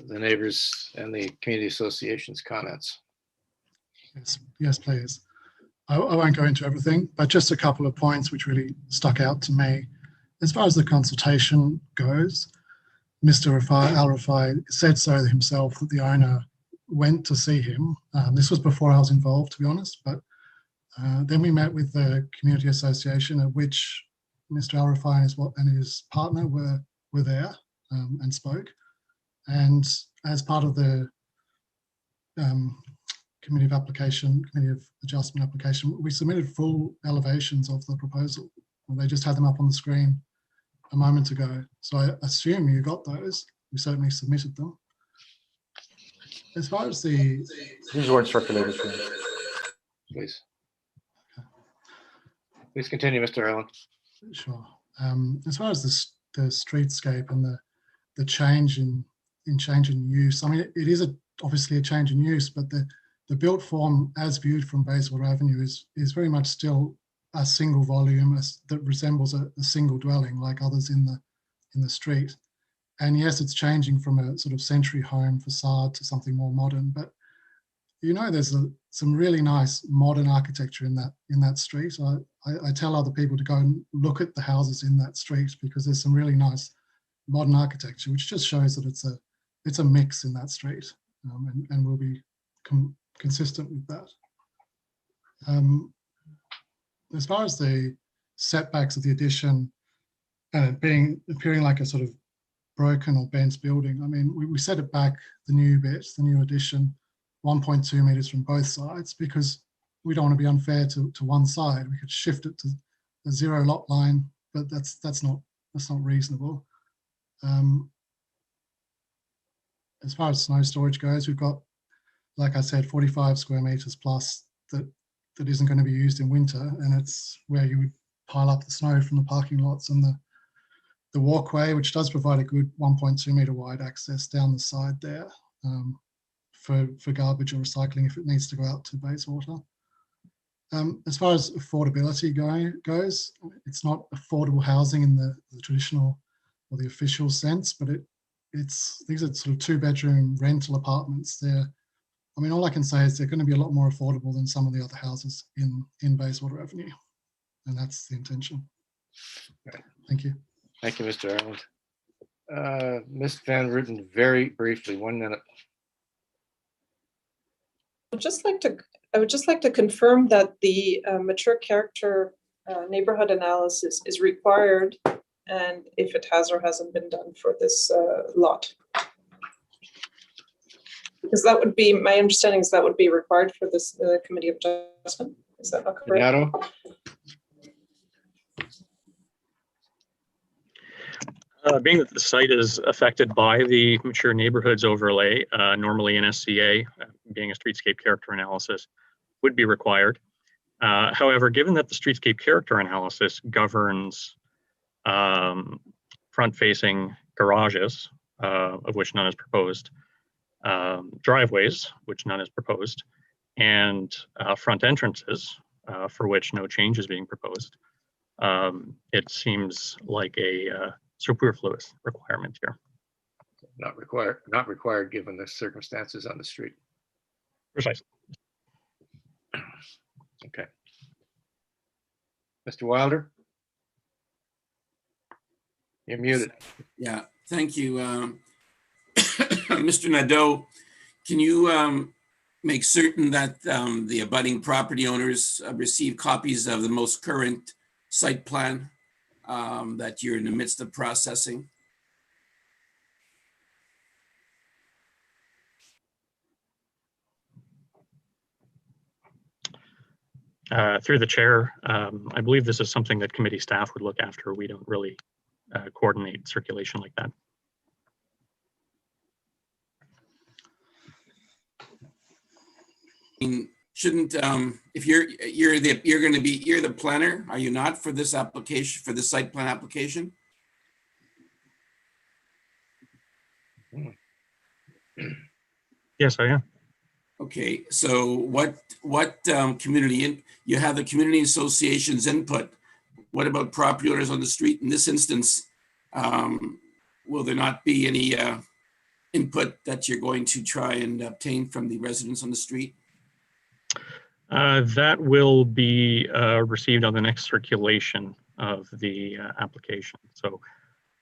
neighbors and the community association's comments? Yes, please. I won't go into everything, but just a couple of points which really stuck out to me. As far as the consultation goes, Mr. Al-Rafai said so himself that the owner went to see him. This was before I was involved, to be honest, but then we met with the community association, at which Mr. Al-Rafai and his partner were there and spoke. And as part of the committee of adjustment application, we submitted full elevations of the proposal. They just had them up on the screen a moment ago. So I assume you got those. We certainly submitted them. As far as these weren't circulated. Please. Please continue, Mr. Ireland. Sure. As far as the streetscape and the change in use, I mean, it is obviously a change in use, but the built form as viewed from Baywater Avenue is very much still a single volume that resembles a single dwelling like others in the street. And yes, it's changing from a sort of century home facade to something more modern, but you know, there's some really nice modern architecture in that street. I tell other people to go and look at the houses in that street because there's some really nice modern architecture, which just shows that it's a mix in that street, and will be consistent with that. As far as the setbacks of the addition and it appearing like a sort of broken or bent building, I mean, we set it back, the new bit, the new addition, 1.2 meters from both sides because we don't want to be unfair to one side. We could shift it to a 0 lot line, but that's not reasonable. As far as snow storage goes, we've got, like I said, 45 square meters plus that isn't going to be used in winter, and it's where you would pile up the snow from the parking lots and the walkway, which does provide a good 1.2 meter wide access down the side there for garbage or recycling if it needs to go out to Bayswater. As far as affordability goes, it's not affordable housing in the traditional or the official sense, but these are sort of 2-bedroom rental apartments. I mean, all I can say is they're going to be a lot more affordable than some of the other houses in Baywater Avenue, and that's the intention. Thank you. Thank you, Mr. Ireland. Ms. Van Rooten, very briefly, 1 minute. I would just like to confirm that the mature character neighborhood analysis is required, and if it has or hasn't been done for this lot. Because that would be, my understanding is that would be required for this committee of adjustment. Is that not correct? Donato? Being that the site is affected by the mature neighborhoods overlay, normally an SCA, being a streetscape character analysis, would be required. However, given that the streetscape character analysis governs front-facing garages, of which none is proposed, driveways, which none is proposed, and front entrances, for which no change is being proposed, it seems like a superfluous requirement here. Not required given the circumstances on the street. Precisely. Okay. Mr. Wilder? You're muted. Yeah, thank you. Mr. Nadeau, can you make certain that the abutting property owners receive copies of the most current site plan that you're in the midst of processing? Through the chair, I believe this is something that committee staff would look after. We don't really coordinate circulation like that. I mean, shouldn't if you're the planner, are you not, for this application, for the site plan application? Yes, I am. Okay, so what community you have the community association's input. What about property owners on the street? In this instance, will there not be any input that you're going to try and obtain from the residents on the street? That will be received on the next circulation of the application. So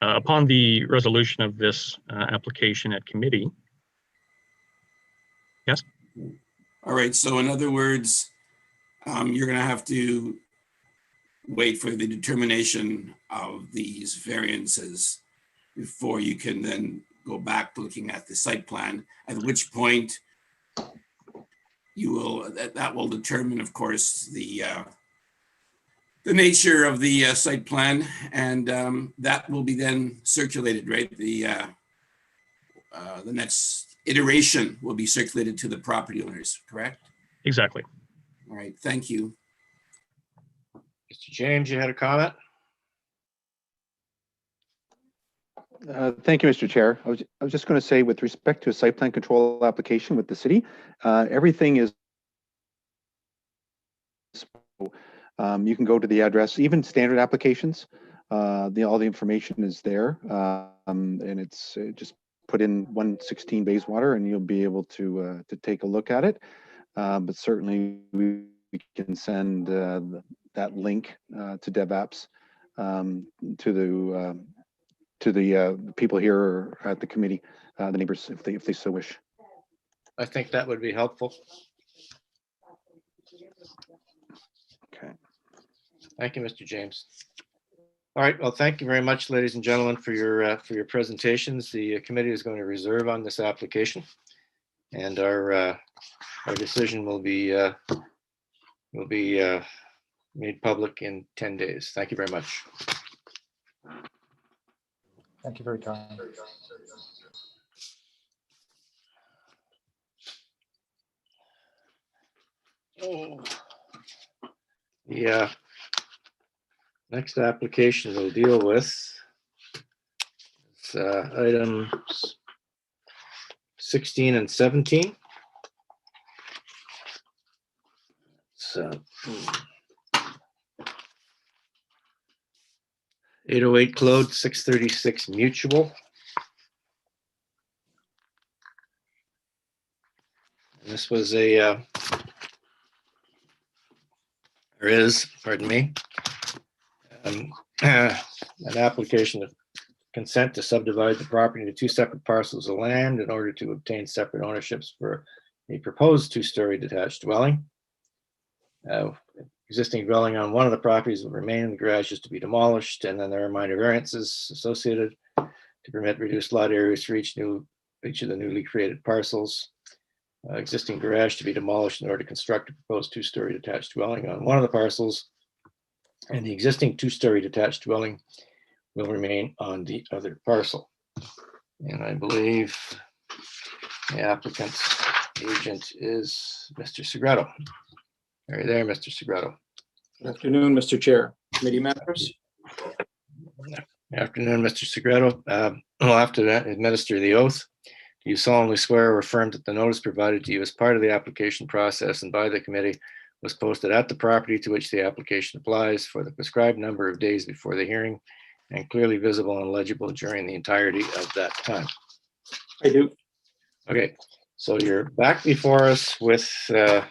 upon the resolution of this application at committee. Yes? All right, so in other words, you're going to have to wait for the determination of these variances before you can then go back looking at the site plan, at which point you will, that will determine, of course, the nature of the site plan, and that will be then circulated, right? The next iteration will be circulated to the property owners, correct? Exactly. All right, thank you. Mr. James, you had a comment? Thank you, Mr. Chair. I was just going to say, with respect to a site plan control application with the city, everything is, you can go to the address, even standard applications, all the information is there, and it's just put in 116 Bayswater, and you'll be able to take a look at it. But certainly we can send that link to DevApps to the people here at the committee, the neighbors, if they so wish. I think that would be helpful. Okay. Thank you, Mr. James. All right. Well, thank you very much, ladies and gentlemen, for your presentations. The committee is going to reserve on this application, and our decision will be made public in 10 days. Thank you very much. Thank you for your time. Oh. The next application we'll deal with is items 16 and 17. So 808 Claude, 636 Mutual. And this was pardon me, an application of consent to subdivide the property into 2 separate parcels of land in order to obtain separate ownerships for a proposed 2-story detached dwelling. Existing dwelling on one of the properties will remain. The garage is to be demolished, and then there are minor variances associated to permit reduced lot areas for each of the newly created parcels. Existing garage to be demolished in order to construct a proposed 2-story detached dwelling on one of the parcels, and the existing 2-story detached dwelling will remain on the other parcel. And I believe the applicant's agent is Mr. Segreto. Are you there, Mr. Segreto? Good afternoon, Mr. Chair, committee members. Good afternoon, Mr. Segreto. We'll have to administer the oath. Do you solemnly swear or affirm that the notice provided to you as part of the application process and by the committee was posted at the property to which the application applies for the prescribed number of days before the hearing and clearly visible and legible during the entirety of that time? I do. Okay, so you're back before us with a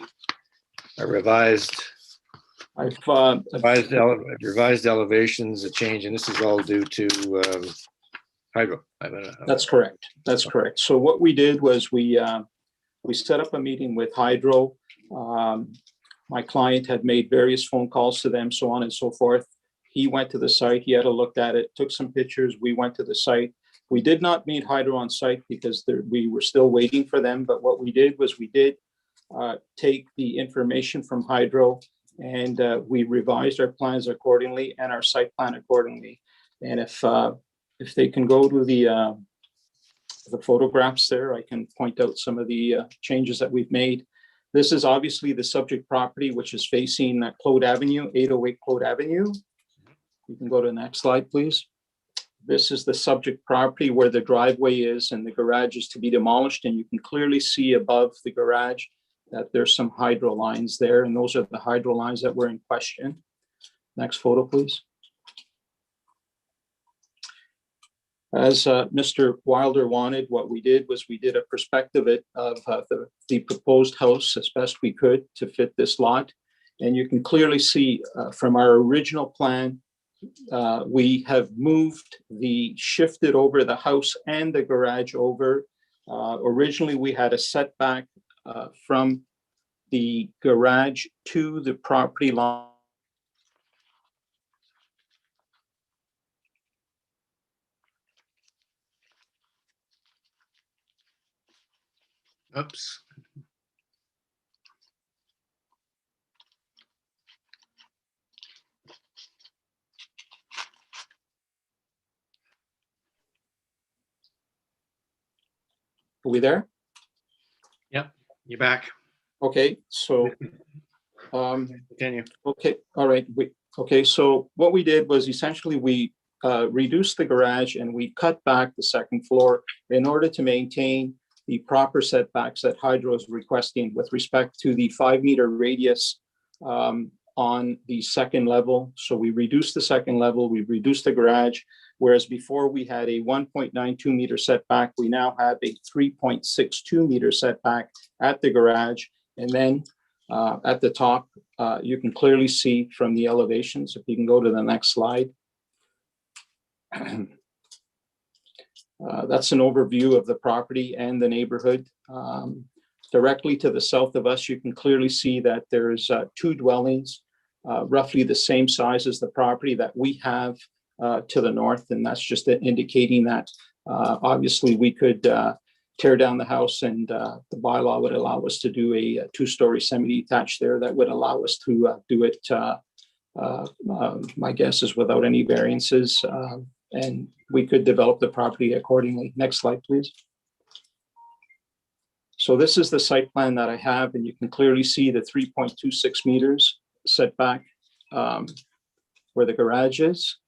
revised elevations, a change, and this is all due to hydro. That's correct. That's correct. So what we did was we set up a meeting with Hydro. My client had made various phone calls to them, so on and so forth. He went to the site. He had a look at it, took some pictures. We went to the site. We did not meet Hydro on site because we were still waiting for them. But what we did was we did take the information from Hydro, and we revised our plans accordingly and our site plan accordingly. And if they can go to the photographs there, I can point out some of the changes that we've made. This is obviously the subject property, which is facing Claude Avenue, 808 Claude Avenue. You can go to the next slide, please. This is the subject property where the driveway is and the garage is to be demolished. And you can clearly see above the garage that there's some hydro lines there. And those are the hydro lines that were in question. Next photo, please. As Mr. Wilder wanted, what we did was we did a perspective of the proposed house as best we could to fit this lot. And you can clearly see from our original plan, we have shifted over the house and the garage over. Originally, we had a setback from the garage to the property line. Oops. Are we there? Yep, you're back. Okay, so continue. Okay, all right. Okay, so what we did was essentially we reduced the garage and we cut back the second floor in order to maintain the proper setbacks that Hydro is requesting with respect to the 5-meter radius on the second level. So we reduced the second level, we reduced the garage, whereas before we had a 1.92 meter setback, we now have a 3.62 meter setback at the garage. And then at the top, you can clearly see from the elevations, if you can go to the next slide. That's an overview of the property and the neighborhood. Directly to the south of us, you can clearly see that there's two dwellings, roughly the same size as the property that we have to the north. And that's just indicating that obviously we could tear down the house, and the bylaw would allow us to do a two-story semi-detached there that would allow us to do it, my guess is without any variances, and we could develop the property accordingly. Next slide, please. So this is the site plan that I have, and you can clearly see the 3.26 meters setback where the garage is.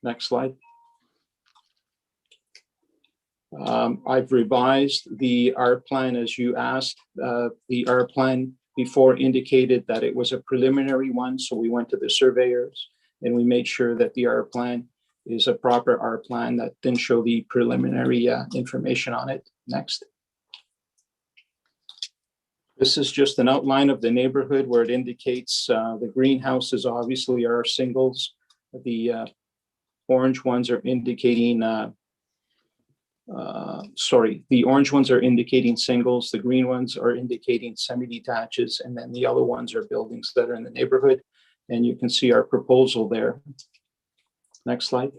Next slide. I've revised the R plan as you asked. The R plan before indicated that it was a preliminary one, so we went to the surveyors and we made sure that the R plan is a proper R plan that didn't show the preliminary information on it. Next. This is just an outline of the neighborhood where it indicates the greenhouses obviously are singles. The orange ones are indicating, the orange ones are indicating singles, the green ones are indicating semi-detaches, and then the other ones are buildings that are in the neighborhood. And you can see our proposal there. Next slide.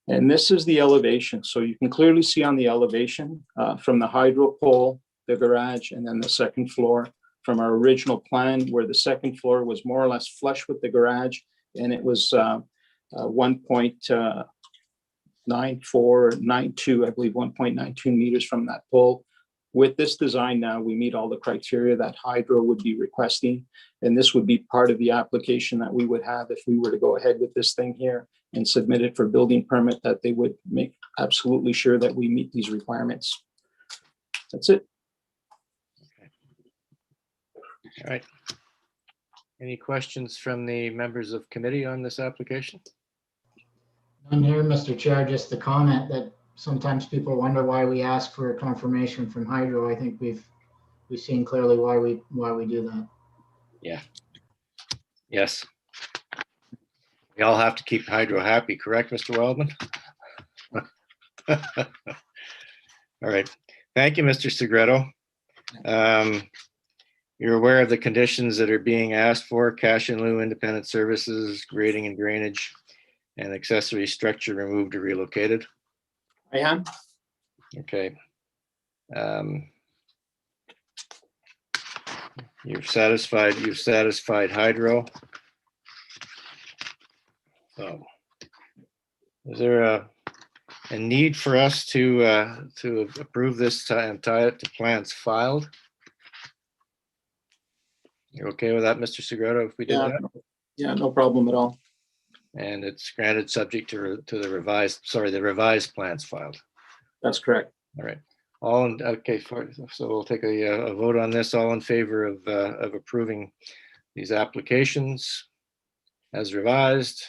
And this is the elevation. So you can clearly see on the elevation from the hydro pole, the garage, and then the second floor from our original plan, where the second floor was more or less flush with the garage, and it was 1.94, 92, I believe 1.92 meters from that pole. With this design now, we meet all the criteria that hydro would be requesting, and this would be part of the application that we would have if we were to go ahead with this thing here and submit it for building permit, that they would make absolutely sure that we meet these requirements. That's it. All right. Any questions from the members of committee on this application? None here, Mr. Chair, just the comment that sometimes people wonder why we ask for a confirmation from hydro. I think we've seen clearly why we do that. Yeah. Yes. We all have to keep hydro happy, correct, Mr. Wildman? All right. Thank you, Mr. Segreto. You're aware of the conditions that are being asked for: cash in lieu, independent services, grading and drainage, and accessory structure removed or relocated. I am. Okay. You've satisfied hydro. So is there a need for us to approve this and tie it to plans filed? You're okay with that, Mr. Segreto, if we did that? Yeah, no problem at all. And it's granted subject to the revised plans filed. That's correct. All right. So we'll take a vote on this. All in favor of approving these applications as revised?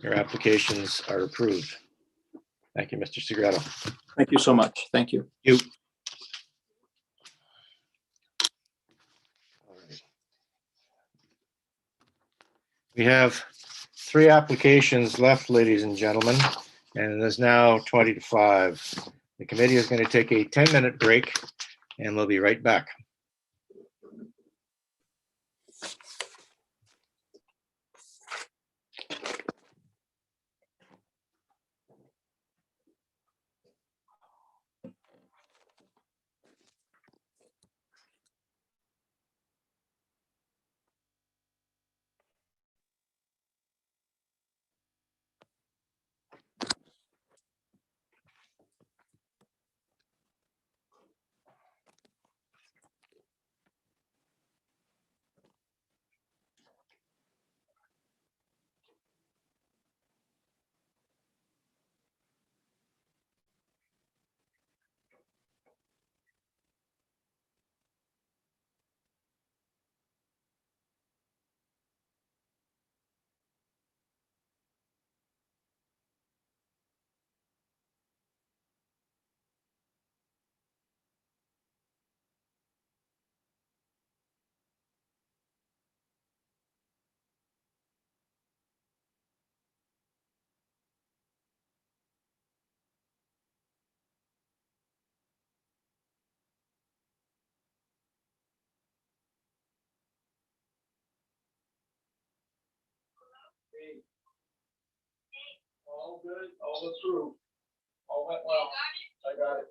Your applications are approved. Thank you, Mr. Segreto. Thank you so much. Thank you. We have 3 applications left, ladies and gentlemen, and it is now 20 to 5. The committee is going to take a 10-minute break, and we'll be right back. All good, all approved. All went well. I got it.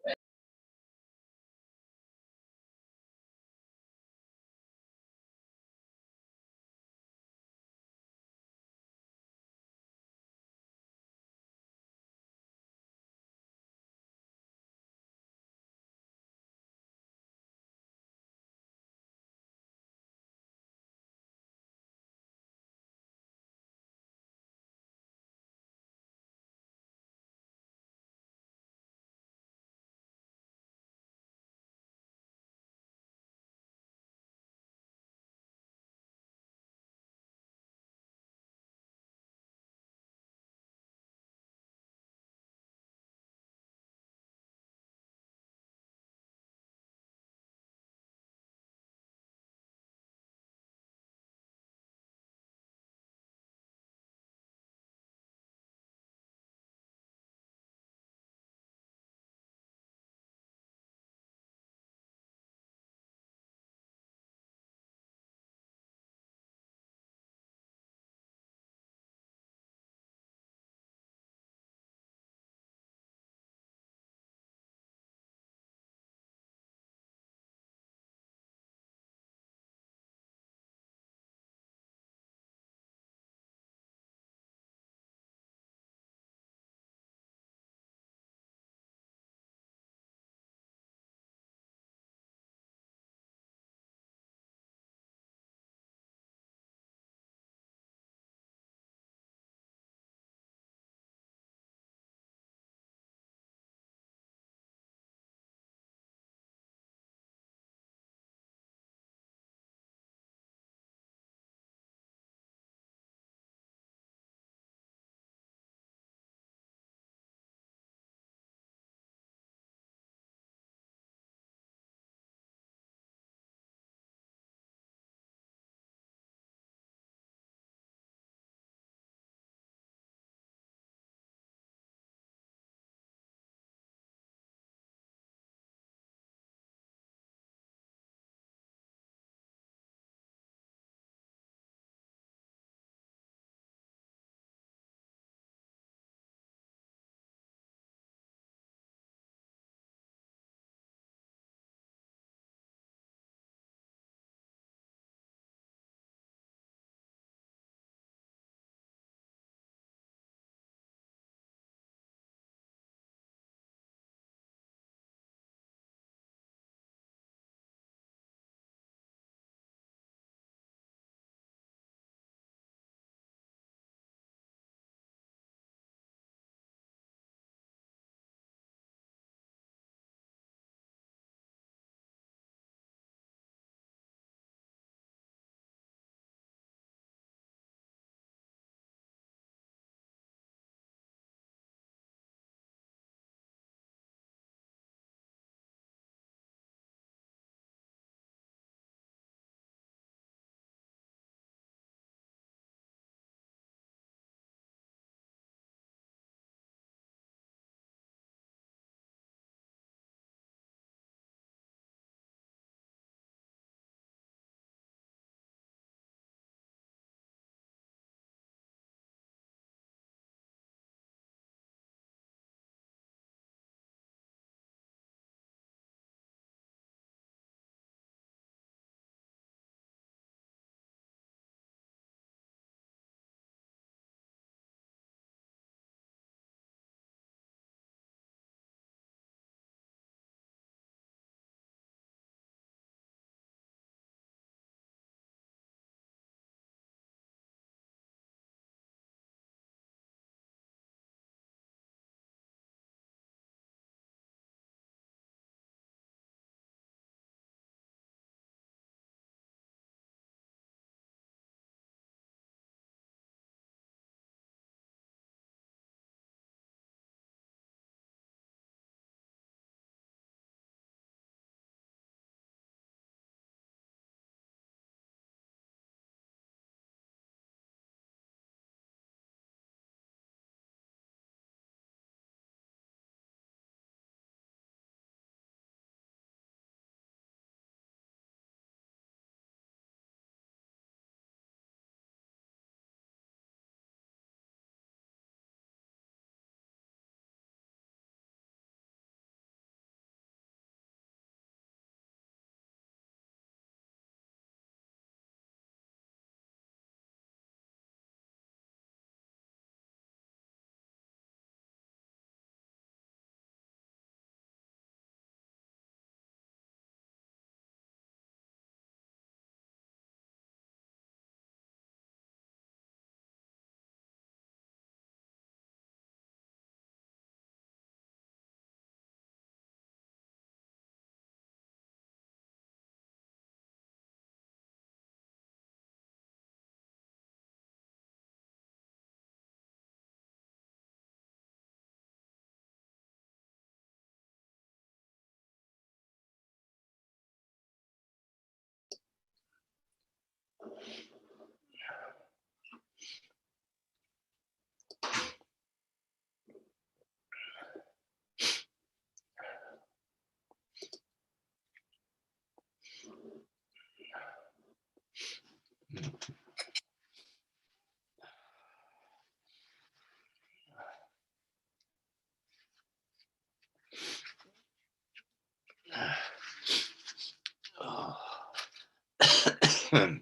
All right.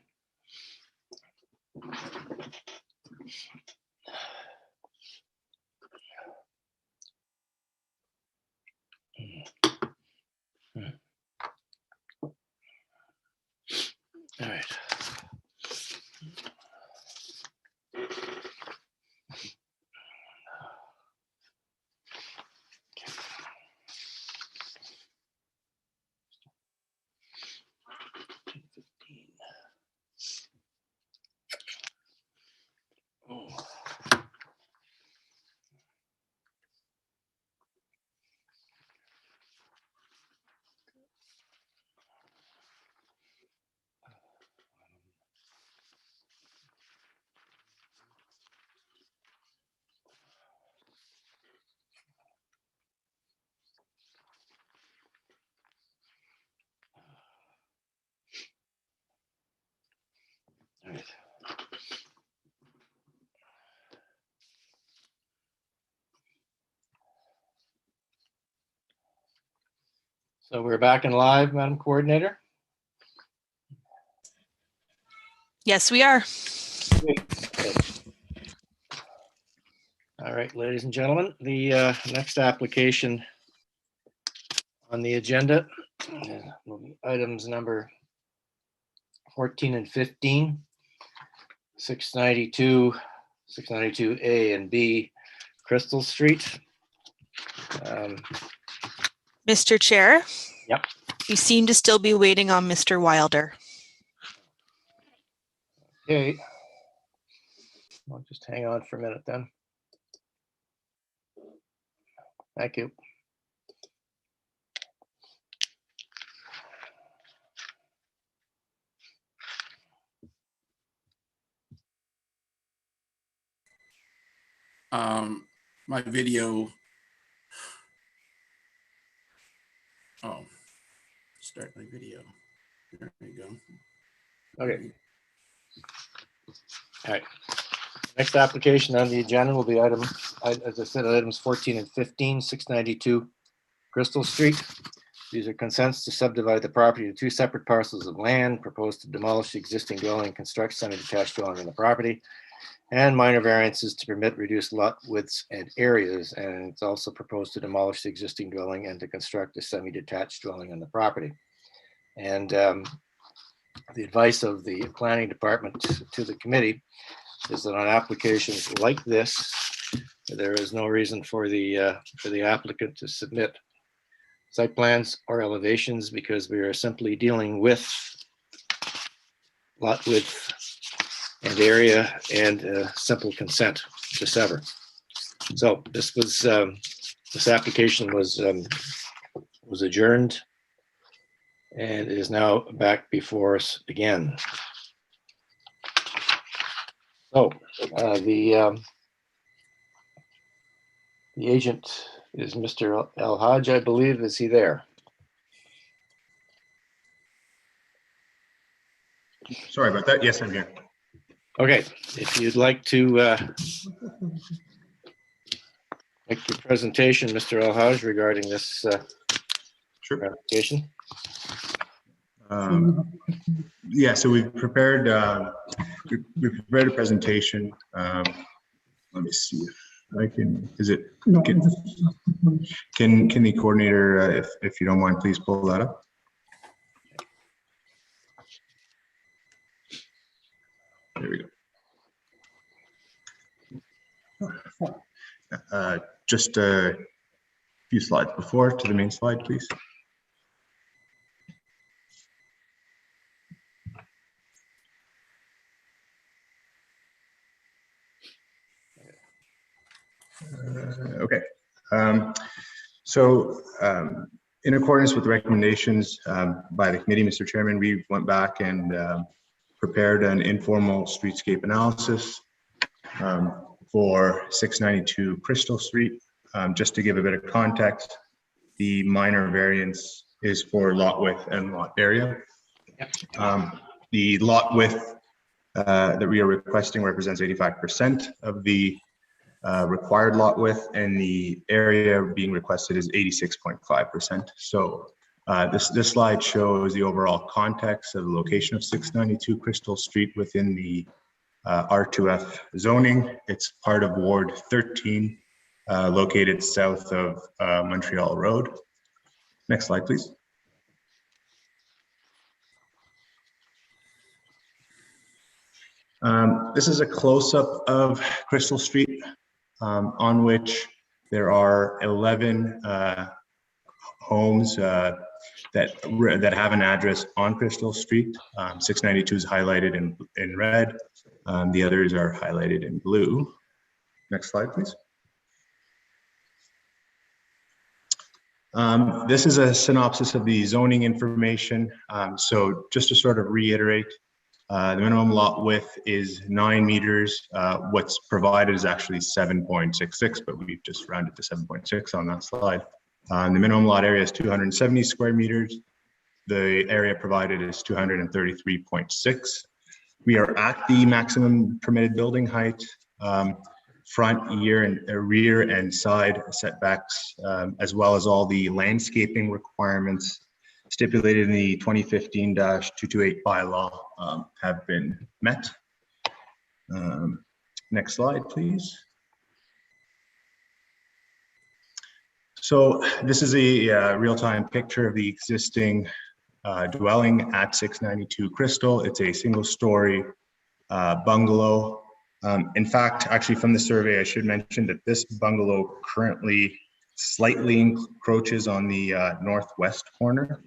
Oh. All right. So we're back in live, Madam Coordinator. Yes, we are. Okay. All right, ladies and gentlemen, the next application on the agenda will be items number 14 and 15, 692A and B Crystal Street. Mr. Chair? Yep. You seem to still be waiting on Mr. Wilder. Okay. I'll just hang on for a minute then. Thank you. My video. Oh, start my video. There we go. Okay. All right. Next application on the agenda will be item, as I said, items 14 and 15, 692 Crystal Street. These are consents to subdivide the property into two separate parcels of land, proposed to demolish the existing dwelling, construct semi-detached dwelling on the property, and minor variances to permit reduced lot widths and areas. And it's also proposed to demolish the existing dwelling and to construct a semi-detached dwelling on the property. And the advice of the planning department to the committee is that on applications like this, there is no reason for the applicant to submit site plans or elevations, because we are simply dealing with lot width and area and simple consent to sever. So this was this application was adjourned and is now back before us again. So the agent is Mr. El Haj, I believe. Is he there? Sorry about that. Yes, I'm here. Okay, if you'd like to make your presentation, Mr. El Haj, regarding this application. Yeah, so we've prepared a presentation. Let me see if I can. Is it? Can the coordinator, if you don't mind, please pull that up? There we go. Just a few slides before to the main slide, please. Okay. In accordance with the recommendations by the committee, Mr. Chairman, we went back and prepared an informal streetscape analysis for 692 Crystal Street. Just to give a bit of context, the minor variance is for lot width and lot area. The lot width that we are requesting represents 85% of the required lot width, and the area being requested is 86.5%. So This slide shows the overall context of the location of 692 Crystal Street within the R2F zoning. It's part of Ward 13, located south of Montreal Road. Next slide, please. This is a close-up of Crystal Street, on which there are 11 homes that have an address on Crystal Street. 692 is highlighted in red. The others are highlighted in blue. Next slide, please. This is a synopsis of the zoning information. So just to sort of reiterate, the minimum lot width is 9 meters. What's provided is actually 7.66, but we've just rounded to 7.6 on that slide. The minimum lot area is 270 square meters. The area provided is 233.6. We are at the maximum permitted building height. Front, rear and side setbacks, as well as all the landscaping requirements stipulated in the 2015-228 bylaw have been met. Next slide, please. So this is a real-time picture of the existing dwelling at 692 Crystal. It's a single-story bungalow. In fact, actually from the survey, I should mention that this bungalow currently slightly encroaches on the northwest corner,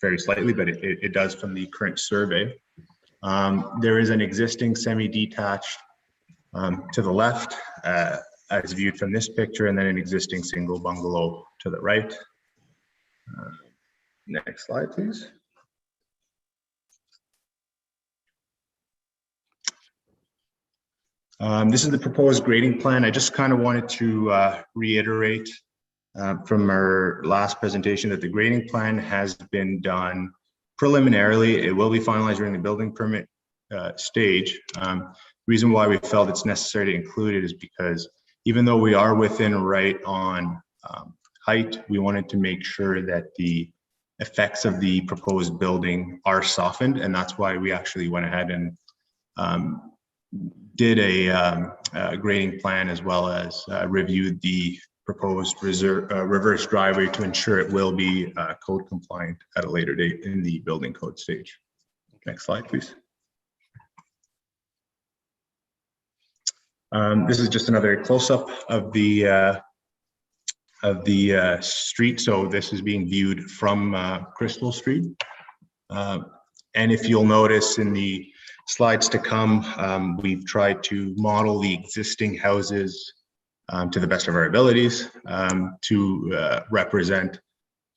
very slightly, but it does from the current survey. There is an existing semi-detached to the left, as viewed from this picture, and then an existing single bungalow to the right. Next slide, please. This is the proposed grading plan. I just kind of wanted to reiterate from our last presentation that the grading plan has been done preliminarily. It will be finalized during the building permit stage. Reason why we felt it's necessary to include it is because even though we are within right on height, we wanted to make sure that the effects of the proposed building are softened, and that's why we actually went ahead and did a grading plan, as well as reviewed the proposed reverse driveway to ensure it will be code compliant at a later date in the building code stage. Next slide, please. This is just another close-up of the street. So this is being viewed from Crystal Street. And if you'll notice in the slides to come, we've tried to model the existing houses to the best of our abilities to represent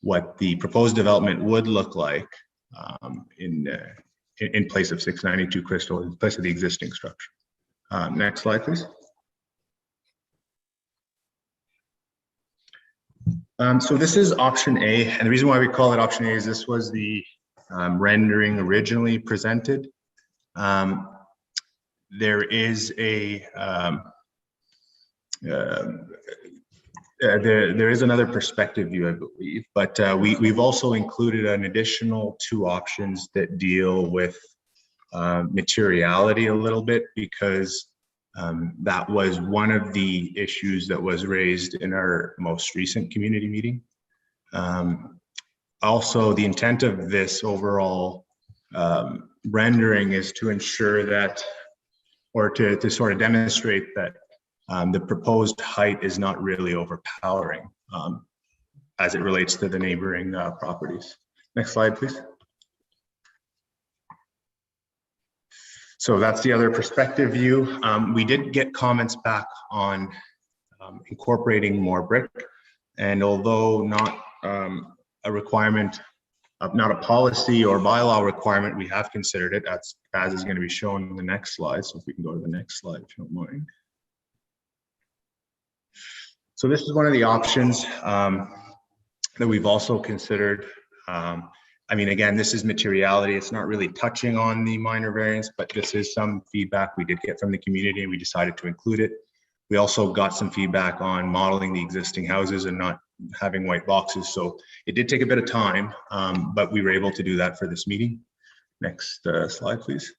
what the proposed development would look like in place of 692 Crystal, in place of the existing structure. Next slide, please. So this is option A, and the reason why we call it option A is this was the rendering originally presented. There is a there is another perspective view, I believe, but we've also included an additional 2 options that deal with materiality a little bit, because that was one of the issues that was raised in our most recent community meeting. Also, the intent of this overall rendering is to ensure that, or to sort of demonstrate that the proposed height is not really overpowering as it relates to the neighboring properties. Next slide, please. So that's the other perspective view. We did get comments back on incorporating more brick, and although not a requirement, not a policy or bylaw requirement, we have considered it, as is going to be shown in the next slide. So if we can go to the next slide, if you don't mind. So this is one of the options that we've also considered. I mean, again, this is materiality. It's not really touching on the minor variance, but this is some feedback we did get from the community, and we decided to include it. We also got some feedback on modeling the existing houses and not having white boxes. So it did take a bit of time, but we were able to do that for this meeting. Next slide, please.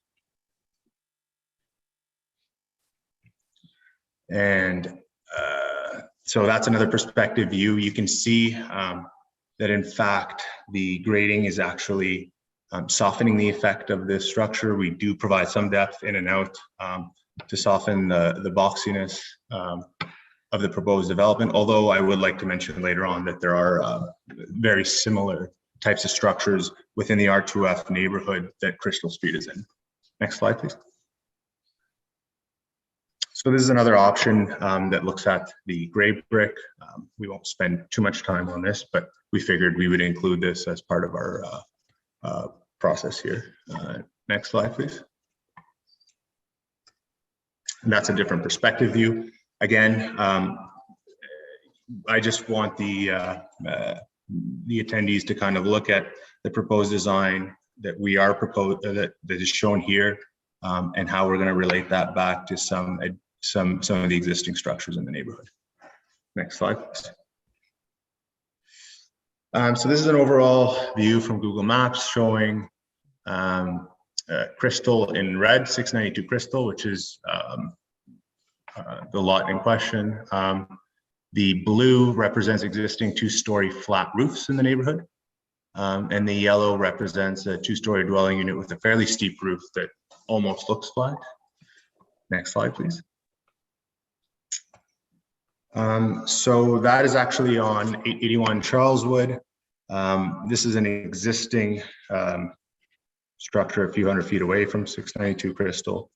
And so that's another perspective view. You can see that in fact, the grading is actually softening the effect of this structure. We do provide some depth in and out to soften the boxiness of the proposed development, although I would like to mention later on that there are very similar types of structures within the R2F neighborhood that Crystal Street is in. Next slide, please. So this is another option that looks at the gray brick. We won't spend too much time on this, but we figured we would include this as part of our process here. Next slide, please. And that's a different perspective view. Again, I just want the attendees to kind of look at the proposed design that we are proposed that is shown here, and how we're going to relate that back to some of the existing structures in the neighborhood. Next slide, please. So this is an overall view from Google Maps showing Crystal in red, 692 Crystal, which is the lot in question. The blue represents existing two-story flat roofs in the neighborhood. And the yellow represents a two-story dwelling unit with a fairly steep roof that almost looks flat. Next slide, please. So that is actually on 881 Charleswood. This is an existing structure a few hundred feet away from 692 Crystal.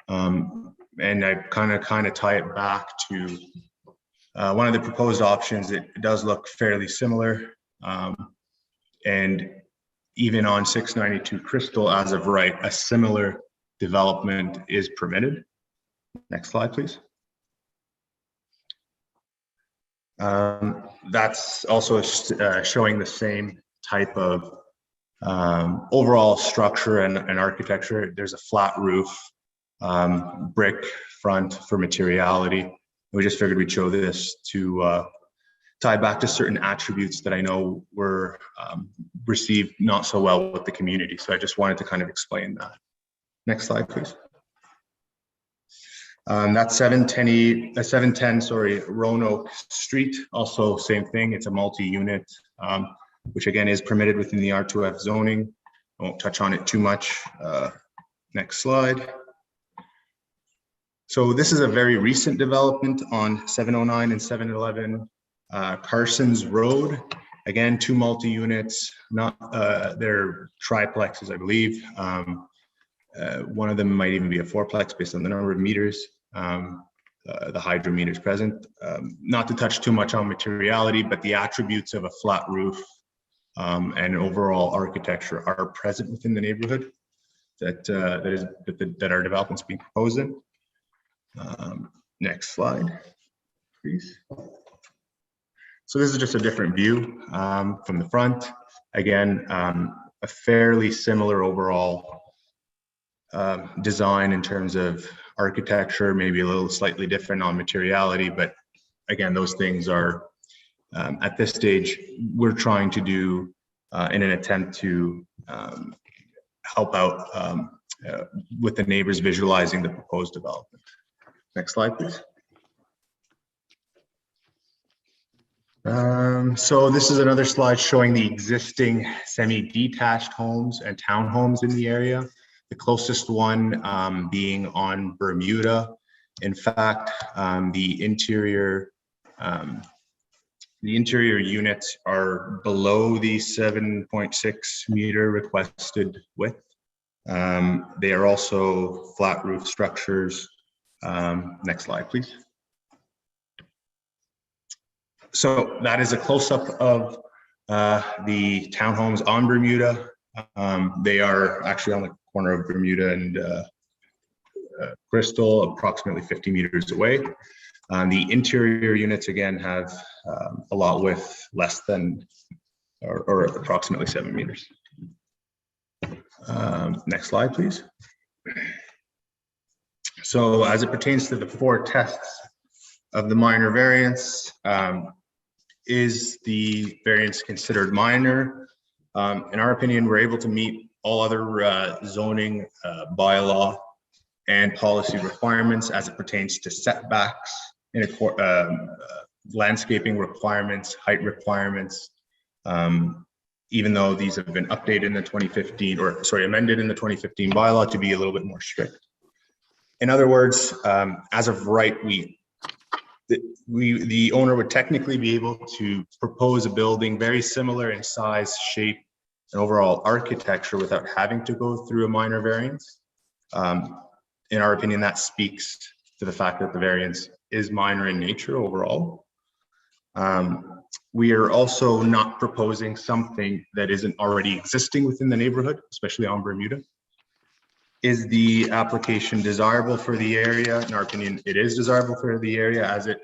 And I kind of tie it back to one of the proposed options. It does look fairly similar. And even on 692 Crystal, as of right, a similar development is permitted. Next slide, please. That's also showing the same type of overall structure and architecture. There's a flat roof, brick front for materiality. We just figured we'd show this to tie back to certain attributes that I know were received not so well with the community. So I just wanted to kind of explain that. Next slide, please. That's 710, Roanoke Street. Also same thing, it's a multi-unit, which again is permitted within the R2F zoning. I won't touch on it too much. Next slide. So this is a very recent development on 709 and 711 Carson's Road. Again, two multi-units, not they're triplexes, I believe. One of them might even be a fourplex based on the number of meters, the hydro meters present. Not to touch too much on materiality, but the attributes of a flat roof and overall architecture are present within the neighborhood that our development's being proposed in. Next slide, please. So this is just a different view from the front. Again, a fairly similar overall design in terms of architecture, maybe a little slightly different on materiality, but again, those things are at this stage we're trying to do in an attempt to help out with the neighbors visualizing the proposed development. Next slide, please. So this is another slide showing the existing semi-detached homes and townhomes in the area. The closest one being on Bermuda. In fact, the interior units are below the 7.6 meter requested width. They are also flat roof structures. Next slide, please. So that is a close-up of the townhomes on Bermuda. They are actually on the corner of Bermuda and Crystal, approximately 50 meters away. The interior units again have a lot width less than or approximately 7 meters. Next slide, please. So as it pertains to the four tests of the minor variance. Is the variance considered minor? In our opinion, we're able to meet all other zoning bylaw and policy requirements as it pertains to setbacks, in landscaping requirements, height requirements, even though these have been updated in the 2015, or sorry, amended in the 2015 bylaw to be a little bit more strict. In other words, as of right, the owner would technically be able to propose a building very similar in size, shape, and overall architecture without having to go through a minor variance. In our opinion, that speaks to the fact that the variance is minor in nature overall. We are also not proposing something that isn't already existing within the neighborhood, especially on Bermuda. Is the application desirable for the area? In our opinion, it is desirable for the area as it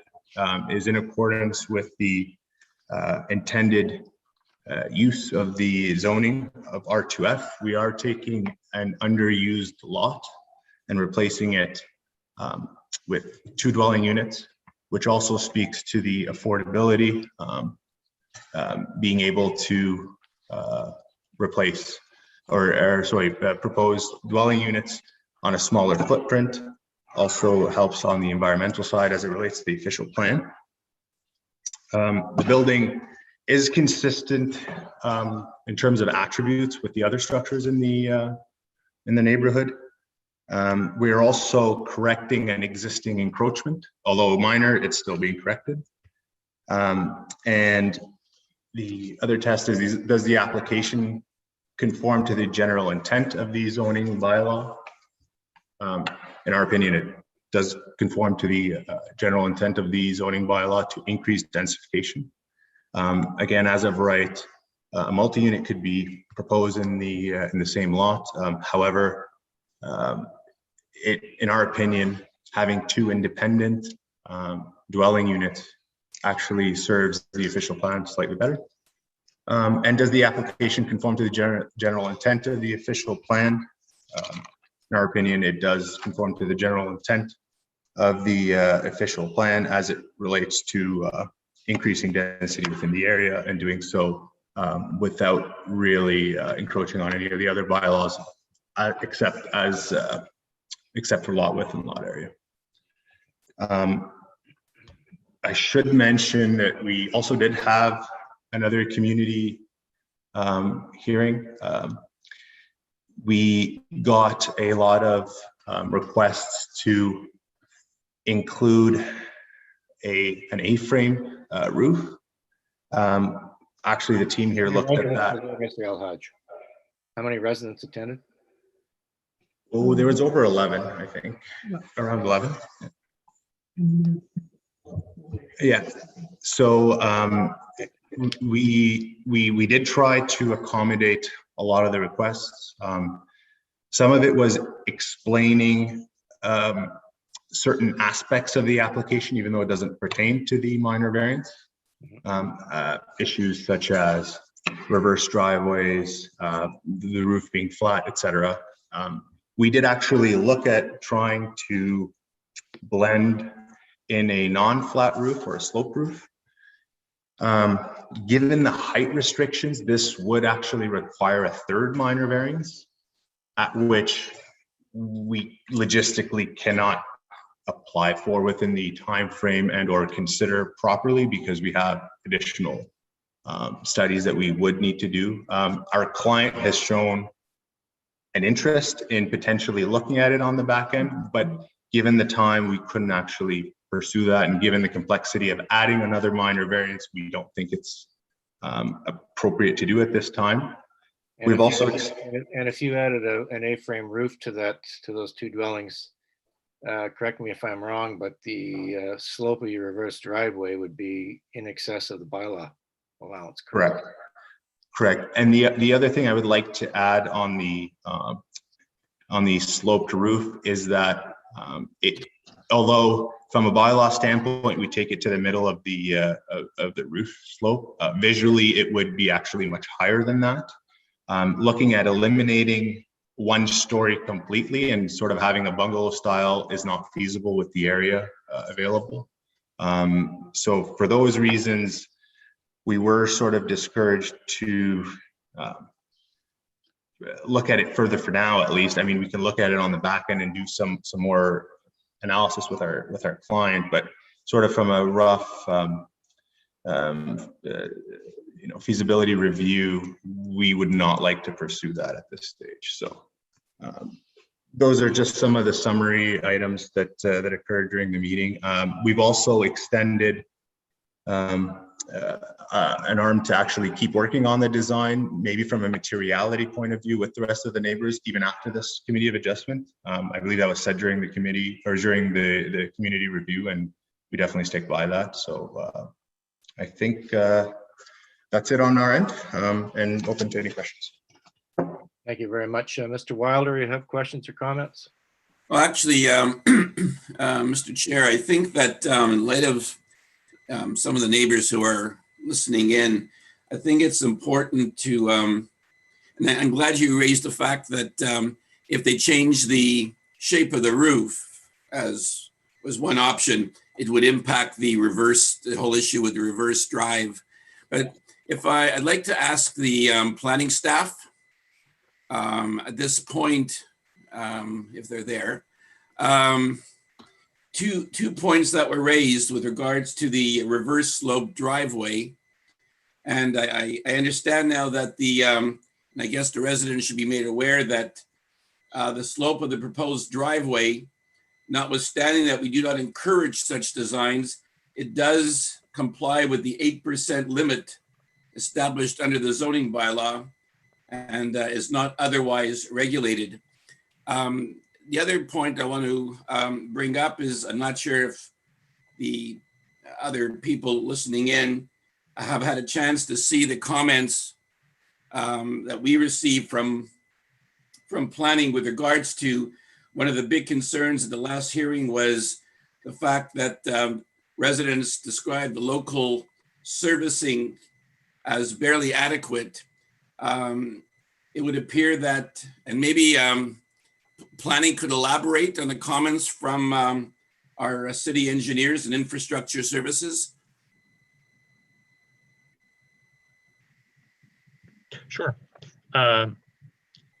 is in accordance with the intended use of the zoning of R2F. We are taking an underused lot and replacing it with 2 dwelling units, which also speaks to the affordability, being able to replace propose dwelling units on a smaller footprint. Also helps on the environmental side as it relates to the official plan. The building is consistent in terms of attributes with the other structures in the neighborhood. We are also correcting an existing encroachment, although minor, it's still being corrected. And the other test is, does the application conform to the general intent of the zoning bylaw? In our opinion, it does conform to the general intent of the zoning bylaw to increase densification. Again, as of right, a multi-unit could be proposed in the same lot. However, in our opinion, having 2 independent dwelling units actually serves the official plan slightly better. And does the application conform to the general intent of the official plan? In our opinion, it does conform to the general intent of the official plan as it relates to increasing density within the area and doing so without really encroaching on any of the other bylaws, except for lot width and lot area. I should mention that we also did have another community hearing. We got a lot of requests to include an A-frame roof. Actually, the team here looked at that. Mr. Elhaj, how many residents attended? Oh, there was over 11, I think, around 11. Yeah, so we did try to accommodate a lot of the requests. Some of it was explaining certain aspects of the application, even though it doesn't pertain to the minor variance. Issues such as reverse driveways, the roof being flat, etc. We did actually look at trying to blend in a non-flat roof or a slope roof. Given the height restrictions, this would actually require a 3rd minor variance, at which we logistically cannot apply for within the time frame and or consider properly because we have additional studies that we would need to do. Our client has shown an interest in potentially looking at it on the back end, but given the time, we couldn't actually pursue that, and given the complexity of adding another minor variance, we don't think it's appropriate to do at this time. And We've also if you added an A-frame roof to those 2 dwellings, correct me if I'm wrong, but the slope of your reverse driveway would be in excess of the bylaw allowance. Correct. And the other thing I would like to add on the sloped roof is that although from a bylaw standpoint, we take it to the middle of the roof slope, visually it would be actually much higher than that. Looking at eliminating 1 story completely and sort of having a bungalow style is not feasible with the area available. So for those reasons, we were sort of discouraged to look at it further for now, at least. I mean, we can look at it on the back end and do some more analysis with our client, but sort of from a rough feasibility review, we would not like to pursue that at this stage. So those are just some of the summary items that occurred during the meeting. We've also extended an arm to actually keep working on the design, maybe from a materiality point of view with the rest of the neighbors, even after this committee of adjustment. I believe that was said during the committee or during the community review, and we definitely stick by that. So I think that's it on our end, and open to any questions. Thank you very much. Mr. Wilder, you have questions or comments? Well, actually, Mr. Chair, I think that in light of some of the neighbors who are listening in, I think it's important to, and I'm glad you raised the fact that if they change the shape of the roof, as was one option, it would impact the whole issue with the reverse drive. But I'd like to ask the planning staff at this point, if they're there, two points that were raised with regards to the reverse slope driveway. And I understand now that and I guess the residents should be made aware that the slope of the proposed driveway, notwithstanding that we do not encourage such designs, it does comply with the 8% limit established under the zoning bylaw and is not otherwise regulated. The other point I want to bring up is, I'm not sure if the other people listening in have had a chance to see the comments that we received from planning with regards to one of the big concerns at the last hearing was the fact that residents described the local servicing as barely adequate. It would appear that, and maybe planning could elaborate on the comments from our city engineers and infrastructure services. Sure.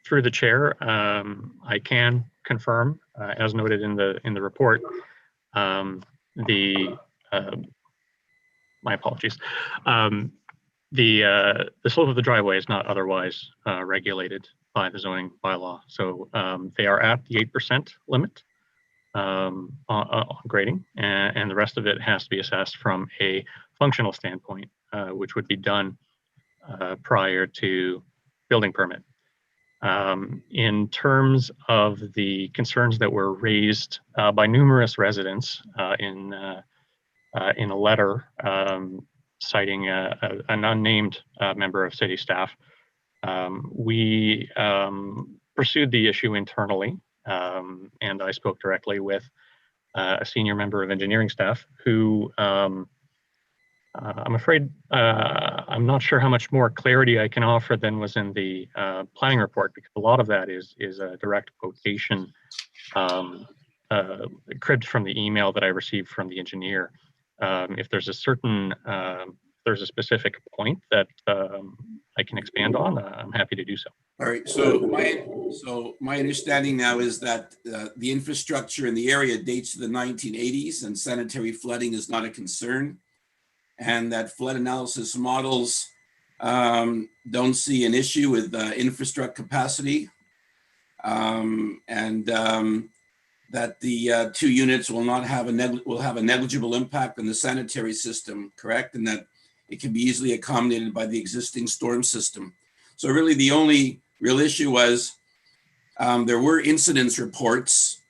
Through the chair, I can confirm, as noted in the report, my apologies. The slope of the driveway is not otherwise regulated by the zoning bylaw. So they are at the 8% limit on grading, and the rest of it has to be assessed from a functional standpoint, which would be done prior to building permit. In terms of the concerns that were raised by numerous residents in a letter citing an unnamed member of city staff, we pursued the issue internally, and I spoke directly with a senior member of engineering staff who I'm afraid I'm not sure how much more clarity I can offer than was in the planning report, because a lot of that is a direct quotation cribbed from the email that I received from the engineer. If there's a specific point that I can expand on, I'm happy to do so. All right, so my understanding now is that the infrastructure in the area dates to the 1980s and sanitary flooding is not a concern, and that flood analysis models don't see an issue with infrastructure capacity, and that the two units will have a negligible impact on the sanitary system, correct? And that it can be easily accommodated by the existing storm system. So really the only real issue was there were incidents reports,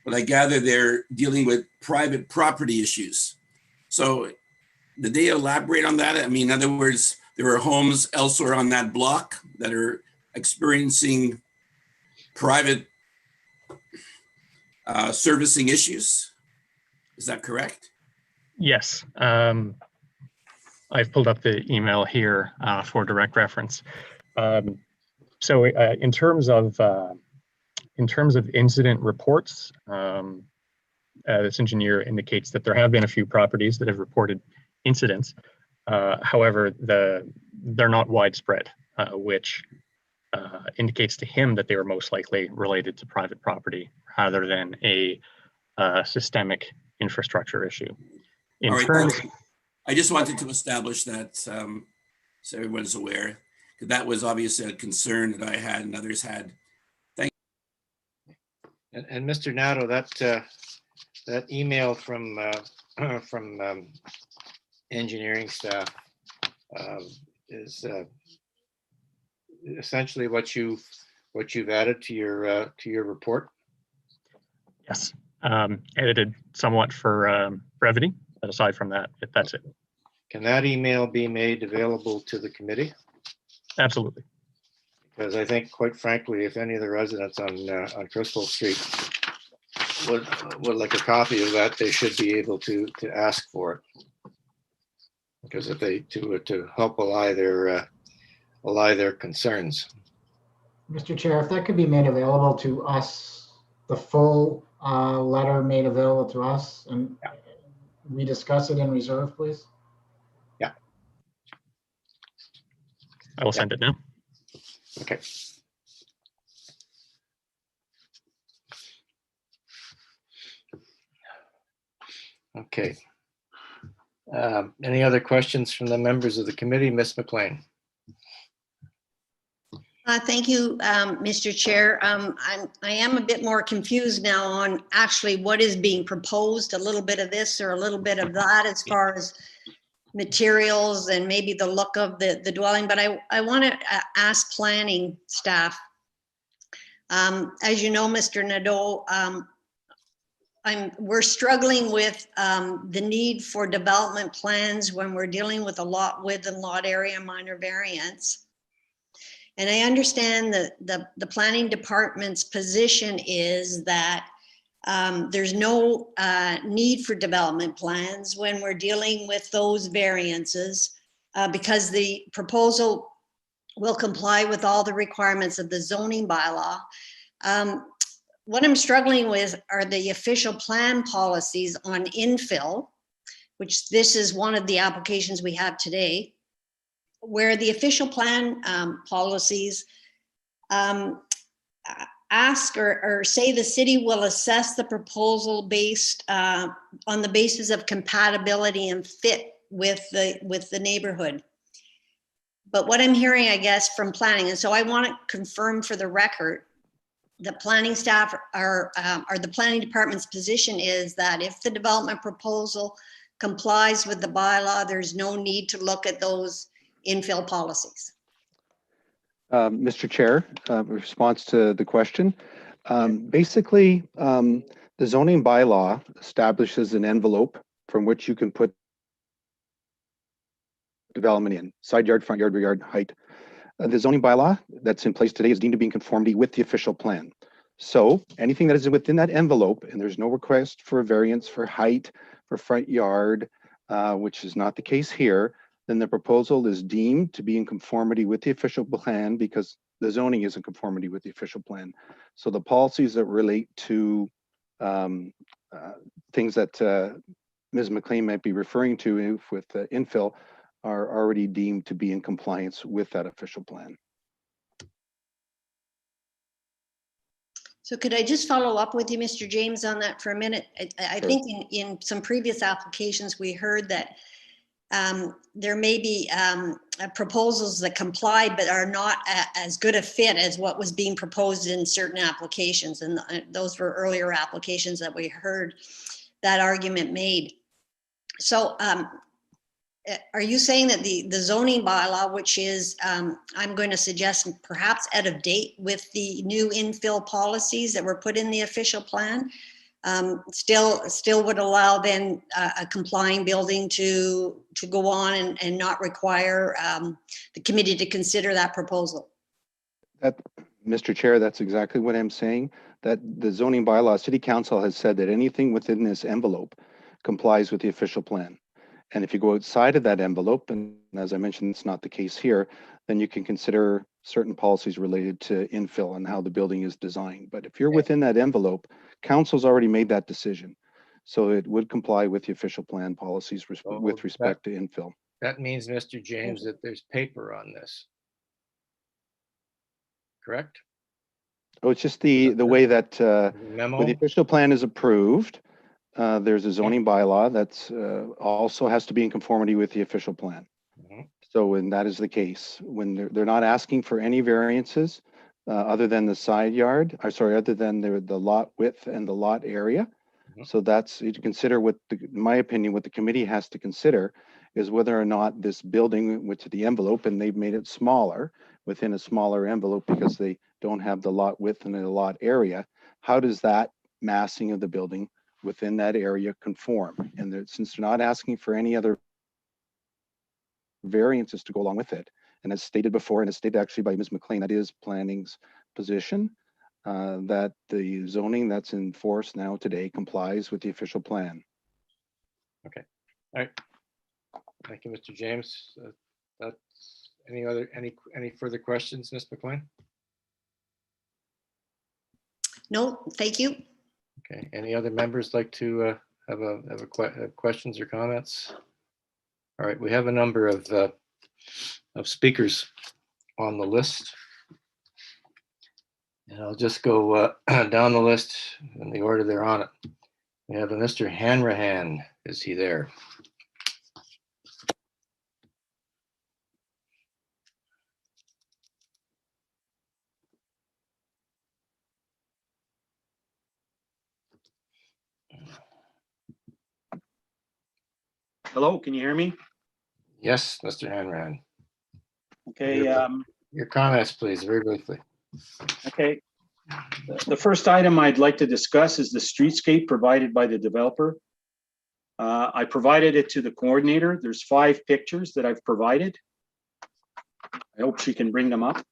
but I gather they're dealing with private property issues. So did they elaborate on that? I mean, in other words, there are homes elsewhere on that block that are experiencing private servicing issues. Is that correct? Yes. I've pulled up the email here for direct reference. So in terms of incident reports, this engineer indicates that there have been a few properties that have reported incidents. However, they're not widespread, which indicates to him that they were most likely related to private property rather than a systemic infrastructure issue. In All right, terms, I just wanted to establish that so everyone's aware. That was obviously a concern that I had and others had. Thank you. And Mr. Nato, that email from engineering staff is essentially what you've added to your report. yes, edited somewhat for brevity, but aside from that, that's it. Can that email be made available to the committee? Absolutely. Because I think, quite frankly, if any of the residents on Crystal Street would like a copy of that, they should be able to ask for it. Because if they to help allay their concerns. Mr. Chair, if that could be made available to us, the full letter made available to us, and we discuss it in reserve, please. Yeah. I will send it now. Okay. Okay. Any other questions from the members of the committee? Ms. McLean. Thank you, Mr. Chair. I am a bit more confused now on actually what is being proposed, a little bit of this or a little bit of that as far as materials and maybe the look of the dwelling, but I want to ask planning staff. As you know, Mr. Nadeau, we're struggling with the need for development plans when we're dealing with a lot width and lot area minor variance. And I understand that the planning department's position is that there's no need for development plans when we're dealing with those variances because the proposal will comply with all the requirements of the zoning bylaw. What I'm struggling with are the official plan policies on infill, which this is one of the applications we have today, where the official plan policies ask or say the city will assess the proposal based on the basis of compatibility and fit with the neighborhood. But what I'm hearing, I guess, from planning, and so I want to confirm for the record, the planning staff or the planning department's position is that if the development proposal complies with the bylaw, there's no need to look at those infill policies. Mr. Chair, response to the question. Basically, the zoning bylaw establishes an envelope from which you can put development in, side yard, front yard, rear yard, height. The zoning bylaw that's in place today is deemed to be in conformity with the official plan. So anything that is within that envelope, and there's no request for a variance for height, for front yard, which is not the case here, then the proposal is deemed to be in conformity with the official plan because the zoning is in conformity with the official plan. So the policies that relate to things that Ms. McLean might be referring to with infill are already deemed to be in compliance with that official plan. So could I just follow up with you, Mr. James, on that for a minute? I Sure. think in some previous applications, we heard that there may be proposals that comply but are not as good a fit as what was being proposed in certain applications. And those were earlier applications that we heard that argument made. So are you saying that the zoning bylaw, which is, I'm going to suggest perhaps out of date with the new infill policies that were put in the official plan, still would allow then a complying building to go on and not require the committee to consider that proposal? That, Mr. Chair, that's exactly what I'm saying. That the zoning bylaw, City Council has said that anything within this envelope complies with the official plan. And if you go outside of that envelope, and as I mentioned, it's not the case here, then you can consider certain policies related to infill and how the building is designed. But if you're within that envelope, council's already made that decision. So it would comply with the official plan policies with respect to infill. That means, Mr. James, that there's paper on this. Correct? Oh, it's just the way that Memo? when the official plan is approved, there's a zoning bylaw that's also has to be in conformity with the official plan. So when that is the case, when they're not asking for any variances other than the side yard, other than the lot width and the lot area. So that's, you consider what, in my opinion, what the committee has to consider is whether or not this building, which the envelope, and they've made it smaller within a smaller envelope because they don't have the lot width and the lot area. How does that massing of the building within that area conform? And since they're not asking for any other variances to go along with it, and as stated before, and as stated actually by Ms. McLean, that is planning's position, that the zoning that's in force now today complies with the official plan. Okay. All right. Thank you, Mr. James. That's any further questions, Ms. McLean? No, thank you. Okay. Any other members like to have questions or comments? All right. We have a number of speakers on the list. And I'll just go down the list in the order they're on it. We have a Mr. Hanrahan. Is he there? Hello, can you hear me? Yes, Mr. Hanrahan. Okay. Your comments, please, very briefly. Okay. The first item I'd like to discuss is the streetscape provided by the developer. I provided it to the coordinator. There's 5 pictures that I've provided. I hope she can bring them up.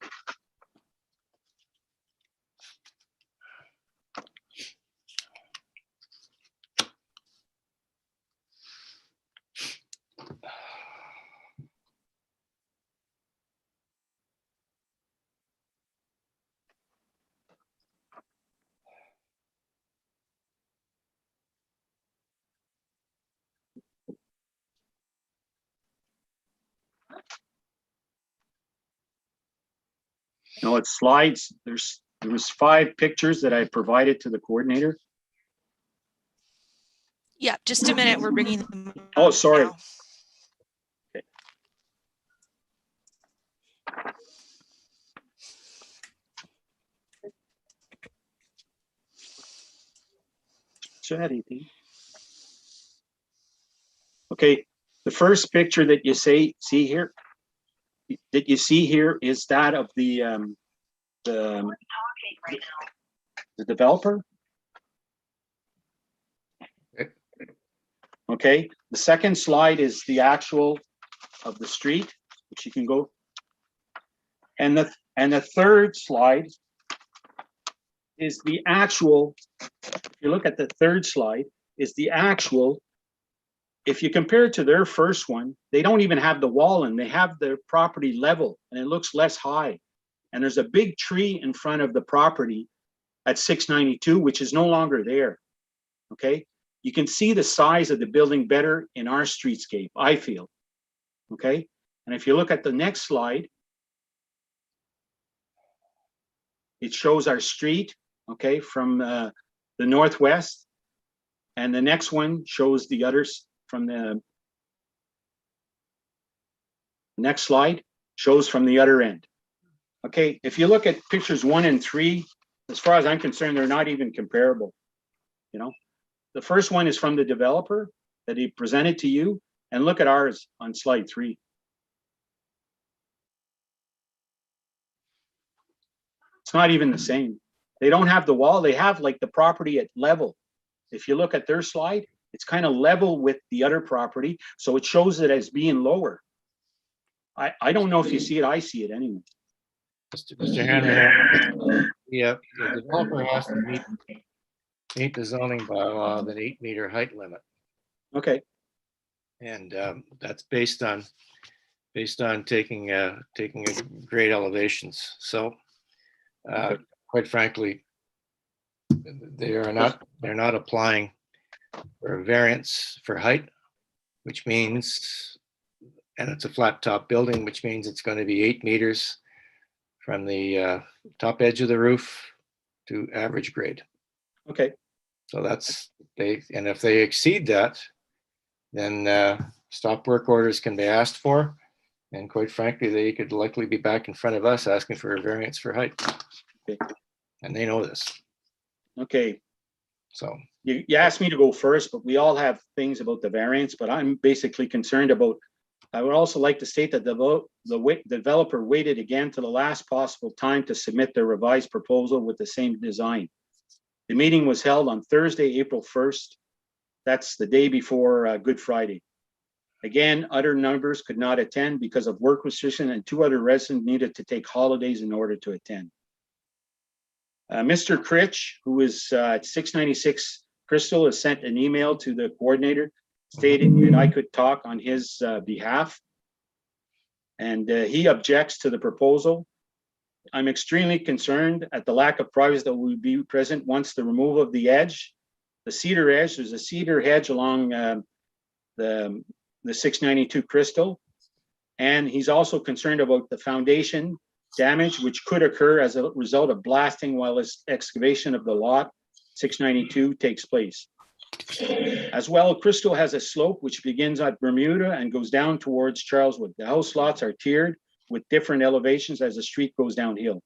No, it slides. There was 5 pictures that I provided to the coordinator. Yeah, just a minute. We're bringing them. Oh, sorry. now. Okay. Okay, the first picture that you see here is that of the developer. Okay, the second slide is the actual of the street, which you can go. And the third slide is the actual, if you look at the third slide, is the actual, if you compare it to their first one, they don't even have the wall in, they have the property level and it looks less high. And there's a big tree in front of the property at 692, which is no longer there, okay? You can see the size of the building better in our streetscape, I feel, okay? And if you look at the next slide, it shows our street, okay, from the northwest. And the next one shows the others from the next slide, shows from the other end. Okay, if you look at pictures 1 and 3, as far as I'm concerned, they're not even comparable, you know? The first one is from the developer that he presented to you, and look at ours on slide 3. It's not even the same. They don't have the wall, they have like the property at level. If you look at their slide, it's kind of level with the other property, so it shows it as being lower. I don't know if you see it, I see it anyway. Mr. Hanrahan, the developer has to meet the zoning bylaw of an 8-meter height limit. Okay. And that's based on taking grade elevations. So quite frankly, they're not applying for a variance for height, which means, and it's a flat top building, which means it's going to be 8 meters from the top edge of the roof to average grade. Okay, So that's and if they exceed that, then stop work orders can be asked for. And quite frankly, they could likely be back in front of us asking for a variance for height. Okay. And they know this. okay. So You asked me to go first, but we all have things about the variance, but I'm basically concerned about, I would also like to state that the developer waited again to the last possible time to submit their revised proposal with the same design. The meeting was held on Thursday, April 1st. That's the day before Good Friday. Again, other members could not attend because of work restriction, and 2 other residents needed to take holidays in order to attend. Mr. Critch, who is at 696 Crystal, has sent an email to the coordinator stating that I could talk on his behalf. And he objects to the proposal. I'm extremely concerned at the lack of privacy that will be present once the removal of the edge, the cedar edge. There's a cedar hedge along the 692 Crystal. And he's also concerned about the foundation damage, which could occur as a result of blasting while this excavation of the lot 692 takes place. As well, Crystal has a slope which begins at Bermuda and goes down towards Charleswood. The house lots are tiered with different elevations as the street goes downhill.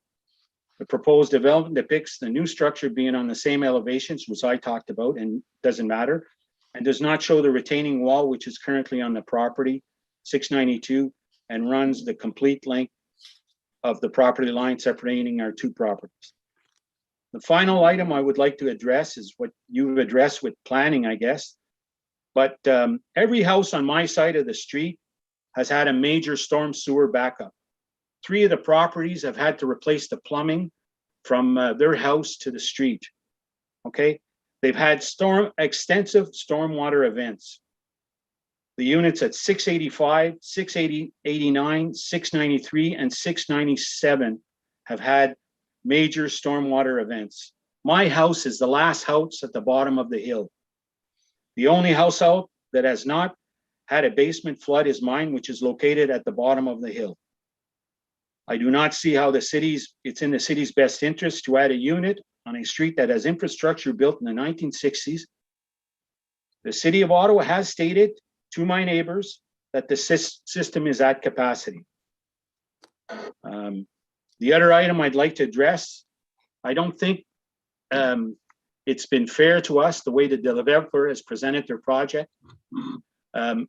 The proposed development depicts the new structure being on the same elevations, which I talked about, and doesn't matter, and does not show the retaining wall, which is currently on the property 692 and runs the complete length of the property line separating our 2 properties. The final item I would like to address is what you've addressed with planning, I guess. But every house on my side of the street has had a major storm sewer backup. 3 of the properties have had to replace the plumbing from their house to the street. Okay, they've had extensive stormwater events. The units at 685, 689, 693, and 697 have had major stormwater events. My house is the last house at the bottom of the hill. The only house out that has not had a basement flood is mine, which is located at the bottom of the hill. I do not see how it's in the city's best interest to add a unit on a street that has infrastructure built in the 1960s. The city of Ottawa has stated to my neighbors that the system is at capacity. The other item I'd like to address, I don't think it's been fair to us the way the developer has presented their project.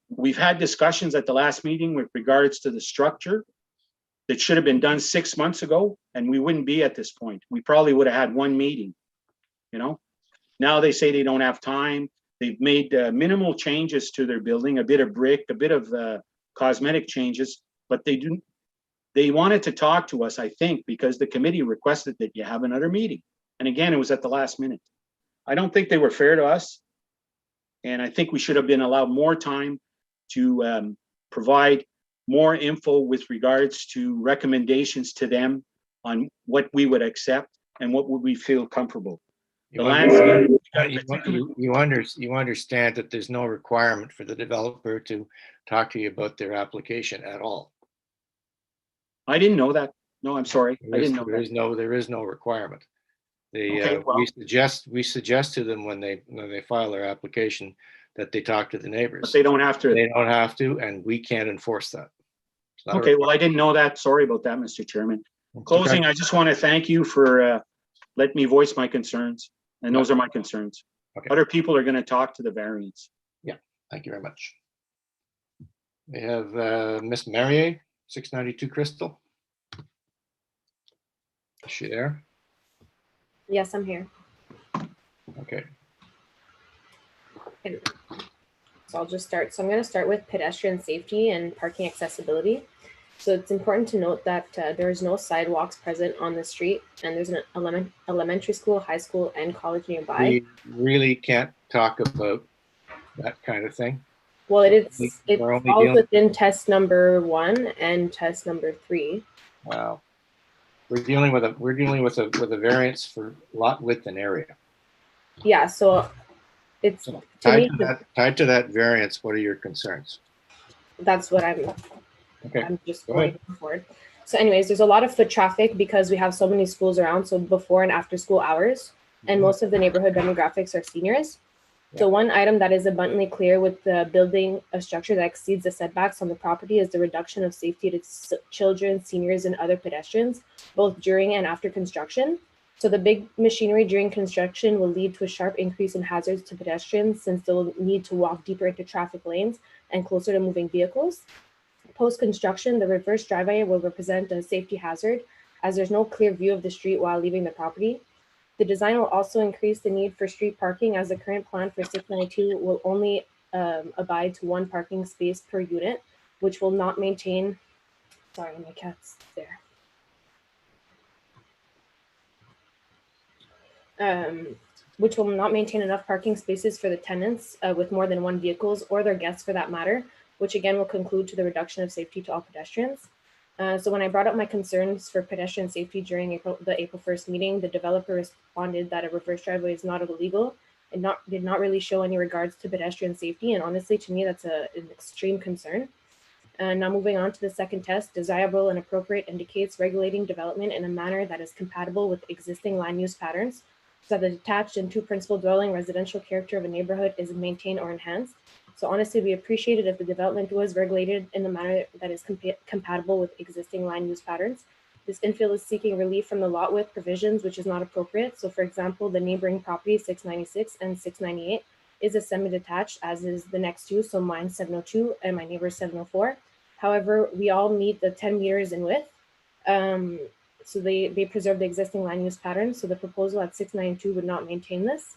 We've had discussions at the last meeting with regards to the structure that should have been done 6 months ago, and we wouldn't be at this point. We probably would have had 1 meeting, you know? Now they say they don't have time. They've made minimal changes to their building, a bit of brick, a bit of cosmetic changes, but they wanted to talk to us, I think, because the committee requested that you have another meeting. And again, it was at the last minute. I don't think they were fair to us. And I think we should have been allowed more time to provide more info with regards to recommendations to them on what we would accept and what would we feel comfortable. The landscape. You understand that there's no requirement for the developer to talk to you about their application at all. I didn't know that. No, I'm sorry. I didn't know that. There is no requirement. Okay, well, we suggest to them when they file their application that they talk to the neighbors. But they don't have to. They don't have to, and we can't enforce that. Okay, well, I didn't know that. Sorry about that, Mr. Chairman. Closing, I just want to thank you for letting me voice my concerns, and those are my concerns. Okay. Other people are going to talk to the variance. Yeah, thank you very much. We have Miss Marier, 692 Crystal. Is she there? Yes, I'm here. Okay. And so I'll just start. So I'm going to start with pedestrian safety and parking accessibility. So it's important to note that there is no sidewalks present on the street, and there's an elementary school, high school, and college nearby. We really can't talk about that kind of thing. Well, it falls within test number 1 and test number 3. Wow. We're dealing with a variance for lot width and area. Yeah, so it's So to me, tied to that variance, what are your concerns? that's what I'm Okay. just Go going ahead. forward. So anyways, there's a lot of foot traffic because we have so many schools around. So before and after school hours, and most of the neighborhood demographics are seniors. So one item that is abundantly clear with the building a structure that exceeds the setbacks on the property is the reduction of safety to children, seniors, and other pedestrians, both during and after construction. So the big machinery during construction will lead to a sharp increase in hazards to pedestrians since they'll need to walk deeper into traffic lanes and closer to moving vehicles. Post-construction, the reverse driveway will represent a safety hazard as there's no clear view of the street while leaving the property. The design will also increase the need for street parking as the current plan for 692 will only abide to one parking space per unit, which will not maintain, sorry, my cat's there. Which will not maintain enough parking spaces for the tenants with more than one vehicles or their guests for that matter, which again will conclude to the reduction of safety to all pedestrians. So when I brought up my concerns for pedestrian safety during the April 1st meeting, the developer responded that a reverse driveway is not illegal and did not really show any regards to pedestrian safety. And honestly, to me, that's an extreme concern. Now moving on to the second test, desirable and appropriate indicates regulating development in a manner that is compatible with existing land use patterns, so that the detached and two principal dwelling residential character of a neighborhood is maintained or enhanced. So honestly, we appreciate it if the development was regulated in a manner that is compatible with existing land use patterns. This infill is seeking relief from the lot width provisions, which is not appropriate. So for example, the neighboring property 696 and 698 is a semi-detached, as is the next two. So mine 702 and my neighbor's 704. However, we all meet the 10 meters in width. So they preserve the existing land use pattern. So the proposal at 692 would not maintain this.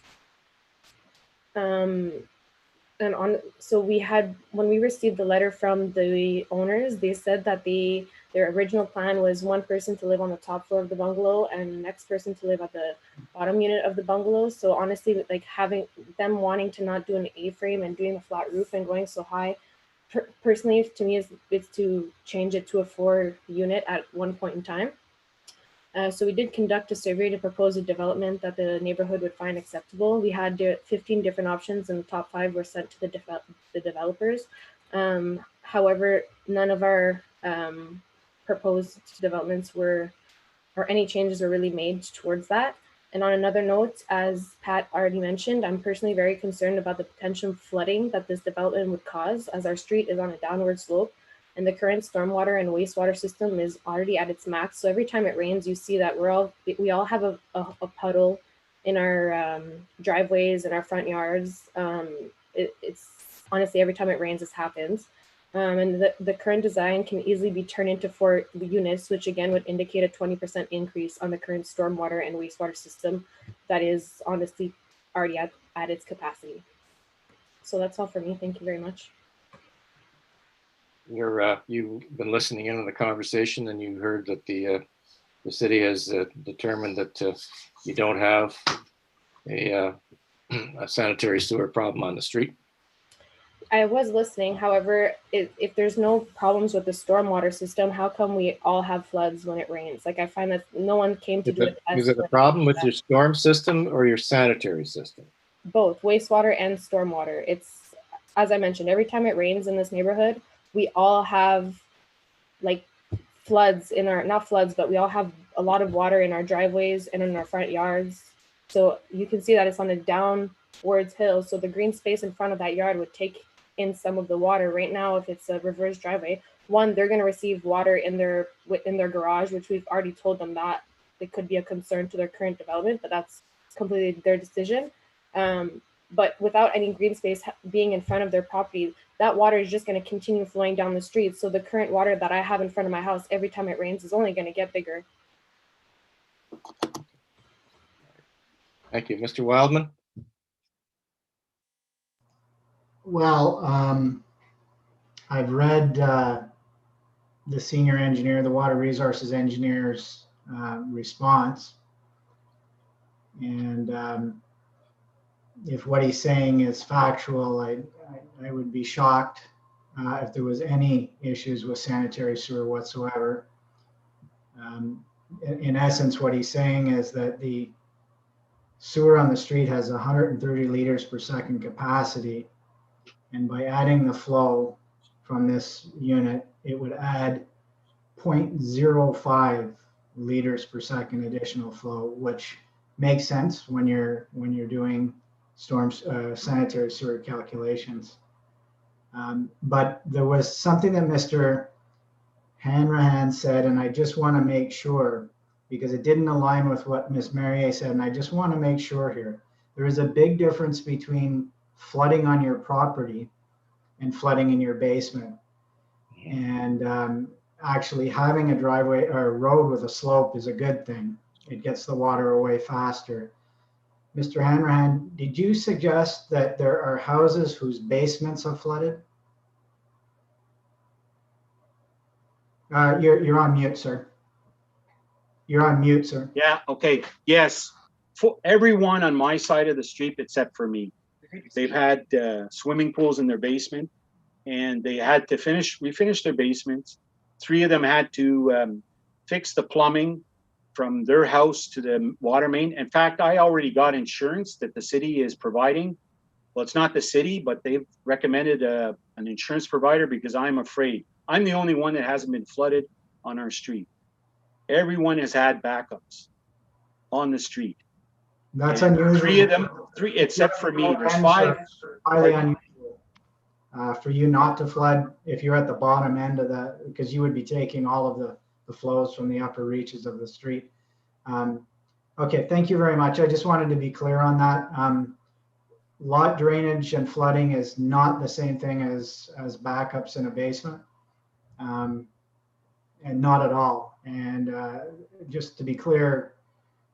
So we had, when we received the letter from the owners, they said that their original plan was one person to live on the top floor of the bungalow and the next person to live at the bottom unit of the bungalow. So honestly, like having them wanting to not do an A-frame and doing a flat roof and going so high, personally to me is to change it to a 4 unit at one point in time. So we did conduct a survey to propose a development that the neighborhood would find acceptable. We had 15 different options and the top 5 were sent to the developers. However, none of our proposed developments or any changes were really made towards that. And on another note, as Pat already mentioned, I'm personally very concerned about the potential flooding that this development would cause, as our street is on a downward slope and the current stormwater and wastewater system is already at its max. So every time it rains, you see that we all have a puddle in our driveways and our front yards. It's honestly, every time it rains, this happens. And the current design can easily be turned into 4 units, which again would indicate a 20% increase on the current stormwater and wastewater system that is honestly already at its capacity. So that's all for me. Thank you very much. You've been listening in on the conversation, and you heard that the city has determined that you don't have a sanitary sewer problem on the street. I was listening. However, if there's no problems with the stormwater system, how come we all have floods when it rains? Like I find that no one came to do it. Is it a problem with your storm system or your sanitary system? Both wastewater and stormwater. It's, as I mentioned, every time it rains in this neighborhood, we all have like floods in our, not floods, but we all have a lot of water in our driveways and in our front yards. So you can see that it's on a downwards hill. So the green space in front of that yard would take in some of the water. Right now, if it's a reverse driveway, one, they're going to receive water in their garage, which we've already told them that it could be a concern to their current development, but that's completely their decision. But without any green space being in front of their property, that water is just going to continue flowing down the street. So the current water that I have in front of my house every time it rains is only going to get bigger. Thank you. Mr. Wildman? Well, I've read the senior engineer, the water resources engineer's response. And if what he's saying is factual, I would be shocked if there was any issues with sanitary sewer whatsoever. In essence, what he's saying is that the sewer on the street has 130 liters per second capacity. And by adding the flow from this unit, it would add 0.05 liters per second additional flow, which makes sense when you're doing storms sanitary sewer calculations. But there was something that Mr. Hanrahan said, and I just want to make sure, because it didn't align with what Ms. Merrier said, and I just want to make sure here. There is a big difference between flooding on your property and flooding in your basement. And actually having a driveway or a road with a slope is a good thing. It gets the water away faster. Mr. Hanrahan, did you suggest that there are houses whose basements are flooded? You're on mute, sir. You're on mute, sir. Yeah, okay, yes. For everyone on my side of the street except for me. They've had swimming pools in their basement, and they had to refinish their basements. 3 of them had to fix the plumbing from their house to the water main. In fact, I already got insurance that the city is providing. Well, it's not the city, but they've recommended an insurance provider because I'm afraid. I'm the only one that hasn't been flooded on our street. Everyone has had backups on the street. That's And unusual. 3 of them, 3 except for me. There's 5. Highly unusual for you not to flood if you're at the bottom end of that, because you would be taking all of the flows from the upper reaches of the street. Okay, thank you very much. I just wanted to be clear on that. Lot drainage and flooding is not the same thing as backups in a basement, and not at all. And just to be clear,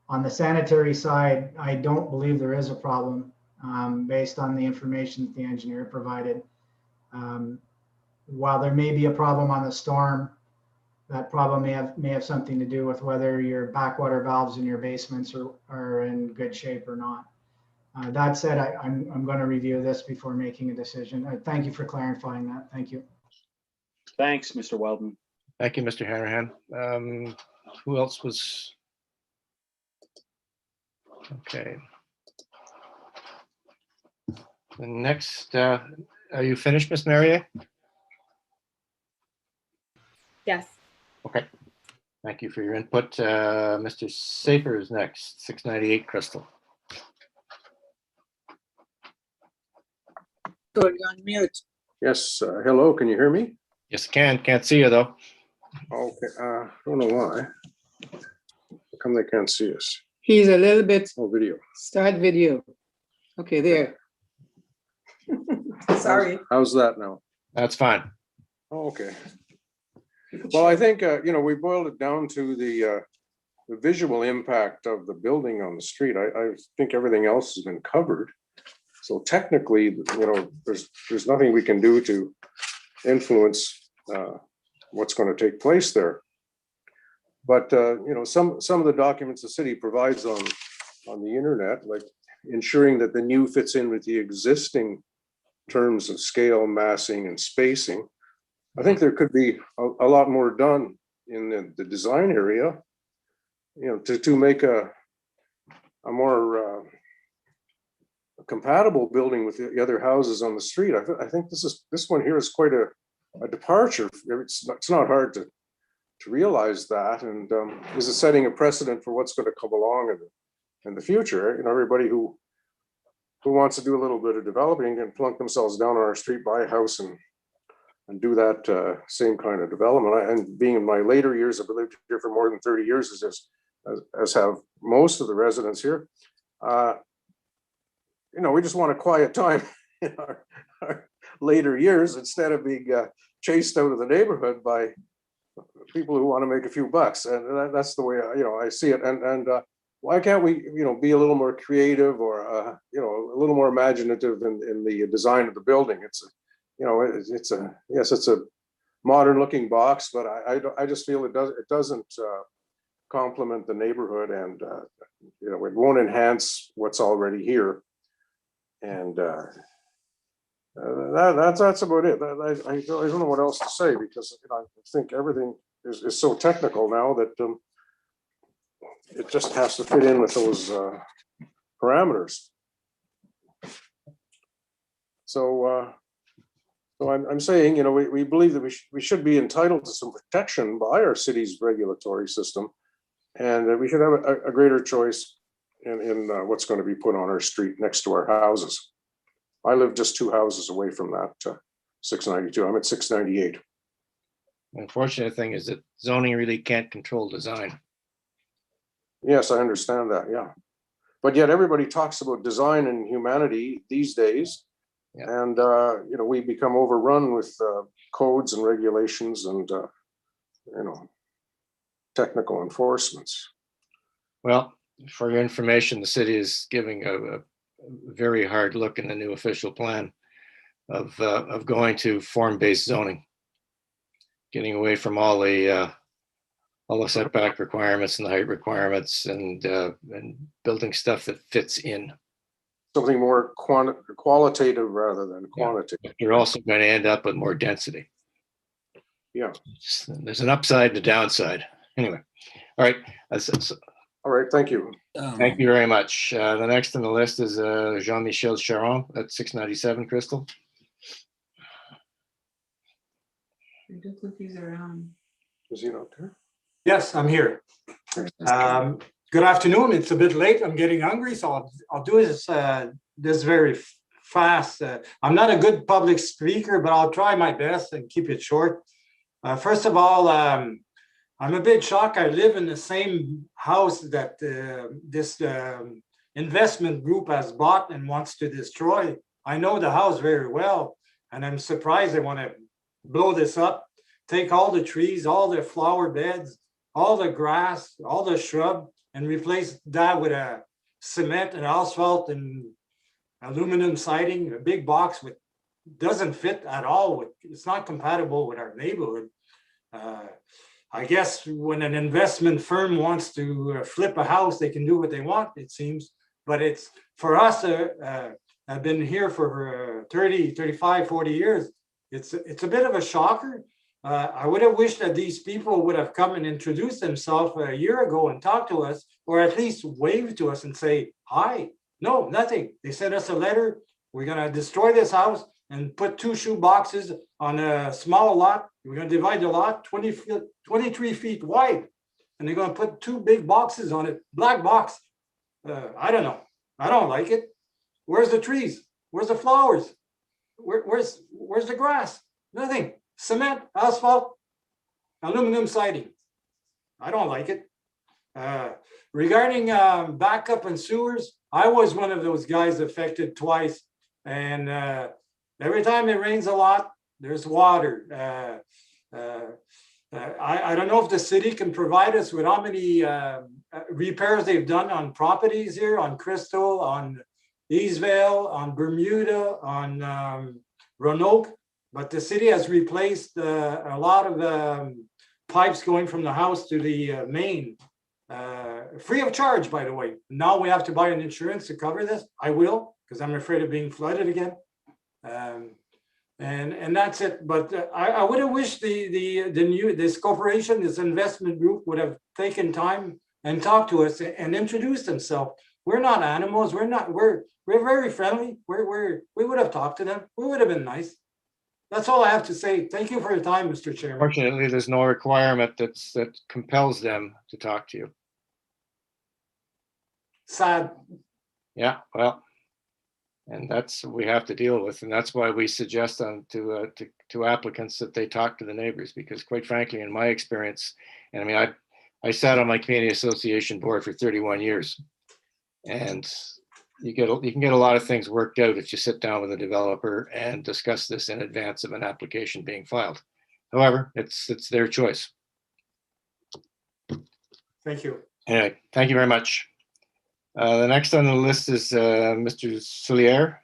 on the sanitary side, I don't believe there is a problem based on the information that the engineer provided. While there may be a problem on the storm, that problem may have something to do with whether your backwater valves in your basements are in good shape or not. That said, I'm going to review this before making a decision. Thank you for clarifying that. Thank you. Thanks, Mr. Weldon. Thank you, Mr. Hanrahan. Who else was? Okay. The next, are you finished, Ms. Merrier? Yes. Okay. Thank you for your input. Mr. Safer is next, 698 Crystal. You're on mute. Yes, hello, can you hear me? Yes, can't see you though. Okay, don't know why. How come they can't see us? He's a little bit. Oh, video. Start video. Okay, there. Sorry. How's that now? That's fine. Oh, okay. Well, I think, we boiled it down to the visual impact of the building on the street. I think everything else has been covered. So technically, there's nothing we can do to influence what's going to take place there. But some of the documents the city provides on the internet, like ensuring that the new fits in with the existing terms of scale, massing, and spacing. I think there could be a lot more done in the design area, to make a more compatible building with the other houses on the street. I think this one here is quite a departure. It's not hard to realize that, and is setting a precedent for what's going to come along in the future. Everybody who wants to do a little bit of developing can plunk themselves down on our street, buy a house, and do that same kind of development. And being in my later years, I've lived here for more than 30 years, as have most of the residents here. We just want a quiet time in our later years instead of being chased out of the neighborhood by people who want to make a few bucks. And that's the way I see it. And why can't we be a little more creative or a little more imaginative in the design of the building? It's a modern looking box, but I just feel it doesn't complement the neighborhood, and it won't enhance what's already here. And that's about it. I don't know what else to say, because I think everything is so technical now that it just has to fit in with those parameters. So, I'm saying, we believe that we should be entitled to some protection by our city's regulatory system, and that we should have a greater choice in what's going to be put on our street next to our houses. I live just 2 houses away from that 692. I'm at 698. The unfortunate thing is that zoning really can't control design. Yes, I understand that. Yeah, but yet everybody talks about design and humanity these days. Yeah. And we become overrun with codes and regulations and technical enforcements. Well, for your information, the city is giving a very hard look in the new official plan of going to form-based zoning, getting away from all the setback requirements and the height requirements, and building stuff that fits in. Something more qualitative rather than quantitative. Yeah. You're also going to end up with more density. Yeah. There's an upside and a downside. Anyway, all right. All right, thank you. Thank you very much. The next on the list is Jean-Michel Charon at 697 Crystal. Just look these around. Is he not there? Yes, I'm here. Good afternoon. It's a bit late. I'm getting hungry, so I'll do this very fast. I'm not a good public speaker, but I'll try my best and keep it short. First of all, I'm a bit shocked. I live in the same house that this investment group has bought and wants to destroy. I know the house very well, and I'm surprised they want to blow this up, take all the trees, all the flower beds, all the grass, all the shrub, and replace that with a cement and asphalt and aluminum siding, a big box with doesn't fit at all. It's not compatible with our neighborhood. I guess when an investment firm wants to flip a house, they can do what they want, it seems. But it's for us, I've been here for 30, 35, 40 years. It's a bit of a shocker. I would have wished that these people would have come and introduced themselves a year ago and talked to us, or at least wave to us and say, hi. No, nothing. They sent us a letter. We're going to destroy this house and put 2 shoe boxes on a small lot. We're going to divide the lot 23 feet wide. And they're going to put 2 big boxes on it, black box. I don't know. I don't like it. Where's the trees? Where's the flowers? Where's the grass? Nothing. Cement, asphalt, aluminum siding. I don't like it. Regarding backup and sewers, I was one of those guys affected twice. And every time it rains a lot, there's water. I don't know if the city can provide us with how many repairs they've done on properties here, on Crystal, on Eastvale, on Bermuda, on Roanoke. But the city has replaced a lot of pipes going from the house to the main, free of charge, by the way. Now we have to buy an insurance to cover this. I will, because I'm afraid of being flooded again. And that's it. But I would have wished this corporation, this investment group, would have taken time and talked to us and introduced themselves. We're not animals. We're very friendly. We would have talked to them. We would have been nice. That's all I have to say. Thank you for your time, Mr. Chairman. Fortunately, there's no requirement that compels them to talk to you. Sad. Yeah, well, and that's what we have to deal with, and that's why we suggest to applicants that they talk to the neighbors, because quite frankly, in my experience, and I mean, I sat on my community association board for 31 years, and you can get a lot of things worked out if you sit down with a developer and discuss this in advance of an application being filed. However, it's their choice. Thank you. Anyway, thank you very much. The next on the list is Mr. Soulier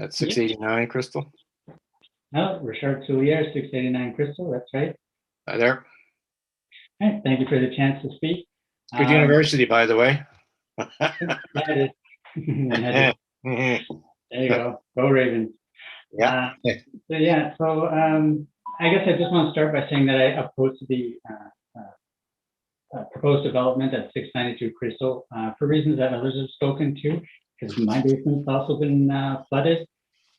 at 689 Crystal. No, Richard Soulier, 689 Crystal, that's right. Hi there. Hey, thank you for the chance to speak. Good university, by the way. Yeah, it is. There you go. Go Ravens. Yeah. So I guess I just want to start by saying that I oppose the proposed development at 692 Crystal for reasons that others have spoken to, because my basement's also been flooded,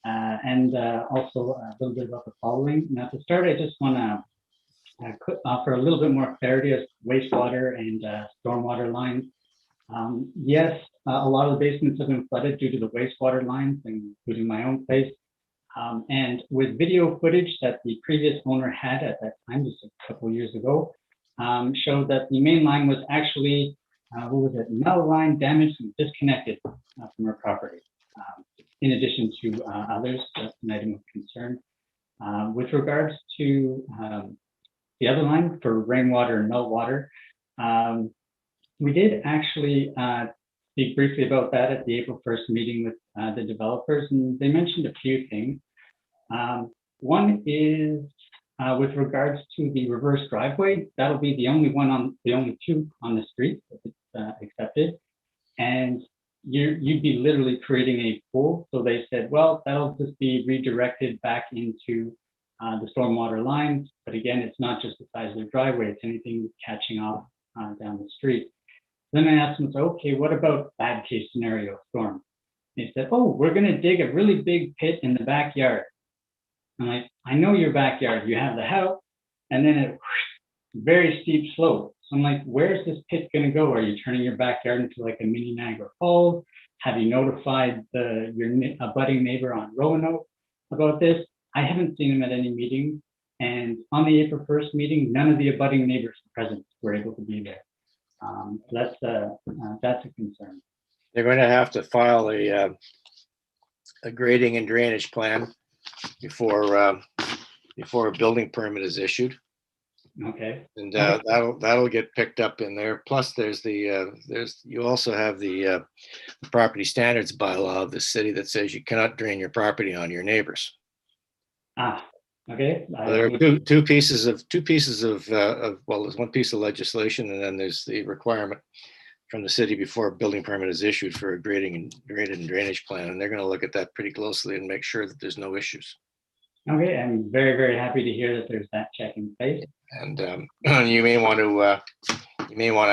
and also a little bit about the following. Now, to start, I just want to offer a little bit more clarity as wastewater and stormwater lines. Yes, a lot of the basements have been flooded due to the wastewater lines, including my own place. And with video footage that the previous owner had at that time, just a couple of years ago, showed that the main line was actually, malaligned, damaged, and disconnected from her property. In addition to others, that's an item of concern. With regards to the other line for rainwater and meltwater, we did actually speak briefly about that at the April 1st meeting with the developers, and they mentioned a few things. One is with regards to the reverse driveway, that'll be the only two on the street if it's accepted, and you'd be literally creating a pool. So they said, well, that'll just be redirected back into the stormwater lines. But again, it's not just the size of the driveway; it's anything catching off down the street. Then I asked them, so, okay, what about bad case scenario storm? They said, oh, we're going to dig a really big pit in the backyard. I'm like, I know your backyard. You have the house, and then a very steep slope. So I'm like, where's this pit going to go? Are you turning your backyard into like a mini Niagara Falls? Have you notified your abutting neighbor on Roanoke about this? I haven't seen him at any meeting. And on the April 1st meeting, none of the abutting neighbors present were able to be there. So that's a concern. They're going to have to file a grading and drainage plan before a building permit is issued. Okay. And that'll get picked up in there. Plus, you also have the property standards bylaw of the city that says you cannot drain your property on your neighbors. Okay. There are two pieces of well, there's one piece of legislation, and then there's the requirement from the city before a building permit is issued for a grading and drainage plan, and they're going to look at that pretty closely and make sure that there's no issues. Okay, I'm very, very happy to hear that there's that check in place. And you may want to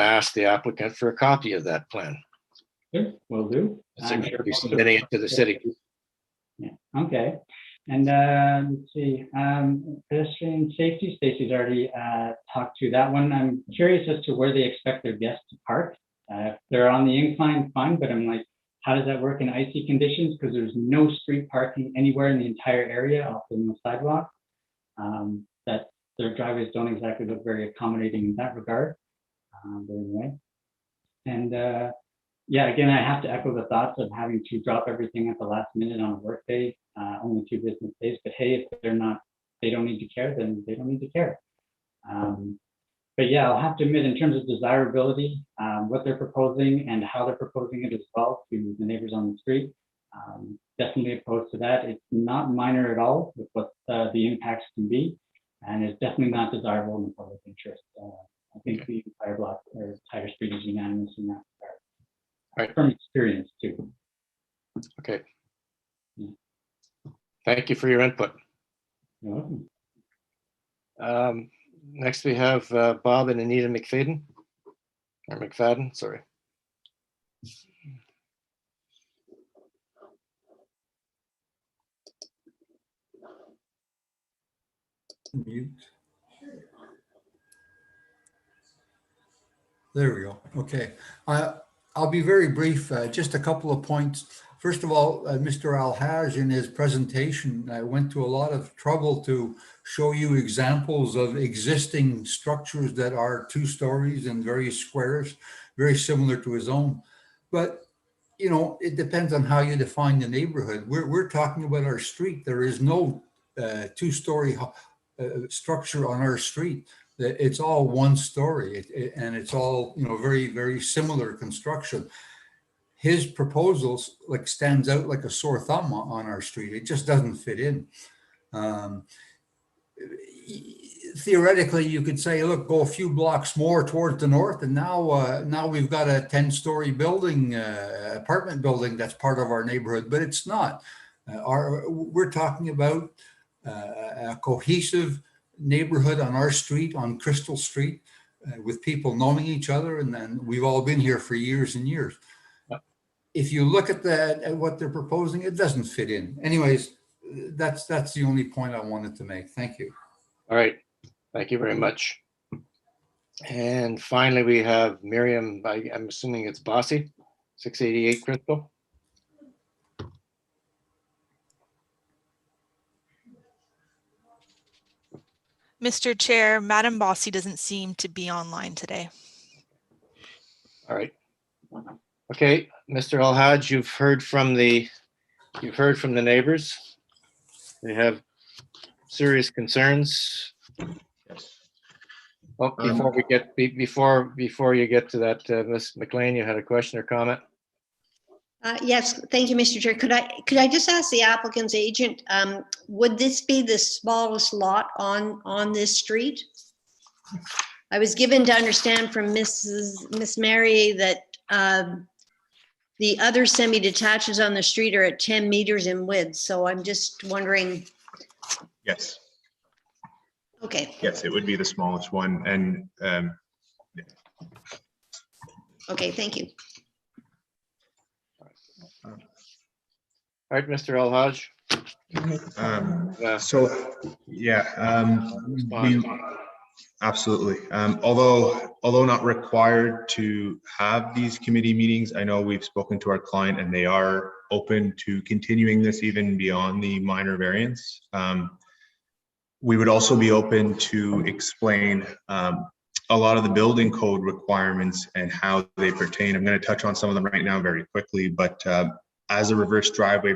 ask the applicant for a copy of that plan. Sure, will do. They're going to be submitting it to the city. Yeah. Okay. And let's see, pedestrian safety, Stacy's already talked to that one. I'm curious as to where they expect their guests to park. If they're on the incline, fine, but I'm like, how does that work in icy conditions? Because there's no street parking anywhere in the entire area, also no sidewalk. That their driveways don't exactly look very accommodating in that regard. But anyway, and yeah, again, I have to echo the thoughts of having to drop everything at the last minute on a work day, only 2 business days. But hey, if they don't need to care, then they don't need to care. But yeah, I'll have to admit, in terms of desirability, what they're proposing and how they're proposing it as well to the neighbors on the street, definitely opposed to that. It's not minor at all with what the impacts can be, and it's definitely not desirable in the public interest. I think the entire block or entire street is unanimous in that regard. Right. From experience too. Okay. Yeah. Thank you for your input. You're welcome. Next, we have Bob and Anita McFadden, or McFadden, sorry. Mute. There we go. Okay. I'll be very brief, just a couple of points. First of all, Mr. Alhaj in his presentation went to a lot of trouble to show you examples of existing structures that are 2 stories and various squares, very similar to his own. But, you know, it depends on how you define the neighborhood. We're talking about our street. There is no 2-story structure on our street. It's all 1 story, and it's all, you know, very, very similar construction. His proposals like stands out like a sore thumb on our street. It just doesn't fit in. Theoretically, you could say, look, go a few blocks more towards the north, and now we've got a 10-story building, apartment building that's part of our neighborhood, but it's not. We're talking about a cohesive neighborhood on our street, on Crystal Street, with people knowing each other, and then we've all been here for years and years. If you look at what they're proposing, it doesn't fit in. Anyways, that's the only point I wanted to make. Thank you. All right. Thank you very much. And finally, we have Miriam, I'm assuming it's Bossy, 688 Crystal. Mr. Chair, Madam Bossy doesn't seem to be online today. All right. Okay, Mr. Alhaj, you've heard from the neighbors. They have serious concerns. Yes. Well, before you get to that, Ms. McLean, you had a question or comment? Yes, thank you, Mr. Chair. Could I just ask the applicant's agent, would this be the smallest lot on this street? I was given to understand from Miss Mary that the other semi-detaches on the street are at 10 meters in width. So I'm just wondering. Yes. Okay. Yes, it would be the smallest one. And okay, thank you. All right, Mr. Alhaj. Absolutely. Although not required to have these committee meetings, I know we've spoken to our client and they are open to continuing this even beyond the minor variance. We would also be open to explain a lot of the building code requirements and how they pertain. I'm going to touch on some of them right now very quickly, but as a reverse driveway,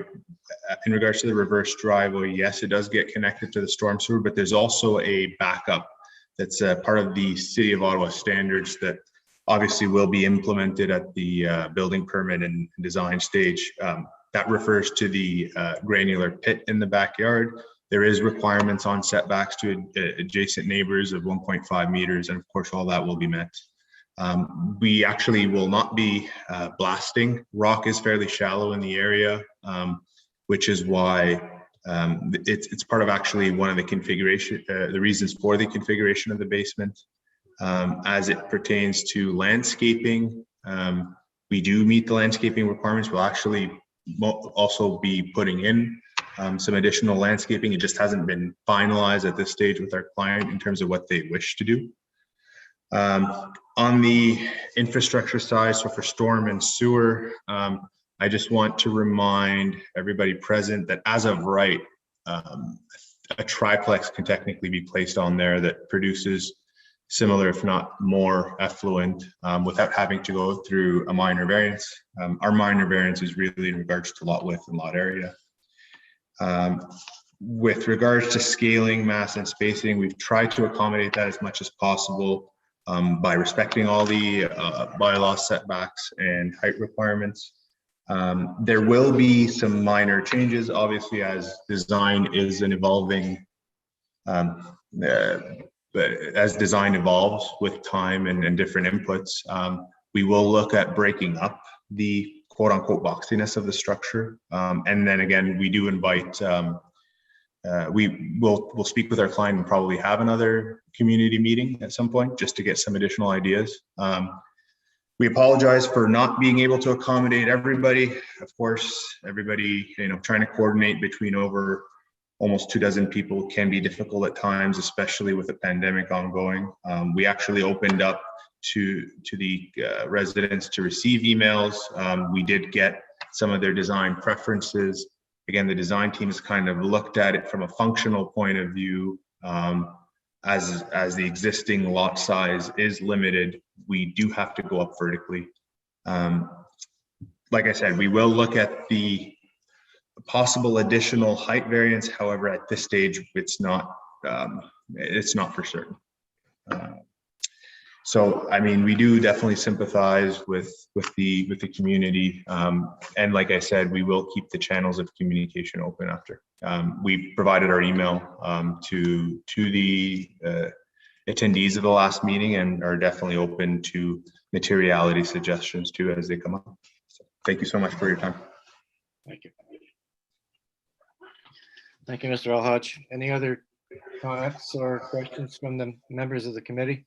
in regards to the reverse driveway, yes, it does get connected to the storm sewer, but there's also a backup that's part of the City of Ottawa standards that obviously will be implemented at the building permit and design stage. That refers to the granular pit in the backyard. There is requirements on setbacks to adjacent neighbors of 1.5 meters, and of course all that will be met. We actually will not be blasting. Rock is fairly shallow in the area, which is why it's part of actually one of the configuration, the reasons for the configuration of the basement. As it pertains to landscaping, we do meet the landscaping requirements. We'll actually also be putting in some additional landscaping. It just hasn't been finalized at this stage with our client in terms of what they wish to do. On the infrastructure side, so for storm and sewer, I just want to remind everybody present that as of right, a triplex can technically be placed on there that produces similar, if not more, effluent without having to go through a minor variance. Our minor variance is really in regards to lot width and lot area. With regards to scaling, mass, and spacing, we've tried to accommodate that as much as possible by respecting all the bylaw setbacks and height requirements. There will be some minor changes, obviously, as design is an evolving, as design evolves with time and different inputs. We will look at breaking up the quote unquote boxiness of the structure. And then again, we do invite, we'll speak with our client and probably have another community meeting at some point just to get some additional ideas. We apologize for not being able to accommodate everybody. Of course, everybody, trying to coordinate between over almost 24 people can be difficult at times, especially with the pandemic ongoing. We actually opened up to the residents to receive emails. We did get some of their design preferences. Again, the design team has kind of looked at it from a functional point of view. As the existing lot size is limited, we do have to go up vertically. Like I said, we will look at the possible additional height variance. However, at this stage, it's not for certain. So, I mean, we do definitely sympathize with the community. And like I said, we will keep the channels of communication open after. We provided our email to the attendees of the last meeting and are definitely open to materiality suggestions too as they come up. So, thank you so much for your time. Thank you. Thank you, Mr. Alhaj. Any other comments or questions from the members of the committee?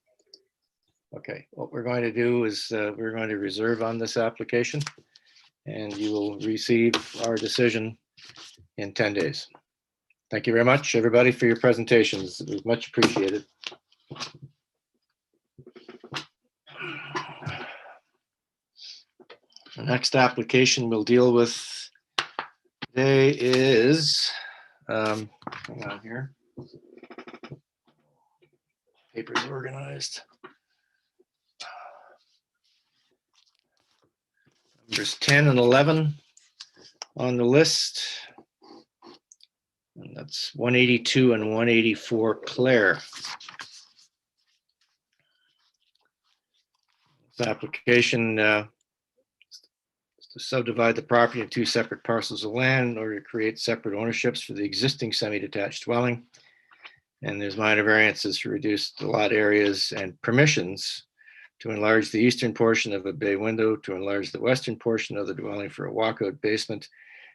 Okay, what we're going to do is we're going to reserve on this application, and you will receive our decision in 10 days. Thank you very much, everybody, for your presentations. It was much appreciated. The next application we'll deal with today is, hang on here. Papers organized. Numbers 10 and 11 on the list. And that's 182 and 184 Clare. This application is to subdivide the property into 2 separate parcels of land in order to create separate ownerships for the existing semi-detached dwelling. And there's minor variances to reduce the lot areas and permissions to enlarge the eastern portion of a bay window, to enlarge the western portion of the dwelling for a walkout basement,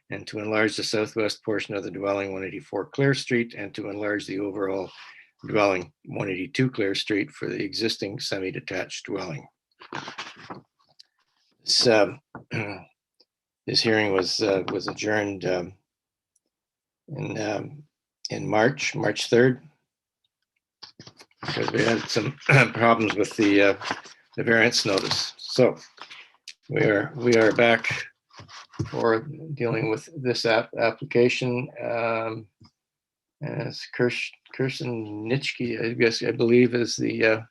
and to enlarge the southwest portion of the dwelling 184 Clare Street, and to enlarge the overall dwelling 182 Clare Street for the existing semi-detached dwelling. This hearing was adjourned in March 3rd, because we had some problems with the variance notice. So we are back for dealing with this application. As Hutcherson Nitschke, I believe, is the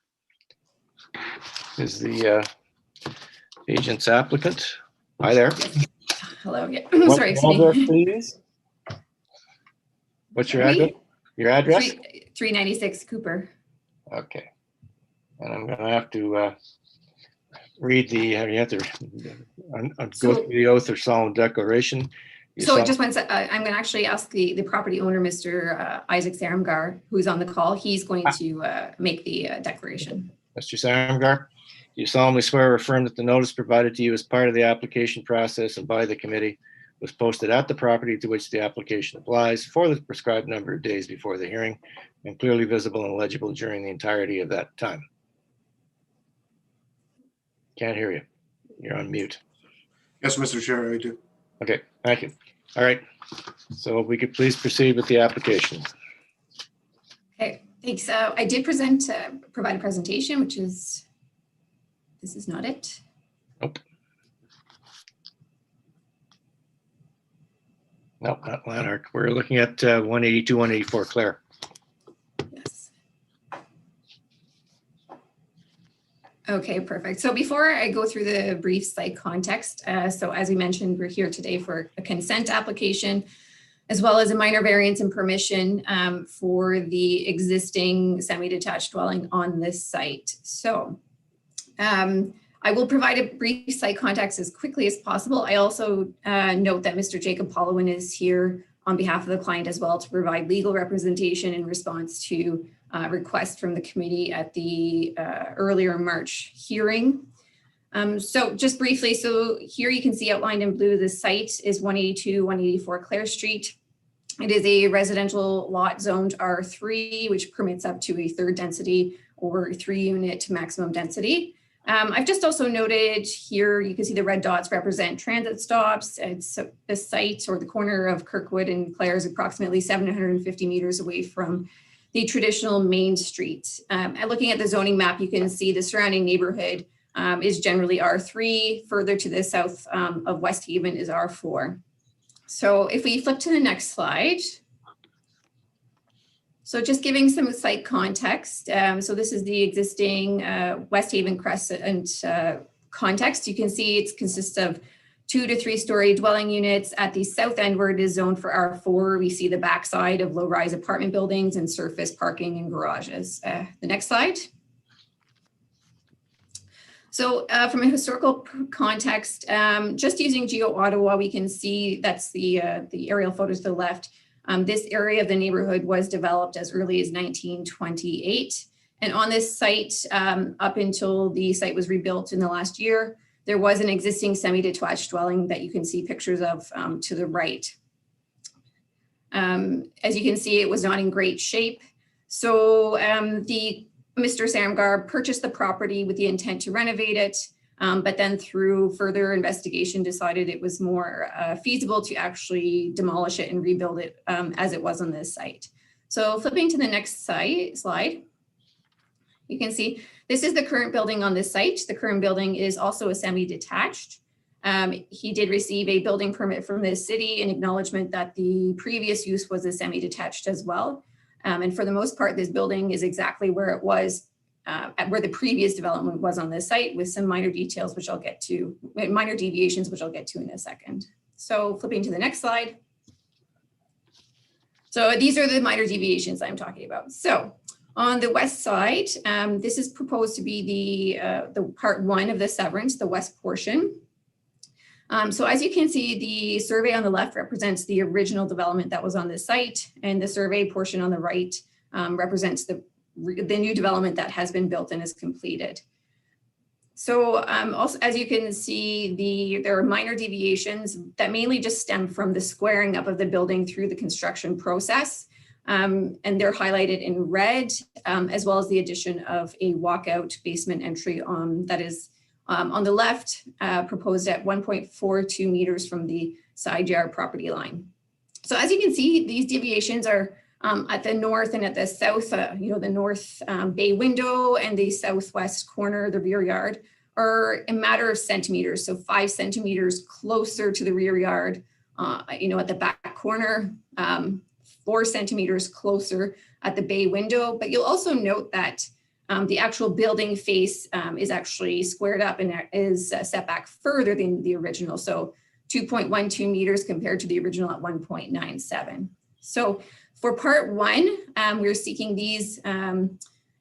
agent's applicant. Hi there. Hello. Yeah. What Sorry. address, please? What's your address? Your address? 396 Cooper. Okay. And I'm going to have to read the, you have to go through the oath or solemn declaration. So just one sec, I'm going to actually ask the property owner, Mr. Isaac Saramgar, who's on the call. He's going to make the declaration. Mr. Saramgar, do you solemnly swear or affirm that the notice provided to you as part of the application process and by the committee was posted at the property to which the application applies for the prescribed number of days before the hearing and clearly visible and legible during the entirety of that time? Can't hear you. You're on mute. Yes, Mr. Chair, I do. Okay, thank you. All right. So if we could please proceed with the application. Okay, thanks. I did provide a presentation, which is, this is not it. Nope. Nope, not Lanarch. We're looking at 182, 184 Clare. Yes. Okay, perfect. So before I go through the brief site context, so as we mentioned, we're here today for a consent application, as well as a minor variance and permission for the existing semi-detached dwelling on this site. So I will provide a brief site context as quickly as possible. I also note that Mr. Jacob Pollowin is here on behalf of the client as well to provide legal representation in response to request from the committee at the earlier March hearing. So just briefly, so here you can see outlined in blue, the site is 182, 184 Clare Street. It is a residential lot zoned R3, which permits up to a third density or 3-unit maximum density. I've just also noted here, you can see the red dots represent transit stops. It's the site or the corner of Kirkwood and Clare is approximately 750 meters away from the traditional main street. Looking at the zoning map, you can see the surrounding neighborhood is generally R3. Further to the south of West Haven is R4. So if we flip to the next slide. So just giving some site context. So this is the existing West Haven Crescent context. You can see it consists of 2 to 3 story dwelling units. At the south end where it is zoned for R4, we see the backside of low-rise apartment buildings and surface parking and garages. The next slide. So from a historical context, just using Geo-Ottawa, we can see that's the aerial photo to the left. This area of the neighborhood was developed as early as 1928. And on this site, up until the site was rebuilt in the last year, there was an existing semi-detached dwelling that you can see pictures of to the right. As you can see, it was not in great shape. So the Mr. Samgar purchased the property with the intent to renovate it, but then through further investigation decided it was more feasible to actually demolish it and rebuild it as it was on this site. So flipping to the next slide, you can see this is the current building on this site. The current building is also a semi-detached. He did receive a building permit from the city in acknowledgement that the previous use was a semi-detached as well. And for the most part, this building is exactly where it was, where the previous development was on this site, with some minor details, which I'll get to, minor deviations, which I'll get to in a second. So flipping to the next slide. So these are the minor deviations I'm talking about. So on the west side, this is proposed to be the part one of the severance, the west portion. So as you can see, the survey on the left represents the original development that was on this site, and the survey portion on the right represents the new development that has been built and is completed. So also, as you can see, there are minor deviations that mainly just stem from the squaring up of the building through the construction process. And they're highlighted in red, as well as the addition of a walkout basement entry that is on the left, proposed at 1.42 meters from the side yard property line. So as you can see, these deviations are at the north and at the south, the north bay window and the southwest corner, the rear yard, are a matter of centimeters. So 5 centimeters closer to the rear yard, at the back corner, 4 centimeters closer at the bay window. But you'll also note that the actual building face is actually squared up and is set back further than the original. So 2.12 meters compared to the original at 1.97. So for part one, we're seeking these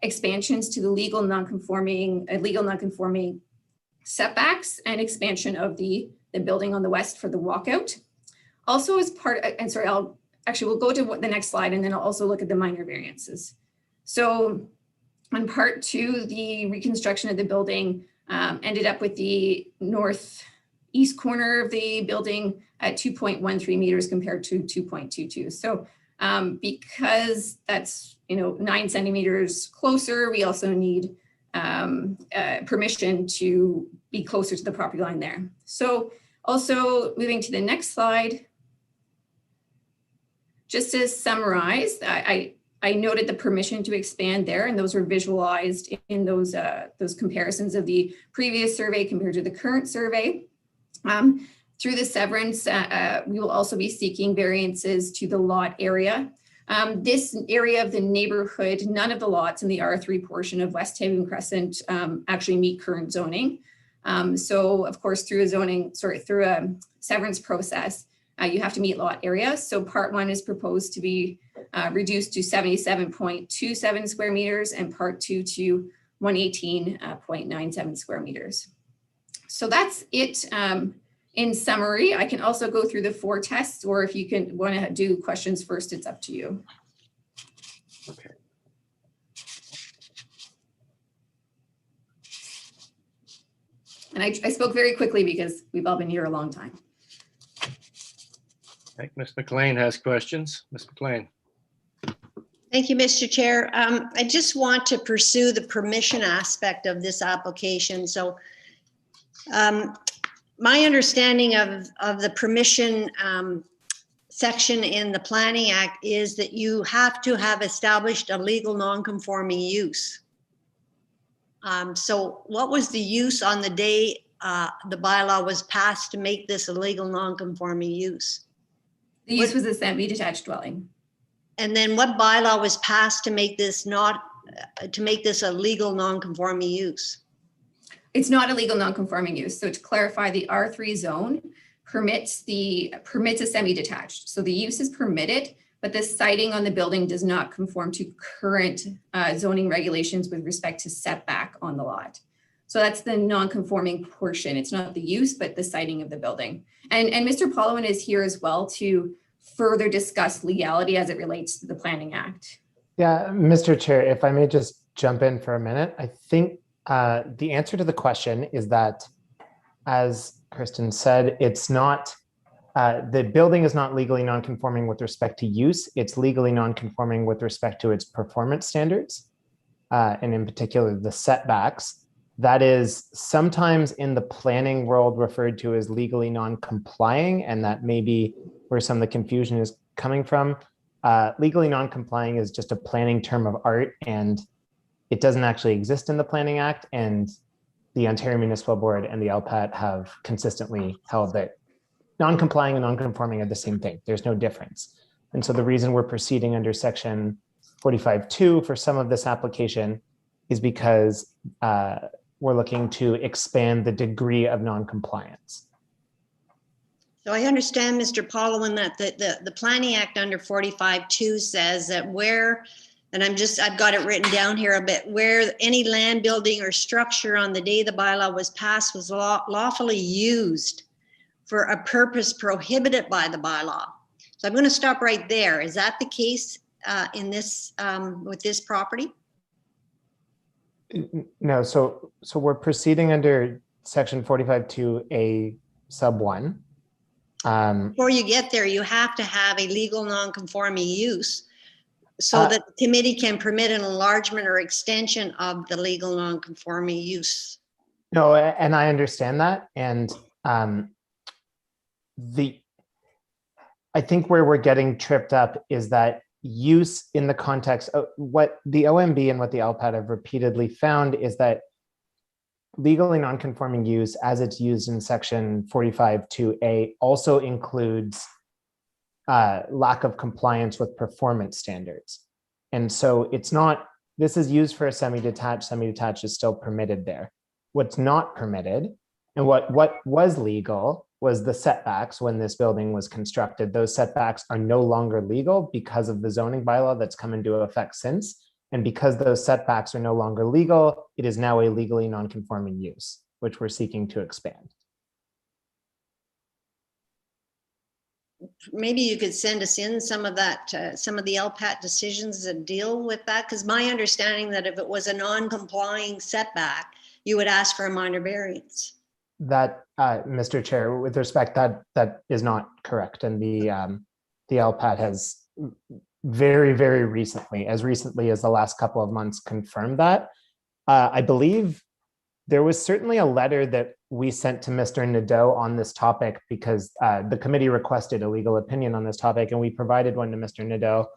expansions to the legal non-conforming setbacks and expansion of the building on the west for the walkout. Also as part, and sorry, we'll go to the next slide and then I'll also look at the minor variances. So on part two, the reconstruction of the building ended up with the northeast corner of the building at 2.13 meters compared to 2.22. So because that's 9 centimeters closer, we also need permission to be closer to the property line there. So also moving to the next slide, just to summarize, I noted the permission to expand there, and those were visualized in those comparisons of the previous survey compared to the current survey. Through the severance, we will also be seeking variances to the lot area. This area of the neighborhood, none of the lots in the R3 portion of West Haven Crescent actually meet current zoning. So of course, through a severance process, you have to meet lot area. So part one is proposed to be reduced to 77.27 square meters and part two to 118.97 square meters. So that's it in summary. I can also go through the 4 tests, or if you want to do questions first, it's up to you. Okay. And I spoke very quickly because we've all been here a long time. I think Ms. McLean has questions. Ms. McLean. Thank you, Mr. Chair. I just want to pursue the permission aspect of this application. So my understanding of the permission section in the Planning Act is that you have to have established a legal non-conforming use. So what was the use on the day the bylaw was passed to make this a legal non-conforming use? The use was a semi-detached dwelling. And then what bylaw was passed to make this a legal non-conforming use? It's not a legal non-conforming use. So to clarify, the R3 zone permits a semi-detached. So the use is permitted, but the siting on the building does not conform to current zoning regulations with respect to setback on the lot. So that's the non-conforming portion. It's not the use, but the siting of the building. And Mr. Pollowin is here as well to further discuss legality as it relates to the Planning Act. Yeah, Mr. Chair, if I may just jump in for a minute. I think the answer to the question is that, as Kristen said, it's not, the building is not legally non-conforming with respect to use. It's legally non-conforming with respect to its performance standards. and in particular the setbacks, that is sometimes in the planning world referred to as legally non-complying, and that may be where some of the confusion is coming from. Legally non-complying is just a planning term of art, and it doesn't actually exist in the Planning Act, and the Ontario Municipal Board and the LPAT have consistently held that non-complying and non-conforming are the same thing. There's no difference. And so the reason we're proceeding under section 45.2 for some of this application is because we're looking to expand the degree of non-compliance. So I understand, Mr. Paulowin, that the Planning Act under 45.2 says that where, and I've got it written down here a bit, where any land, building, or structure on the day the bylaw was passed was lawfully used for a purpose prohibited by the bylaw. So I'm going to stop right there. Is that the case in this with this property? No, so we're proceeding under section 45.2A sub 1. Before you get there, you have to have a legal non-conforming use so that the committee can permit an enlargement or extension of the legal non-conforming use. No, and I understand that. And I think where we're getting tripped up is that use in the context of what the OMB and what the LPAT have repeatedly found is that legally non-conforming use, as it's used in section 45.2A, also includes lack of compliance with performance standards. And so it's not, this is used for a semi-detached is still permitted there. What's not permitted, and what was legal, was the setbacks when this building was constructed. Those setbacks are no longer legal because of the zoning bylaw that's come into effect since. And because those setbacks are no longer legal, it is now a legally non-conforming use, which we're seeking to expand. Maybe you could send us in some of that, some of the LPAT decisions that deal with that. Because my understanding that if it was a non-complying setback, you would ask for a minor variance. That, Mr. Chair, with respect, that is not correct. And the LPAT has very, very recently, as recently as the last couple of months, confirmed that. I believe there was certainly a letter that we sent to Mr. Nadeau on this topic because the committee requested a legal opinion on this topic, and we provided one to Mr. Nadeau.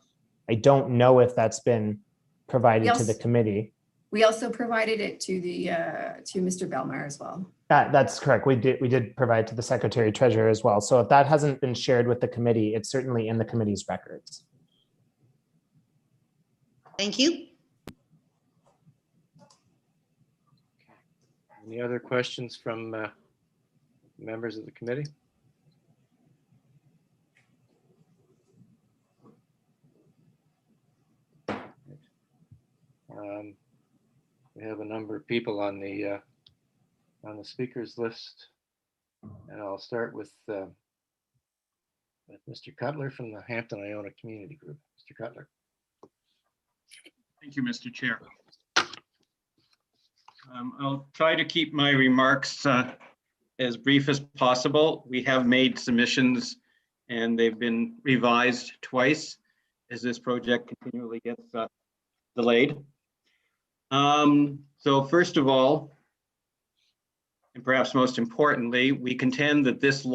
I don't know if that's been provided to the committee. We also provided it to the to Mr. Belmar as well. That's correct. We did provide to the Secretary Treasurer as well. So if that hasn't been shared with the committee, it's certainly in the committee's records. Thank you. Any other questions from members of the committee? We have a number of people on the speakers list, and I'll start with Mr. Cutler from the Hampton Iona Community Group. Mr. Cutler. Thank you, Mr. Chair. I'll try to keep my remarks as brief as possible. We have made submissions and they've been revised twice as this project continually gets delayed. So first of all, and perhaps most importantly, we contend that these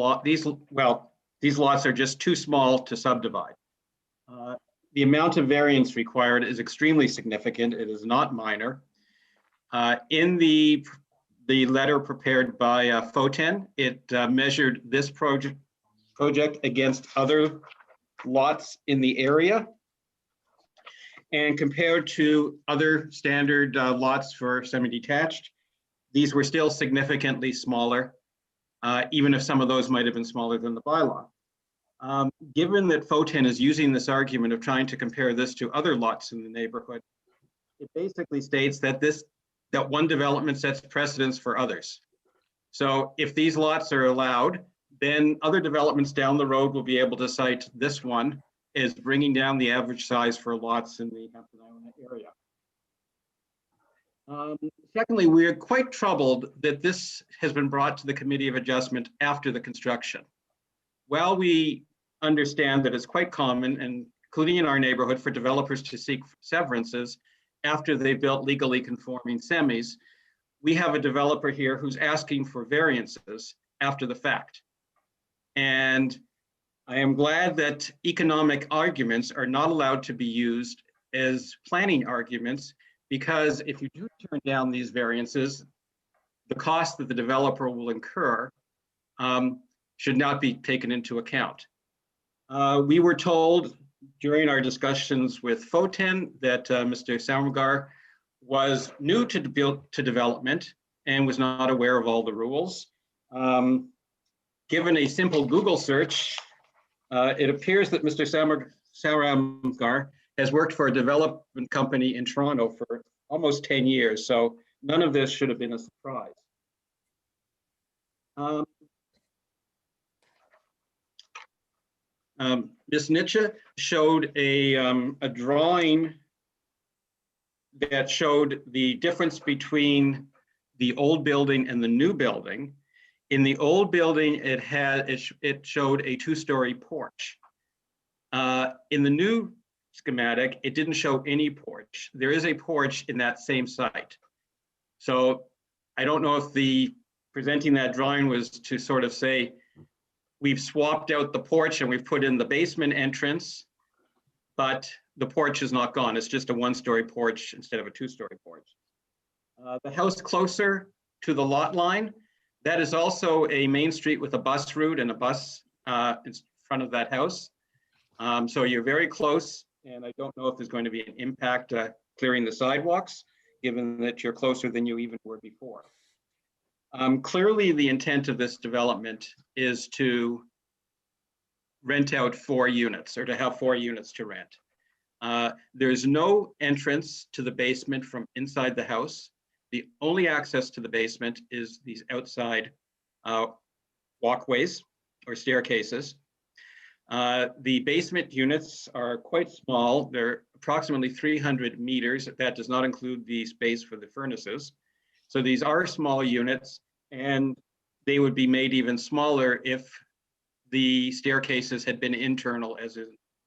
lots are just too small to subdivide. The amount of variance required is extremely significant. It is not minor. In the letter prepared by FOTEN, it measured this project against other lots in the area and compared to other standard lots for semi-detached. These were still significantly smaller, even if some of those might have been smaller than the bylaw. Given that FOTEN is using this argument of trying to compare this to other lots in the neighborhood, it basically states that that one development sets precedence for others. So if these lots are allowed, then other developments down the road will be able to cite this one as bringing down the average size for lots in the Hampton Iona area. Secondly, we are quite troubled that this has been brought to the Committee of Adjustment after the construction. While we understand that it's quite common, and including in our neighborhood, for developers to seek severances after they built legally conforming semis. We have a developer here who's asking for variances after the fact. And I am glad that economic arguments are not allowed to be used as planning arguments, because if you do turn down these variances, the cost that the developer will incur should not be taken into account. We were told during our discussions with FOTEN that Mr. Samgar was new to development and was not aware of all the rules. Given a simple Google search, it appears that Mr. Samgar has worked for a development company in Toronto for almost 10 years, so none of this should have been a surprise. Ms. Nietzsche showed a drawing that showed the difference between the old building and the new building. In the old building, it showed a two-story porch. In the new schematic, it didn't show any porch. There is a porch in that same site. So I don't know if presenting that drawing was to sort of say, we've swapped out the porch and we've put in the basement entrance, but the porch is not gone. It's just a one-story porch instead of a two-story porch. The house closer to the lot line, that is also a main street with a bus route and a bus in front of that house. So you're very close, and I don't know if there's going to be an impact clearing the sidewalks, given that you're closer than you even were before. Clearly, the intent of this development is to rent out 4 units, or to have 4 units to rent. There's no entrance to the basement from inside the house. The only access to the basement is these outside walkways or staircases. The basement units are quite small. They're approximately 300 meters. That does not include the space for the furnaces. So these are small units, and they would be made even smaller if the staircases had been internal, as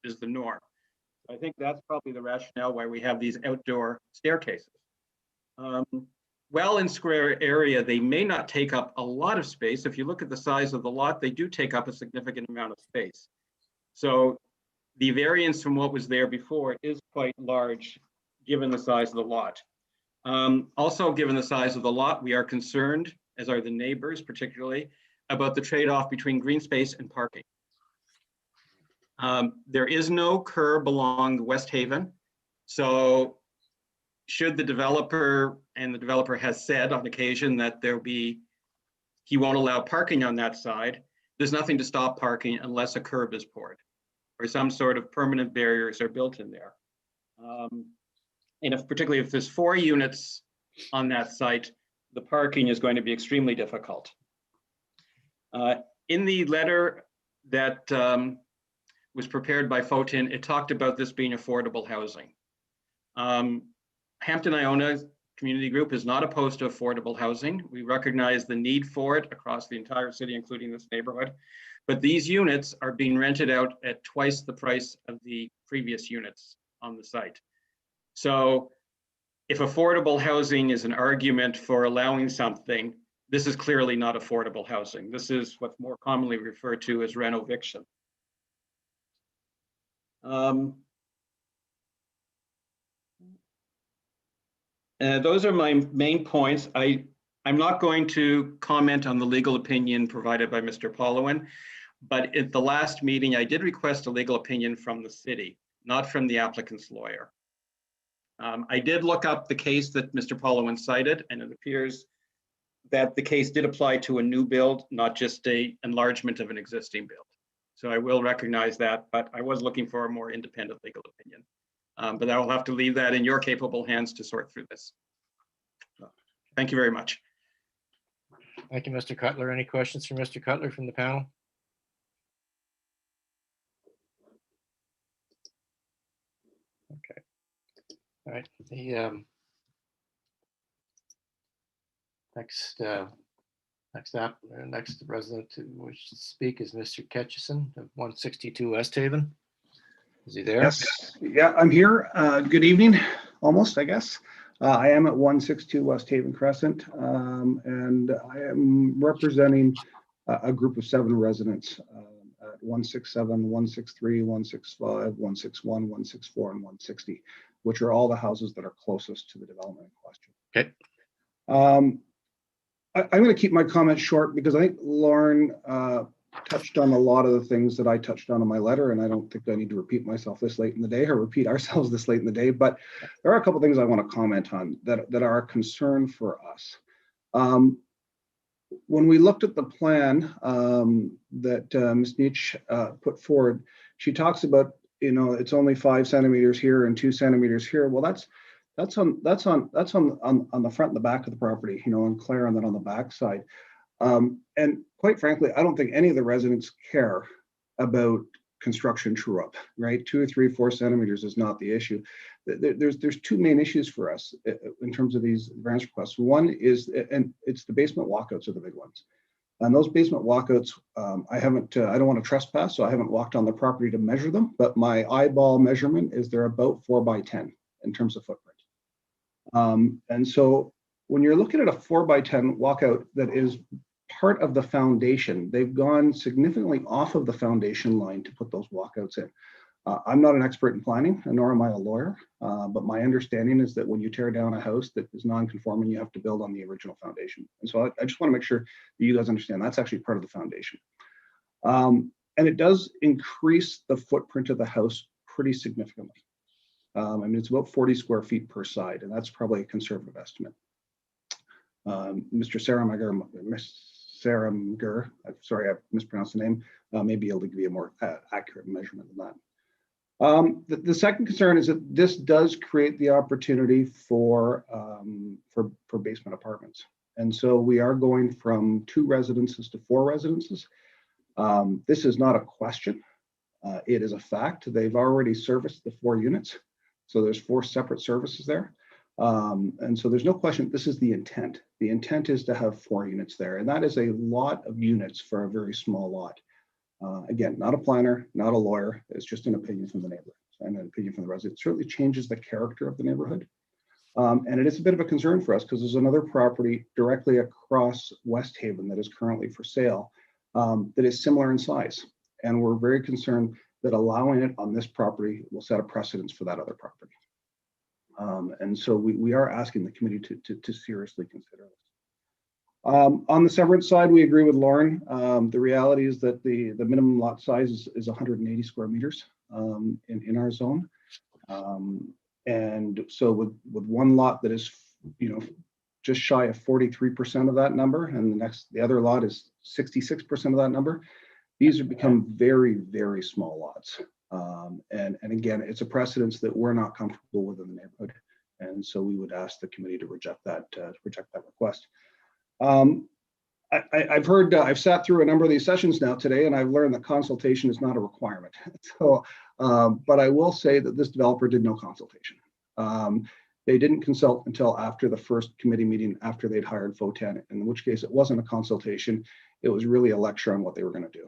is the norm. I think that's probably the rationale why we have these outdoor staircases. Well, in square area, they may not take up a lot of space. If you look at the size of the lot, they do take up a significant amount of space. So the variance from what was there before is quite large, given the size of the lot. Also, given the size of the lot, we are concerned, as are the neighbors particularly, about the trade-off between green space and parking. There is no curb along West Haven. So should the developer, and the developer has said on occasion that he won't allow parking on that side, there's nothing to stop parking unless a curb is poured or some sort of permanent barriers are built in there. And particularly if there's 4 units on that site, the parking is going to be extremely difficult. In the letter that was prepared by FOTEN, it talked about this being affordable housing. Hampton Iona Community Group is not opposed to affordable housing. We recognize the need for it across the entire city, including this neighborhood. But these units are being rented out at twice the price of the previous units on the site. So if affordable housing is an argument for allowing something, this is clearly not affordable housing. This is what's more commonly referred to as renoviction. Those are my main points. I'm not going to comment on the legal opinion provided by Mr. Pollowin, but at the last meeting, I did request a legal opinion from the city, not from the applicant's lawyer. I did look up the case that Mr. Pollowin cited, and it appears that the case did apply to a new build, not just an enlargement of an existing build. So I will recognize that, but I was looking for a more independent legal opinion. But I will have to leave that in your capable hands to sort through this. Thank you very much. Thank you, Mr. Cutler. Any questions for Mr. Cutler from the panel? Okay. All right. The next resident to wish to speak is Mr. Hutcherson of 162 West Haven. Is he there? Yes. Yeah, I'm here. Good evening. almost, I guess. I am at 162 West Haven Crescent, and I am representing a group of 7 residents at 167, 163, 165, 161, 164, and 160, which are all the houses that are closest to the development in question. Okay. I'm going to keep my comments short because I think Lauren touched on a lot of the things that I touched on in my letter, and I don't think I need to repeat myself this late in the day or repeat ourselves this late in the day, but there are a couple things I want to comment on that are a concern for us. When we looked at the plan that Ms. Nietzsche put forward, she talks about, it's only 5 centimeters here and 2 centimeters here. Well, that's on the front and the back of the property, on Clare and then on the back side. And quite frankly, I don't think any of the residents care about construction true up, right? 2 or 3, 4 centimeters is not the issue. There's 2 main issues for us in terms of these variance requests. One is, and it's the basement walkouts are the big ones. And those basement walkouts, I don't want to trespass, so I haven't walked on the property to measure them, but my eyeball measurement is they're about 4 by 10 in terms of footprint. And so when you're looking at a 4 by 10 walkout that is part of the foundation, they've gone significantly off of the foundation line to put those walkouts in. I'm not an expert in planning, nor am I a lawyer, but my understanding is that when you tear down a house that is non-conforming, you have to build on the original foundation. And so I just want to make sure that you guys understand that's actually part of the foundation. And it does increase the footprint of the house pretty significantly. It's about 40 square feet per side, and that's probably a conservative estimate. Mr. Saramiger, sorry, I mispronounced the name, may be able to give you a more accurate measurement than that. The second concern is that this does create the opportunity for basement apartments. And so we are going from 2 residences to 4 residences. This is not a question. It is a fact. They've already serviced the 4 units. So there's 4 separate services there. And so there's no question, this is the intent. The intent is to have 4 units there. And that is a lot of units for a very small lot. Again, not a planner, not a lawyer. It's just an opinion from the neighborhood and an opinion from the resident. It certainly changes the character of the neighborhood. And it is a bit of a concern for us because there's another property directly across West Haven that is currently for sale that is similar in size. And we're very concerned that allowing it on this property will set a precedence for that other property. And so we are asking the committee to seriously consider this. On the severance side, we agree with Lauren. The reality is that the minimum lot size is 180 square meters in our zone. And so with one lot that is, just shy of 43% of that number, and the other lot is 66% of that number, these have become very, very small lots. And again, it's a precedence that we're not comfortable with in the neighborhood. And so we would ask the committee to reject that request. I've sat through a number of these sessions now today, and I've learned that consultation is not a requirement. So, but I will say that this developer did no consultation. They didn't consult until after the first committee meeting, after they'd hired FOTAN, in which case it wasn't a consultation. It was really a lecture on what they were going to do.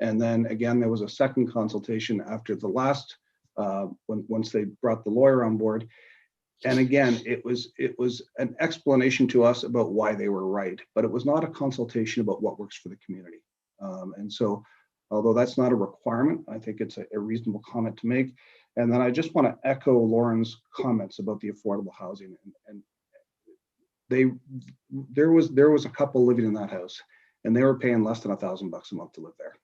And then again, there was a second consultation after the last, once they brought the lawyer on board. And again, it was an explanation to us about why they were right, but it was not a consultation about what works for the community. And so, although that's not a requirement, I think it's a reasonable comment to make. And then I just want to echo Lauren's comments about the affordable housing. And there was a couple living in that house, and they were paying less than $1,000 a month to live there.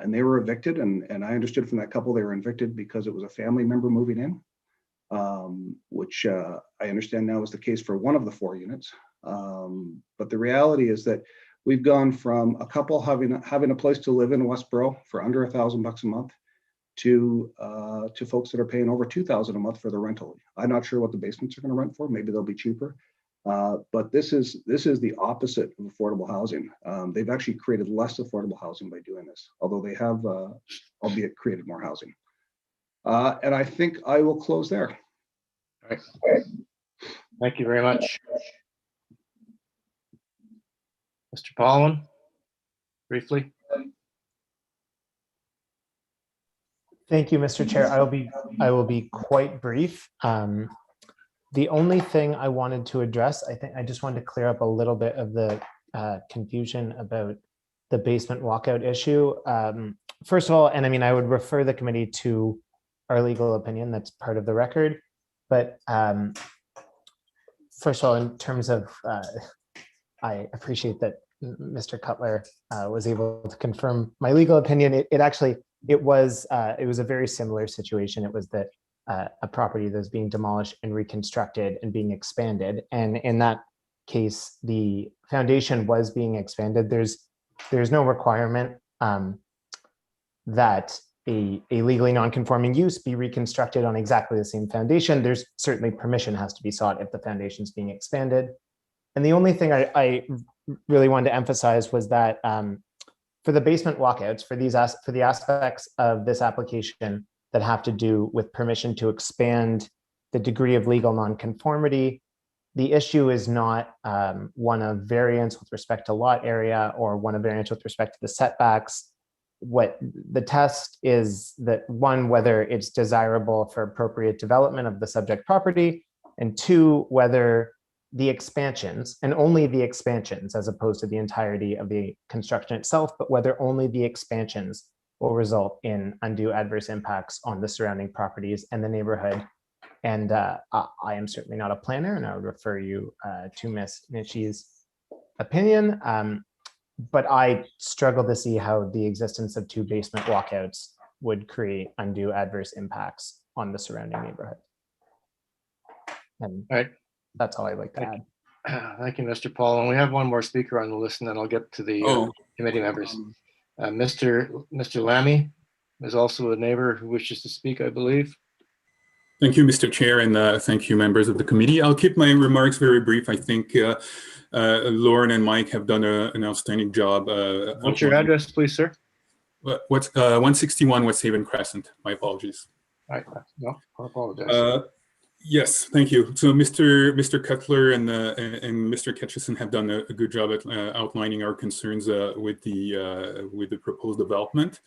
And they were evicted, and I understood from that couple they were evicted because it was a family member moving in, which I understand now is the case for one of the 4 units. But the reality is that we've gone from a couple having a place to live in Westboro for under $1,000 a month to folks that are paying over $2,000 a month for the rental. I'm not sure what the basements are going to rent for. Maybe they'll be cheaper. But this is the opposite of affordable housing. They've actually created less affordable housing by doing this, although they have, albeit created more housing. And I think I will close there. All right. Thank you very much. Mr. Paulin, briefly. Thank you, Mr. Chair. I will be quite brief. The only thing I wanted to address, I think I just wanted to clear up a little bit of the confusion about the basement walkout issue. First of all, and I mean, I would refer the committee to our legal opinion, that's part of the record. But first of all, in terms of, I appreciate that Mr. Cutler was able to confirm my legal opinion. It was a very similar situation. It was that a property that was being demolished and reconstructed and being expanded. And in that case, the foundation was being expanded. There's no requirement that a legally non-conforming use be reconstructed on exactly the same foundation. There's certainly permission has to be sought if the foundation is being expanded. And the only thing I really wanted to emphasize was that for the basement walkouts, for the aspects of this application that have to do with permission to expand the degree of legal nonconformity, the issue is not one of variance with respect to lot area or one of variance with respect to the setbacks. What the test is that, one, whether it's desirable for appropriate development of the subject property, and two, whether the expansions, and only the expansions as opposed to the entirety of the construction itself, but whether only the expansions will result in undue adverse impacts on the surrounding properties and the neighborhood. And I am certainly not a planner, and I would refer you to Ms. Nitschi's opinion. But I struggle to see how the existence of two basement walkouts would create undue adverse impacts on the surrounding neighborhood. And all right, that's all I'd like to add. Thank you, Mr. Paul. And we have one more speaker on the list, and then I'll get to the committee members. Mr. Lammy is also a neighbor who wishes to speak, I believe. Thank you, Mr. Chair, and thank you, members of the committee. I'll keep my remarks very brief. I think Lauren and Mike have done an outstanding job. What's your address, please, sir? What's 161 West Haven Crescent? My apologies. All right, no, I apologize. Yes, thank you. So Mr. Cutler and Mr. Hutcherson have done a good job at outlining our concerns with the proposed development.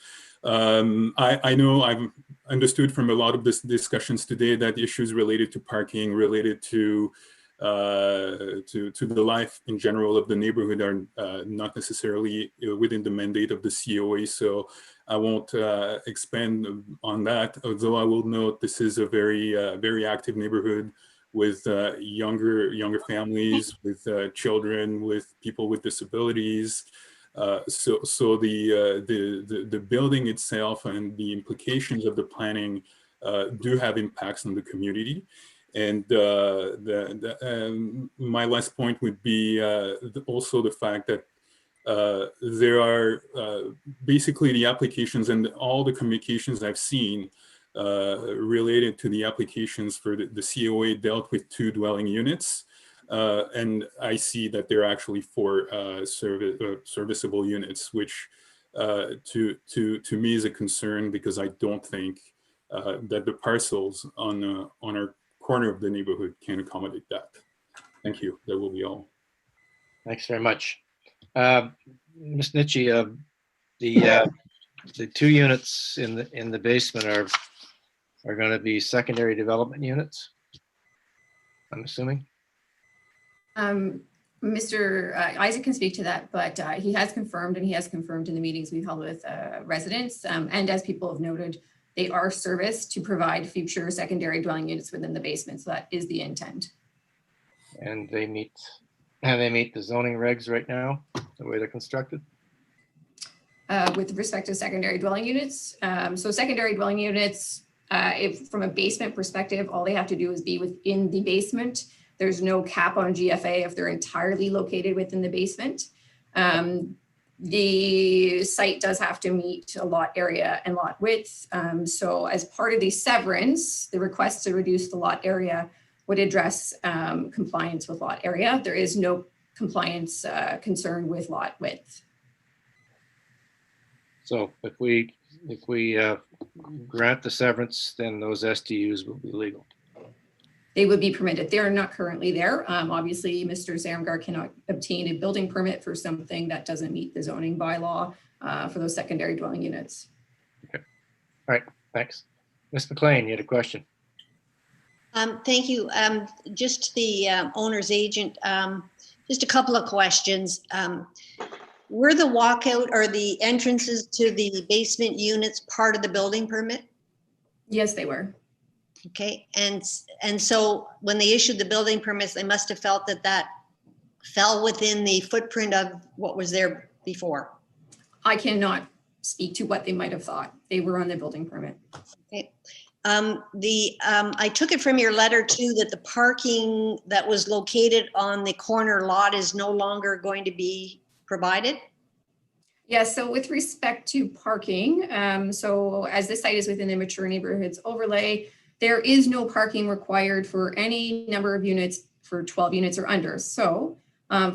I know I've understood from a lot of this discussions today that issues related to parking, related to the life in general of the neighborhood are not necessarily within the mandate of the COA. So I won't expand on that, although I will note this is a very active neighborhood with younger families, with children, with people with disabilities. So the building itself and the implications of the planning do have impacts on the community. And my last point would be also the fact that there are basically the applications and all the communications I've seen related to the applications for the COA dealt with 2 dwelling units. And I see that they're actually 4 serviceable units, which to me is a concern, because I don't think that the parcels on our corner of the neighborhood can accommodate that. Thank you. That will be all. Thanks very much. Ms. Nitschi, the 2 units in the basement are going to be secondary development units, I'm assuming. Mr. Isaac can speak to that, but he has confirmed, and he has confirmed in the meetings we've held with residents, and as people have noted, they are serviced to provide future secondary dwelling units within the basement. So that is the intent. And they meet the zoning regs right now, the way they're constructed? With respect to secondary dwelling units. So secondary dwelling units, if from a basement perspective, all they have to do is be within the basement. There's no cap on GFA if they're entirely located within the basement. The site does have to meet a lot area and lot width. So as part of the severance, the request to reduce the lot area would address compliance with lot area. There is no compliance concern with lot width. So if we grant the severance, then those SDUs will be legal. They would be permitted. They are not currently there. Obviously, Mr. Zamgar cannot obtain a building permit for something that doesn't meet the zoning bylaw for those secondary dwelling units. Okay. All right. Thanks. Ms. McLean, you had a question. Thank you. Just the owner's agent, just a couple of questions. Were the walkout or the entrances to the basement units part of the building permit? Yes, they were. Okay, and so when they issued the building permits, they must have felt that that fell within the footprint of what was there before. I cannot speak to what they might have thought. They were on the building permit. Okay. I took it from your letter too that the parking that was located on the corner lot is no longer going to be provided? Yeah, so with respect to parking, so as this site is within the mature neighborhoods overlay, there is no parking required for any number of units for 12 units or under. So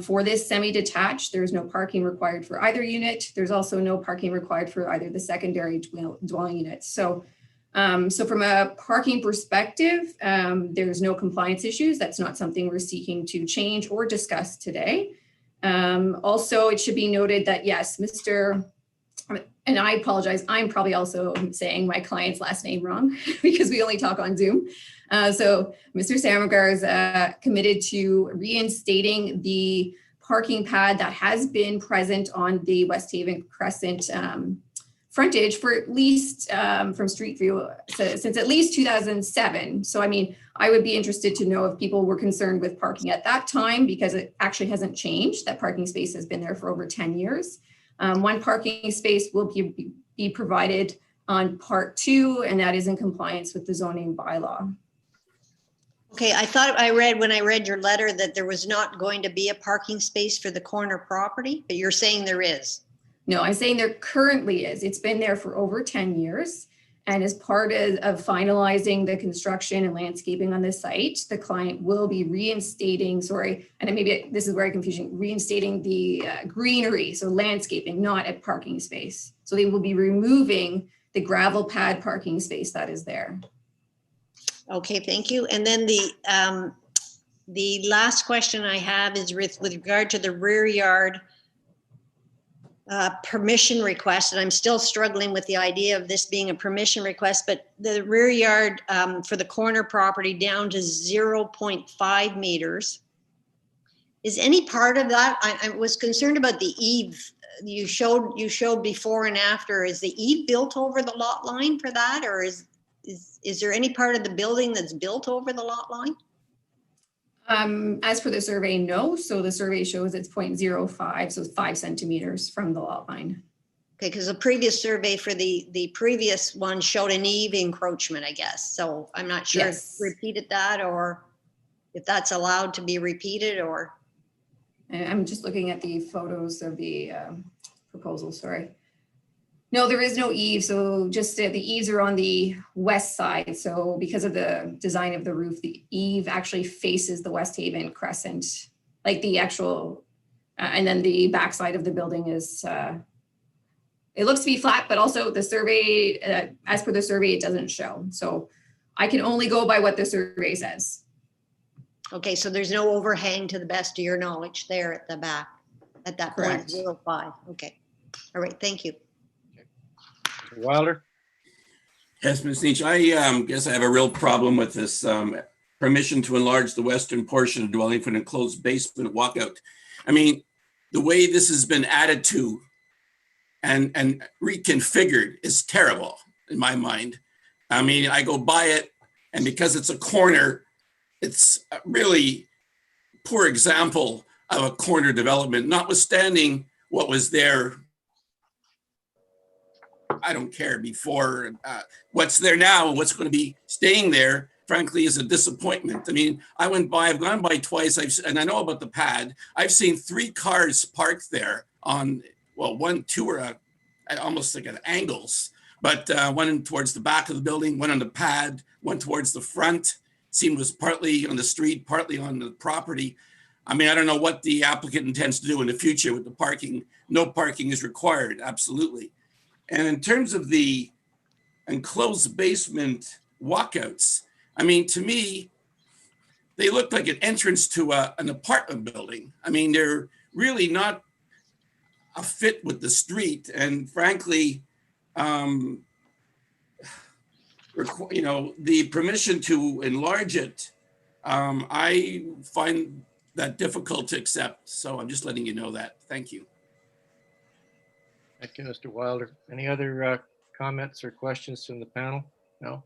for this semi-detached, there's no parking required for either unit. There's also no parking required for either the secondary dwelling units. So from a parking perspective, there's no compliance issues. That's not something we're seeking to change or discuss today. Also, it should be noted that yes, and I apologize, I'm probably also saying my client's last name wrong because we only talk on Zoom. So Mr. Samagar is committed to reinstating the parking pad that has been present on the West Haven Crescent frontage for at least from Street View since at least 2007. So, I mean, I would be interested to know if people were concerned with parking at that time because it actually hasn't changed. That parking space has been there for over 10 years. One parking space will be provided on part 2, and that is in compliance with the zoning bylaw. Okay, I thought I read when I read your letter that there was not going to be a parking space for the corner property, but you're saying there is. No, I'm saying there currently is. It's been there for over 10 years. And as part of finalizing the construction and landscaping on the site, the client will be reinstating, and maybe this is very confusing, reinstating the greenery, so landscaping, not a parking space. So they will be removing the gravel pad parking space that is there. Okay, thank you. And then the last question I have is with regard to the rear yard permission request, and I'm still struggling with the idea of this being a permission request, but the rear yard for the corner property down to 0.5 meters. Is any part of that, I was concerned about the eave. You showed before and after. Is the eave built over the lot line for that, or is there any part of the building that's built over the lot line? As for the survey, no. So the survey shows it's 0.05, so 5 centimeters from the lot line. Okay, because the previous survey for the previous one showed an eave encroachment, I guess. So I'm not sure if you repeated that or if that's allowed to be repeated or. And I'm just looking at the photos of the proposal, sorry. No, there is no eave. So just the eaves are on the west side. So because of the design of the roof, the eave actually faces the West Haven Crescent, like the actual, and then the back side of the building is, it looks to be flat, but also the survey, as per the survey, it doesn't show. So I can only go by what the survey says. Okay, so there's no overhang to the best of your knowledge there at the back, at that Correct. 0.05. Okay, all right, thank you. Wilder? Yes, Ms. Nietzsche, I guess I have a real problem with this permission to enlarge the western portion of dwelling for an enclosed basement walkout. I mean, the way this has been added to and reconfigured is terrible in my mind. I mean, I go by it, and because it's a corner, it's a really poor example of a corner development, notwithstanding what was there. I don't care before. What's there now and what's going to be staying there, frankly, is a disappointment. I mean, I've gone by twice, and I know about the pad. I've seen 3 cars parked there on, well, 1, 2 are almost like at angles, but one towards the back of the building, one on the pad, one towards the front. Seemed was partly on the street, partly on the property. I mean, I don't know what the applicant intends to do in the future with the parking. No parking is required, absolutely. And in terms of the enclosed basement walkouts, I mean, to me, they look like an entrance to an apartment building. I mean, they're really not a fit with the street. And frankly, you know, the permission to enlarge it, I find that difficult to accept. So I'm just letting you know that. Thank you. Thank you, Mr. Wilder. Any other comments or questions from the panel? No?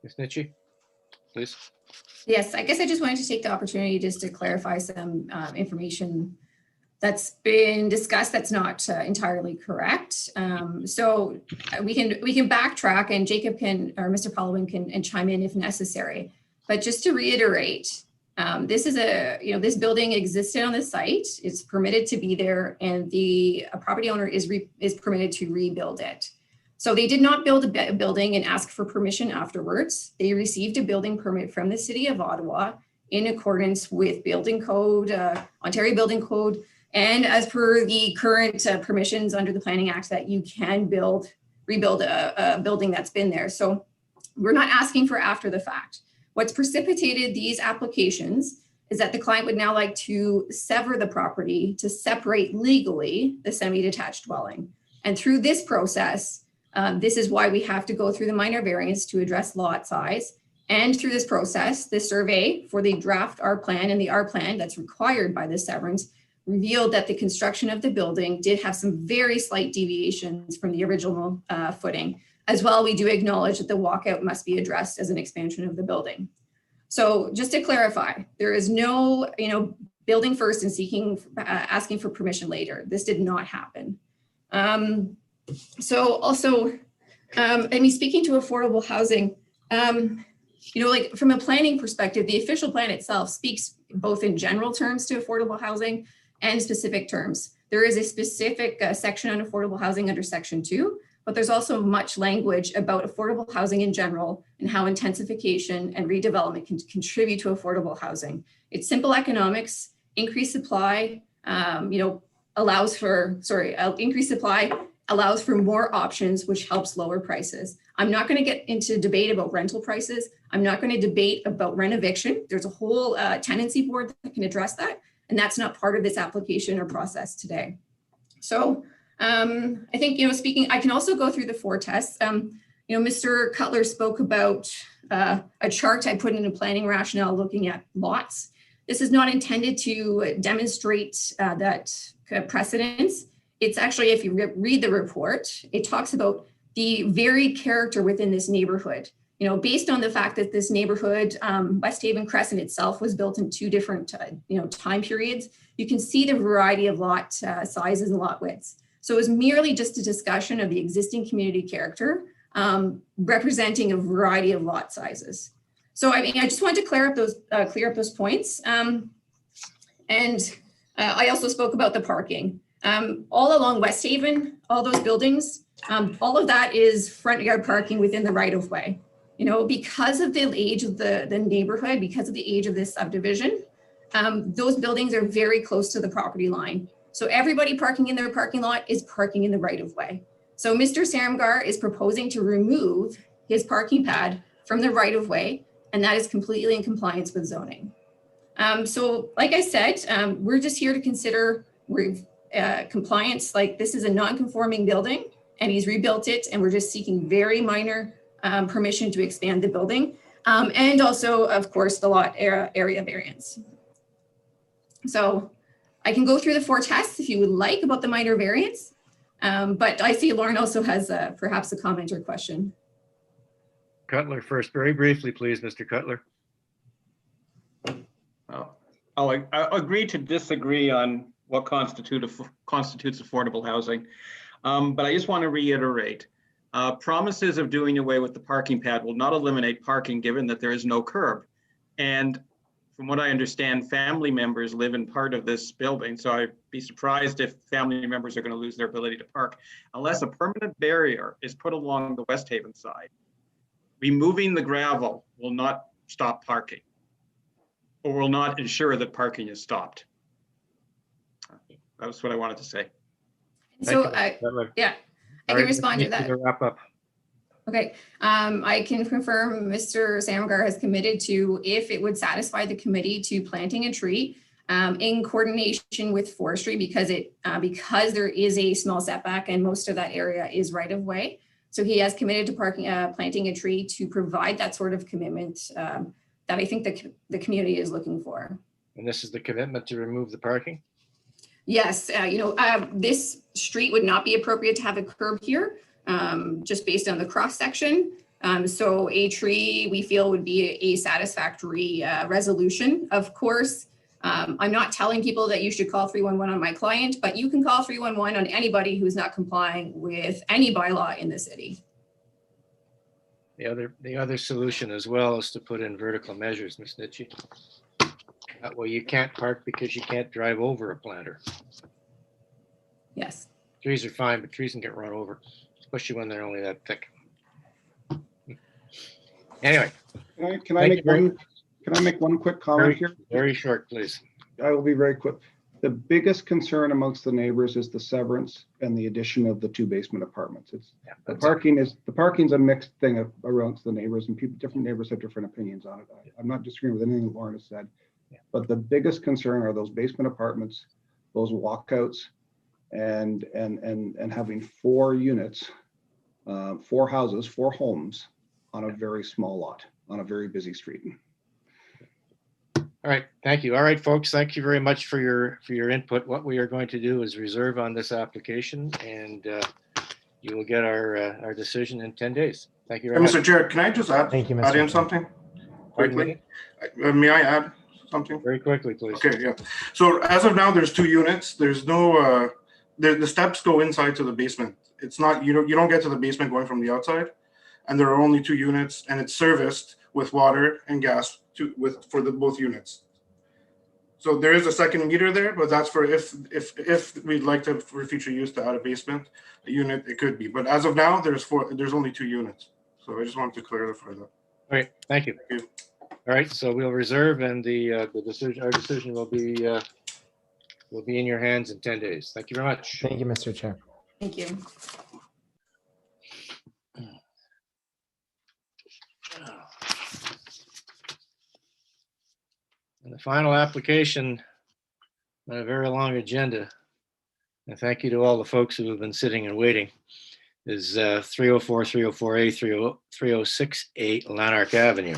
Ms. Nitchie, please. Yes, I guess I just wanted to take the opportunity just to clarify some information that's been discussed that's not entirely correct. So we can backtrack, and Jacob can, or Mr. Palawin can chime in if necessary. But just to reiterate, this is this building existed on the site. It's permitted to be there, and the property owner is permitted to rebuild it. So they did not build a building and ask for permission afterwards. They received a building permit from the City of Ottawa in accordance with building code, Ontario Building Code, and as per the current permissions under the Planning Act that you can rebuild a building that's been there. So we're not asking for after the fact. What's precipitated these applications is that the client would now like to sever the property to separate legally the semi-detached dwelling. And through this process, this is why we have to go through the minor variance to address lot size. And through this process, the survey for the draft R plan and the R plan that's required by the severance revealed that the construction of the building did have some very slight deviations from the original footing. As well, we do acknowledge that the walkout must be addressed as an expansion of the building. So just to clarify, there is no, building first and asking for permission later. This did not happen. So also, speaking to affordable housing, like from a planning perspective, the official plan itself speaks both in general terms to affordable housing and specific terms. There is a specific section on affordable housing under Section 2, but there's also much language about affordable housing in general and how intensification and redevelopment can contribute to affordable housing. It's simple economics. Increased supply, increased supply allows for more options, which helps lower prices. I'm not going to get into debate about rental prices. I'm not going to debate about rent eviction. There's a whole tenancy board that can address that, and that's not part of this application or process today. So I think, speaking, I can also go through the 4 tests. Mr. Cutler spoke about a chart I put in a planning rationale looking at lots. This is not intended to demonstrate that precedence. It's actually, if you read the report, it talks about the varied character within this neighborhood. Based on the fact that this neighborhood, West Haven Crescent itself, was built in 2 different, time periods, you can see the variety of lot sizes and lot widths. So it was merely just a discussion of the existing community character, representing a variety of lot sizes. So I just wanted to clear up those points. I also spoke about the parking. All along West Haven, all those buildings, all of that is front yard parking within the right of way. Because of the age of the neighborhood, because of the age of this subdivision, those buildings are very close to the property line. So everybody parking in their parking lot is parking in the right of way. So Mr. Saramgar is proposing to remove his parking pad from the right of way, and that is completely in compliance with zoning. So like I said, we're just here to consider compliance. Like, this is a non-conforming building and he's rebuilt it, and we're just seeking very minor permission to expand the building. And also, of course, the lot area variance. So I can go through the 4 tests if you would like about the minor variance, but I see Lauren also has perhaps a comment or question. Cutler first, very briefly, please, Mr. Cutler. I'll agree to disagree on what constitutes affordable housing, but I just want to reiterate, promises of doing away with the parking pad will not eliminate parking, given that there is no curb. And from what I understand, family members live in part of this building, so I'd be surprised if family members are going to lose their ability to park unless a permanent barrier is put along the West Haven side. Removing the gravel will not stop parking, or will not ensure that parking is stopped. That's what I wanted to say. So I can respond to that. Wrap up. Okay, I can confirm Mr. Saramgar has committed to, if it would satisfy the committee, to planting a tree in coordination with forestry, because there is a small setback and most of that area is right of way. So he has committed to planting a tree to provide that sort of commitment that I think the community is looking for. And this is the commitment to remove the parking? Yes, this street would not be appropriate to have a curb here, just based on the cross section. So a tree we feel would be a satisfactory resolution. Of course, I'm not telling people that you should call 311 on my client, but you can call 311 on anybody who's not complying with any bylaw in the city. The other solution as well is to put in vertical measures, Ms. Nitchie. That way you can't park because you can't drive over a planter. Yes. Trees are fine, but trees can get run over, especially when they're only that thick. Anyway. Can I make one quick comment here? Very short, please. I will be very quick. The biggest concern amongst the neighbors is the severance and the addition of the 2 basement apartments. The parking's a mixed thing amongst the neighbors, and different neighbors have different opinions on it. I'm not disagreeing with anything Lauren has said, but the biggest concern are those basement apartments, those walkouts, and having 4 units, 4 houses, 4 homes on a very small lot on a very busy street. All right, thank you. All right, folks, thank you very much for your input. What we are going to do is reserve on this application, and you will get our decision in 10 days. Thank you very much. Mr. Chair, can I just add in something quickly? May I add something? Very quickly, please. Okay, yeah. So as of now, there's 2 units. There's no, the steps go inside to the basement. It's not, you don't get to the basement going from the outside, and there are only 2 units, and it's serviced with water and gas for both units. So there is a second meter there, but that's for if we'd like to, for future use, to add a basement a unit, it could be. But as of now, there's only 2 units. So I just wanted to clarify that. All right, thank you. Thank you. All right, so we'll reserve, and our decision will be in your hands in 10 days. Thank you very much. Thank you, Mr. Chair. Thank you. And the final application on a very long agenda, and thank you to all the folks who have been sitting and waiting, is 304, 304A, 306A Lanarch Avenue.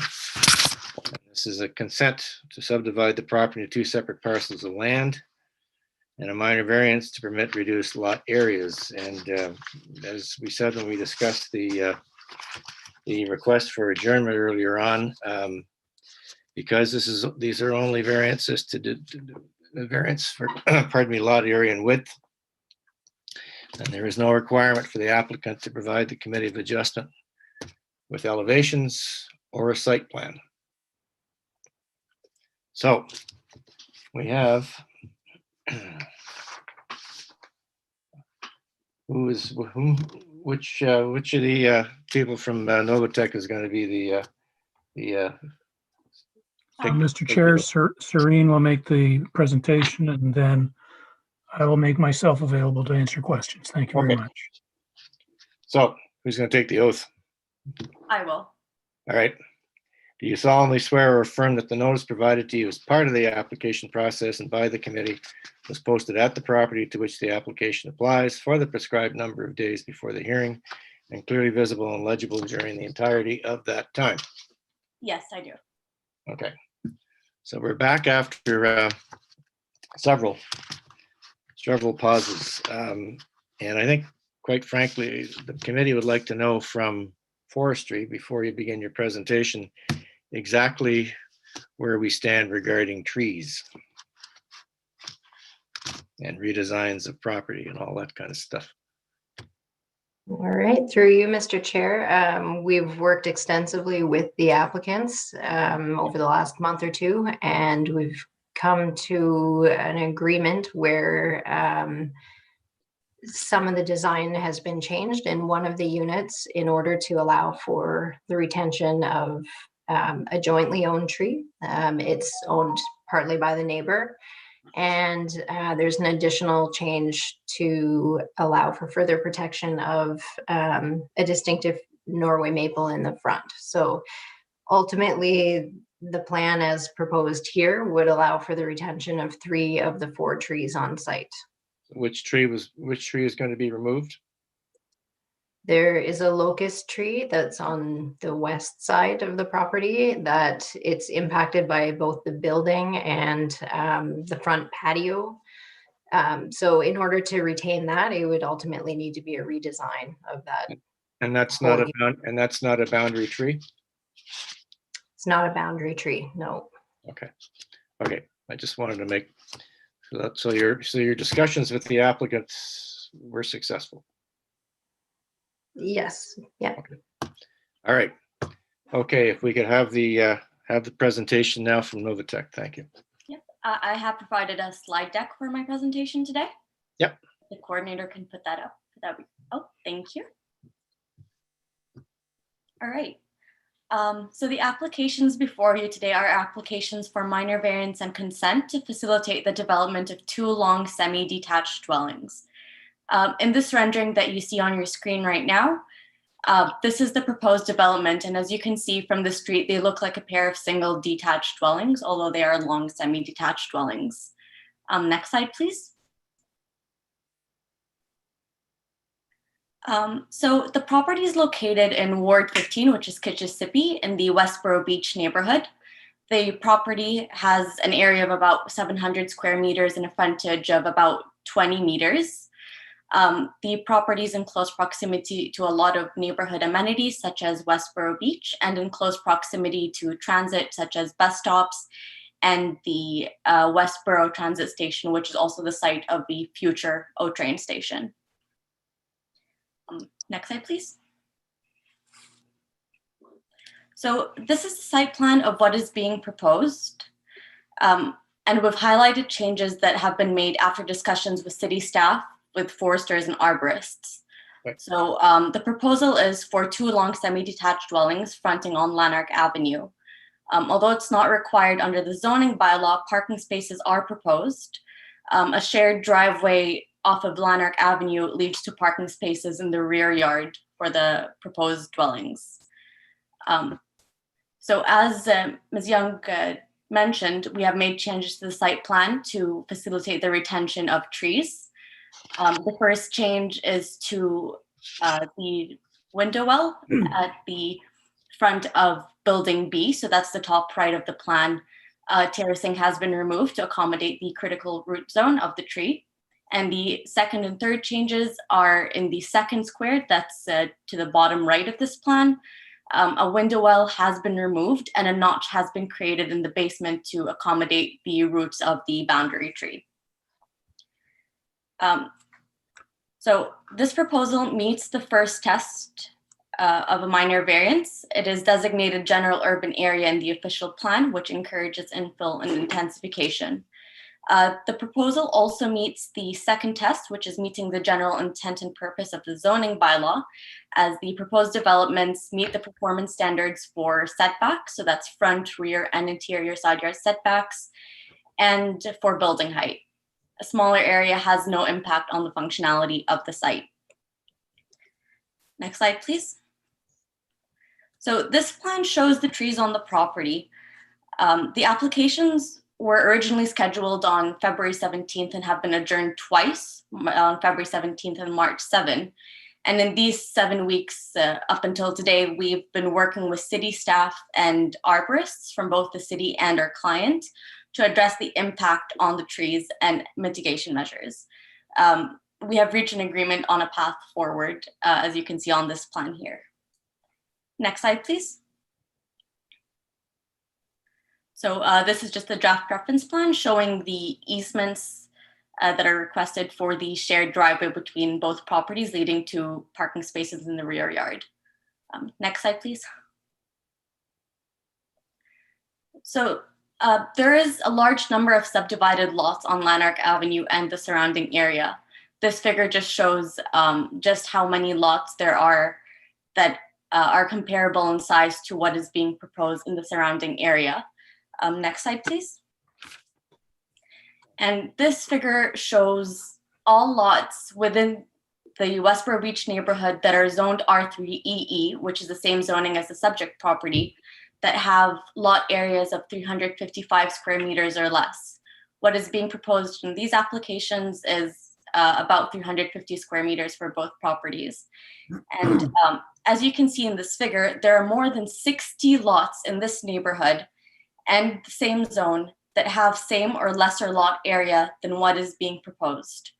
And this is a consent to subdivide the property into 2 separate parcels of land and a minor variance to permit reduced lot areas. And as we said when we discussed the request for adjournment earlier on, because these are only variances to the variance for lot area and width, and there is no requirement for the applicant to provide the Committee of Adjustment with elevations or a site plan. So we have which of the people from Novatech is going to be the Mr. Chair, Serene will make the presentation, and then I will make myself available to answer questions. Thank you very much. So who's going to take the oath? I will. All right. Do you solemnly swear or affirm that the notice provided to you as part of the application process and by the committee was posted at the property to which the application applies for the prescribed number of days before the hearing and clearly visible and legible during the entirety of that time? Yes, I do. Okay. So we're back after several pauses. And I think, quite frankly, the committee would like to know from Forestry, before you begin your presentation, exactly where we stand regarding trees and redesigns of property and all that kind of stuff. All right, through you, Mr. Chair. We've worked extensively with the applicants over the last month or 2, and we've come to an agreement where some of the design has been changed in one of the units in order to allow for the retention of a jointly owned tree. It's owned partly by the neighbor, and there's an additional change to allow for further protection of a distinctive Norway maple in the front. So ultimately, the plan as proposed here would allow for the retention of 3 of the 4 trees on site. Which tree is going to be removed? There is a locust tree that's on the west side of the property that it's impacted by both the building and the front patio. So in order to retain that, it would ultimately need to be a redesign of that. And that's not a boundary tree? It's not a boundary tree, no. Okay. Okay. I just wanted to make so your discussions with the applicants were successful. Yes. Yeah. Okay. All right. Okay. If we could have the presentation now from Novatech. Thank you. Yep. I have provided a slide deck for my presentation today. Yep. The coordinator can put that up. Thank you. All right. So the applications before you today are applications for minor variance and consent to facilitate the development of 2 long semi-detached dwellings. In this rendering that you see on your screen right now, this is the proposed development. And as you can see from the street, they look like a pair of single detached dwellings, although they are long semi-detached dwellings. Next slide, please. So the property is located in Ward 15, which is Kitchissippi in the Westboro Beach neighborhood. The property has an area of about 700 square meters and a frontage of about 20 meters. The property is in close proximity to a lot of neighborhood amenities such as Westboro Beach, and in close proximity to transit such as bus stops and the Westboro Transit Station, which is also the site of the future O train station. Next slide, please. So this is the site plan of what is being proposed. And we've highlighted changes that have been made after discussions with city staff, with foresters and arborists. Right. So the proposal is for 2 long semi-detached dwellings fronting on Lanarch Avenue. Although it's not required under the zoning bylaw, parking spaces are proposed. A shared driveway off of Lanarch Avenue leads to parking spaces in the rear yard for the proposed dwellings. So as Ms. Young mentioned, we have made changes to the site plan to facilitate the retention of trees. The first change is to the window well at the front of building B. So that's the top right of the plan. Terracing has been removed to accommodate the critical root zone of the tree. And the second and third changes are in the second square, that's to the bottom right of this plan. A window well has been removed and a notch has been created in the basement to accommodate the roots of the boundary tree. So this proposal meets the first test of a minor variance. It is designated general urban area in the official plan, which encourages infill and intensification. The proposal also meets the second test, which is meeting the general intent and purpose of the zoning bylaw, as the proposed developments meet the performance standards for setbacks, so that's front, rear, and interior side yard setbacks, and for building height. A smaller area has no impact on the functionality of the site. Next slide, please. So this plan shows the trees on the property. The applications were originally scheduled on February 17th and have been adjourned twice, on February 17th and March 7. And in these 7 weeks up until today, we've been working with city staff and arborists from both the city and our client to address the impact on the trees and mitigation measures. We have reached an agreement on a path forward, as you can see on this plan here. Next slide, please. So this is just the draft reference plan showing the easements that are requested for the shared driveway between both properties, leading to parking spaces in the rear yard. Next slide, please. So there is a large number of subdivided lots on Lanarch Avenue and the surrounding area. This figure just shows just how many lots there are that are comparable in size to what is being proposed in the surrounding area. Next slide, please. And this figure shows all lots within the Westboro Beach neighborhood that are zoned R3EE, which is the same zoning as the subject property, that have lot areas of 355 square meters or less. What is being proposed in these applications is about 350 square meters for both properties. And as you can see in this figure, there are more than 60 lots in this neighborhood and the same zone that have same or lesser lot area than what is being proposed.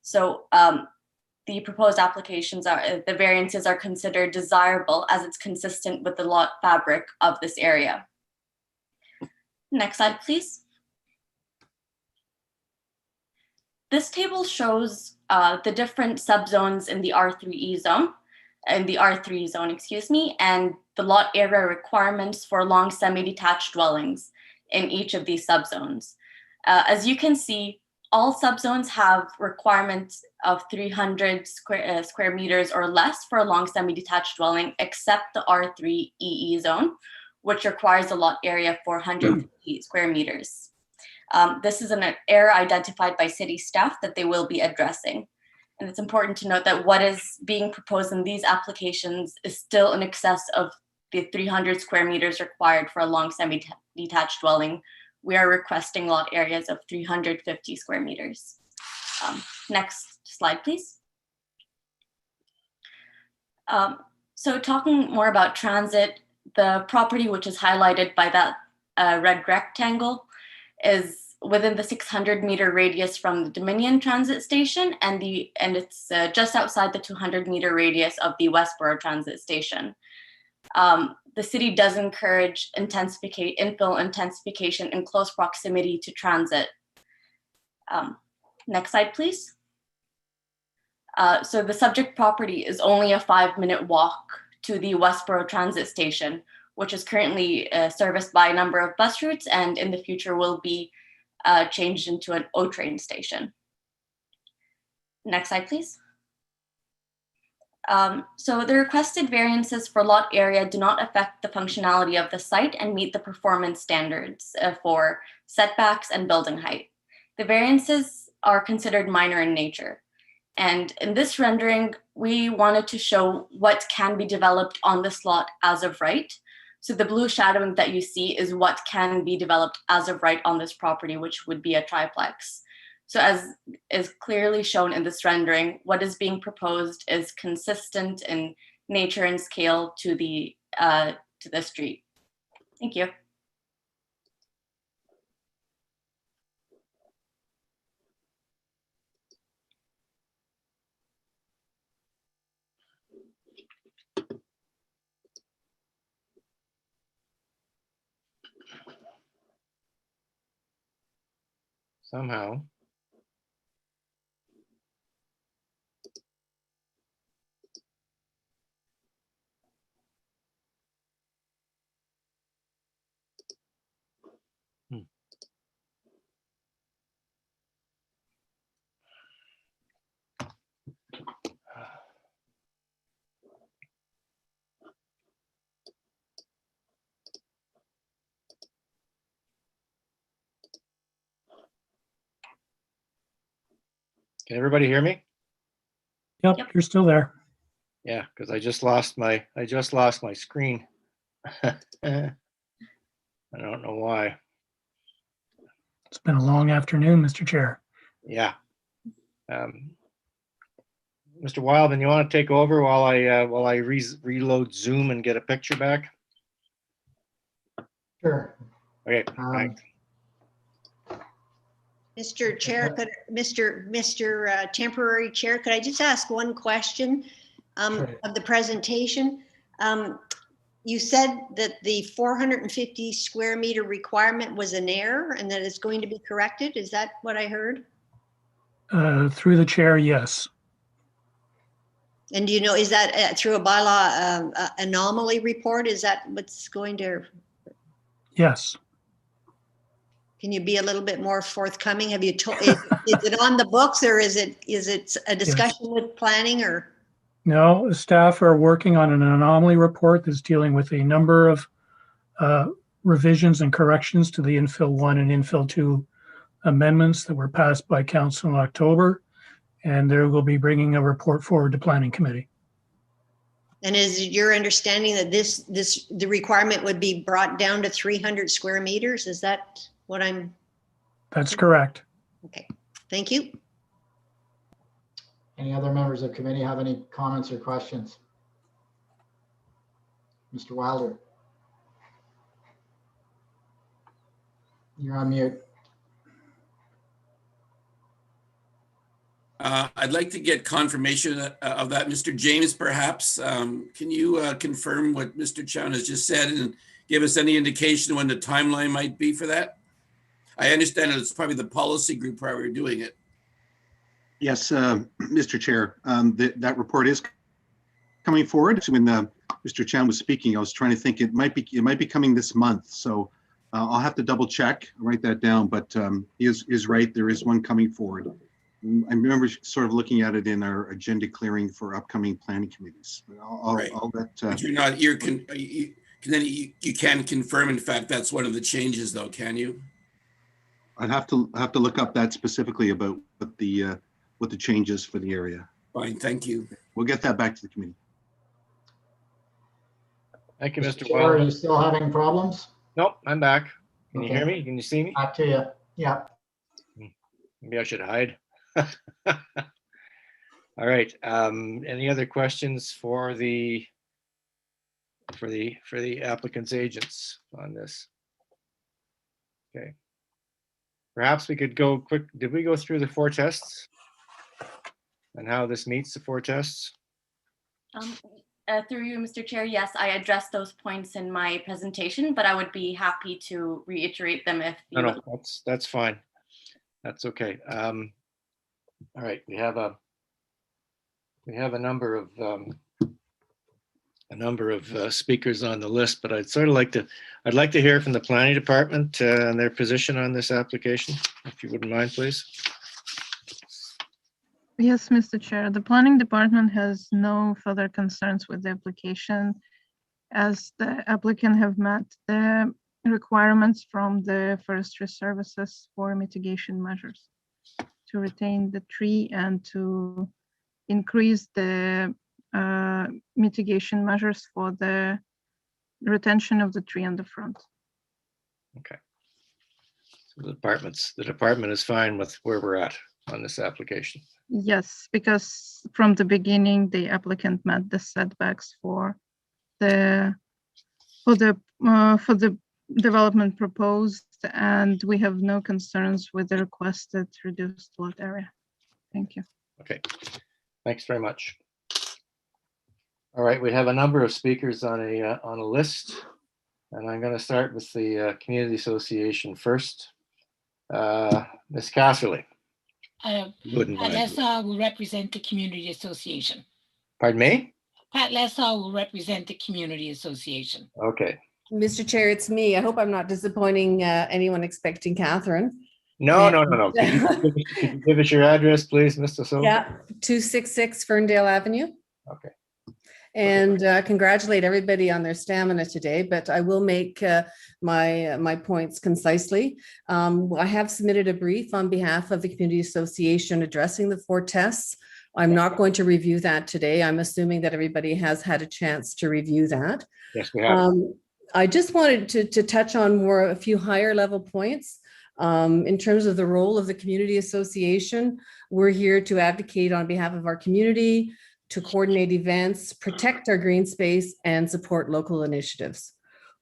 So the proposed applications the variances are considered desirable as it's consistent with the lot fabric of this area. Next slide, please. This table shows the different subzones in the R3 zone, and the lot area requirements for long semi-detached dwellings in each of these subzones. As you can see, all subzones have requirements of 300 square meters or less for a long semi-detached dwelling, except the R3 EE zone, which requires a lot area of 450 square meters. This is an error identified by city staff that they will be addressing. And it's important to note that what is being proposed in these applications is still in excess of the 300 square meters required for a long semi-detached dwelling. We are requesting lot areas of 350 square meters. Next slide, please. So talking more about transit, the property which is highlighted by that red rectangle is within the 600-meter radius from the Dominion Transit Station, and it's just outside the 200-meter radius of the Westboro Transit Station. The city does encourage infill intensification in close proximity to transit. Next slide, please. So the subject property is only a 5-minute walk to the Westboro Transit Station, which is currently serviced by a number of bus routes and in the future will be changed into an O-train station. Next slide, please. So the requested variances for lot area do not affect the functionality of the site and meet the performance standards for setbacks and building height. The variances are considered minor in nature. And in this rendering, we wanted to show what can be developed on this lot as of right. So the blue shadowing that you see is what can be developed as of right on this property, which would be a triplex. So as is clearly shown in this rendering, what is being proposed is consistent in nature and scale to the street. Thank you. Somehow. Can everybody hear me? Yep, you're still there. Yeah, because I just lost my screen. I don't know why. It's been a long afternoon, Mr. Chair. Yeah. Mr. Wildman, you want to take over while I reload Zoom and get a picture back? Sure. Okay. Thanks. Mr. Chair, Mr. Temporary Chair, could I just ask one question Sure. of the presentation? You said that the 450 square meter requirement was an error and that it's going to be corrected. Is that what I heard? Through the chair, yes. And do you know, is that through a bylaw anomaly report? Is that what's going to? Yes. Can you be a little bit more forthcoming? Have you told, is it on the books or is it a discussion with planning or? No, staff are working on an anomaly report that's dealing with a number of revisions and corrections to the infill 1 and infill 2 amendments that were passed by council in October. And they will be bringing a report forward to planning committee. And is it your understanding that the requirement would be brought down to 300 square meters? Is that what I'm? That's correct. Okay, thank you. Any other members of committee have any comments or questions? Mr. Wilder. You're on mute. I'd like to get confirmation of that, Mr. James, perhaps. Can you confirm what Mr. Chown has just said and give us any indication when the timeline might be for that? I understand it's probably the policy group where we're doing it. Yes, Mr. Chair, that report is coming forward. So when Mr. Chown was speaking, I was trying to think it might be coming this month. So I'll have to double check, write that down. But he is right. There is one coming forward. I remember sort of looking at it in our agenda clearing for upcoming planning committees. I'll let. But you're not. You can confirm. In fact, that's one of the changes, though. Can you? I'd have to look up that specifically about what the changes for the area. Fine, thank you. We'll get that back to the committee. Thank you, Mr. Chair, are you still having problems? Nope, I'm back. Can you Okay. hear me? Can you see me? Back to you. Yeah. Maybe I should hide. All right. Any other questions for the applicant's agents on this? Okay. Perhaps we could go quick. Did we go through the 4 tests and how this meets the 4 tests? Through you, Mr. Chair, yes, I addressed those points in my presentation, but I would be happy to reiterate them if you No, that's fine. That's okay. All right, we have a number of speakers on the list, but I'd like to hear from the planning department and their position on this application, if you wouldn't mind, please. Yes, Mr. Chair, the planning department has no further concerns with the application, as the applicant have met the requirements from the forestry services for mitigation measures to retain the tree and to increase the mitigation measures for the retention of the tree on the front. Okay. So the department is fine with where we're at on this application. Yes, because from the beginning, the applicant met the setbacks for the development proposed, and we have no concerns with the requested reduced lot area. Thank you. Okay, thanks very much. All right, we have a number of speakers on a list, and I'm going to start with the Community Association first. Ms. Casserly. Pat Lessar will represent the Community Association. Pardon me? Pat Lessar will represent the Community Association. Okay. Mr. Chair, it's me. I hope I'm not disappointing anyone expecting Catherine. No. Could you give us your address, please, Mr. So? Yeah, 266 Ferndale Avenue. Okay. And congratulate everybody on their stamina today, but I will make my points concisely. I have submitted a brief on behalf of the Community Association addressing the 4 tests. I'm not going to review that today. I'm assuming that everybody has had a chance to review that. Yes, we have. I just wanted to touch on a few higher level points. In terms of the role of the Community Association, we're here to advocate on behalf of our community, to coordinate events, protect our green space, and support local initiatives.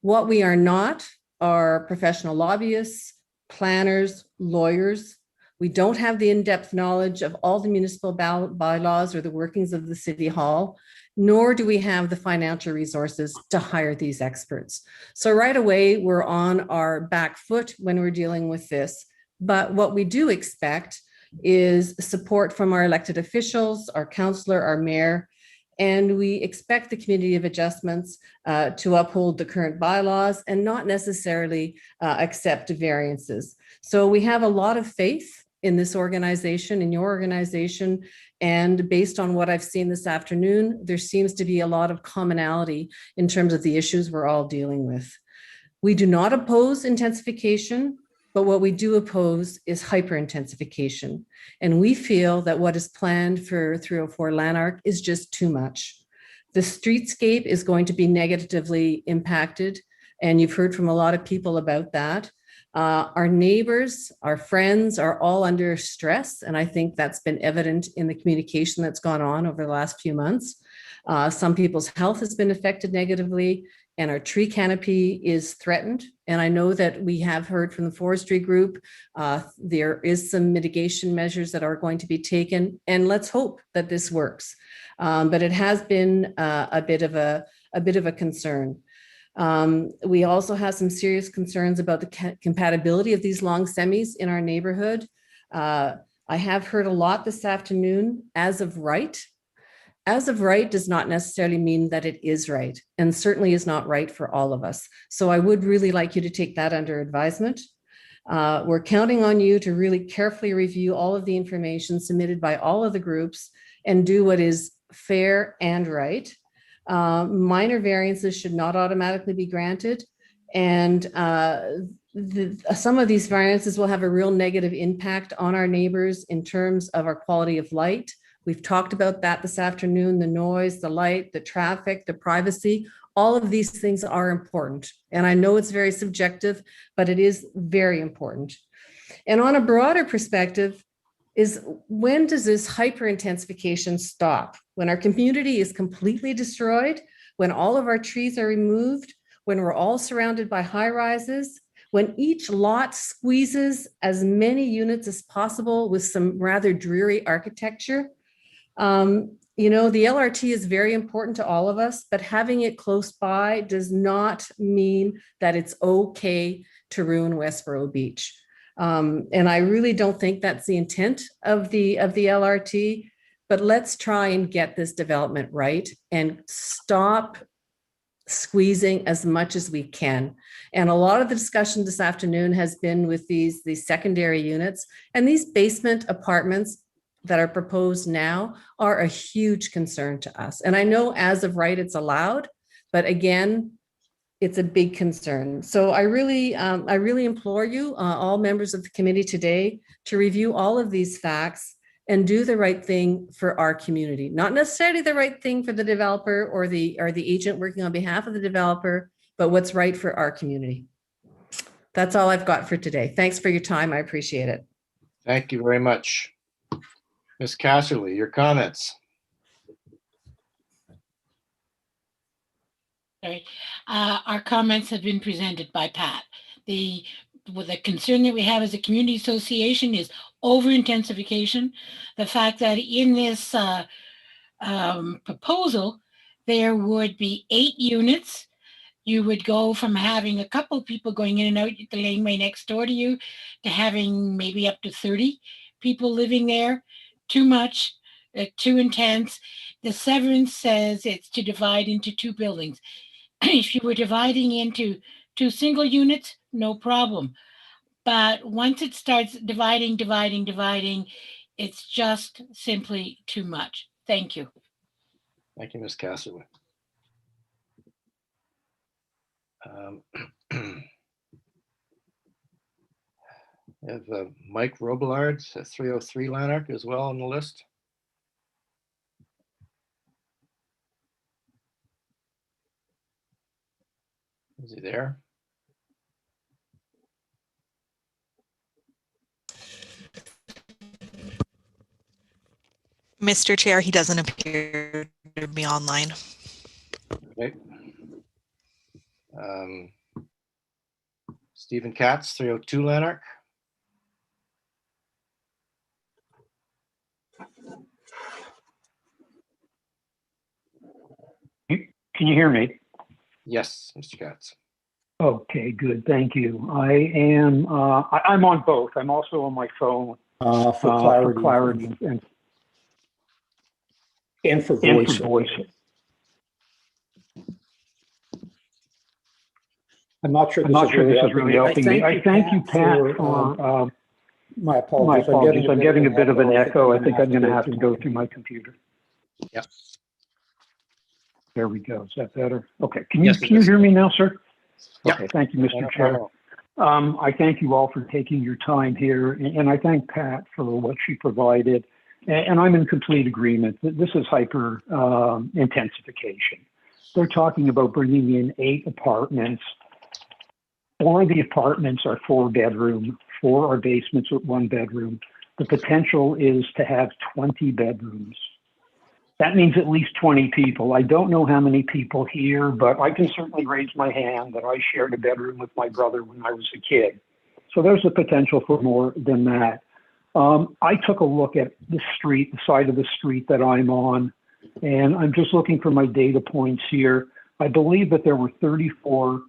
What we are not are professional lobbyists, planners, lawyers. We don't have the in-depth knowledge of all the municipal bylaws or the workings of the City Hall, nor do we have the financial resources to hire these experts. So right away, we're on our back foot when we're dealing with this. But what we do expect is support from our elected officials, our councillor, our mayor, and we expect the Committee of Adjustments to uphold the current bylaws and not necessarily accept variances. So we have a lot of faith in this organization, in your organization, and based on what I've seen this afternoon, there seems to be a lot of commonality in terms of the issues we're all dealing with. We do not oppose intensification, but what we do oppose is hyper-intensification. And we feel that what is planned for 304 Lanarch is just too much. The streetscape is going to be negatively impacted, and you've heard from a lot of people about that. Our neighbors, our friends are all under stress, and I think that's been evident in the communication that's gone on over the last few months. Some people's health has been affected negatively, and our tree canopy is threatened. And I know that we have heard from the forestry group, there is some mitigation measures that are going to be taken, and let's hope that this works. But it has been a bit of a concern. We also have some serious concerns about the compatibility of these long semis in our neighborhood. I have heard a lot this afternoon, as of right. As of right does not necessarily mean that it is right, and certainly is not right for all of us. So I would really like you to take that under advisement. We're counting on you to really carefully review all of the information submitted by all of the groups and do what is fair and right. Minor variances should not automatically be granted. And some of these variances will have a real negative impact on our neighbors in terms of our quality of light. We've talked about that this afternoon, the noise, the light, the traffic, the privacy, all of these things are important. And I know it's very subjective, but it is very important. And on a broader perspective, is when does this hyper-intensification stop? When our community is completely destroyed, when all of our trees are removed, when we're all surrounded by high rises, when each lot squeezes as many units as possible with some rather dreary architecture. You know, the LRT is very important to all of us, but having it close by does not mean that it's okay to ruin Westboro Beach. And I really don't think that's the intent of the LRT, but let's try and get this development right and stop squeezing as much as we can. And a lot of the discussion this afternoon has been with these secondary units, and these basement apartments that are proposed now are a huge concern to us. And I know as of right, it's allowed, but again, it's a big concern. So I really implore you, all members of the committee today, to review all of these facts and do the right thing for our community. Not necessarily the right thing for the developer or the agent working on behalf of the developer, but what's right for our community. That's all I've got for today. Thanks for your time. I appreciate it. Thank you very much. Ms. Casserly, your comments. Sorry. Our comments have been presented by Pat. The concern that we have as a community association is over intensification. The fact that in this proposal, there would be 8 units. You would go from having a couple of people going in and out the laneway next door to you to having maybe up to 30 people living there. Too much, too intense. The severance says it's to divide into 2 buildings. If you were dividing into 2 single units, no problem. But once it starts dividing, it's just simply too much. Thank you. Thank you, Ms. Casserly. We have Mike Robillard, 303 Lanarch, as well on the list. Is he there? Mr. Chair, he doesn't appear to be online. Okay. Stephen Katz, 302 Lanarch. Can you hear me? Yes, Mr. Katz. Okay, good. Thank you. I am. I'm on both. I'm also on my phone for clarity and for voice. I'm not sure this is really helping me. I thank you, Pat, for my apologies. I'm getting a bit of an echo. I think I'm going to have to go through my computer. Yep. There we go. Is that better? Okay. Can you hear me now, sir? Yep. Okay. Thank you, Mr. Chair. I thank you all for taking your time here, and I thank Pat for what she provided. And I'm in complete agreement that this is hyper intensification. They're talking about bringing in 8 apartments 4 of the apartments are 4-bedroom, 4 are basements with 1 bedroom. The potential is to have 20 bedrooms. That means at least 20 people. I don't know how many people here, but I can certainly raise my hand that I shared a bedroom with my brother when I was a kid. So there's a potential for more than that. I took a look at the street, the side of the street that I'm on, and I'm just looking for my data points here. I believe that there were 34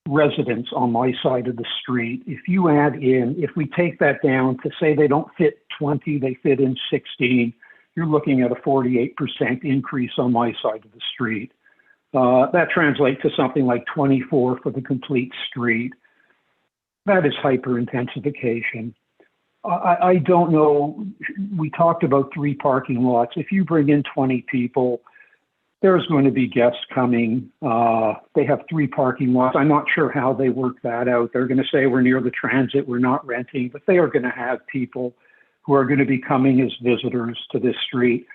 residents on my side of the street. If you add in, if we take that down to say they don't fit 20, they fit in 16, you're looking at a 48% increase on my side of the street. That translates to something like 24 for the complete street. That is hyper-intensification. I don't know, we talked about 3 parking lots. If you bring in 20 people, there's going to be guests coming. They have 3 parking lots. I'm not sure how they work that out. They're going to say we're near the transit, we're not renting, but they are going to have people who are going to be coming as visitors to this street.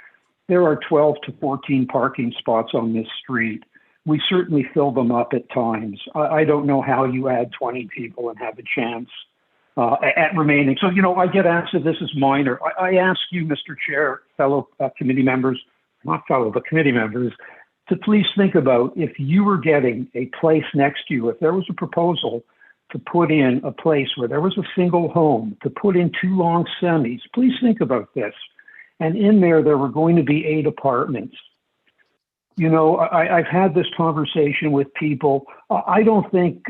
There are 12 to 14 parking spots on this street. We certainly fill them up at times. I don't know how you add 20 people and have a chance at remaining. So, you know, I get asked if this is minor. I ask you, Mr. Chair, fellow committee members, not fellow, but committee members, to please think about if you were getting a place next to you, if there was a proposal to put in a place where there was a single home, to put in 2 long semis, please think about this. And in there were going to be 8 apartments. You know, I've had this conversation with people. I don't think,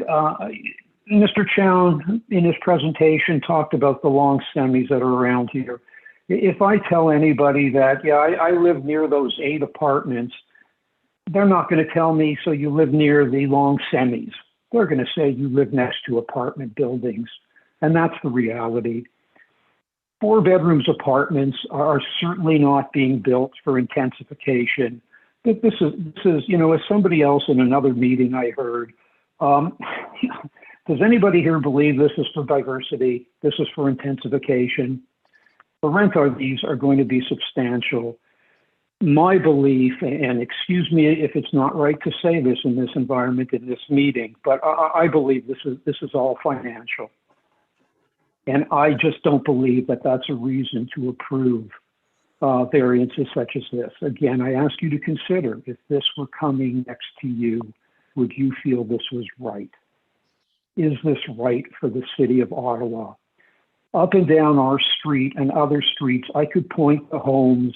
Mr. Chown in his presentation talked about the long semis that are around here. If I tell anybody that, yeah, I live near those 8 apartments, they're not going to tell me, so you live near the long semis. They're going to say you live next to apartment buildings. And that's the reality. 4-bedrooms apartments are certainly not being built for intensification. But this is, you know, as somebody else in another meeting I heard, does anybody here believe this is for diversity? This is for intensification? The rent RVs are going to be substantial. My belief, and excuse me if it's not right to say this in this environment, in this meeting, but I believe this is all financial. And I just don't believe that that's a reason to approve variances such as this. Again, I ask you to consider if this were coming next to you, would you feel this was right? Is this right for the city of Ottawa? Up and down our street and other streets, I could point to homes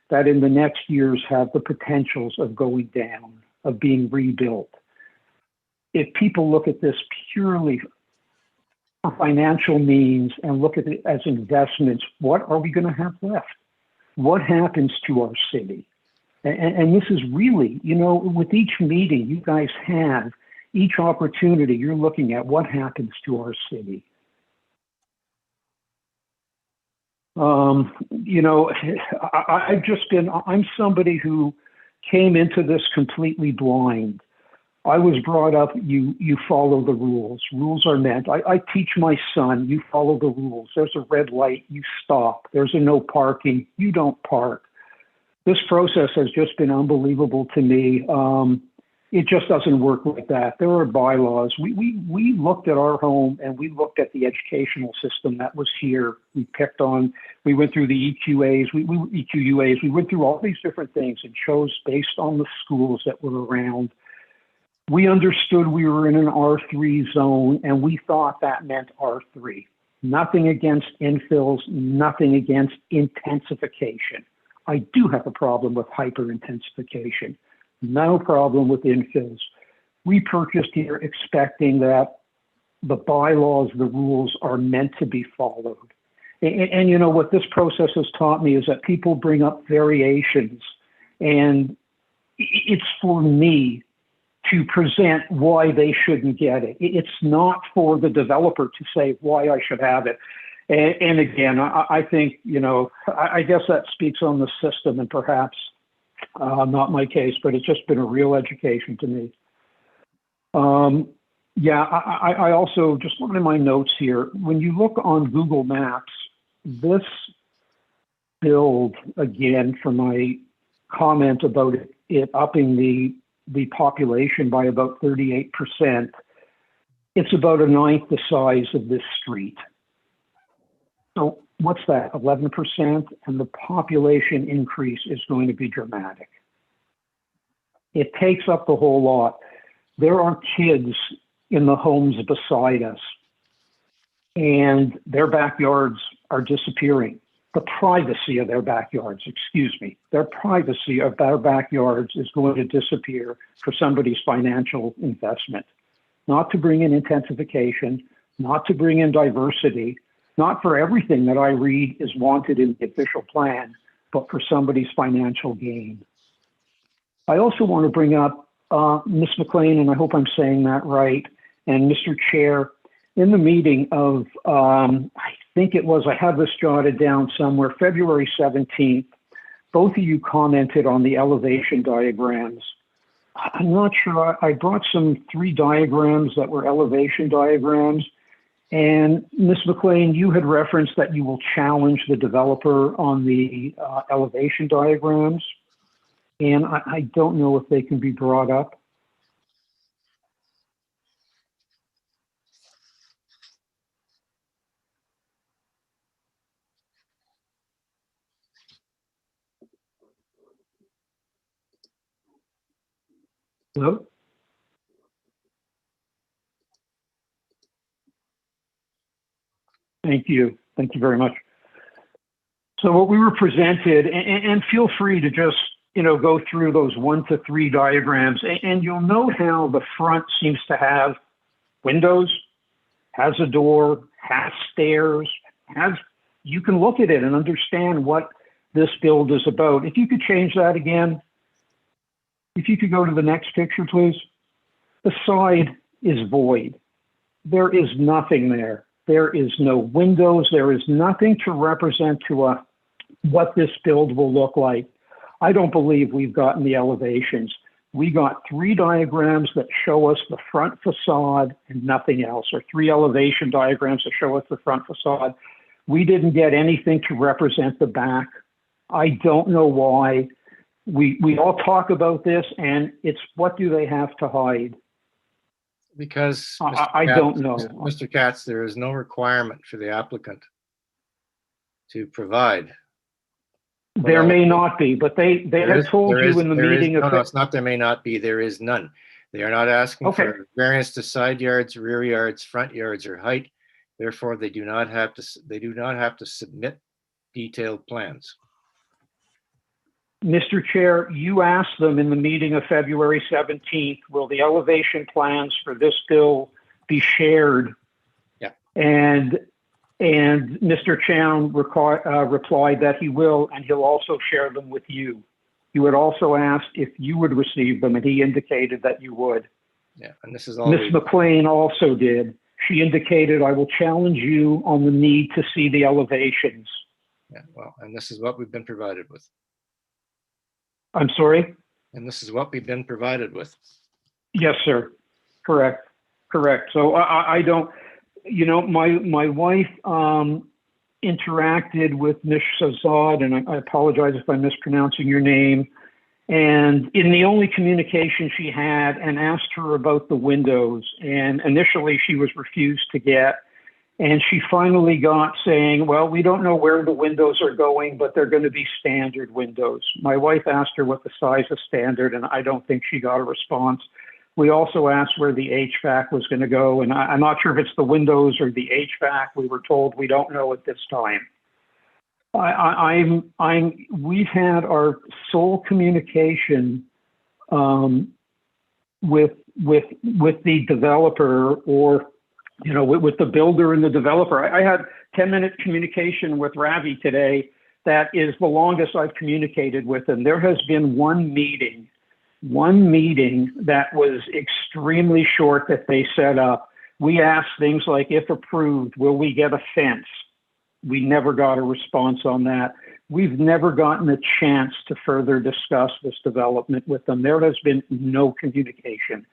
that in the next years have the potentials of going down, of being rebuilt. If people look at this purely for financial means and look at it as investments, what are we going to have left? What happens to our city? And this is really, you know, with each meeting you guys have, each opportunity, you're looking at what happens to our city. You know, I'm somebody who came into this completely blind. I was brought up, you follow the rules. Rules are meant. I teach my son, you follow the rules. There's a red light, you stop. There's a no parking, you don't park. This process has just been unbelievable to me. It just doesn't work like that. There are bylaws. We looked at our home and we looked at the educational system that was here. We went through the EQAs, EQUAs, we went through all these different things and chose based on the schools that were around. We understood we were in an R3 zone and we thought that meant R3. Nothing against infills, nothing against intensification. I do have a problem with hyper-intensification. No problem with infills. We purchased here expecting that the bylaws, the rules are meant to be followed. And you know what this process has taught me is that people bring up variations and it's for me to present why they shouldn't get it. It's not for the developer to say why I should have it. And again, I think, you know, I guess that speaks on the system and perhaps not my case, but it's just been a real education to me. Yeah, I also, just looking at my notes here, when you look on Google Maps, this build, again, for my comment about it upping the population by about 38%, It's about a ninth the size of this street. So what's that, 11%? And the population increase is going to be dramatic. It takes up the whole lot. There are kids in the homes beside us, and their backyards are disappearing. The privacy of their backyards, excuse me, their privacy of their backyards is going to disappear for somebody's financial investment. Not to bring in intensification, not to bring in diversity, not for everything that I read is wanted in the official plan, but for somebody's financial gain. I also want to bring up Ms. McLean, and I hope I'm saying that right, and Mr. Chair, in the meeting of, I think it was, I have this jotted down somewhere, February 17th, both of you commented on the elevation diagrams. I'm not sure, I brought some 3 diagrams that were elevation diagrams. And Ms. McLean, you had referenced that you will challenge the developer on the elevation diagrams. And I don't know if they can be brought up. Hello? Thank you. Thank you very much. So what we were presented, and feel free to just, go through those 1 to 3 diagrams, and you'll note how the front seems to have windows, has a door, has stairs, you can look at it and understand what this build is about. If you could change that again, if you could go to the next picture, please. The side is void. There is nothing there. There is no windows. There is nothing to represent to us what this build will look like. I don't believe we've gotten the elevations. We got 3 diagrams that show us the front facade and nothing else, or 3 elevation diagrams that show us the front facade. We didn't get anything to represent the back. I don't know why. We all talk about this, and it's what do they have to hide? Because I don't know. Mr. Katz, there is no requirement for the applicant to provide. There may not be, but they have told you in the meeting. No, it's not there may not be, there is none. They are not asking for variance to side yards, rear yards, front yards, or height. Therefore, they do not have to submit detailed plans. Mr. Chair, you asked them in the meeting of February 17th, will the elevation plans for this bill be shared? Yeah. And Mr. Chown replied that he will, and he'll also share them with you. You had also asked if you would receive them, and he indicated that you would. Yeah, and this is all. Ms. McLean also did. She indicated, I will challenge you on the need to see the elevations. Yeah, well, and this is what we've been provided with. I'm sorry? And this is what we've been provided with. Yes, sir. Correct. So I don't, my wife interacted with Ms. Shahzad, and I apologize if I'm mispronouncing your name. And in the only communication she had, and asked her about the windows, and initially she was refused to get. And she finally got saying, well, we don't know where the windows are going, but they're going to be standard windows. My wife asked her what the size of standard, and I don't think she got a response. We also asked where the HVAC was going to go, and I'm not sure if it's the windows or the HVAC. We were told we don't know at this time. We've had our sole communication with the developer, or with the builder and the developer. I had 10-minute communication with Ravi today. That is the longest I've communicated with him. There has been one meeting that was extremely short that they set up. We asked things like, if approved, will we get a fence? We never got a response on that. We've never gotten a chance to further discuss this development with them. There has been no communication.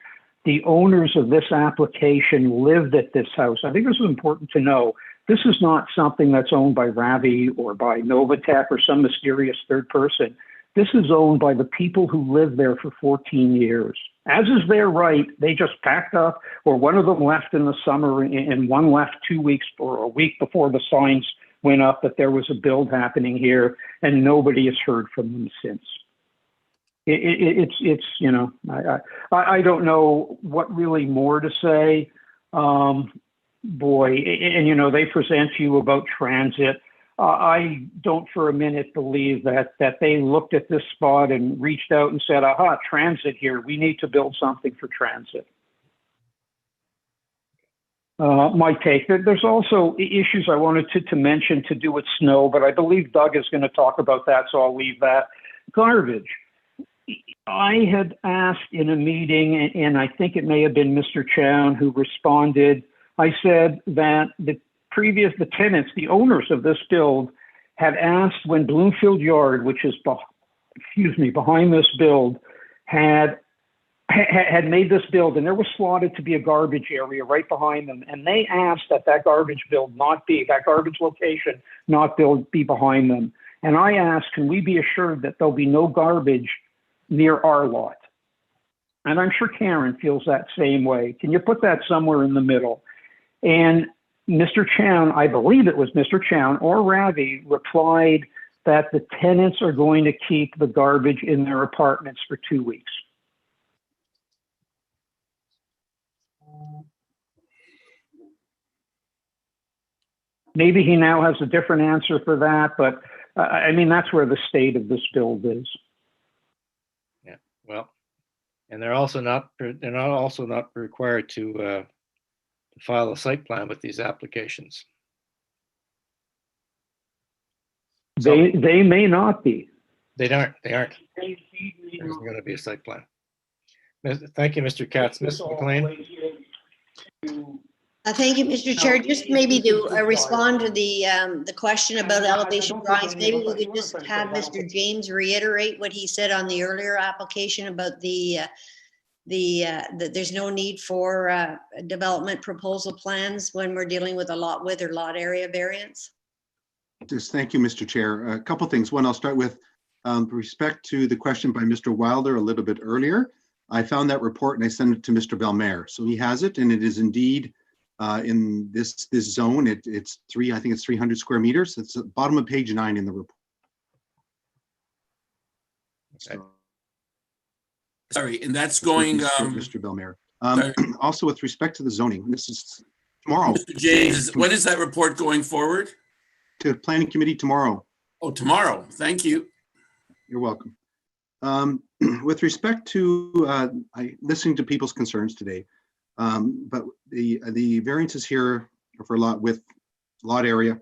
The owners of this application lived at this house. I think this is important to know. This is not something that's owned by Ravi or by Novatech or some mysterious third person. This is owned by the people who lived there for 14 years. As is their right, they just packed up, or one of them left in the summer and one left 2 weeks or a week before the signs went up that there was a build happening here, and nobody has heard from them since. It's you know, I don't know what really more to say. Boy, and you know, they present you about transit. I don't for a minute believe that they looked at this spot and reached out and said, aha, transit here, we need to build something for transit. My take. There's also issues I wanted to mention to do with snow, but I believe Doug is going to talk about that, so I'll leave that. Garbage. I had asked in a meeting, and I think it may have been Mr. Chown who responded. I said that the tenants, the owners of this build, had asked when Bloomfield Yard, which is behind this build, had made this build, and there was slotted to be a garbage area right behind them, and they asked that garbage location not be behind them. And I asked, can we be assured that there'll be no garbage near our lot? And I'm sure Karen feels that same way. Can you put that somewhere in the middle? And Mr. Chown, I believe it was Mr. Chown or Ravi, replied that the tenants are going to keep the garbage in their apartments for 2 weeks. Maybe he now has a different answer for that, but I mean, that's where the state of this build is. Yeah, well, and they're not also not required to file a site plan with these applications. They may not be. They aren't. There's going to be a site plan. Thank you, Mr. Katz. Ms. McLean. Thank you, Mr. Chair. Just maybe to respond to the question about elevation drawings, maybe we could just have Mr. James reiterate what he said on the earlier application about that there's no need for development proposal plans when we're dealing with a lot width or lot area variance. Just thank you, Mr. Chair. A couple things. One, I'll start with respect to the question by Mr. Wilder a little bit earlier. I found that report and I sent it to Mr. Belmer. So he has it, and it is indeed in this zone. I think it's 300 square meters. It's at the bottom of page 9 in the report. Okay. Sorry, and that's going. Mr. Belmer. Also, with respect to the zoning, this is tomorrow. Mr. James, when is that report going forward? To the planning committee tomorrow. Oh, tomorrow. Thank you. You're welcome. With respect to listening to people's concerns today, but the variances here for lot area,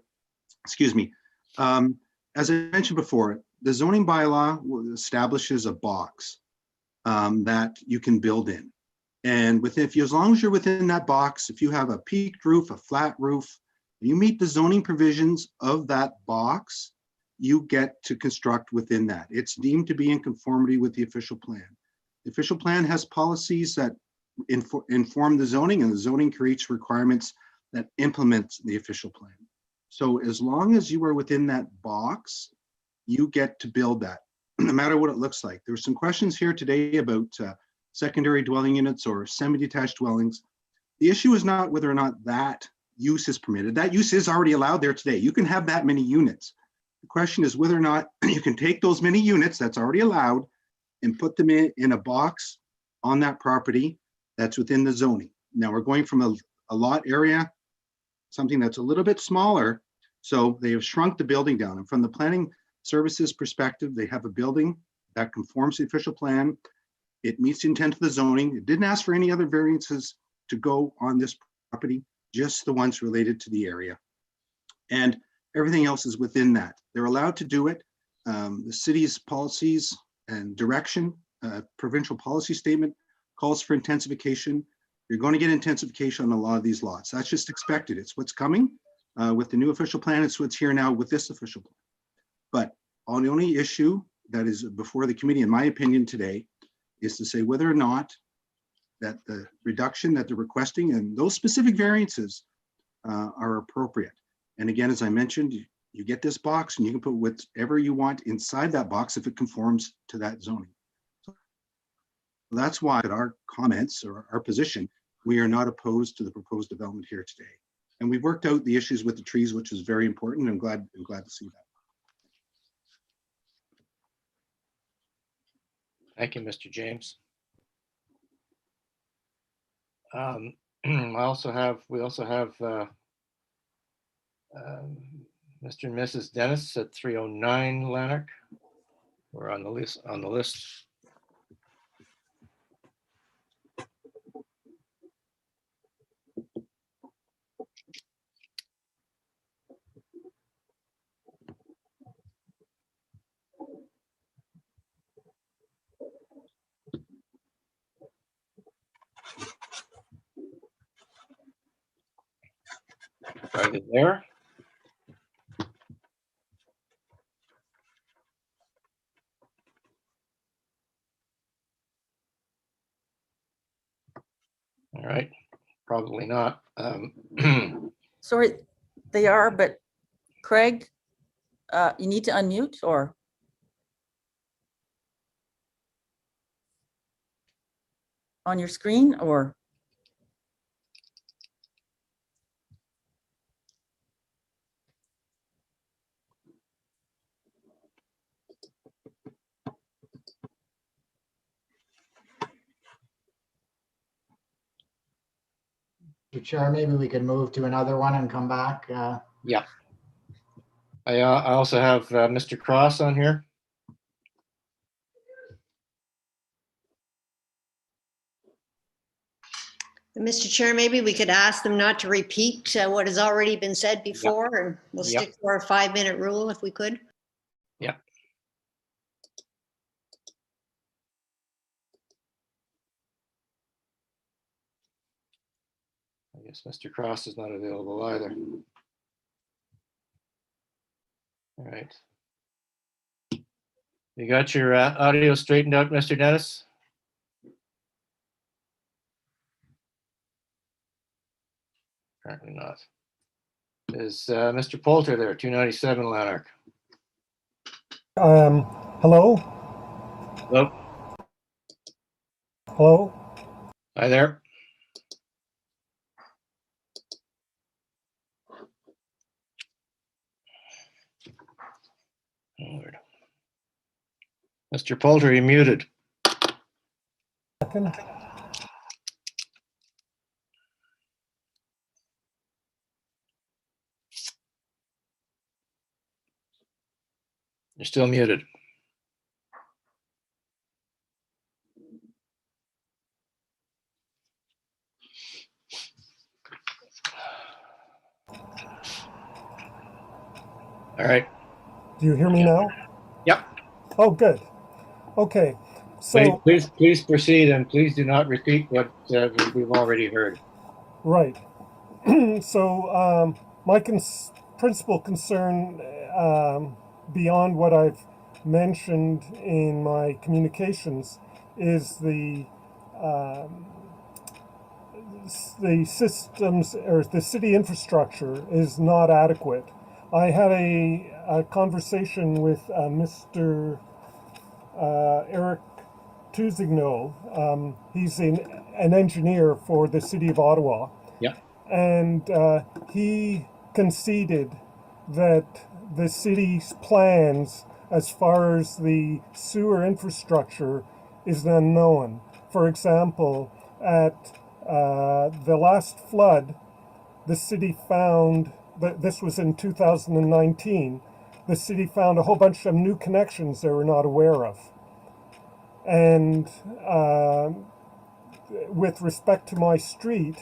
excuse me. As I mentioned before, the zoning bylaw establishes a box that you can build in. And as long as you're within that box, if you have a peaked roof, a flat roof, you meet the zoning provisions of that box, you get to construct within that. It's deemed to be in conformity with the official plan. The official plan has policies that inform the zoning, and the zoning creates requirements that implement the official plan. So as long as you are within that box, you get to build that, no matter what it looks like. There were some questions here today about secondary dwelling units or semi-detached dwellings. The issue is not whether or not that use is permitted. That use is already allowed there today. You can have that many units. The question is whether or not you can take those many units that's already allowed and put them in a box on that property that's within the zoning. Now we're going from a lot area, something that's a little bit smaller. So they have shrunk the building down. And from the planning services perspective, they have a building that conforms to the official plan. It meets the intent of the zoning. It didn't ask for any other variances to go on this property, just the ones related to the area. And everything else is within that. They're allowed to do it. The city's policies and direction, provincial policy statement calls for intensification. You're going to get intensification on a lot of these lots. That's just expected. It's what's coming with the new official plan. It's what's here now with this official plan. But the only issue that is before the committee, in my opinion today, is to say whether or not that the reduction that they're requesting and those specific variances are appropriate. And again, as I mentioned, you get this box and you can put whatever you want inside that box if it conforms to that zoning. That's why at our comments or our position, we are not opposed to the proposed development here today. And we've worked out the issues with the trees, which is very important. I'm glad to see that. Thank you, Mr. James. We also have Mr. and Mrs. Dennis at 309 Lanarch. We're on the list. Are they there? All right, probably not. Sorry, they are, but Craig, you need to unmute or? On your screen or? Chair, maybe we could move to another one and come back. Yeah. I also have Mr. Cross on here. Mr. Chair, maybe we could ask them not to repeat what has already been said before, and we'll stick to our 5-minute rule if we could. Yeah. I guess Mr. Cross is not available either. All right. You got your audio straightened out, Mr. Dennis? Apparently not. Is Mr. Poulter there, 297 Lanarch? Hello? Hello? Hello? Hi there. Lord. Mr. Poulter, you muted. Second. You're still muted. All right. Do you hear me now? Yep. Oh, good. Okay. So please proceed, and please do not repeat what we've already heard. Right. So my principal concern, beyond what I've mentioned in my communications, is the systems or the city infrastructure is not adequate. I had a conversation with Mr. Eric Tousigno. He's an engineer for the city of Ottawa. Yeah. And he conceded that the city's plans as far as the sewer infrastructure is unknown. For example, at the last flood, the city found, this was in 2019, the city found a whole bunch of new connections they were not aware of. And with respect to my street,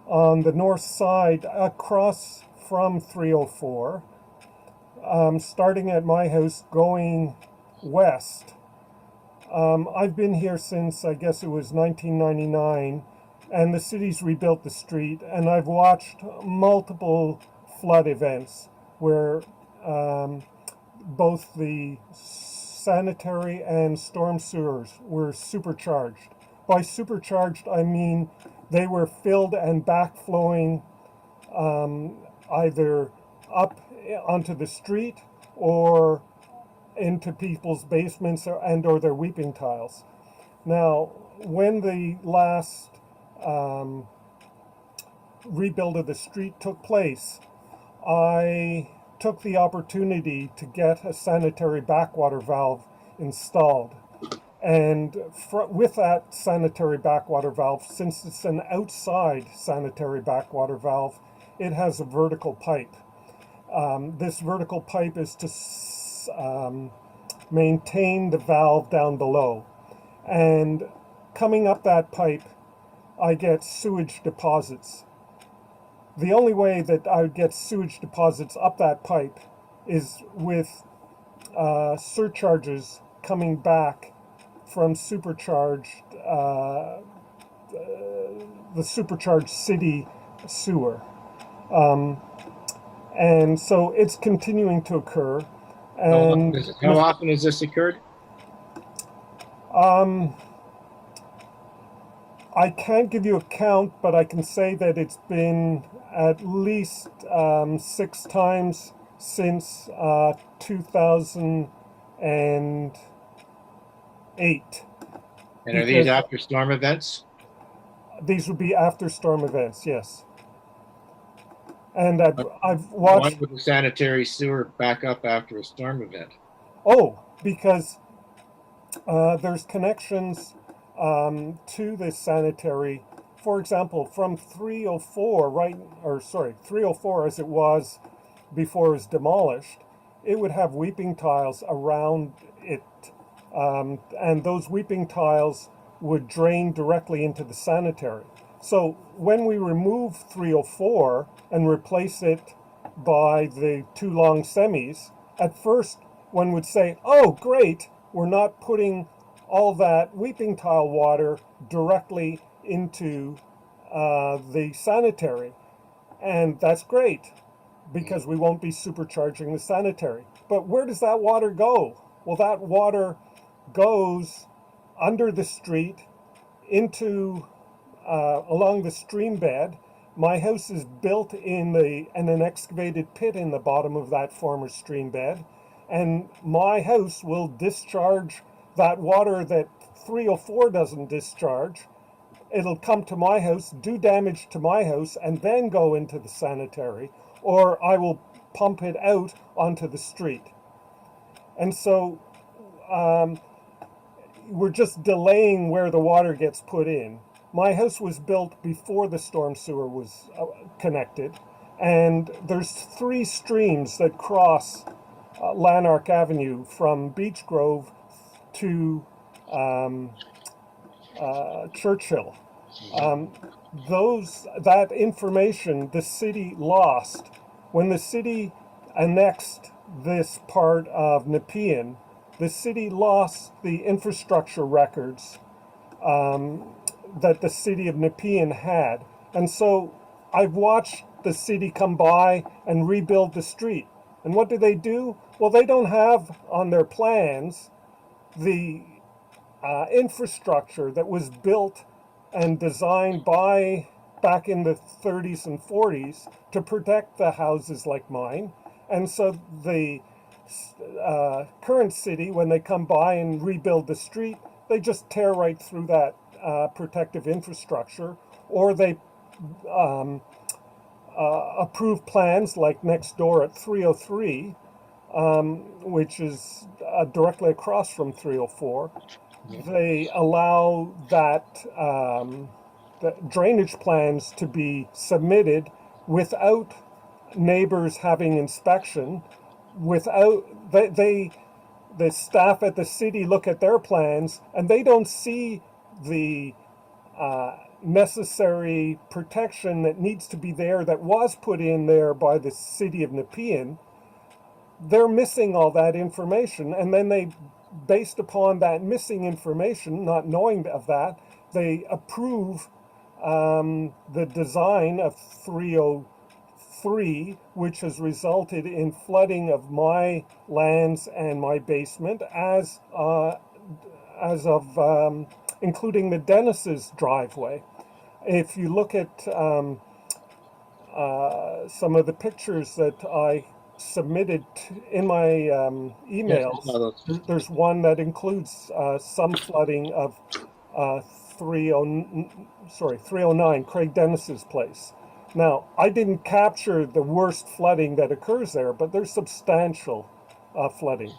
on the north side across from 304, starting at my house going west, I've been here since, I guess it was 1999, and the city's rebuilt the street, and I've watched multiple flood events where both the sanitary and storm sewers were supercharged. By supercharged, I mean they were filled and backflowing either up onto the street or into people's basements or their weeping tiles. Now, when the last rebuild of the street took place, I took the opportunity to get a sanitary backwater valve installed. And with that sanitary backwater valve, since it's an outside sanitary backwater valve, it has a vertical pipe. This vertical pipe is to maintain the valve down below. And coming up that pipe, I get sewage deposits. The only way that I would get sewage deposits up that pipe is with surcharges coming back from supercharged, the supercharged city sewer. And so it's continuing to occur. And how often has this occurred? I can't give you a count, but I can say that it's been at least 6 times since 2008. And are these after storm events? These would be after storm events, yes. And I've watched. Why would the sanitary sewer back up after a storm event? Oh, because there's connections to this sanitary. For example, from 304, 304 as it was before it was demolished, it would have weeping tiles around it. And those weeping tiles would drain directly into the sanitary. So when we remove 304 and replace it by the 2 long semis, at first one would say, oh, great, we're not putting all that weeping tile water directly into the sanitary. And that's great, because we won't be supercharging the sanitary. But where does that water go? Well, that water goes under the street into along the stream bed. My house is built in an excavated pit in the bottom of that former stream bed, and my house will discharge that water that 304 doesn't discharge. It'll come to my house, do damage to my house, and then go into the sanitary, or I will pump it out onto the street. And so we're just delaying where the water gets put in. My house was built before the storm sewer was connected, and there's 3 streams that cross Lanarch Avenue from Beach Grove to Churchill. That information the city lost when the city annexed this part of Nepean. The city lost the infrastructure records that the city of Nepean had. And so I've watched the city come by and rebuild the street. And what do? Well, they don't have on their plans the infrastructure that was built and designed back in the 30s and 40s to protect the houses like mine. And so the current city, when they come by and rebuild the street, they just tear right through that protective infrastructure, or they approve plans like next door at 303, which is directly across from 304. They allow the drainage plans to be submitted without neighbors having inspection, without the staff at the city look at their plans and they don't see the necessary protection that needs to be there, that was put in there by the city of Nepean. They're missing all that information, and then they, based upon that missing information, not knowing of that, they approve the design of 303, which has resulted in flooding of my lands and my basement, as of including the Dennis's driveway. If you look at some of the pictures that I submitted in my emails, there's one that includes some flooding of 309, Craig Dennis's place. Now, I didn't capture the worst flooding that occurs there, but there's substantial flooding.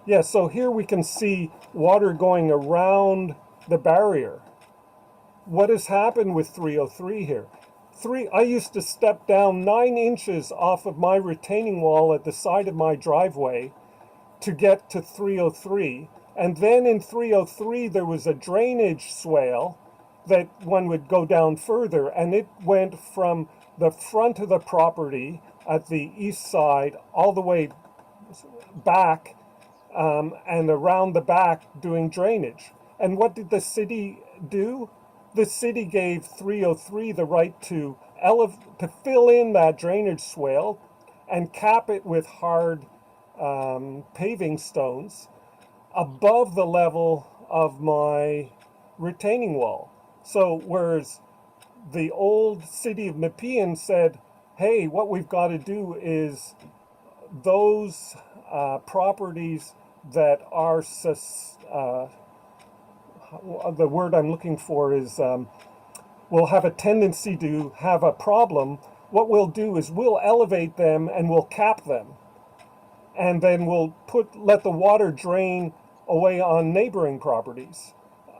Yeah, so here we can see water going around the barrier. What has happened with 303 here? I used to step down 9 inches off of my retaining wall at the side of my driveway to get to 303. And then in 303, there was a drainage swale that one would go down further, and it went from the front of the property at the east side all the way back and around the back doing drainage. And what did the city do? The city gave 303 the right to fill in that drainage swale and cap it with hard paving stones above the level of my retaining wall. So whereas the old city of Nepean said, hey, what we've got to do is those properties that are, the word I'm looking for is, will have a tendency to have a problem. What we'll do is we'll elevate them and we'll cap them. And then we'll let the water drain away on neighboring properties,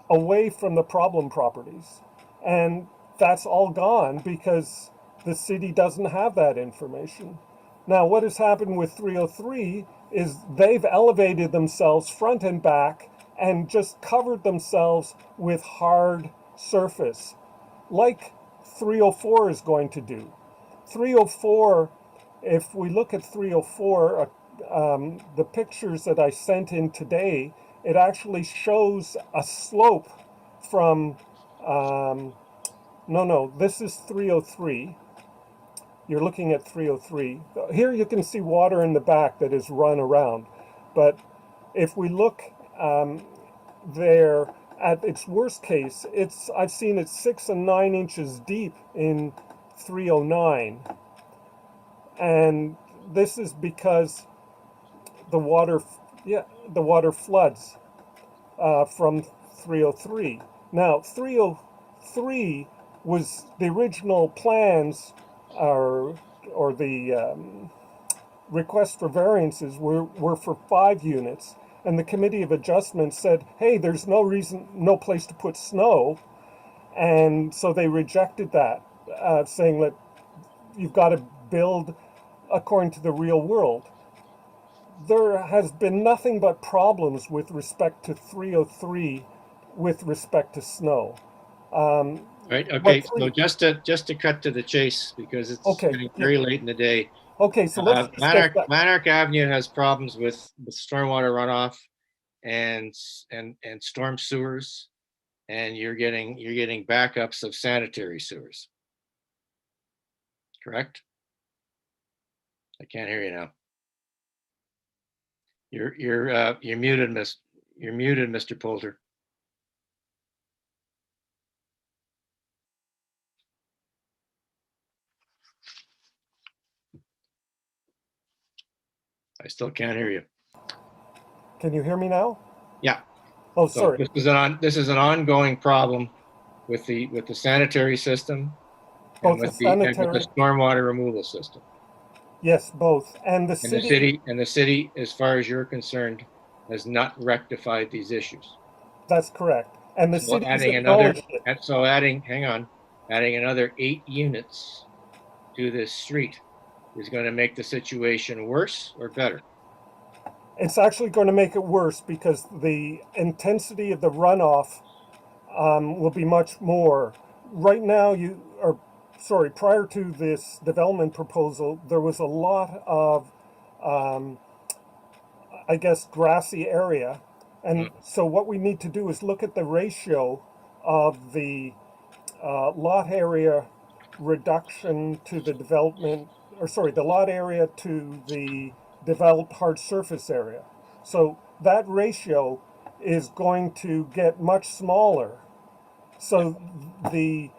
away from the problem properties. And that's all gone because the city doesn't have that information. Now, what has happened with 303 is they've elevated themselves front and back and just covered themselves with hard surface, like 304 is going to do. 304, if we look at 304, the pictures that I sent in today, it actually shows a slope from, this is 303. You're looking at 303. Here you can see water in the back that is run around. But if we look there at its worst case, I've seen it 6 and 9 inches deep in 309. And this is because the water floods from 303. Now, 303 was the original plans or the request for variances were for 5 units, and the Committee of Adjustment said, hey, there's no place to put snow, and so they rejected that, saying that you've got to build according to the real world. There has been nothing but problems with respect to 303 with respect to snow. Right. Okay. So just to cut to the chase, because it's getting very late in the day. Okay. So let's Lanarch Avenue has problems with stormwater runoff and storm sewers, and you're getting backups of sanitary sewers. Correct? I can't hear you now. You're muted, Mr. Poulter. I still can't hear you. Can you hear me now? Yeah. Oh, sorry. So this is an ongoing problem with the sanitary system and with the stormwater removal system. Yes, both. And the city, as far as you're concerned, has not rectified these issues. That's correct. And the city adding another 8 units to this street is going to make the situation worse or better? It's actually going to make it worse because the intensity of the runoff will be much more. Right now, prior to this development proposal, there was a lot of, grassy area. And so what we need to do is look at the ratio of the lot area reduction to the development, the lot area to the developed hard surface area. So that ratio is going to get much smaller. So the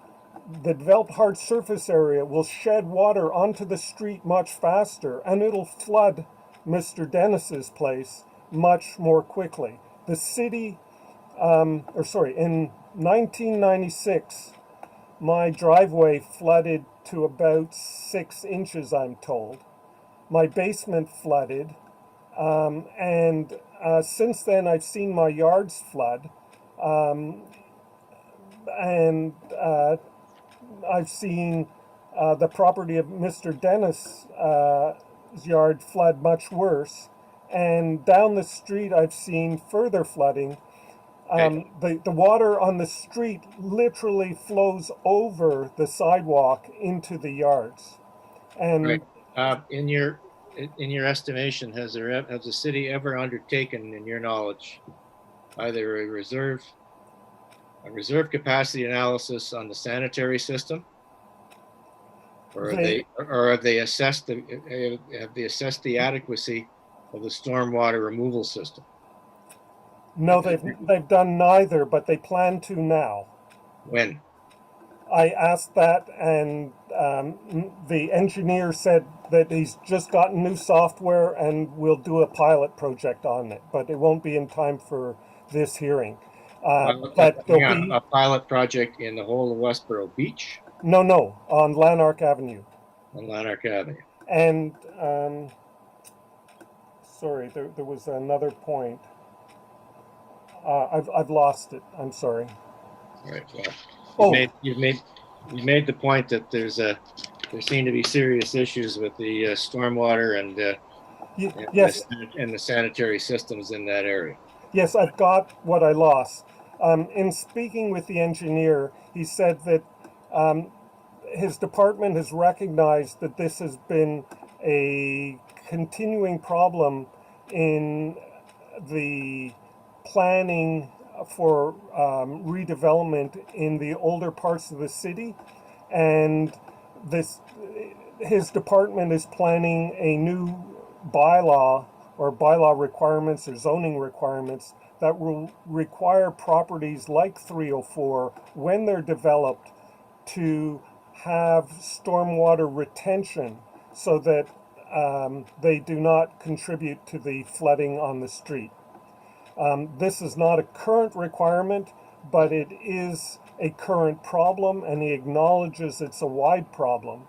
developed hard surface area will shed water onto the street much faster, and it'll flood Mr. Dennis's place much more quickly. The city, in 1996, my driveway flooded to about 6 inches, I'm told. My basement flooded. And since then, I've seen my yards flood. And I've seen the property of Mr. Dennis' yard flood much worse. And down the street, I've seen further flooding. The water on the street literally flows over the sidewalk into the yards. And in your estimation, has the city ever undertaken, in your knowledge, either a reserve capacity analysis on the sanitary system, or have they assessed the adequacy of the stormwater removal system? No, they've done neither, but they plan to now. When? I asked that, and the engineer said that he's just gotten new software and we'll do a pilot project on it, but it won't be in time for this hearing. But there'll be a pilot project in the whole of Westboro Beach? No, on Lanarch Avenue. On Lanarch Avenue. And sorry, there was another point. I've lost it. I'm sorry. All right. Well, you've made the point that there seem to be serious issues with the stormwater and yes, and the sanitary systems in that area. Yes, I've got what I lost. In speaking with the engineer, he said that his department has recognized that this has been a continuing problem in the planning for redevelopment in the older parts of the city, and his department is planning a new bylaw or bylaw requirements or zoning requirements that will require properties like 304, when they're developed, to have stormwater retention so that they do not contribute to the flooding on the street. This is not a current requirement, but it is a current problem, and he acknowledges it's a wide problem.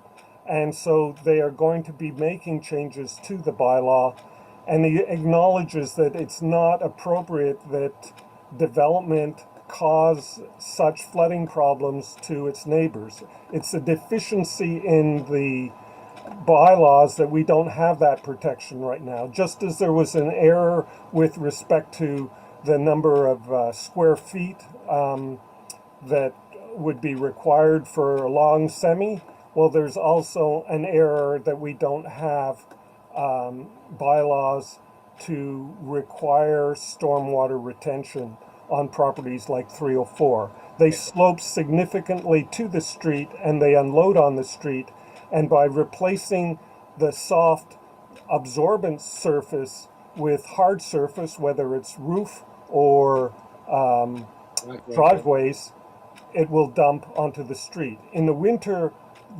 And so they are going to be making changes to the bylaw, and he acknowledges that it's not appropriate that development cause such flooding problems to its neighbors. It's a deficiency in the bylaws that we don't have that protection right now. Just as there was an error with respect to the number of square feet that would be required for a long semi, well, there's also an error that we don't have bylaws to require stormwater retention on properties like 304. They slope significantly to the street and they unload on the street, and by replacing the soft absorbent surface with hard surface, whether it's roof or driveways, it will dump onto the street. In the winter,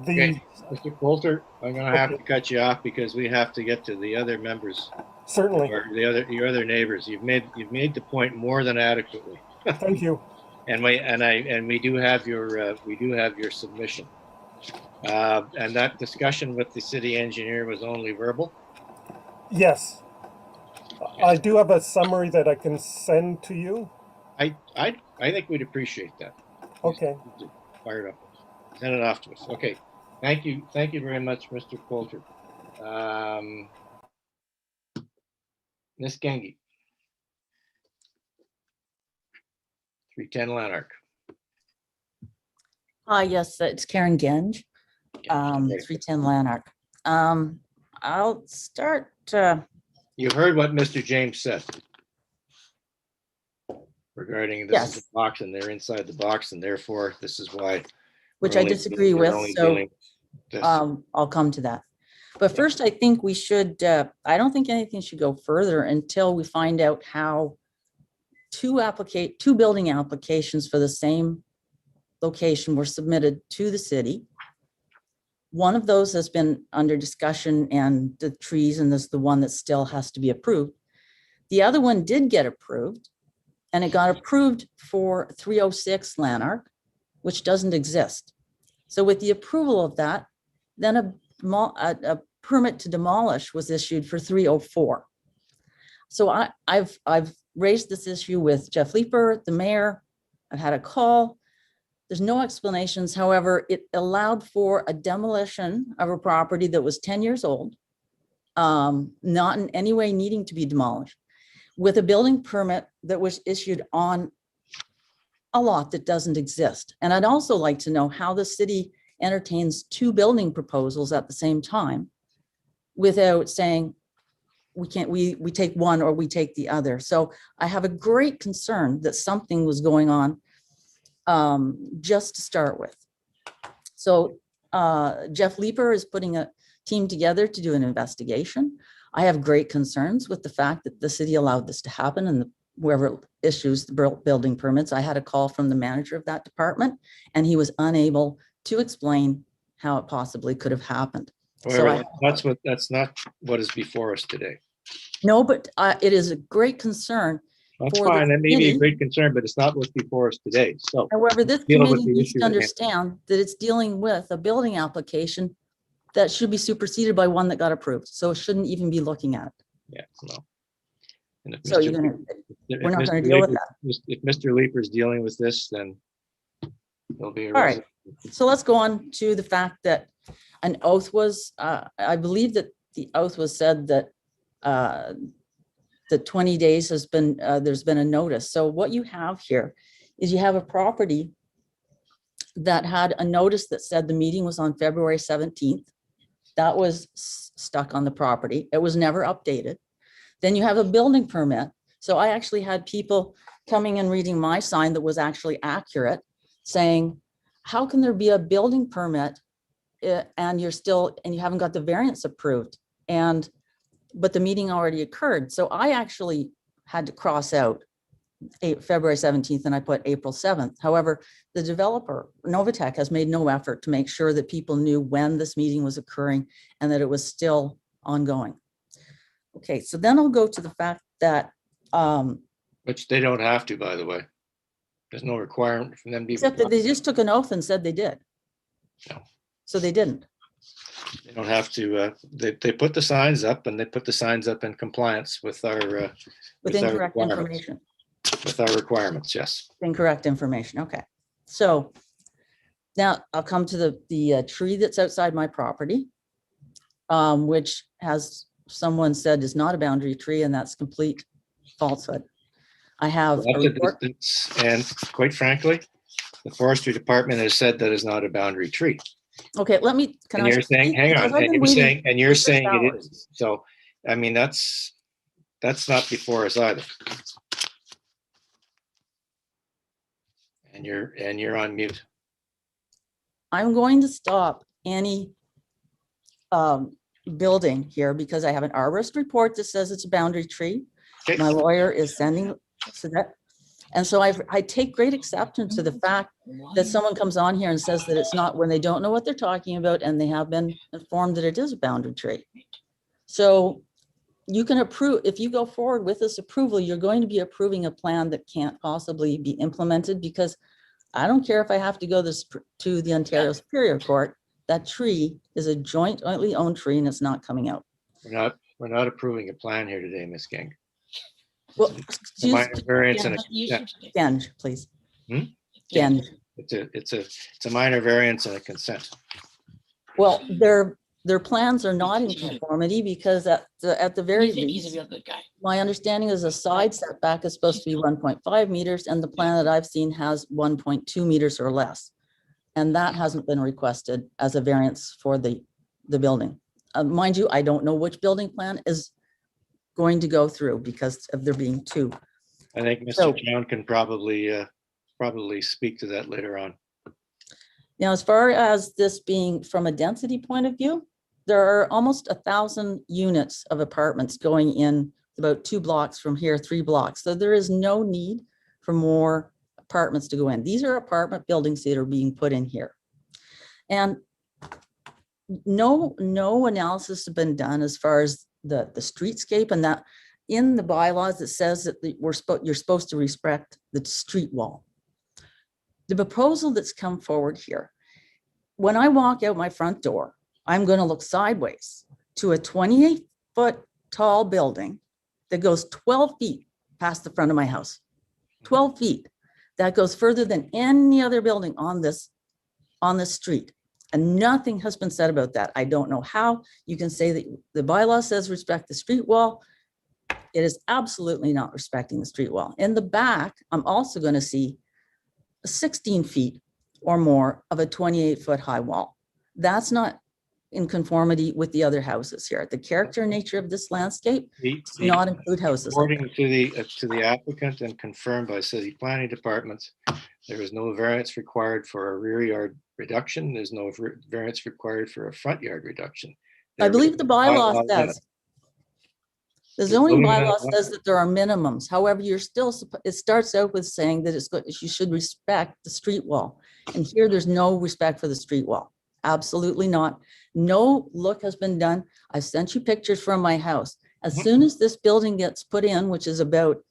Mr. Coulter, I'm going to have to cut you off because we have to get to the other members. Certainly. Or your other neighbors. You've made the point more than adequately. Thank you. And we do have your submission. And that discussion with the city engineer was only verbal? Yes. I do have a summary that I can send to you. I think we'd appreciate that. Okay. Fire it up. Send it off to us. Okay. Thank you very much, Mr. Coulter. Ms. Gengi. 310 Lanarch. Yes, it's Karen Genge, 310 Lanarch. I'll start. You heard what Mr. James said regarding this is the box and they're inside the box, and therefore this is why. Which I disagree with, so I'll come to that. But first, I think we should, I don't think anything should go further until we find out how two building applications for the same location were submitted to the city. One of those has been under discussion and the trees, and this is the one that still has to be approved. The other one did get approved. and it got approved for 306 Lanarch, which doesn't exist. So with the approval of that, then a permit to demolish was issued for 304. So I've raised this issue with Jeff Leeper, the mayor. I've had a call. There's no explanations. However, it allowed for a demolition of a property that was 10 years old, not in any way needing to be demolished, with a building permit that was issued on a lot that doesn't exist. And I'd also like to know how the city entertains two building proposals at the same time without saying, we can't, we take one or we take the other. So I have a great concern that something was going on just to start with. So Jeff Leeper is putting a team together to do an investigation. I have great concerns with the fact that the city allowed this to happen, and whoever issues the building permits. I had a call from the manager of that department, and he was unable to explain how it possibly could have happened. However, that's not what is before us today. No, but it is a great concern. That's fine. That may be a great concern, but it's not what's before us today. So, however, this committee needs to understand that it's dealing with a building application that should be superseded by one that got approved. So it shouldn't even be looking at it. Yeah, no. And so we're not going to deal with that. If Mr. Leeper's dealing with this, then there'll be a all right. So let's go on to the fact that an oath was, I believe that the oath was said that the 20 days has been, there's been a notice. So what you have here is you have a property that had a notice that said the meeting was on February 17th. That was stuck on the property. It was never updated. Then you have a building permit. So I actually had people coming and reading my sign that was actually accurate, saying, how can there be a building permit and you haven't got the variance approved? But the meeting already occurred. So I actually had to cross out February 17th and I put April 7th. However, the developer, Novatech, has made no effort to make sure that people knew when this meeting was occurring and that it was still ongoing. Okay, so then I'll go to the fact that which they don't have to, by the way. There's no requirement for them to. Except that they just took an oath and said they did. No. So they didn't. They don't have to. They put the signs up, and they put the signs up in compliance with our with incorrect information. With our requirements, yes. Incorrect information. Okay. So now I'll come to the tree that's outside my property, which has someone said is not a boundary tree, and that's complete falsehood. I have a report, and quite frankly, the forestry department has said that is not a boundary tree. Okay, let me. And you're saying, hang on, and you're saying it is. So, I mean, that's not before us either. And you're on mute. I'm going to stop any building here because I have an arborist report that says it's a boundary tree. Okay. My lawyer is sending to that. And so I take great acceptance to the fact that someone comes on here and says that it's not, when they don't know what they're talking about and they have been informed that it is a boundary tree. So you can approve, if you go forward with this approval, you're going to be approving a plan that can't possibly be implemented, because I don't care if I have to go to the Ontario Superior Court, that tree is a jointly owned tree and it's not coming out. We're not approving a plan here today, Ms. Gang. Well, minor variance and Genge, please. Genge. It's a minor variance and a consent. Well, their plans are not in conformity because at the very least, my understanding is a side setback is supposed to be 1.5 meters, and the plan that I've seen has 1.2 meters or less, and that hasn't been requested as a variance for the building. Mind you, I don't know which building plan is going to go through because of there being two. I think Mr. John can probably speak to that later on. Now, as far as this being from a density point of view, there are almost 1,000 units of apartments going in about 2 blocks from here, 3 blocks. So there is no need for more apartments to go in. These are apartment buildings that are being put in here. And no analysis has been done as far as the streetscape, and that in the bylaws, it says that you're supposed to respect the street wall. The proposal that's come forward here, when I walk out my front door, I'm going to look sideways to a 28-foot tall building that goes 12 feet past the front of my house. 12 feet. That goes further than any other building on this street. And nothing has been said about that. I don't know how you can say that the bylaw says respect the street wall. It is absolutely not respecting the street wall. In the back, I'm also going to see 16 feet or more of a 28-foot high wall. That's not in conformity with the other houses here. The character and nature of this landscape does not include houses. According to the applicant and confirmed by city planning departments, there is no variance required for a rear yard reduction. There's no variance required for a front yard reduction. I believe the bylaw says, the zoning bylaw says that there are minimums. However, it starts out with saying that you should respect the street wall. And here there's no respect for the street wall. Absolutely not. No look has been done. I've sent you pictures from my house. As soon as this building gets put in, which is about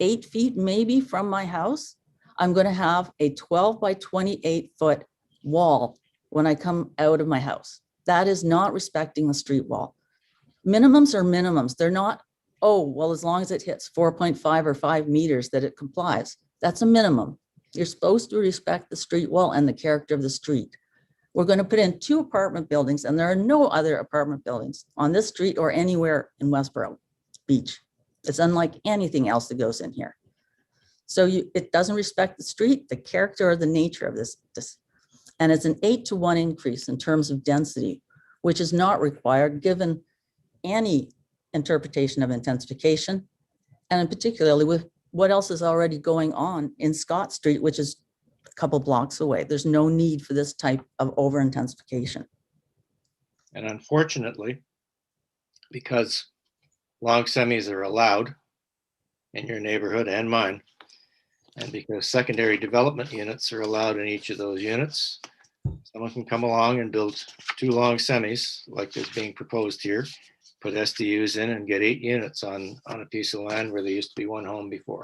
8 feet maybe from my house, I'm going to have a 12 by 28 foot wall when I come out of my house. That is not respecting the street wall. Minimums are minimums. They're not, oh, well, as long as it hits 4.5 or 5 meters that it complies. That's a minimum. You're supposed to respect the street wall and the character of the street. We're going to put in 2 apartment buildings, and there are no other apartment buildings on this street or anywhere in Westboro Beach. It's unlike anything else that goes in here. So it doesn't respect the street, the character, or the nature of this. And it's an 8-to-1 increase in terms of density, which is not required given any interpretation of intensification, and particularly with what else is already going on in Scott Street, which is a couple blocks away. There's no need for this type of over intensification. And unfortunately, because long semis are allowed in your neighborhood and mine, and because secondary development units are allowed in each of those units, someone can come along and build 2 long semis like is being proposed here, put SDUs in and get 8 units on a piece of land where there used to be 1 home before.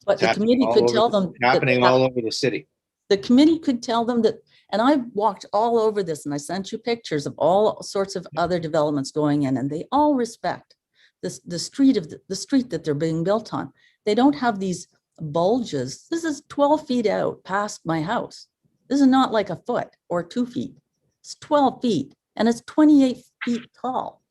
But the committee could tell them happening all over the city. The committee could tell them that, and I've walked all over this and I sent you pictures of all sorts of other developments going in, and they all respect the street that they're being built on. They don't have these bulges. This is 12 feet out past my house. This is not like a foot or 2 feet. It's 12 feet and it's 28 feet tall.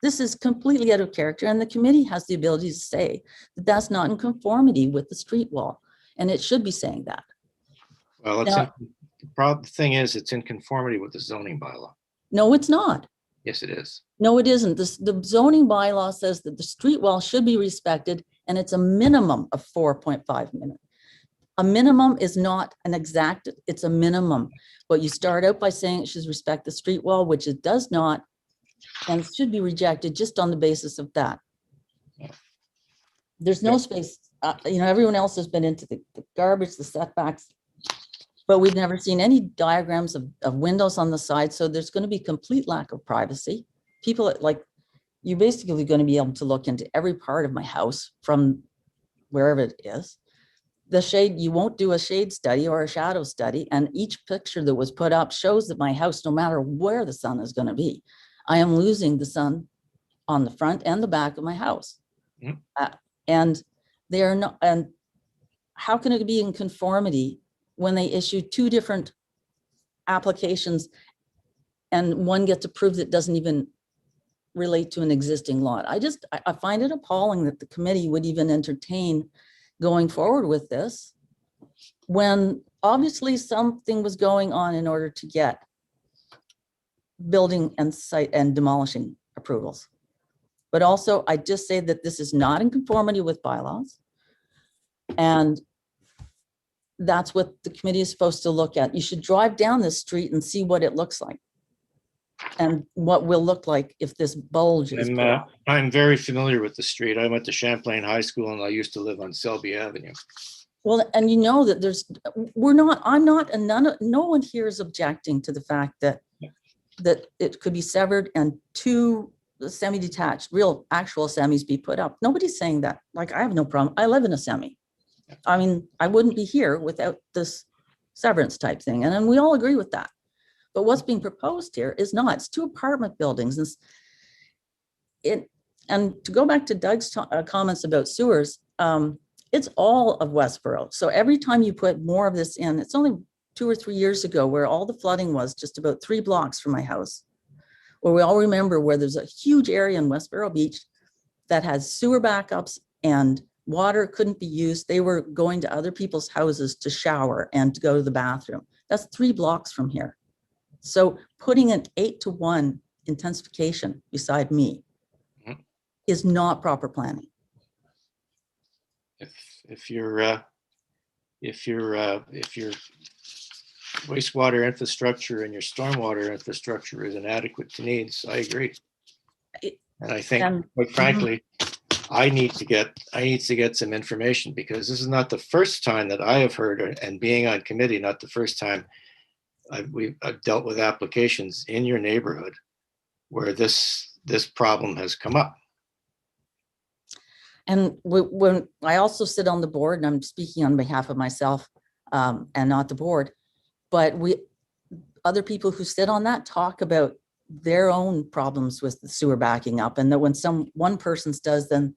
This is completely out of character, and the committee has the ability to say that that's not in conformity with the street wall, and it should be saying that. Well, the thing is, it's in conformity with the zoning bylaw. No, it's not. Yes, it is. No, it isn't. The zoning bylaw says that the street wall should be respected, and it's a minimum of 4.5 minutes. A minimum is not an exact, it's a minimum. But you start out by saying it should respect the street wall, which it does not, and it should be rejected just on the basis of that. There's no space, everyone else has been into the garbage, the setbacks, but we've never seen any diagrams of windows on the side. So there's going to be complete lack of privacy. People you're basically going to be able to look into every part of my house from wherever it is. The shade, you won't do a shade study or a shadow study. And each picture that was put up shows that my house, no matter where the sun is going to be, I am losing the sun on the front and the back of my house. And they are not, and how can it be in conformity when they issue 2 different applications and one gets approved that doesn't even relate to an existing lot? I find it appalling that the committee would even entertain going forward with this when obviously something was going on in order to get building and site and demolishing approvals. But also, I just say that this is not in conformity with bylaws. And that's what the committee is supposed to look at. You should drive down this street and see what it looks like and what will look like if this bulge is put up. I'm very familiar with the street. I went to Champlain High School and I used to live on Selby Avenue. Well, and you know that no one here is objecting to the fact that it could be severed and 2 the semi-detached, real actual semis be put up. Nobody's saying that. Like, I have no problem. I live in a semi. I mean, I wouldn't be here without this severance type thing. And then we all agree with that. But what's being proposed here is not. It's 2 apartment buildings. And to go back to Doug's comments about sewers, it's all of Westboro. So every time you put more of this in, it's only 2 or 3 years ago where all the flooding was just about 3 blocks from my house, where we all remember where there's a huge area in Westboro Beach that has sewer backups and water couldn't be used. They were going to other people's houses to shower and to go to the bathroom. That's 3 blocks from here. So putting an 8-to-1 intensification beside me is not proper planning. If your wastewater infrastructure and your stormwater infrastructure is inadequate to needs, I agree. And I think, quite frankly, I need to get some information, because this is not the first time that I have heard, and being on committee, not the first time I've dealt with applications in your neighborhood where this problem has come up. And when I also sit on the board, and I'm speaking on behalf of myself and not the board, but other people who sit on that talk about their own problems with the sewer backing up, and that when one person's does, then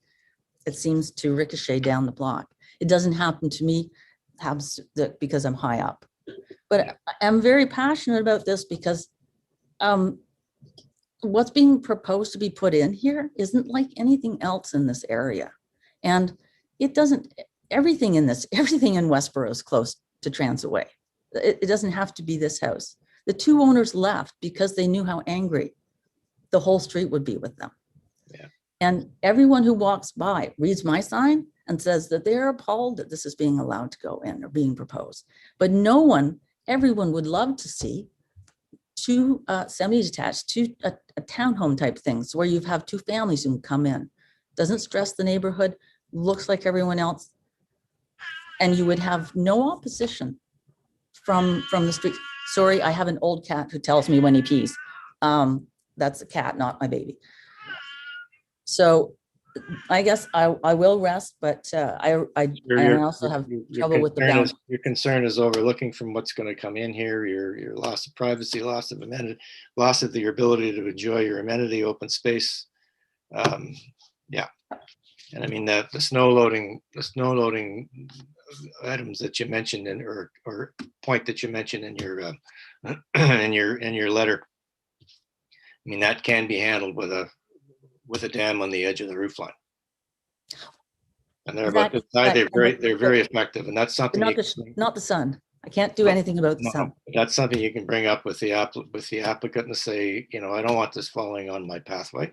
it seems to ricochet down the block. It doesn't happen to me because I'm high up. But I'm very passionate about this because what's being proposed to be put in here isn't like anything else in this area. And it doesn't, everything in Westboro is close to transit way. It doesn't have to be this house. The 2 owners left because they knew how angry the whole street would be with them. Yeah. And everyone who walks by reads my sign and says that they're appalled that this is being allowed to go in or being proposed. But everyone would love to see 2 semi-detached, 2 a townhome type things where you have 2 families who can come in. Doesn't stress the neighborhood, looks like everyone else. And you would have no opposition from the street. Sorry, I have an old cat who tells me when he pees. That's a cat, not my baby. So I guess I will rest, but I also have trouble with the balance. Your concern is overlooking from what's going to come in here, your loss of privacy, loss of amenity, loss of your ability to enjoy your amenity, open space. Yeah. And I mean the snow loading items that you mentioned or point that you mentioned in your in your letter. I mean, that can be handled with a dam on the edge of the roof line. And they're about this high, they're very effective. And that's something not the sun. I can't do anything about the sun. That's something you can bring up with the applicant and say, I don't want this falling on my pathway,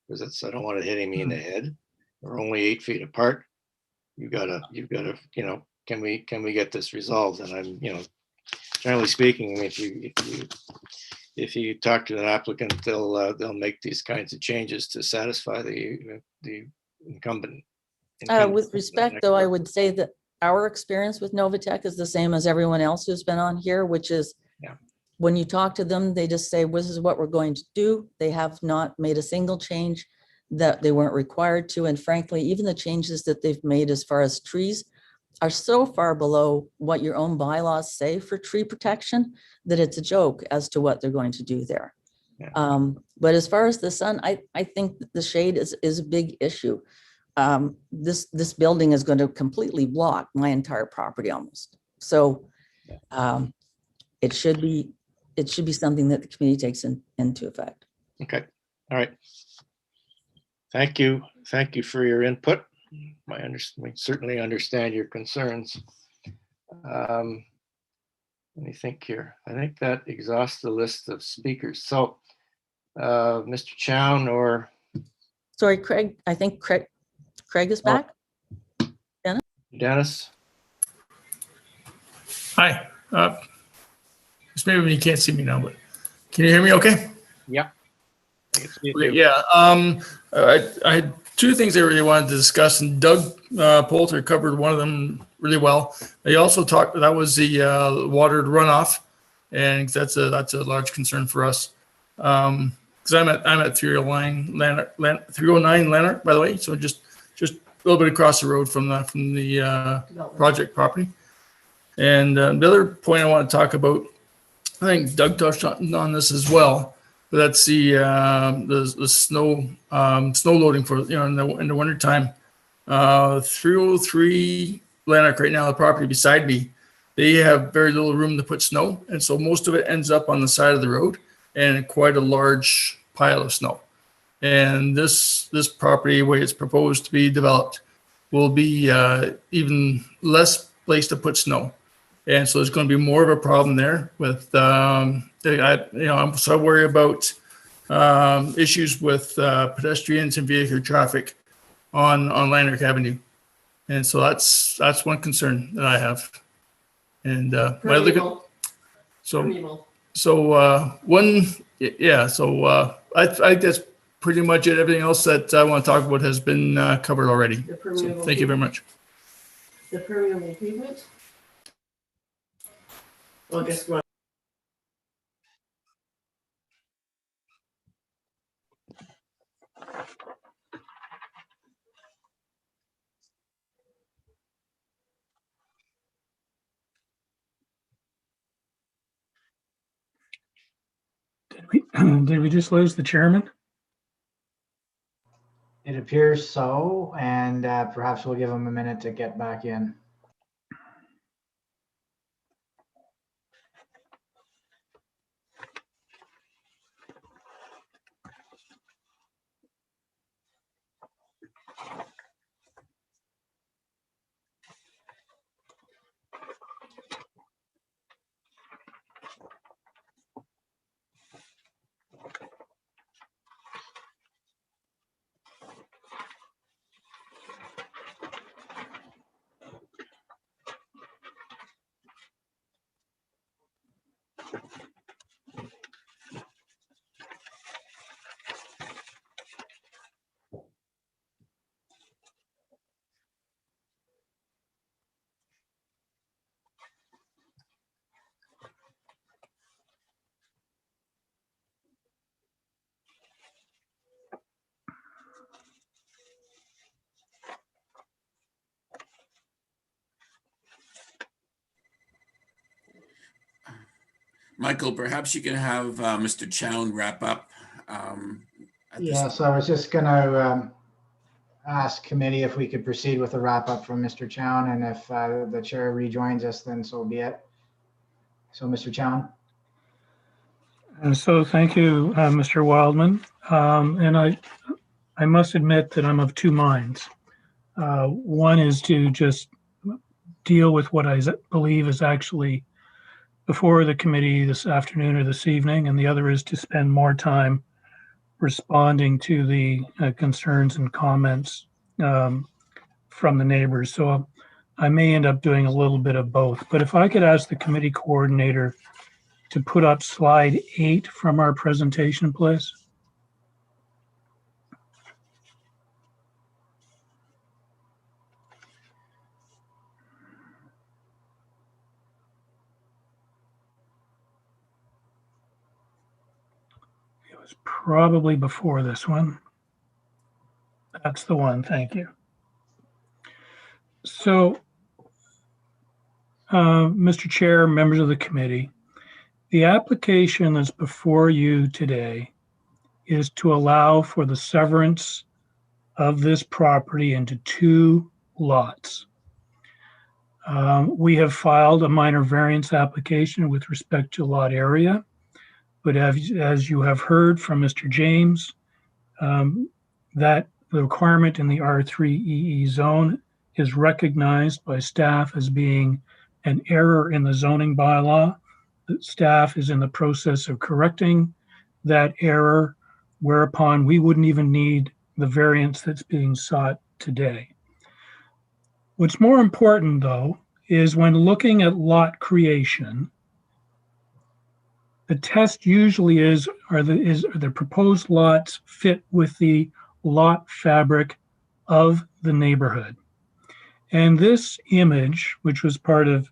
because I don't want it hitting me in the head. We're only 8 feet apart. You've got to, can we get this resolved? And I'm, generally speaking, if you talk to an applicant, they'll make these kinds of changes to satisfy the incumbent. With respect, though, I would say that our experience with Novatech is the same as everyone else who's been on here, which is when you talk to them, they just say, this is what we're going to do. They have not made a single change that they weren't required to. And frankly, even the changes that they've made as far as trees are so far below what your own bylaws say for tree protection that it's a joke as to what they're going to do there. Yeah. But as far as the sun, I think that the shade is a big issue. This building is going to completely block my entire property almost. So it should be something that the committee takes into effect. Okay. All right. Thank you. Thank you for your input. We certainly understand your concerns. Let me think here. I think that exhausts the list of speakers. So, Mr. Chown or... Sorry, Craig. I think Craig is back. Dennis? Hi. Just maybe you can't see me now, but can you hear me okay? Yeah. Okay, yeah. I had 2 things I really wanted to discuss, and Doug Poulter covered one of them really well. He also talked, that was the water runoff, and that's a large concern for us. because I'm at 309 Lanarch, by the way. So just a little bit across the road from the project property. And the other point I want to talk about, I think Doug touched on this as well, but that's the snow loading for, in the winter time. 303 Lanarch right now, the property beside me, they have very little room to put snow, and so most of it ends up on the side of the road and quite a large pile of snow. And this property, the way it's proposed to be developed, will be even less place to put snow. And so there's going to be more of a problem there with, I'm so worried about issues with pedestrians and vehicular traffic on Lanarch Avenue. And so that's one concern that I have. And my other, I think that's pretty much it. Everything else that I want to talk about has been covered already. So thank you very much. The permeable pavement? Well, guess what? Did we just lose the chairman? It appears so, and perhaps we'll give him a minute to get back in. Michael, perhaps you can have Mr. Chown wrap up. Yeah, so I was just going to ask committee if we could proceed with the wrap up from Mr. Chown, and if the chair rejoins us, then so be it. So, Mr. Chown. And so thank you, Mr. Wildman. And I must admit that I'm of two minds. One is to just deal with what I believe is actually before the committee this afternoon or this evening, and the other is to spend more time responding to the concerns and comments from the neighbors. So I may end up doing a little bit of both. But if I could ask the committee coordinator to put up slide 8 from our presentation, please. Probably before this one. That's the one, thank you. So, Mr. Chair, members of the committee, the application that's before you today is to allow for the severance of this property into 2 lots. We have filed a minor variance application with respect to lot area. But as you have heard from Mr. James, that the requirement in the R3EE zone is recognized by staff as being an error in the zoning bylaw. The staff is in the process of correcting that error, whereupon we wouldn't even need the variance that's being sought today. What's more important, though, is when looking at lot creation, the test usually is, are the proposed lots fit with the lot fabric of the neighborhood? And this image, which was part of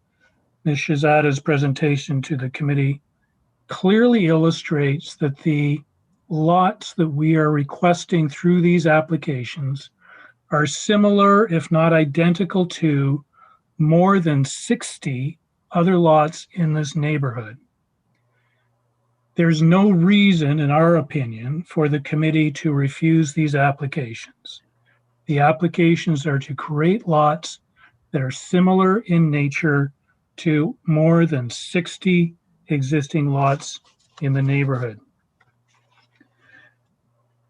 Ms. Shahzada's presentation to the committee, clearly illustrates that the lots that we are requesting through these applications are similar, if not identical to, more than 60 other lots in this neighborhood. There's no reason, in our opinion, for the committee to refuse these applications. The applications are to create lots that are similar in nature to more than 60 existing lots in the neighborhood.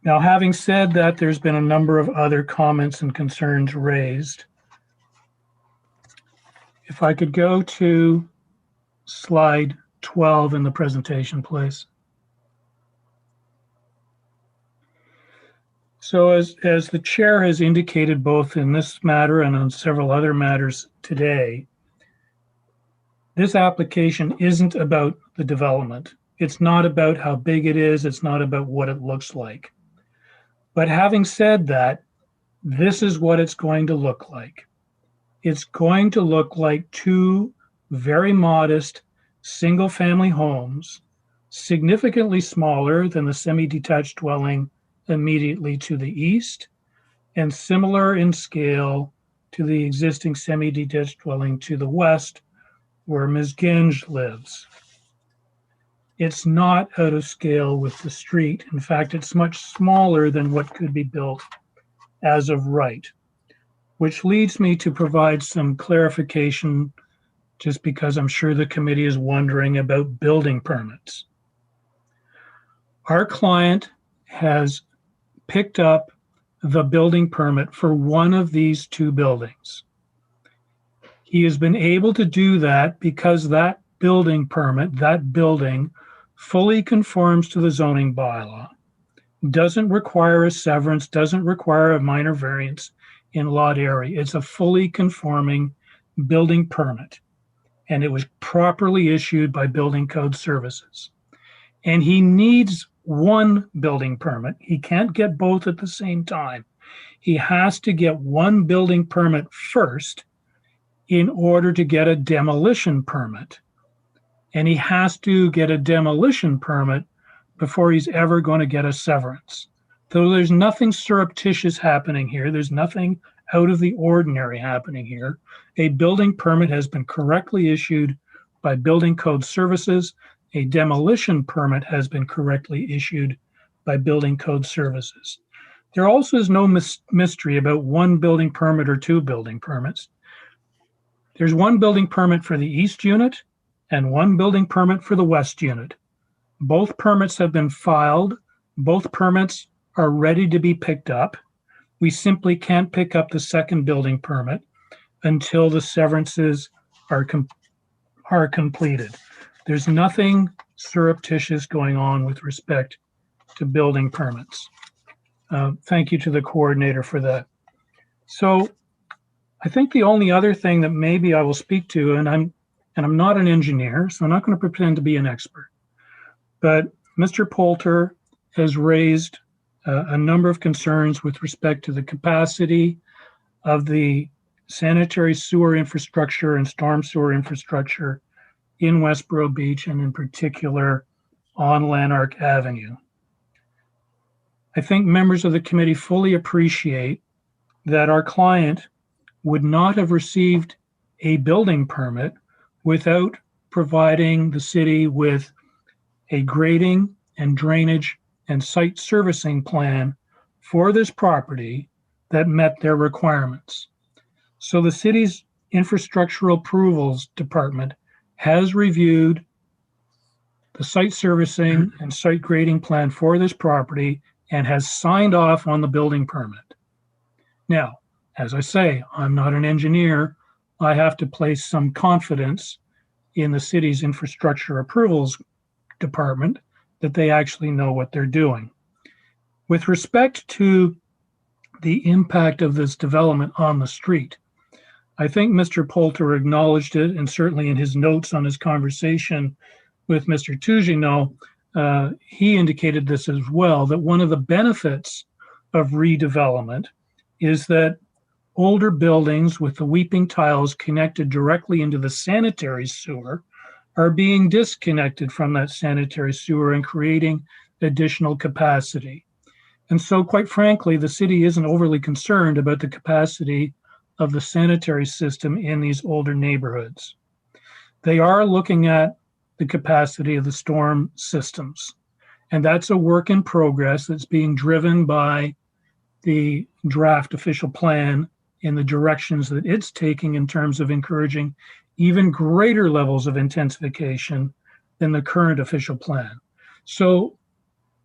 Now, having said that, there's been a number of other comments and concerns raised. If I could go to slide 12 in the presentation, please. So as the chair has indicated both in this matter and on several other matters today, this application isn't about the development. It's not about how big it is. It's not about what it looks like. But having said that, this is what it's going to look like. It's going to look like two very modest single-family homes, significantly smaller than the semi-detached dwelling immediately to the east, and similar in scale to the existing semi-detached dwelling to the west, where Ms. Genge lives. It's not out of scale with the street. In fact, it's much smaller than what could be built as of right, which leads me to provide some clarification, just because I'm sure the committee is wondering about building permits. Our client has picked up the building permit for one of these two buildings. He has been able to do that because that building permit, that building, fully conforms to the zoning bylaw, doesn't require a severance, doesn't require a minor variance in lot area. It's a fully conforming building permit, and it was properly issued by Building Code Services. And he needs one building permit. He can't get both at the same time. He has to get one building permit first in order to get a demolition permit. And he has to get a demolition permit before he's ever going to get a severance. So there's nothing surreptitious happening here. There's nothing out of the ordinary happening here. A building permit has been correctly issued by Building Code Services. A demolition permit has been correctly issued by Building Code Services. There also is no mystery about one building permit or two building permits. There's one building permit for the east unit and one building permit for the west unit. Both permits have been filed. Both permits are ready to be picked up. We simply can't pick up the second building permit until the severances are completed. There's nothing surreptitious going on with respect to building permits. Thank you to the coordinator for that. So I think the only other thing that maybe I will speak to, and I'm not an engineer, so I'm not going to pretend to be an expert, but Mr. Poulter has raised a number of concerns with respect to the capacity of the sanitary sewer infrastructure and storm sewer infrastructure in Westboro Beach, and in particular on Lanarch Avenue. I think members of the committee fully appreciate that our client would not have received a building permit without providing the city with a grading and drainage and site servicing plan for this property that met their requirements. So the city's infrastructural approvals department has reviewed the site servicing and site grading plan for this property and has signed off on the building permit. Now, as I say, I'm not an engineer. I have to place some confidence in the city's infrastructure approvals department that they actually know what they're doing. With respect to the impact of this development on the street, I think Mr. Poulter acknowledged it, and certainly in his notes on his conversation with Mr. Tougineau, he indicated this as well, that one of the benefits of redevelopment is that older buildings with the weeping tiles connected directly into the sanitary sewer are being disconnected from that sanitary sewer and creating additional capacity. And so, quite frankly, the city isn't overly concerned about the capacity of the sanitary system in these older neighborhoods. They are looking at the capacity of the storm systems. And that's a work in progress that's being driven by the draft official plan in the directions that it's taking in terms of encouraging even greater levels of intensification than the current official plan. So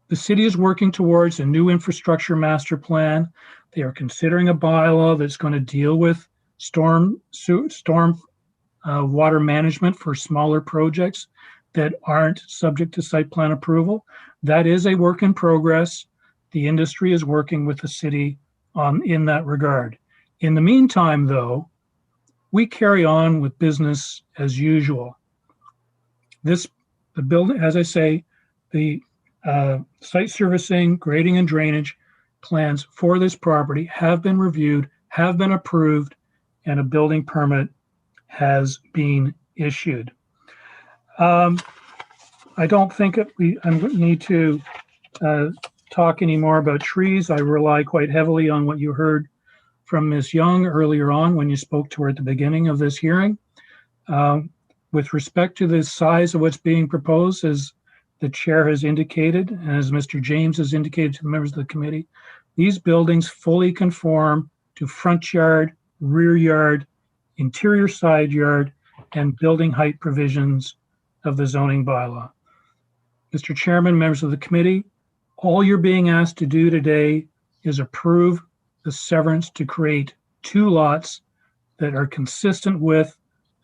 the city is working towards a new infrastructure master plan. They are considering a bylaw that's going to deal with storm water management for smaller projects that aren't subject to site plan approval. That is a work in progress. The industry is working with the city in that regard. In the meantime, though, we carry on with business as usual. The building, as I say, the site servicing, grading, and drainage plans for this property have been reviewed, have been approved, and a building permit has been issued. I don't think I need to talk anymore about trees. I rely quite heavily on what you heard from Ms. Young earlier on when you spoke to her at the beginning of this hearing. With respect to the size of what's being proposed, as the chair has indicated, and as Mr. James has indicated to the members of the committee, these buildings fully conform to front yard, rear yard, interior side yard, and building height provisions of the zoning bylaw. Mr. Chairman, members of the committee, all you're being asked to do today is approve the severance to create 2 lots that are consistent with,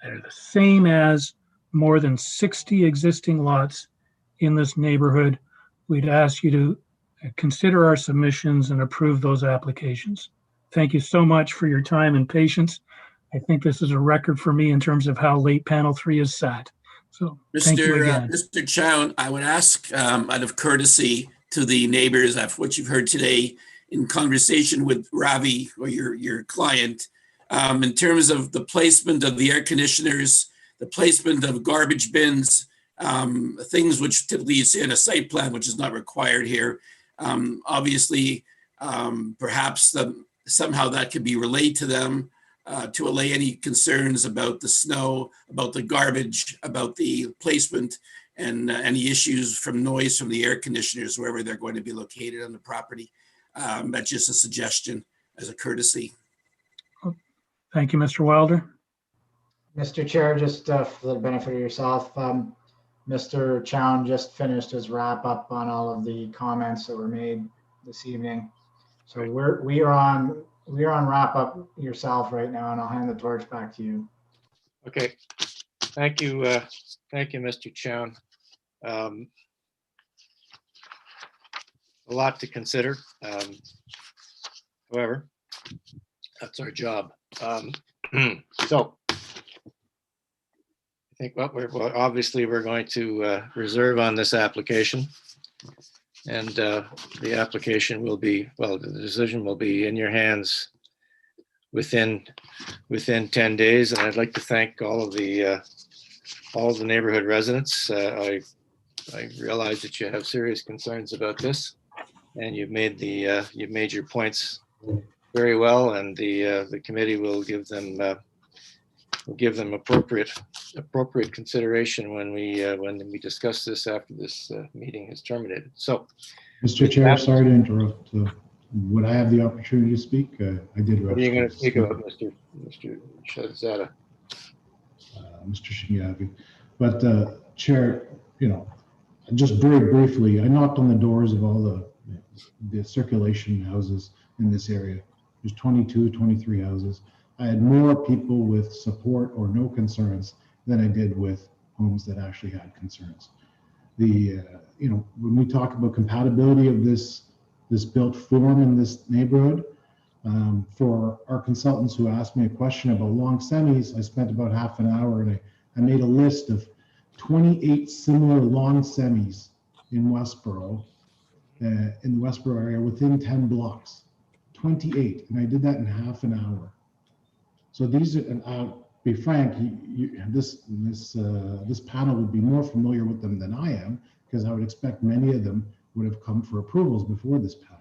that are the same as more than 60 existing lots in this neighborhood. We'd ask you to consider our submissions and approve those applications. Thank you so much for your time and patience. I think this is a record for me in terms of how late panel 3 is sat. So thank you again. Mr. Chow, I would ask out of courtesy to the neighbors of what you've heard today in conversation with Ravi or your client, in terms of the placement of the air conditioners, the placement of garbage bins, things which typically you see in a site plan, which is not required here. Obviously, perhaps somehow that could be relayed to them to allay any concerns about the snow, about the garbage, about the placement, and any issues from noise from the air conditioners, wherever they're going to be located on the property. That's just a suggestion as a courtesy. Thank you, Mr. Wilder. Mr. Chair, just for the benefit of yourself, Mr. Chown just finished his wrap up on all of the comments that were made this evening. So we are on wrap up yourself right now, and I'll hand the torch back to you. Okay, thank you, Mr. Chown. A lot to consider. However, that's our job. So I think obviously we're going to reserve on this application, and the application will be, the decision will be in your hands within 10 days. And I'd like to thank all of the neighborhood residents. I realize that you have serious concerns about this, and you've made your points very well, and the committee will give them appropriate consideration when we discuss this after this meeting is terminated. So, Mr. Chair, sorry to interrupt. Would I have the opportunity to speak? I did. What are you going to speak about, Mr. Shadzada? Mr. Shinyavi. But Chair, just very briefly, I knocked on the doors of all the circulation houses in this area. There's 22, 23 houses. I had more people with support or no concerns than I did with homes that actually had concerns. When we talk about compatibility of this built form in this neighborhood, for our consultants who asked me a question about long semis, I spent about half an hour and I made a list of 28 similar long semis in Westboro, in the Westboro area within 10 blocks. 28, and I did that in half an hour. So these are, and I'll be frank, this panel would be more familiar with them than I am, because I would expect many of them would have come for approvals before this panel.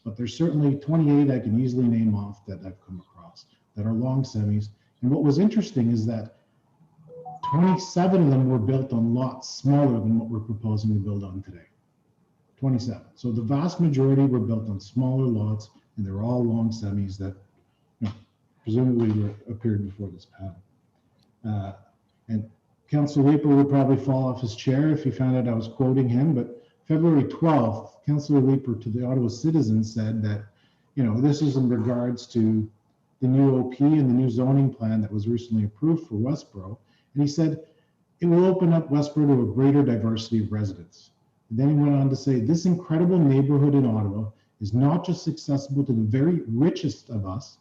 But there's certainly 28 I can easily name off that I've come across that are long semis. And what was interesting is that 27 of them were built on lots smaller than what we're proposing to build on today. 27. So the vast majority were built on smaller lots, and they're all long semis that presumably appeared before this panel. And Councillor Leeper would probably fall off his chair if he found out I was quoting him, but February 12th, Councillor Leeper to the Ottawa Citizen said that, this is in regards to the new OP and the new zoning plan that was recently approved for Westboro. And he said, it will open up Westboro to a greater diversity of residents. And then he went on to say, this incredible neighborhood in Ottawa is not just accessible to the very richest of us,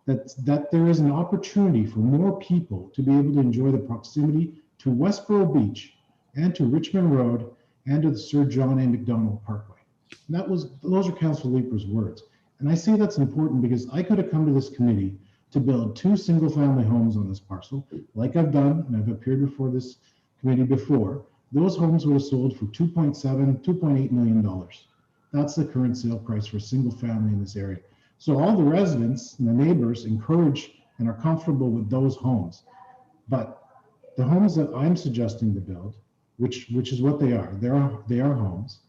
that there is an opportunity for more people to be able to enjoy the proximity to Westboro Beach and to Richmond Road and to the Sir John A. Macdonald Parkway. And those are Councillor Leeper's words. And I say that's important because I could have come to this committee to build 2 single-family homes on this parcel, like I've done, and I've appeared before this committee before. Those homes would have sold for $2.7, $2.8 million. That's the current sale price for a single family in this area. So all the residents and the neighbors encourage and are comfortable with those homes. But the homes that I'm suggesting to build, which is what they are homes.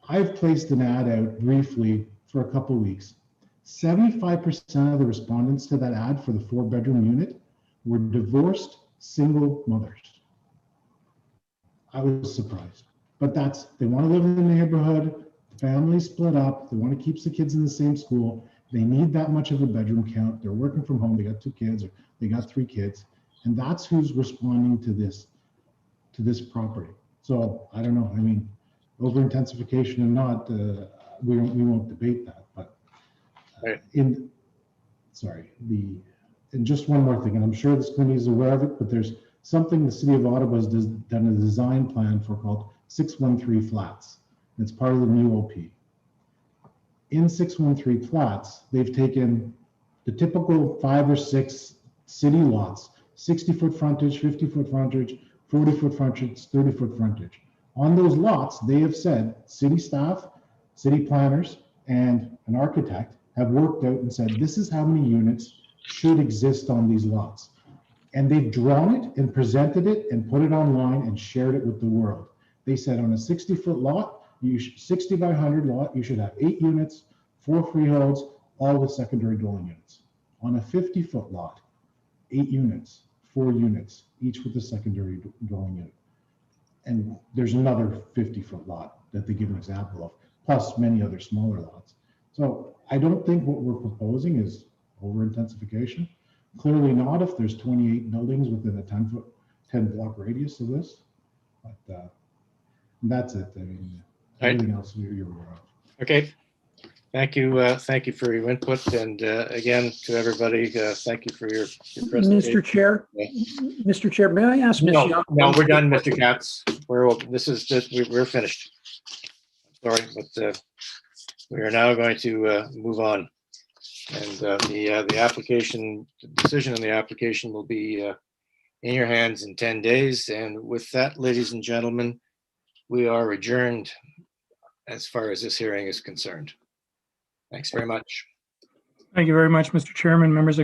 I've placed an ad out briefly for a couple of weeks. 75% of the respondents to that ad for the 4-bedroom unit were divorced single mothers. I was surprised, but they want to live in the neighborhood. Families split up. They want to keep the kids in the same school. They need that much of a bedroom count. They're working from home. They got 2 kids, or they got 3 kids, and that's who's responding to this property. So I don't know. I mean, over intensification or not, we won't debate that. But and just one more thing, and I'm sure this committee is aware of it, but there's something the City of Ottawa has done a design plan for called 613 flats. It's part of the new OP. In 613 flats, they've taken the typical 5 or 6 city lots, 60-foot frontage, 50-foot frontage, 40-foot frontage, 30-foot frontage. On those lots, they have said city staff, city planners, and an architect have worked out and said, this is how many units should exist on these lots. And they've drawn it and presented it and put it online and shared it with the world. They said on a 60-foot lot, 60 by 100 lot, you should have 8 units, 4 freeholds, all with secondary dwelling units. On a 50-foot lot, 8 units, 4 units, each with a secondary dwelling unit. And there's another 50-foot lot that they give an example of, plus many other smaller lots. So I don't think what we're proposing is over intensification. Clearly not if there's 28 buildings within a 10-block radius of this. But that's it. I mean, everything else you're aware of. Okay. Thank you. Thank you for your input. And again, to everybody, thank you for your presentation. Mr. Chair, Mr. Chair, may I ask Ms. Young? No, we're done, Mr. Katz. We're finished. Sorry, but we are now going to move on. And the application, the decision on the application will be in your hands in 10 days. And with that, ladies and gentlemen, we are adjourned as far as this hearing is concerned. Thanks very much. Thank you very much, Mr. Chairman, members of